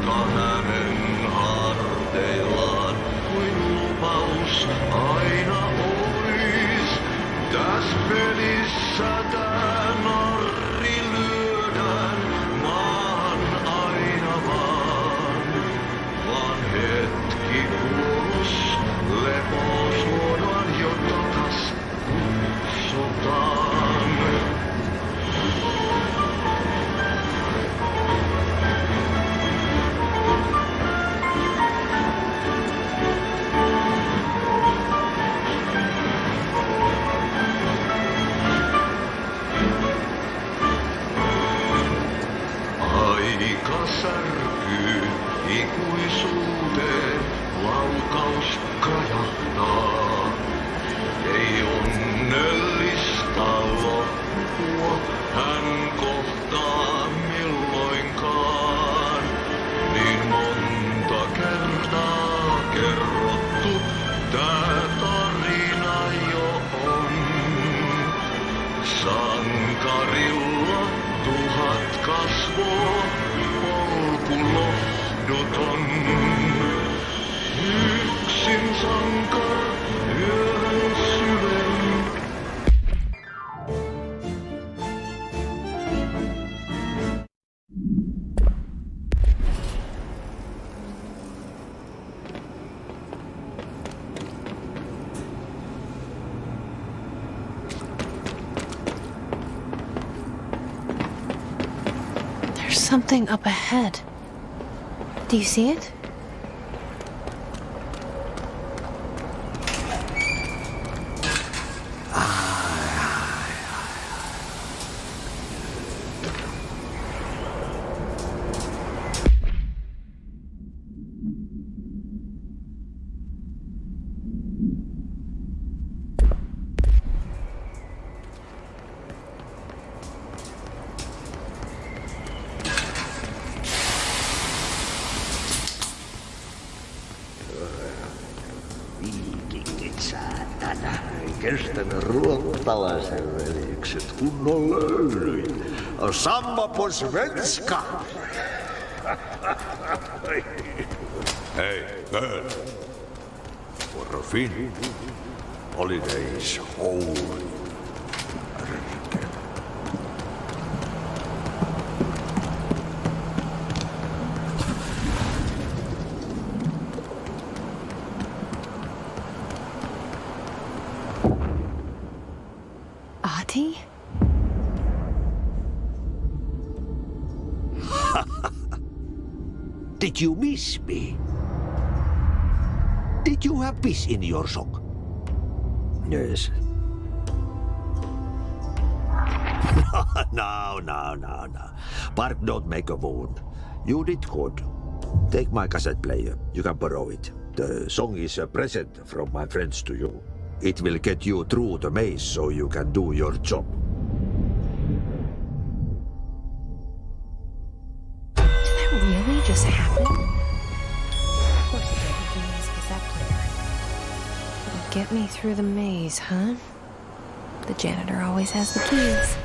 matka hänen harteillaan kuin lupaus aina ois. Täs pelissä tää narri lyödään maan aina vaan hetki kuulus lepoos luodaan jo takas kutsutaan. Aika särkyy ikuisuuteen, laukaus kajahtaa. Ei onnellista loppua hän kohtaa milloinkaan. Niin monta kertaa kerrottu tää tarina jo on. Sankarilla 1000 kasvoa, polku lohduton. Yksin sankar yön sylen. There's something up ahead. Do you see it? Viikingit saatana. Ei kestänyt ruottalaisen veljekset kunnon löydyin. Samma på svenska! Hei, girl. For a fin. Holidays home. Ahti? Did you miss me? Did you have peace in your song? Yes. No. Bark don't make a wound. You did good. Take my cassette player. You can borrow it. The song is a present from my friends to you. It will get you through the maze so you can do your job. Did that really just happen? Of course it did. He gave me his cassette player. It'll get me through the maze, huh? The janitor always has the keys.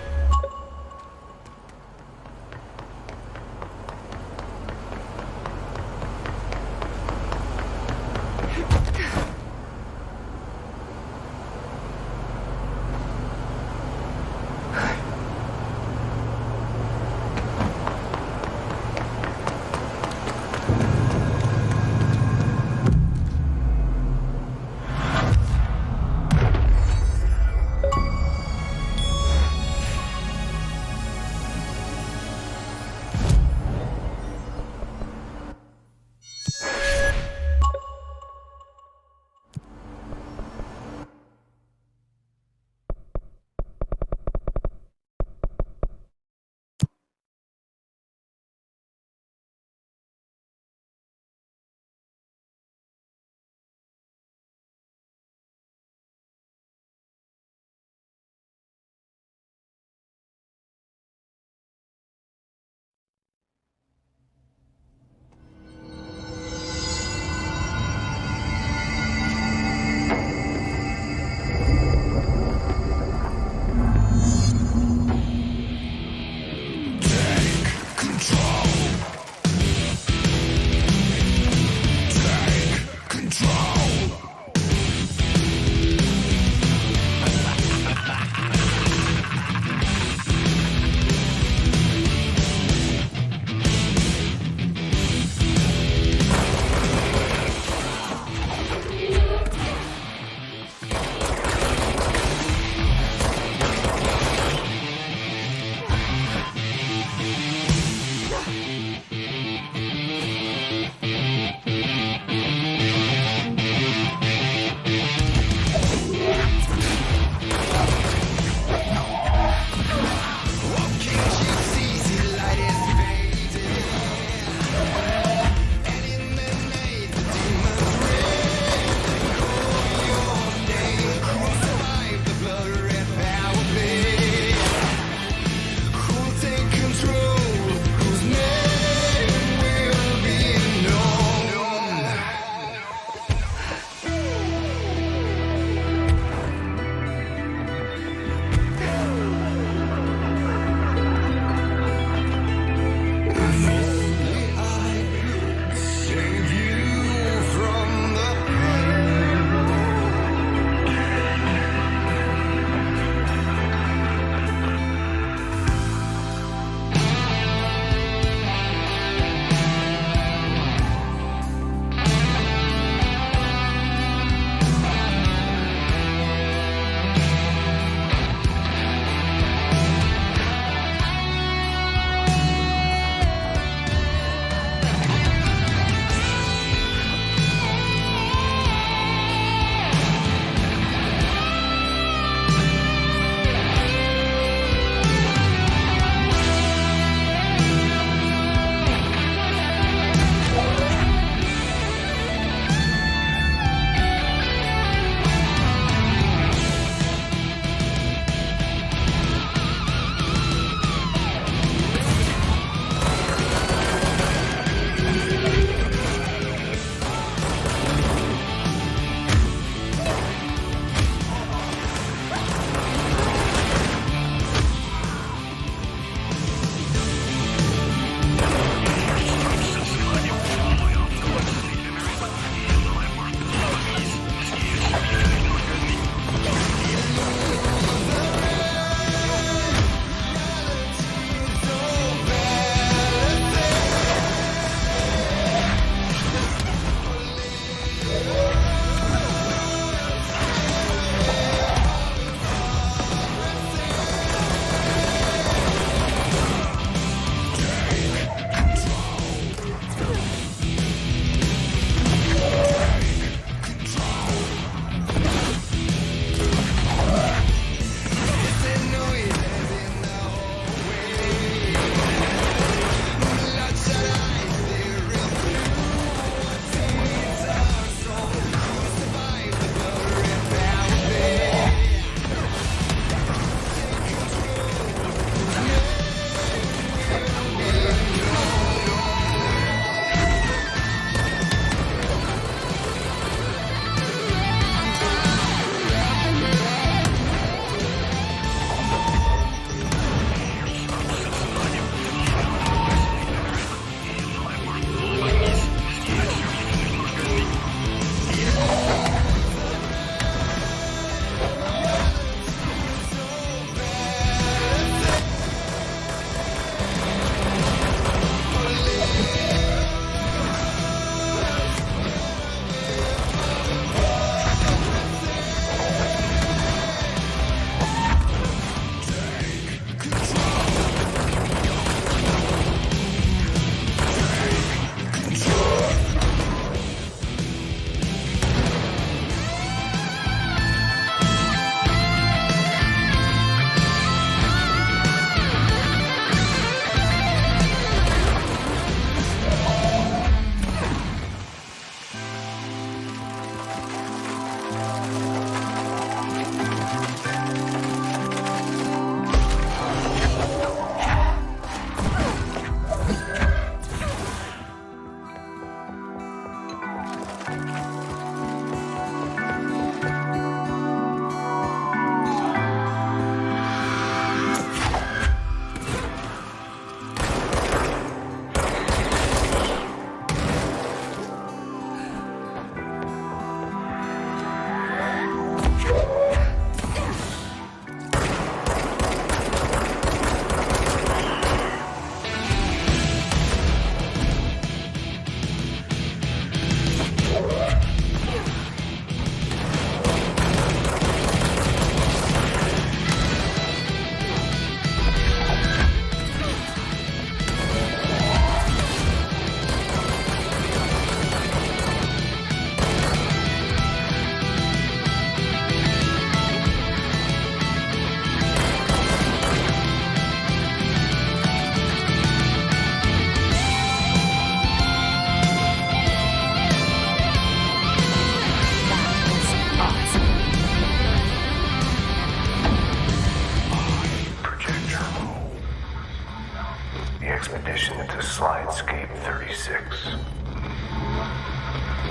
objects.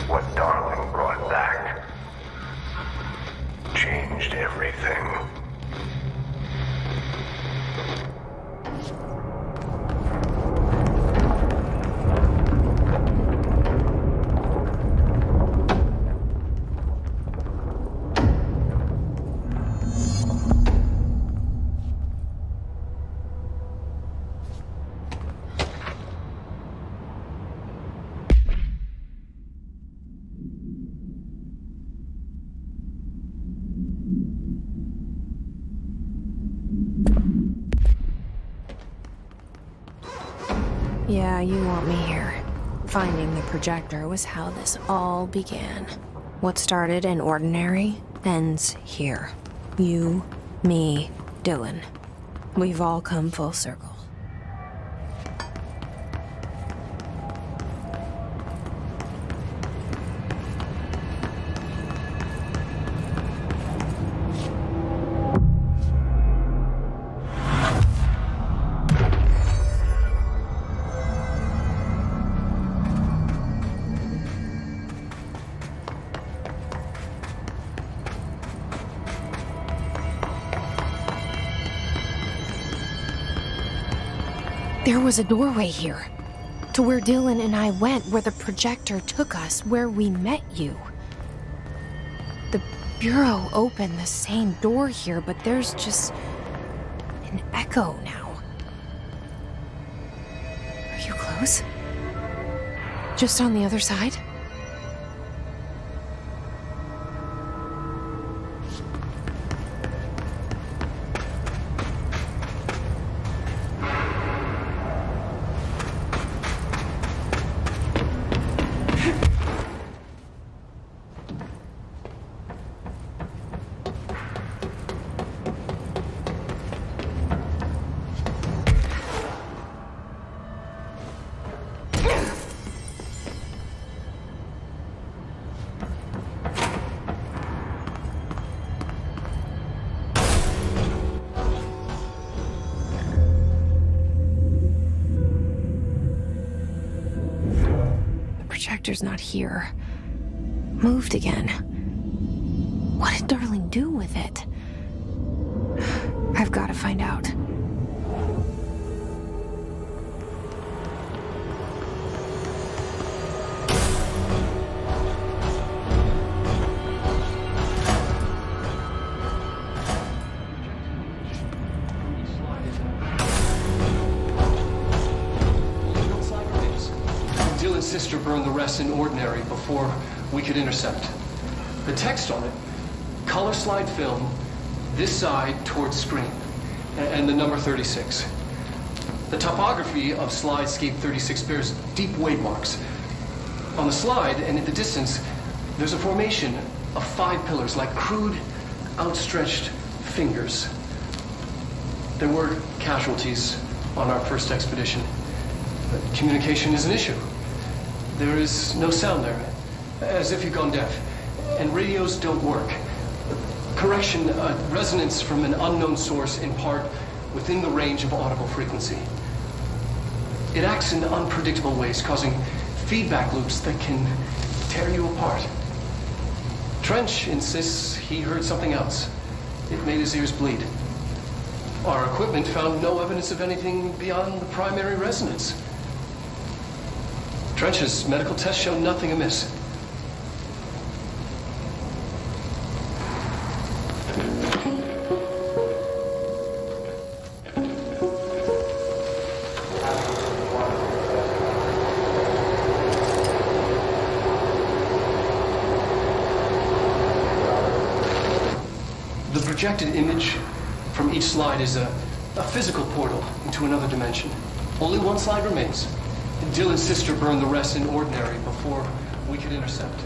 What Darling brought back changed everything. Yeah, you want me here. Finding the projector was how this all began. What started in Ordinary ends here. You, me, Dylan. We've all come full circle. There was a doorway here, to where Dylan and I went, where the projector took us, where we met you. The Bureau opened the same door here, but there's just an echo now. Are you close? Just on the other side? Projector's not here. Moved again. What did Darling do with it? I've got to find out. Dylan's sister burned the rest in Ordinary before we could intercept. The text on it, color slide film, this side towards screen, and the number 36. The topography of slidescape 36 bears deep wave marks. On the slide and in the distance, there's a formation of 5 pillars like crude, outstretched fingers. There were casualties on our first expedition. But communication is an issue. There is no sound there, as if you've gone deaf, and radios don't work. Correction, resonance from an unknown source in part within the range of audible frequency. It acts in unpredictable ways, causing feedback loops that can tear you apart. Trench insists he heard something else. It made his ears bleed. Our equipment found no evidence of anything beyond the primary resonance. Trench's medical tests show nothing amiss. The projected image from each slide is a physical portal into another dimension. Only one slide remains. Dylan's sister burned the rest in Ordinary before we could intercept.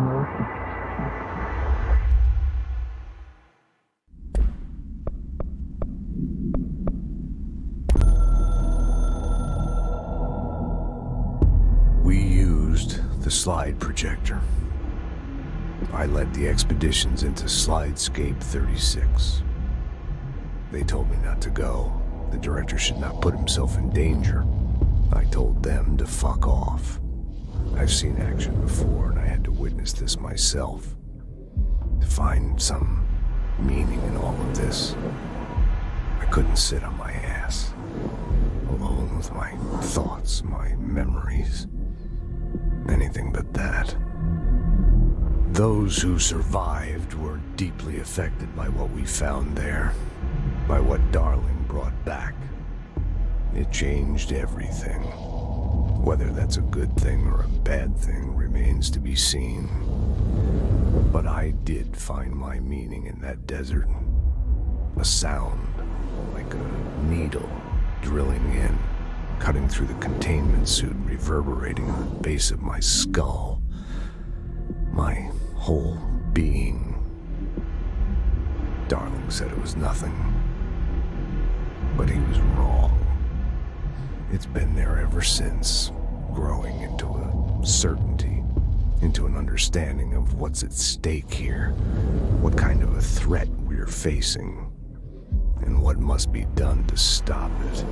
We used the slide projector. I led the expeditions into Slidescape 36. They told me not to go. The director should not put himself in danger. I told them to fuck off. I've seen action before, and I had to witness this myself. To find some meaning in all of this, I couldn't sit on my ass, alone with my thoughts, my memories. Anything but that. Those who survived were deeply affected by what we found there, by what Darling brought back. It changed everything. Whether that's a good thing or a bad thing remains to be seen. But I did find my meaning in that desert. A sound, like a needle drilling in, cutting through the containment suit, reverberating on the base of my skull. My whole being. Darling said it was nothing, but he was wrong. It's been there ever since, growing into a certainty, into an understanding of what's at stake here, what kind of a threat we're facing, and what must be done to stop it.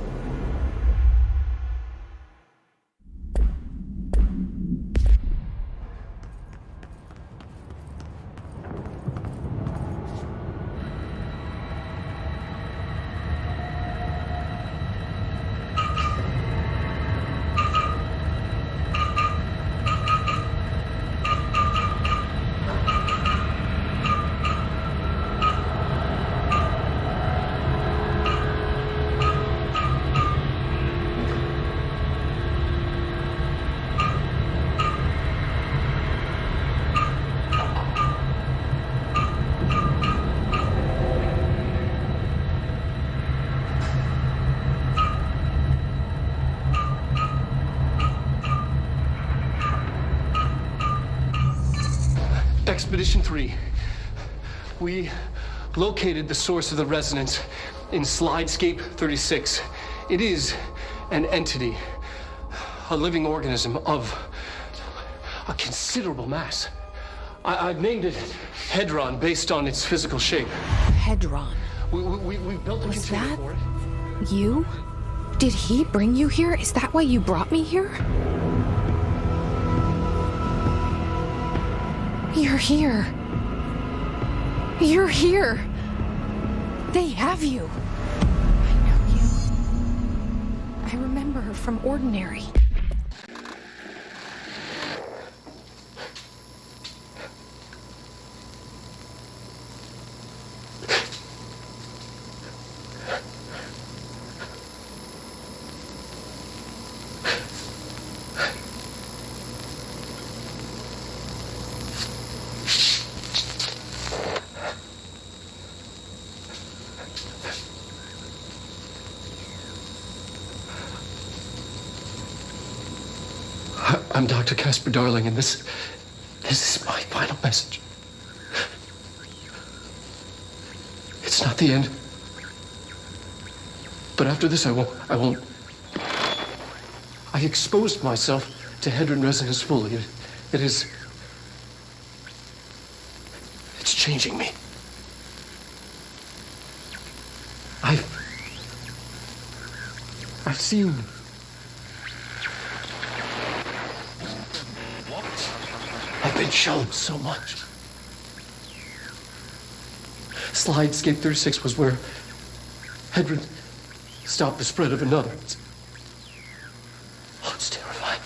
Expedition 3. We located the source of the resonance in Slidescape 36. It is an entity, a living organism of a considerable mass. I've named it Hedron based on its physical shape. Hedron. We built a container for it. You? Did he bring you here? Is that why you brought me here? You're here. You're here. They have you. I know you. I remember her from Ordinary. I'm Dr. Casper Darling, and this is my final message. It's not the end. But after this, I won't. I exposed myself to Hedron resonance fully. It's changing me. I've seen. I've been shown so much. Slidescape 36 was where Hedron stopped the spread of another. It's terrifying.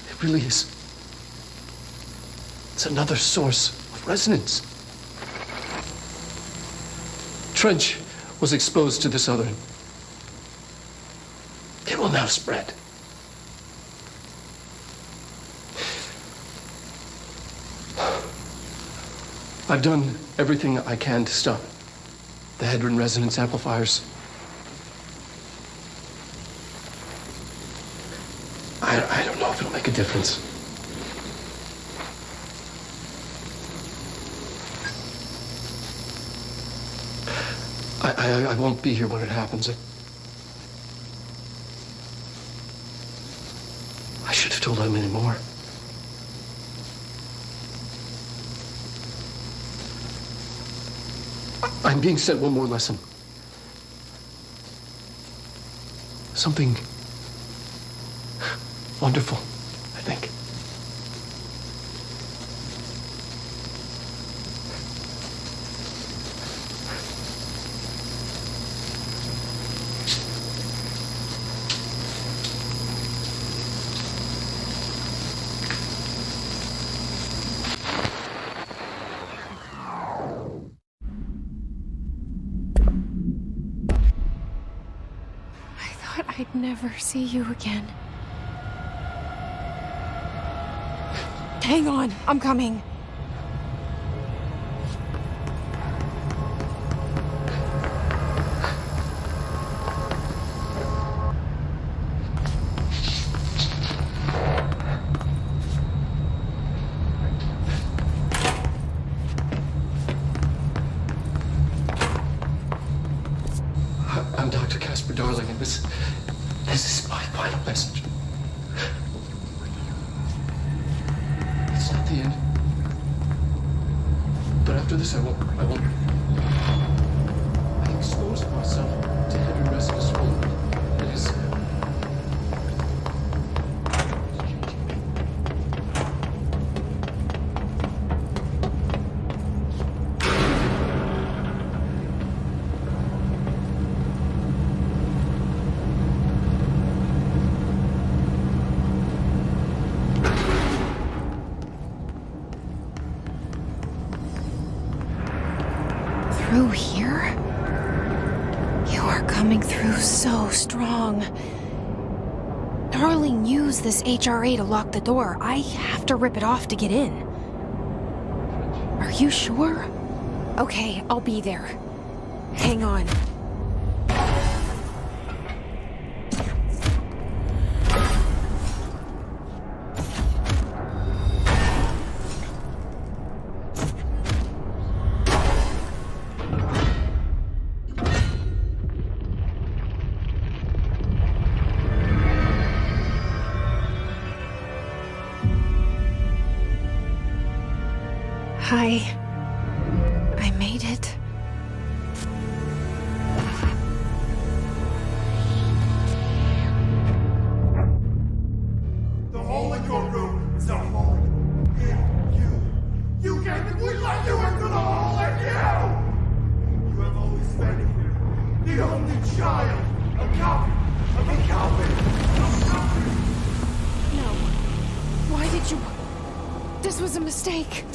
It really is. It's another source of resonance. Trench was exposed to this other. It will now spread. I've done everything I can to stop it. The Hedron resonance amplifiers. I don't know if it'll make a difference. I won't be here when it happens. I should have told him any more. I'm being sent one more lesson. Something wonderful, I think. I'd never see you again. Hang on, I'm coming. I'm Dr. Casper Darling, and this is my final message. It's not the end. But after this, I won't. I exposed myself to heavy rescue school. It is. Through here? You are coming through so strong. Darling used this HRA to lock the door. I have to rip it off to get in. Are you sure? Okay, I'll be there. Hang on. I made it. The hole in your room is a hole in you. You gave it, we let you into the hole in you! You have always been here, the only child, a copy of a copy of a copy. No. Why did you... This was a mistake.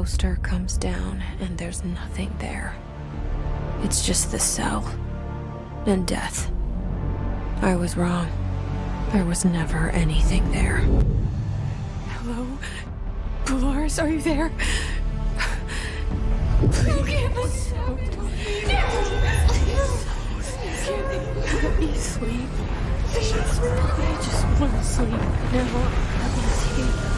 poster comes down and there's nothing there. It's just the cell and death. I was wrong. There was never anything there. Hello? Dolores, are you there? Please give us help. Let me sleep. Please. I just want to sleep. Now, let me sleep.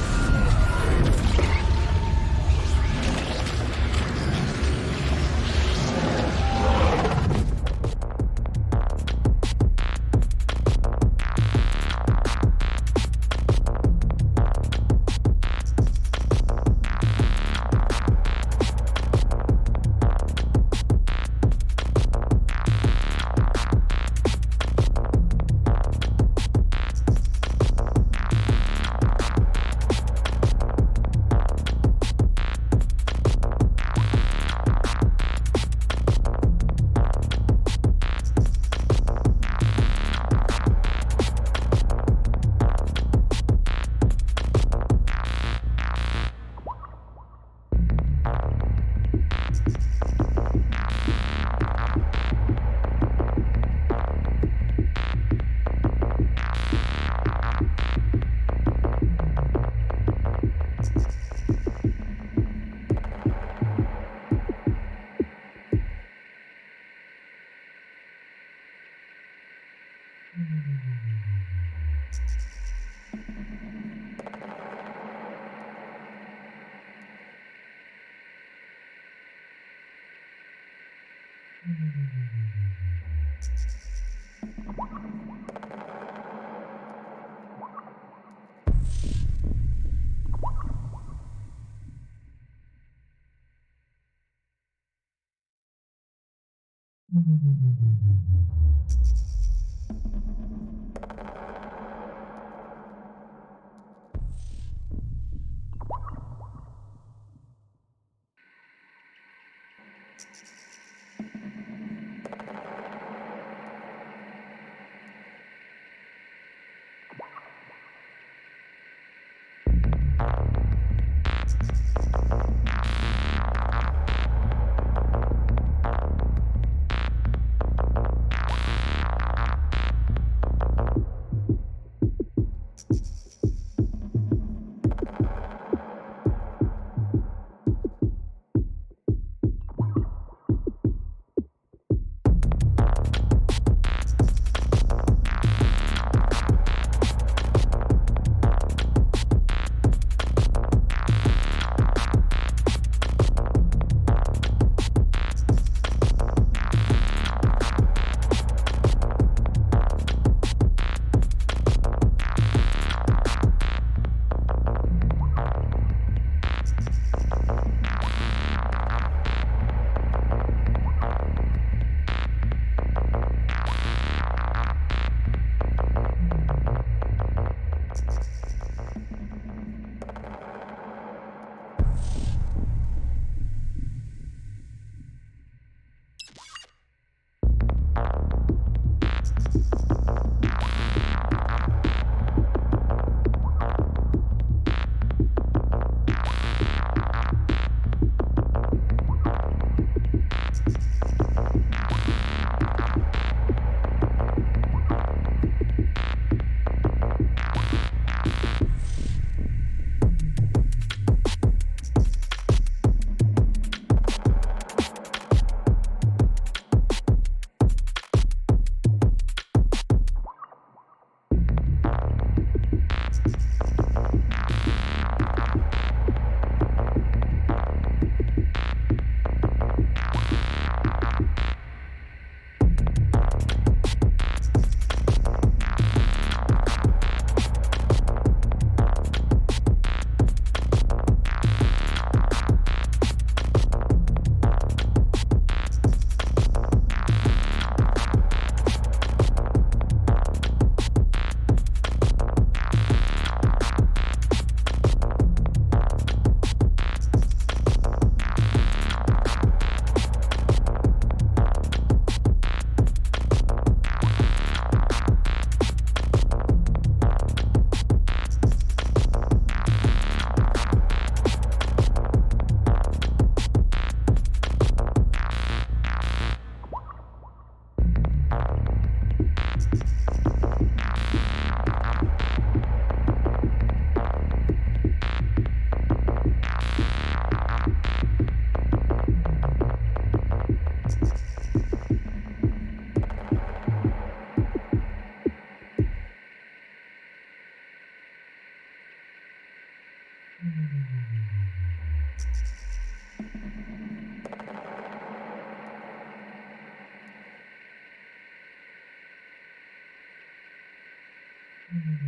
Thank you.